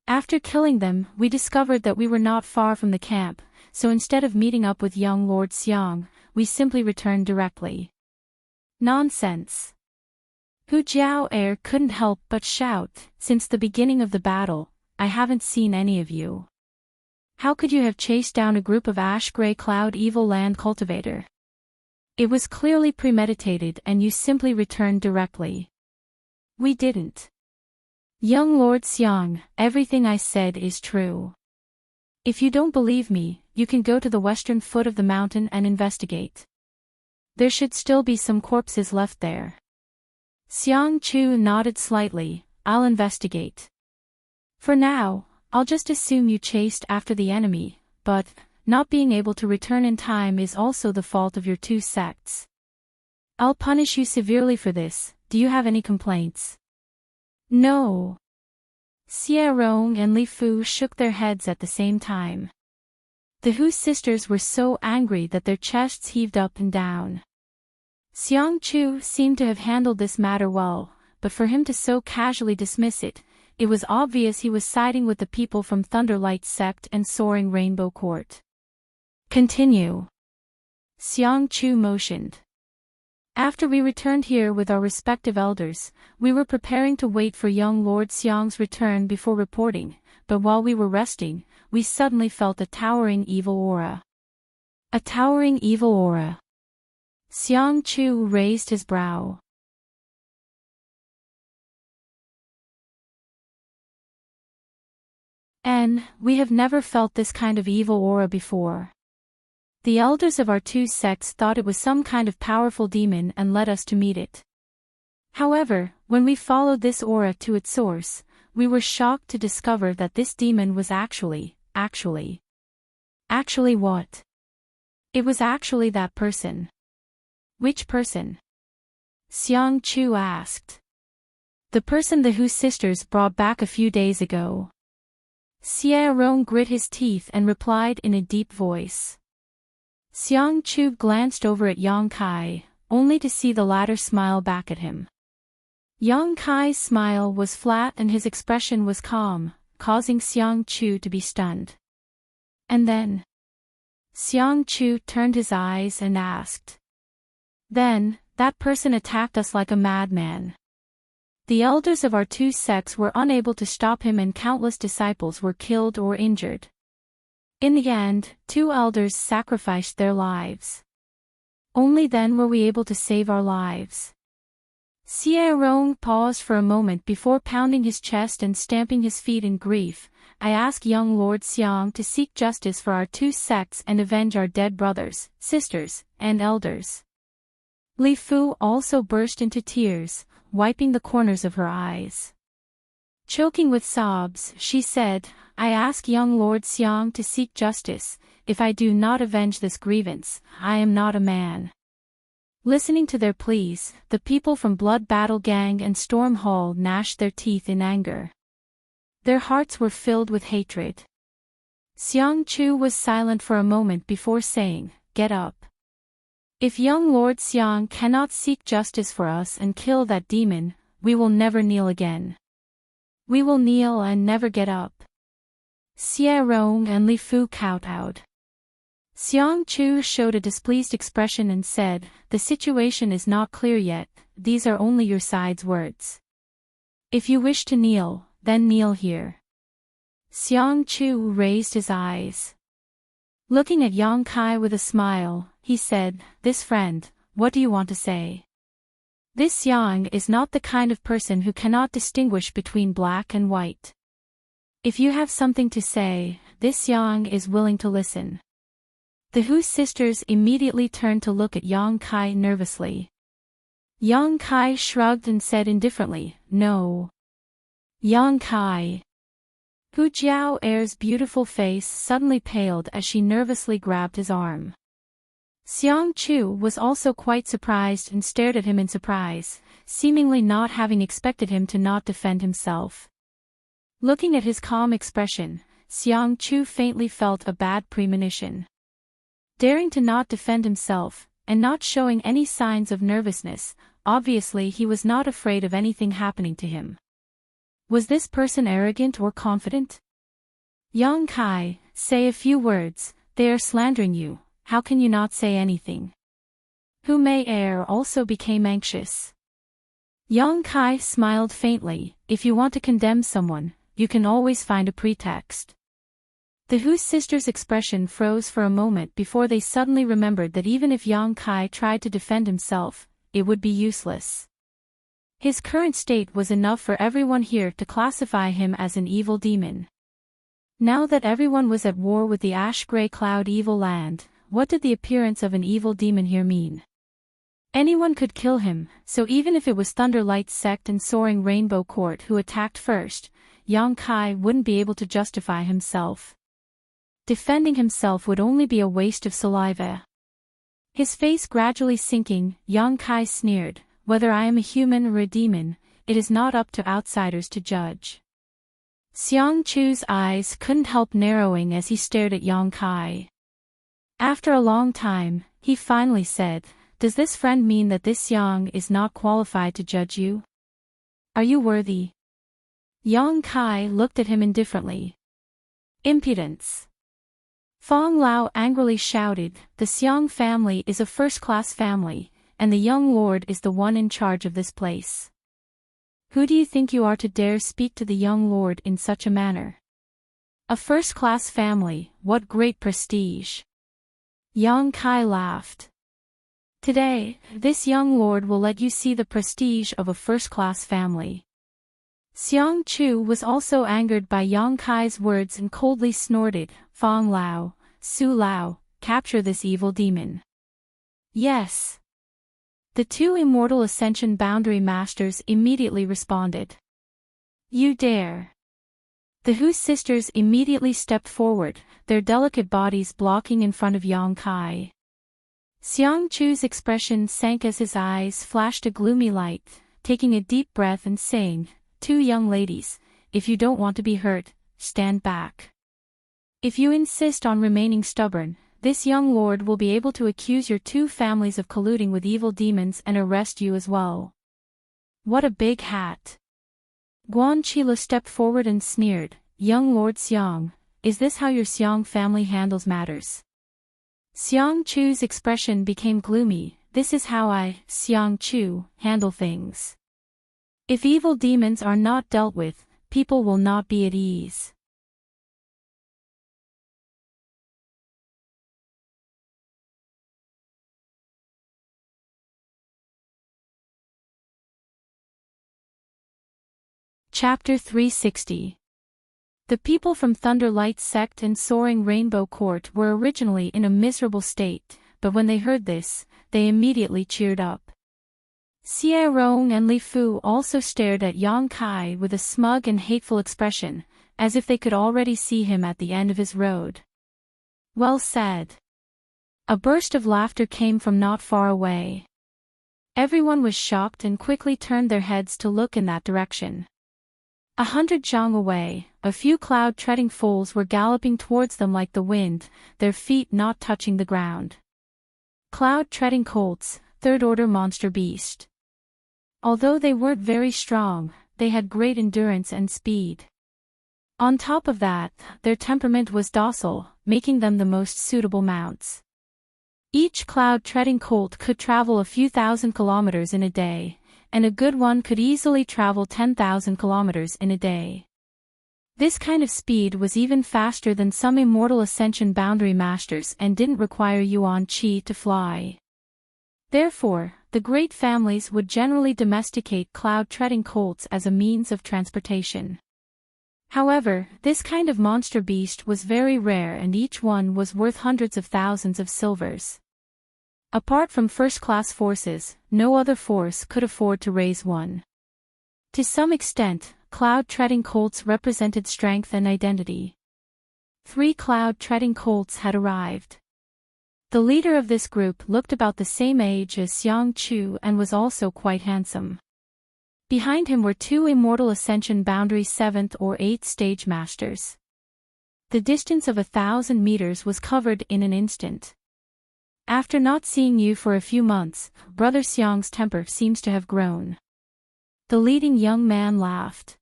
After killing them, we discovered that we were not far from the camp, so instead of meeting up with young Lord Xiang, we simply returned directly." "Nonsense." Hu Jiao couldn't help but shout, "Since the beginning of the battle, I haven't seen any of you. How could you have chased down a group of ash-gray cloud evil land cultivator? It was clearly premeditated and you simply returned directly." "We didn't. Young Lord Xiang, everything I said is true. If you don't believe me, you can go to the western foot of the mountain and investigate. There should still be some corpses left there." Xiang Chu nodded slightly. "I'll investigate. For now, I'll just assume you chased after the enemy, but not being able to return in time is also the fault of your two sects. I'll punish you severely for this. Do you have any complaints?" "No." Xie Rong and Li Fu shook their heads at the same time. The Hu sisters were so angry that their chests heaved up and down. Xiang Chu seemed to have handled this matter well, but for him to so casually dismiss it, it was obvious he was siding with the people from Thunderlight Sect and Soaring Rainbow Court. "Continue." Xiang Chu motioned. "After we returned here with our respective elders, we were preparing to wait for young Lord Xiang's return before reporting, but while we were resting, we suddenly felt a towering evil aura." "A towering evil aura." Xiang Chu raised his brow. "And we have never felt this kind of evil aura before. The elders of our two sects thought it was some kind of powerful demon and led us to meet it. However, when we followed this aura to its source, we were shocked to discover that this demon was actually what? It was actually that person." "Which person?" Xiang Chu asked. "The person the Hu sisters brought back a few days ago." Xie Rong grit his teeth and replied in a deep voice. Xiang Chu glanced over at Yang Kai, only to see the latter smile back at him. Yang Kai's smile was flat and his expression was calm, causing Xiang Chu to be stunned. And then Xiang Chu turned his eyes and asked, "Then, that person attacked us like a madman. The elders of our two sects were unable to stop him and countless disciples were killed or injured. In the end, two elders sacrificed their lives. Only then were we able to save our lives." Xie Rong paused for a moment before pounding his chest and stamping his feet in grief. "I ask young Lord Xiang to seek justice for our two sects and avenge our dead brothers, sisters, and elders." Li Fu also burst into tears, wiping the corners of her eyes. Choking with sobs, she said, "I ask young Lord Xiang to seek justice. If I do not avenge this grievance, I am not a man." Listening to their pleas, the people from Blood Battle Gang and Storm Hall gnashed their teeth in anger. Their hearts were filled with hatred. Xiang Chu was silent for a moment before saying, "Get up. If young Lord Xiang cannot seek justice for us and kill that demon, we will never kneel again. We will kneel and never get up." Xie Rong and Li Fu kowtowed. Xiang Chu showed a displeased expression and said, "The situation is not clear yet, these are only your side's words. If you wish to kneel, then kneel here." Xiang Chu raised his eyes. Looking at Yang Kai with a smile, he said, "This friend, what do you want to say?" This Yang is not the kind of person who cannot distinguish between black and white. If you have something to say, this Yang is willing to listen. The Hu sisters immediately turned to look at Yang Kai nervously. Yang Kai shrugged and said indifferently, "No." Yang Kai. Hu Jiao Er's beautiful face suddenly paled as she nervously grabbed his arm. Xiang Chu was also quite surprised and stared at him in surprise, seemingly not having expected him to not defend himself. Looking at his calm expression, Xiang Chu faintly felt a bad premonition. Daring to not defend himself, and not showing any signs of nervousness, obviously he was not afraid of anything happening to him. Was this person arrogant or confident? "Yang Kai, say a few words, they are slandering you, how can you not say anything?" Hu Mei Er also became anxious. Yang Kai smiled faintly, "If you want to condemn someone, you can always find a pretext." The Hu sisters' expression froze for a moment before they suddenly remembered that even if Yang Kai tried to defend himself, it would be useless. His current state was enough for everyone here to classify him as an evil demon. Now that everyone was at war with the ash-gray cloud evil land, what did the appearance of an evil demon here mean? Anyone could kill him, so even if it was Thunderlight's sect and Soaring Rainbow Court who attacked first, Yang Kai wouldn't be able to justify himself. Defending himself would only be a waste of saliva. His face gradually sinking, Yang Kai sneered, "Whether I am a human or a demon, it is not up to outsiders to judge." Xiang Chu's eyes couldn't help narrowing as he stared at Yang Kai. After a long time, he finally said, "Does this friend mean that this Yang is not qualified to judge you? Are you worthy?" Yang Kai looked at him indifferently. "Impudence!" Fong Lao angrily shouted, "The Xiang family is a first-class family, and the young lord is the one in charge of this place. Who do you think you are to dare speak to the young lord in such a manner? A first-class family, what great prestige!" Yang Kai laughed. "Today, this young lord will let you see the prestige of a first-class family." Xiang Chu was also angered by Yang Kai's words and coldly snorted, "Fong Lao, Su Lao, capture this evil demon." "Yes." The two immortal Ascension Boundary Masters immediately responded. "You dare." The Hu sisters immediately stepped forward, their delicate bodies blocking in front of Yang Kai. Xiang Chu's expression sank as his eyes flashed a gloomy light, taking a deep breath and saying, "Two young ladies, if you don't want to be hurt, stand back. If you insist on remaining stubborn, this young lord will be able to accuse your two families of colluding with evil demons and arrest you as well." "What a big hat!" Guan Qile stepped forward and sneered, "Young Lord Xiang, is this how your Xiang family handles matters?" Xiang Chu's expression became gloomy, "This is how I, Xiang Chu, handle things. If evil demons are not dealt with, people will not be at ease." Chapter 360. The people from Thunderlight Sect and Soaring Rainbow Court were originally in a miserable state, but when they heard this, they immediately cheered up. Xie Rong and Li Fu also stared at Yang Kai with a smug and hateful expression, as if they could already see him at the end of his road. "Well said." A burst of laughter came from not far away. Everyone was shocked and quickly turned their heads to look in that direction. 100 zhang away, a few cloud-treading foals were galloping towards them like the wind, their feet not touching the ground. Cloud-treading colts, third-order monster beast. Although they weren't very strong, they had great endurance and speed. On top of that, their temperament was docile, making them the most suitable mounts. Each cloud-treading colt could travel a few thousand kilometers in a day, and a good one could easily travel 10,000 kilometers in a day. This kind of speed was even faster than some immortal ascension boundary masters and didn't require yuan qi to fly. Therefore, the great families would generally domesticate cloud-treading colts as a means of transportation. However, this kind of monster beast was very rare and each one was worth hundreds of thousands of silvers. Apart from first-class forces, no other force could afford to raise one. To some extent, cloud-treading colts represented strength and identity. 3 cloud-treading colts had arrived. The leader of this group looked about the same age as Xiang Chu and was also quite handsome. Behind him were 2 immortal ascension boundary 7th or 8th stage masters. The distance of 1,000 meters was covered in an instant. After not seeing you for a few months, Brother Xiang's temper seems to have grown. The leading young man laughed.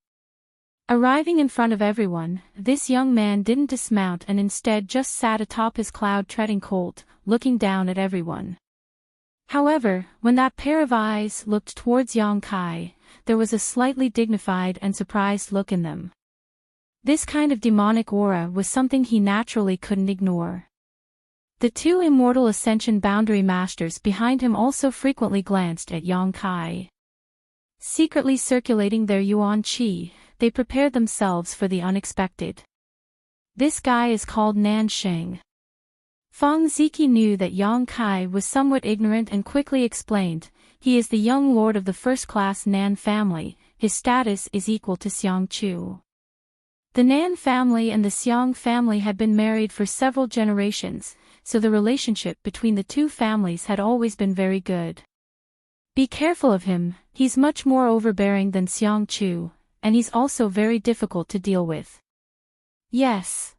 Arriving in front of everyone, this young man didn't dismount and instead just sat atop his cloud-treading colt, looking down at everyone. However, when that pair of eyes looked towards Yang Kai, there was a slightly dignified and surprised look in them. This kind of demonic aura was something he naturally couldn't ignore. The 2 immortal ascension boundary masters behind him also frequently glanced at Yang Kai. Secretly circulating their yuan qi, they prepared themselves for the unexpected. This guy is called Nan Sheng. Feng Ziki knew that Yang Kai was somewhat ignorant and quickly explained, he is the young lord of the first-class Nan family, his status is equal to Xiang Chu. The Nan family and the Xiang family had been married for several generations, so the relationship between the 2 families had always been very good. Be careful of him, he's much more overbearing than Xiang Chu, and he's also very difficult to deal with. Yes.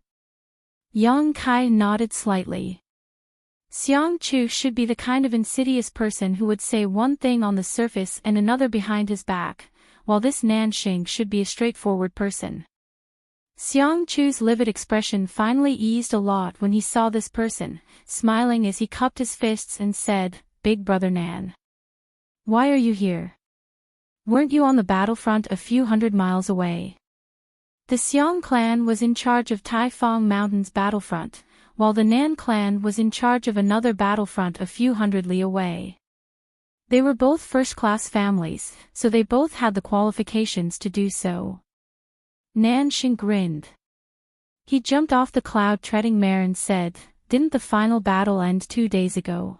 Yang Kai nodded slightly. Xiang Chu should be the kind of insidious person who would say one thing on the surface and another behind his back, while this Nanxing should be a straightforward person. Xiang Chu's livid expression finally eased a lot when he saw this person, smiling as he cupped his fists and said, "Big brother Nan. Why are you here? Weren't you on the battlefront a few hundred miles away?" The Xiang clan was in charge of Taifang Mountain's battlefront, while the Nan clan was in charge of another battlefront a few hundred li away. They were both first-class families, so they both had the qualifications to do so. Nan Xing grinned. He jumped off the cloud-treading mare and said, "Didn't the final battle end 2 days ago?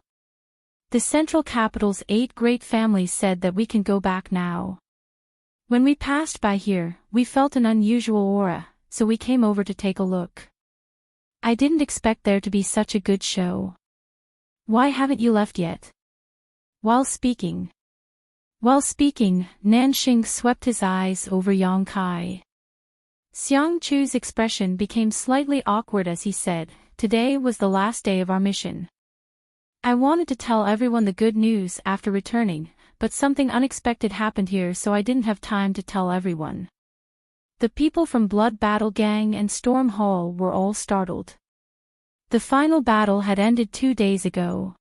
The central capital's 8 great families said that we can go back now. When we passed by here, we felt an unusual aura, so we came over to take a look. I didn't expect there to be such a good show. Why haven't you left yet?" While speaking, Nanxing swept his eyes over Yang Kai. Xiang Chu's expression became slightly awkward as he said, "Today was the last day of our mission. I wanted to tell everyone the good news after returning, but something unexpected happened here so I didn't have time to tell everyone." The people from Blood Battle Gang and Storm Hall were all startled. The final battle had ended 2 days ago.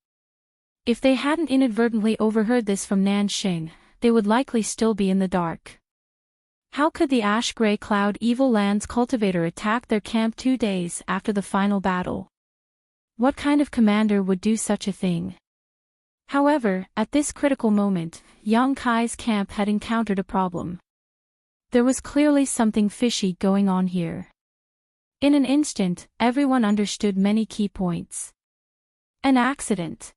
If they hadn't inadvertently overheard this from Nanxing, they would likely still be in the dark. How could the Ash-Grey Cloud Evil Lands cultivator attack their camp 2 days after the final battle? What kind of commander would do such a thing? However, at this critical moment, Yang Kai's camp had encountered a problem. There was clearly something fishy going on here. In an instant, everyone understood many key points. An accident.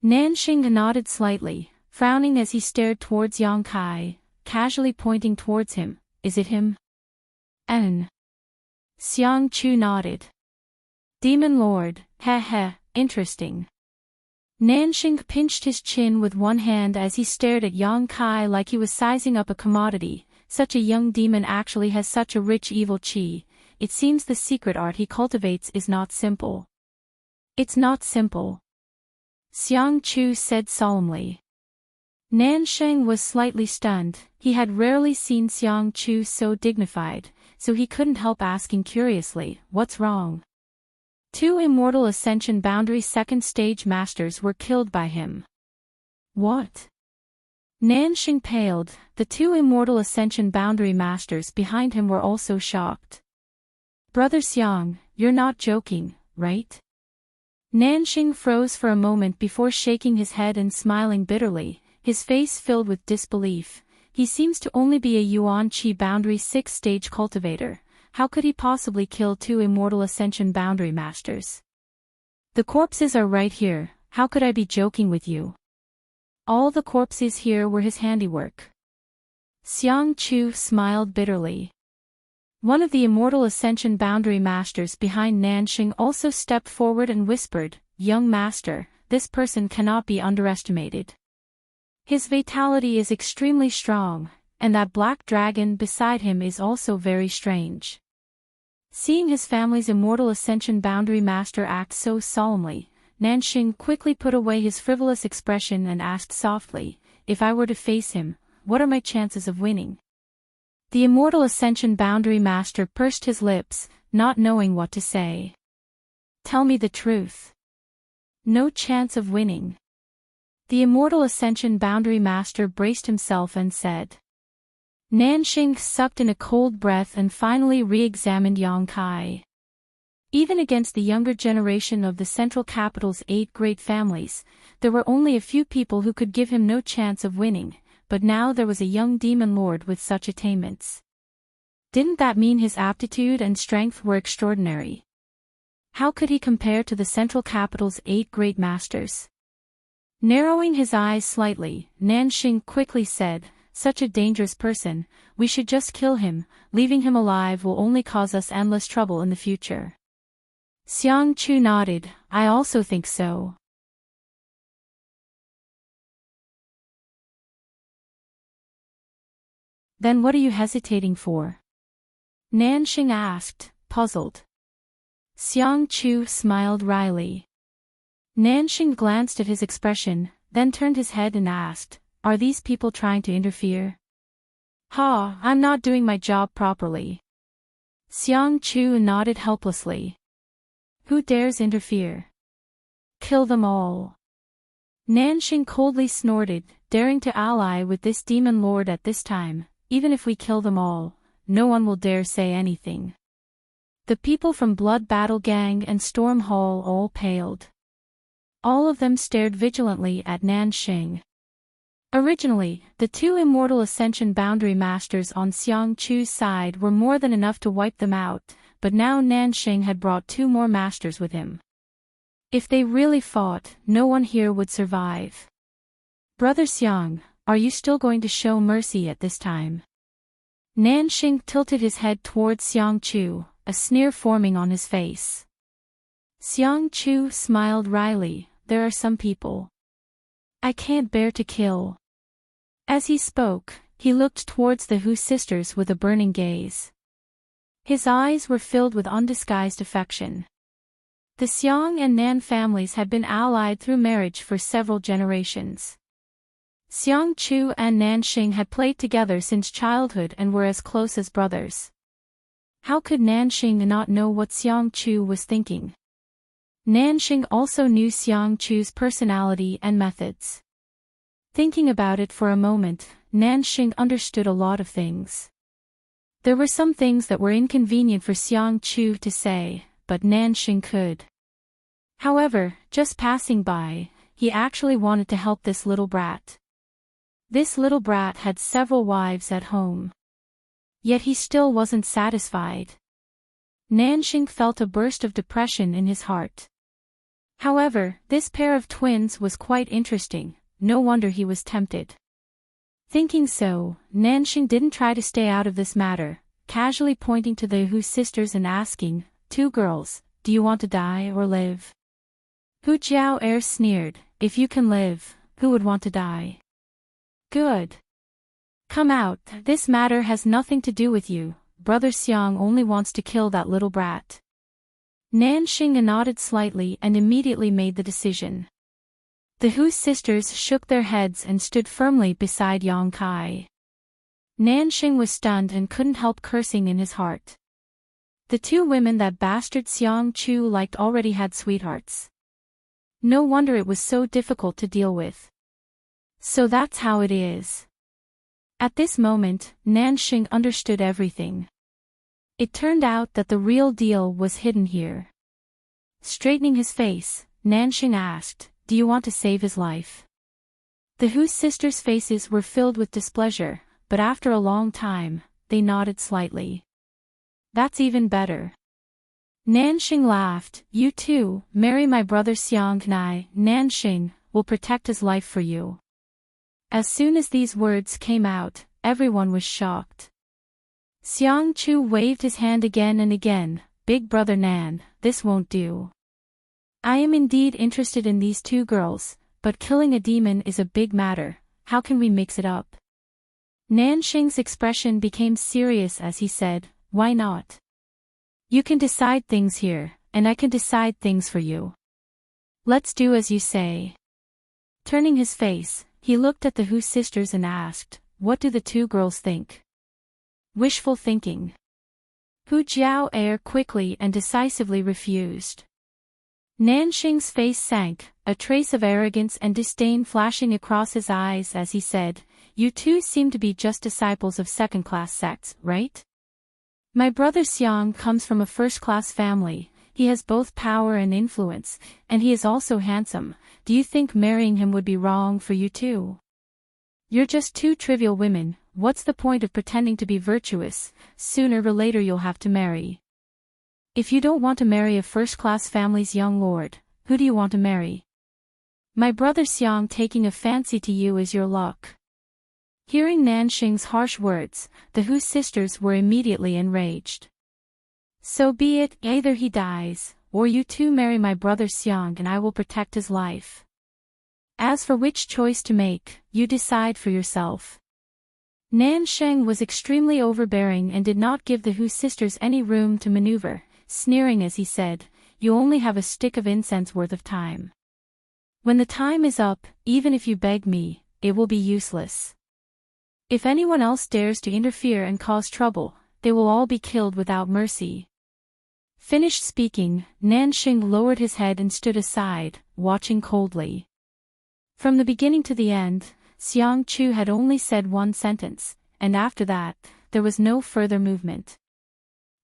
Nanxing nodded slightly, frowning as he stared towards Yang Kai, casually pointing towards him. "Is it him?" "N." Xiang Chu nodded. "Demon Lord, heh, interesting." Nanxing pinched his chin with one hand as he stared at Yang Kai like he was sizing up a commodity. Such a young demon actually has such a rich evil qi. It seems the secret art he cultivates is not simple. "It's not simple," Xiang Chu said solemnly. Nanxing was slightly stunned. He had rarely seen Xiang Chu so dignified, so he couldn't help asking curiously, "What's wrong?" Two Immortal Ascension Boundary second stage masters were killed by him. What? Nanxing paled. The two Immortal Ascension Boundary masters behind him were also shocked. "Brother Xiang, you're not joking, right?" Nanxing froze for a moment before shaking his head and smiling bitterly, his face filled with disbelief. He seems to only be a Yuan Qi Boundary 6th-stage cultivator. How could he possibly kill two Immortal Ascension Boundary Masters? "The corpses are right here, how could I be joking with you?" All the corpses here were his handiwork. Xiang Chu smiled bitterly. One of the Immortal Ascension Boundary Masters behind Nanxing also stepped forward and whispered, "Young Master, this person cannot be underestimated. His vitality is extremely strong, and that black dragon beside him is also very strange." Seeing his family's Immortal Ascension Boundary Master act so solemnly, Nanxing quickly put away his frivolous expression and asked softly, "If I were to face him, what are my chances of winning?" The Immortal Ascension Boundary Master pursed his lips, not knowing what to say. "Tell me the truth." "No chance of winning." The Immortal Ascension Boundary Master braced himself and said. Nanxing sucked in a cold breath and finally re-examined Yang Kai. Even against the younger generation of the Central Capital's 8 great families, there were only a few people who could give him no chance of winning, but now there was a young demon lord with such attainments. Didn't that mean his aptitude and strength were extraordinary? How could he compare to the Central Capital's 8 great masters? Narrowing his eyes slightly, Nanxing quickly said, "Such a dangerous person, we should just kill him. Leaving him alive will only cause us endless trouble in the future." Xiang Chu nodded, "I also think so." "Then what are you hesitating for?" Nanxing asked, puzzled. Xiang Chu smiled wryly. Nanxing glanced at his expression, then turned his head and asked, "Are these people trying to interfere?" "Ha, I'm not doing my job properly." Xiang Chu nodded helplessly. "Who dares interfere?" "Kill them all." Nanxing coldly snorted, "Daring to ally with this demon lord at this time, even if we kill them all, no one will dare say anything." The people from Blood Battle Gang and Storm Hall all paled. All of them stared vigilantly at Nanxing. Originally, the two Immortal Ascension Boundary Masters on Xiang Chu's side were more than enough to wipe them out, but now Nanxing had brought 2 more masters with him. If they really fought, no one here would survive. "Brother Xiang, are you still going to show mercy at this time?" Nanxing tilted his head towards Xiang Chu, a sneer forming on his face. Xiang Chu smiled wryly, "There are some people I can't bear to kill." As he spoke, he looked towards the Hu sisters with a burning gaze. His eyes were filled with undisguised affection. The Xiang and Nan families had been allied through marriage for several generations. Xiang Chu and Nanxing had played together since childhood and were as close as brothers. How could Nanxing not know what Xiang Chu was thinking? Nanxing also knew Xiang Chu's personality and methods. Thinking about it for a moment, Nanxing understood a lot of things. There were some things that were inconvenient for Xiang Chu to say, but Nanxing could. However, just passing by, he actually wanted to help this little brat. This little brat had several wives at home. Yet he still wasn't satisfied. Nanxing felt a burst of depression in his heart. However, this pair of twins was quite interesting, no wonder he was tempted. Thinking so, Nanxing didn't try to stay out of this matter, casually pointing to the Hu sisters and asking, "2 girls, do you want to die or live?" Hu Jiao sneered, "If you can live, who would want to die?" "Good. Come out, this matter has nothing to do with you, Brother Xiang only wants to kill that little brat." Nanxing nodded slightly and immediately made the decision. The Hu sisters shook their heads and stood firmly beside Yang Kai. Nanxing was stunned and couldn't help cursing in his heart. The two women that bastard Xiang Chu liked already had sweethearts. No wonder it was so difficult to deal with. So that's how it is. At this moment, Nanxing understood everything. It turned out that the real deal was hidden here. Straightening his face, Nanxing asked, "Do you want to save his life?" The Hu sisters' faces were filled with displeasure, but after a long time, they nodded slightly. "That's even better." Nanxing laughed. "You too, marry my brother Xiang, and I, Nanxing, will protect his life for you." As soon as these words came out, everyone was shocked. Xiang Chu waved his hand again and again. "Big brother Nan, this won't do. I am indeed interested in these two girls, but killing a demon is a big matter. How can we mix it up?" Nanxing's expression became serious as he said, "Why not? You can decide things here, and I can decide things for you. Let's do as you say." Turning his face, he looked at the Hu sisters and asked, "What do the two girls think?" "Wishful thinking." Hu Jiao quickly and decisively refused. Nanxing's face sank, a trace of arrogance and disdain flashing across his eyes as he said, "You two seem to be just disciples of second-class sects, right? My brother Xiang comes from a first-class family. He has both power and influence, and he is also handsome. Do you think marrying him would be wrong for you too? You're just two trivial women. What's the point of pretending to be virtuous? Sooner or later you'll have to marry. If you don't want to marry a first-class family's young lord, who do you want to marry? My brother Xiang taking a fancy to you is your luck." Hearing Nanxing's harsh words, the Hu sisters were immediately enraged. "So be it, either he dies, or you two marry my brother Xiang and I will protect his life. As for which choice to make, you decide for yourself." Nanxing was extremely overbearing and did not give the Hu sisters any room to maneuver, sneering as he said, "You only have a stick of incense worth of time. When the time is up, even if you beg me, it will be useless. If anyone else dares to interfere and cause trouble, they will all be killed without mercy." Finished speaking, Nanxing lowered his head and stood aside, watching coldly. From the beginning to the end, Xiang Chu had only said one sentence, and after that, there was no further movement.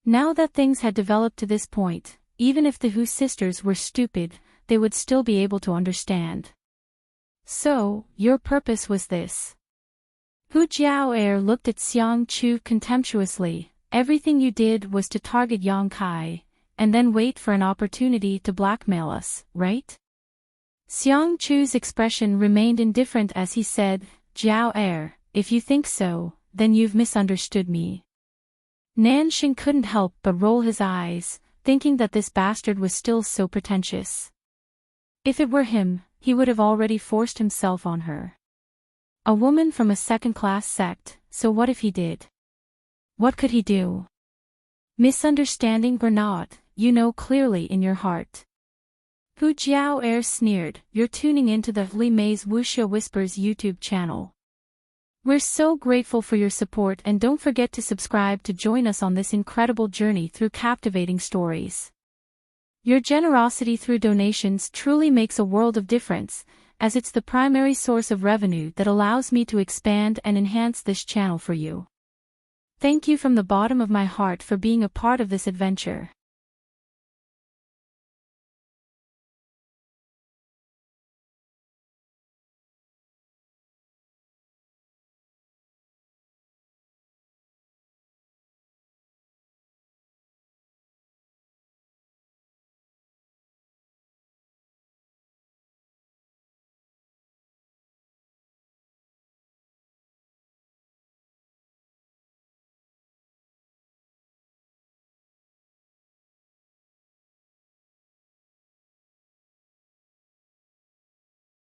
Now that things had developed to this point, even if the Hu sisters were stupid, they would still be able to understand. "So, your purpose was this?" Hu Jiao looked at Xiang Chu contemptuously. "Everything you did was to target Yang Kai, and then wait for an opportunity to blackmail us, right?" Xiang Chu's expression remained indifferent as he said, "Jiao, if you think so, then you've misunderstood me." Nanxing couldn't help but roll his eyes, thinking that this bastard was still so pretentious. If it were him, he would have already forced himself on her. A woman from a second-class sect, so what if he did? What could he do? Misunderstanding or not, you know clearly in your heart. Hu Jiao sneered, "You're tuning into the Li Mei's Wuxia Whispers YouTube channel. We're so grateful for your support and don't forget to subscribe to join us on this incredible journey through captivating stories. Your generosity through donations truly makes a world of difference, as it's the primary source of revenue that allows me to expand and enhance this channel for you. Thank you from the bottom of my heart for being a part of this adventure."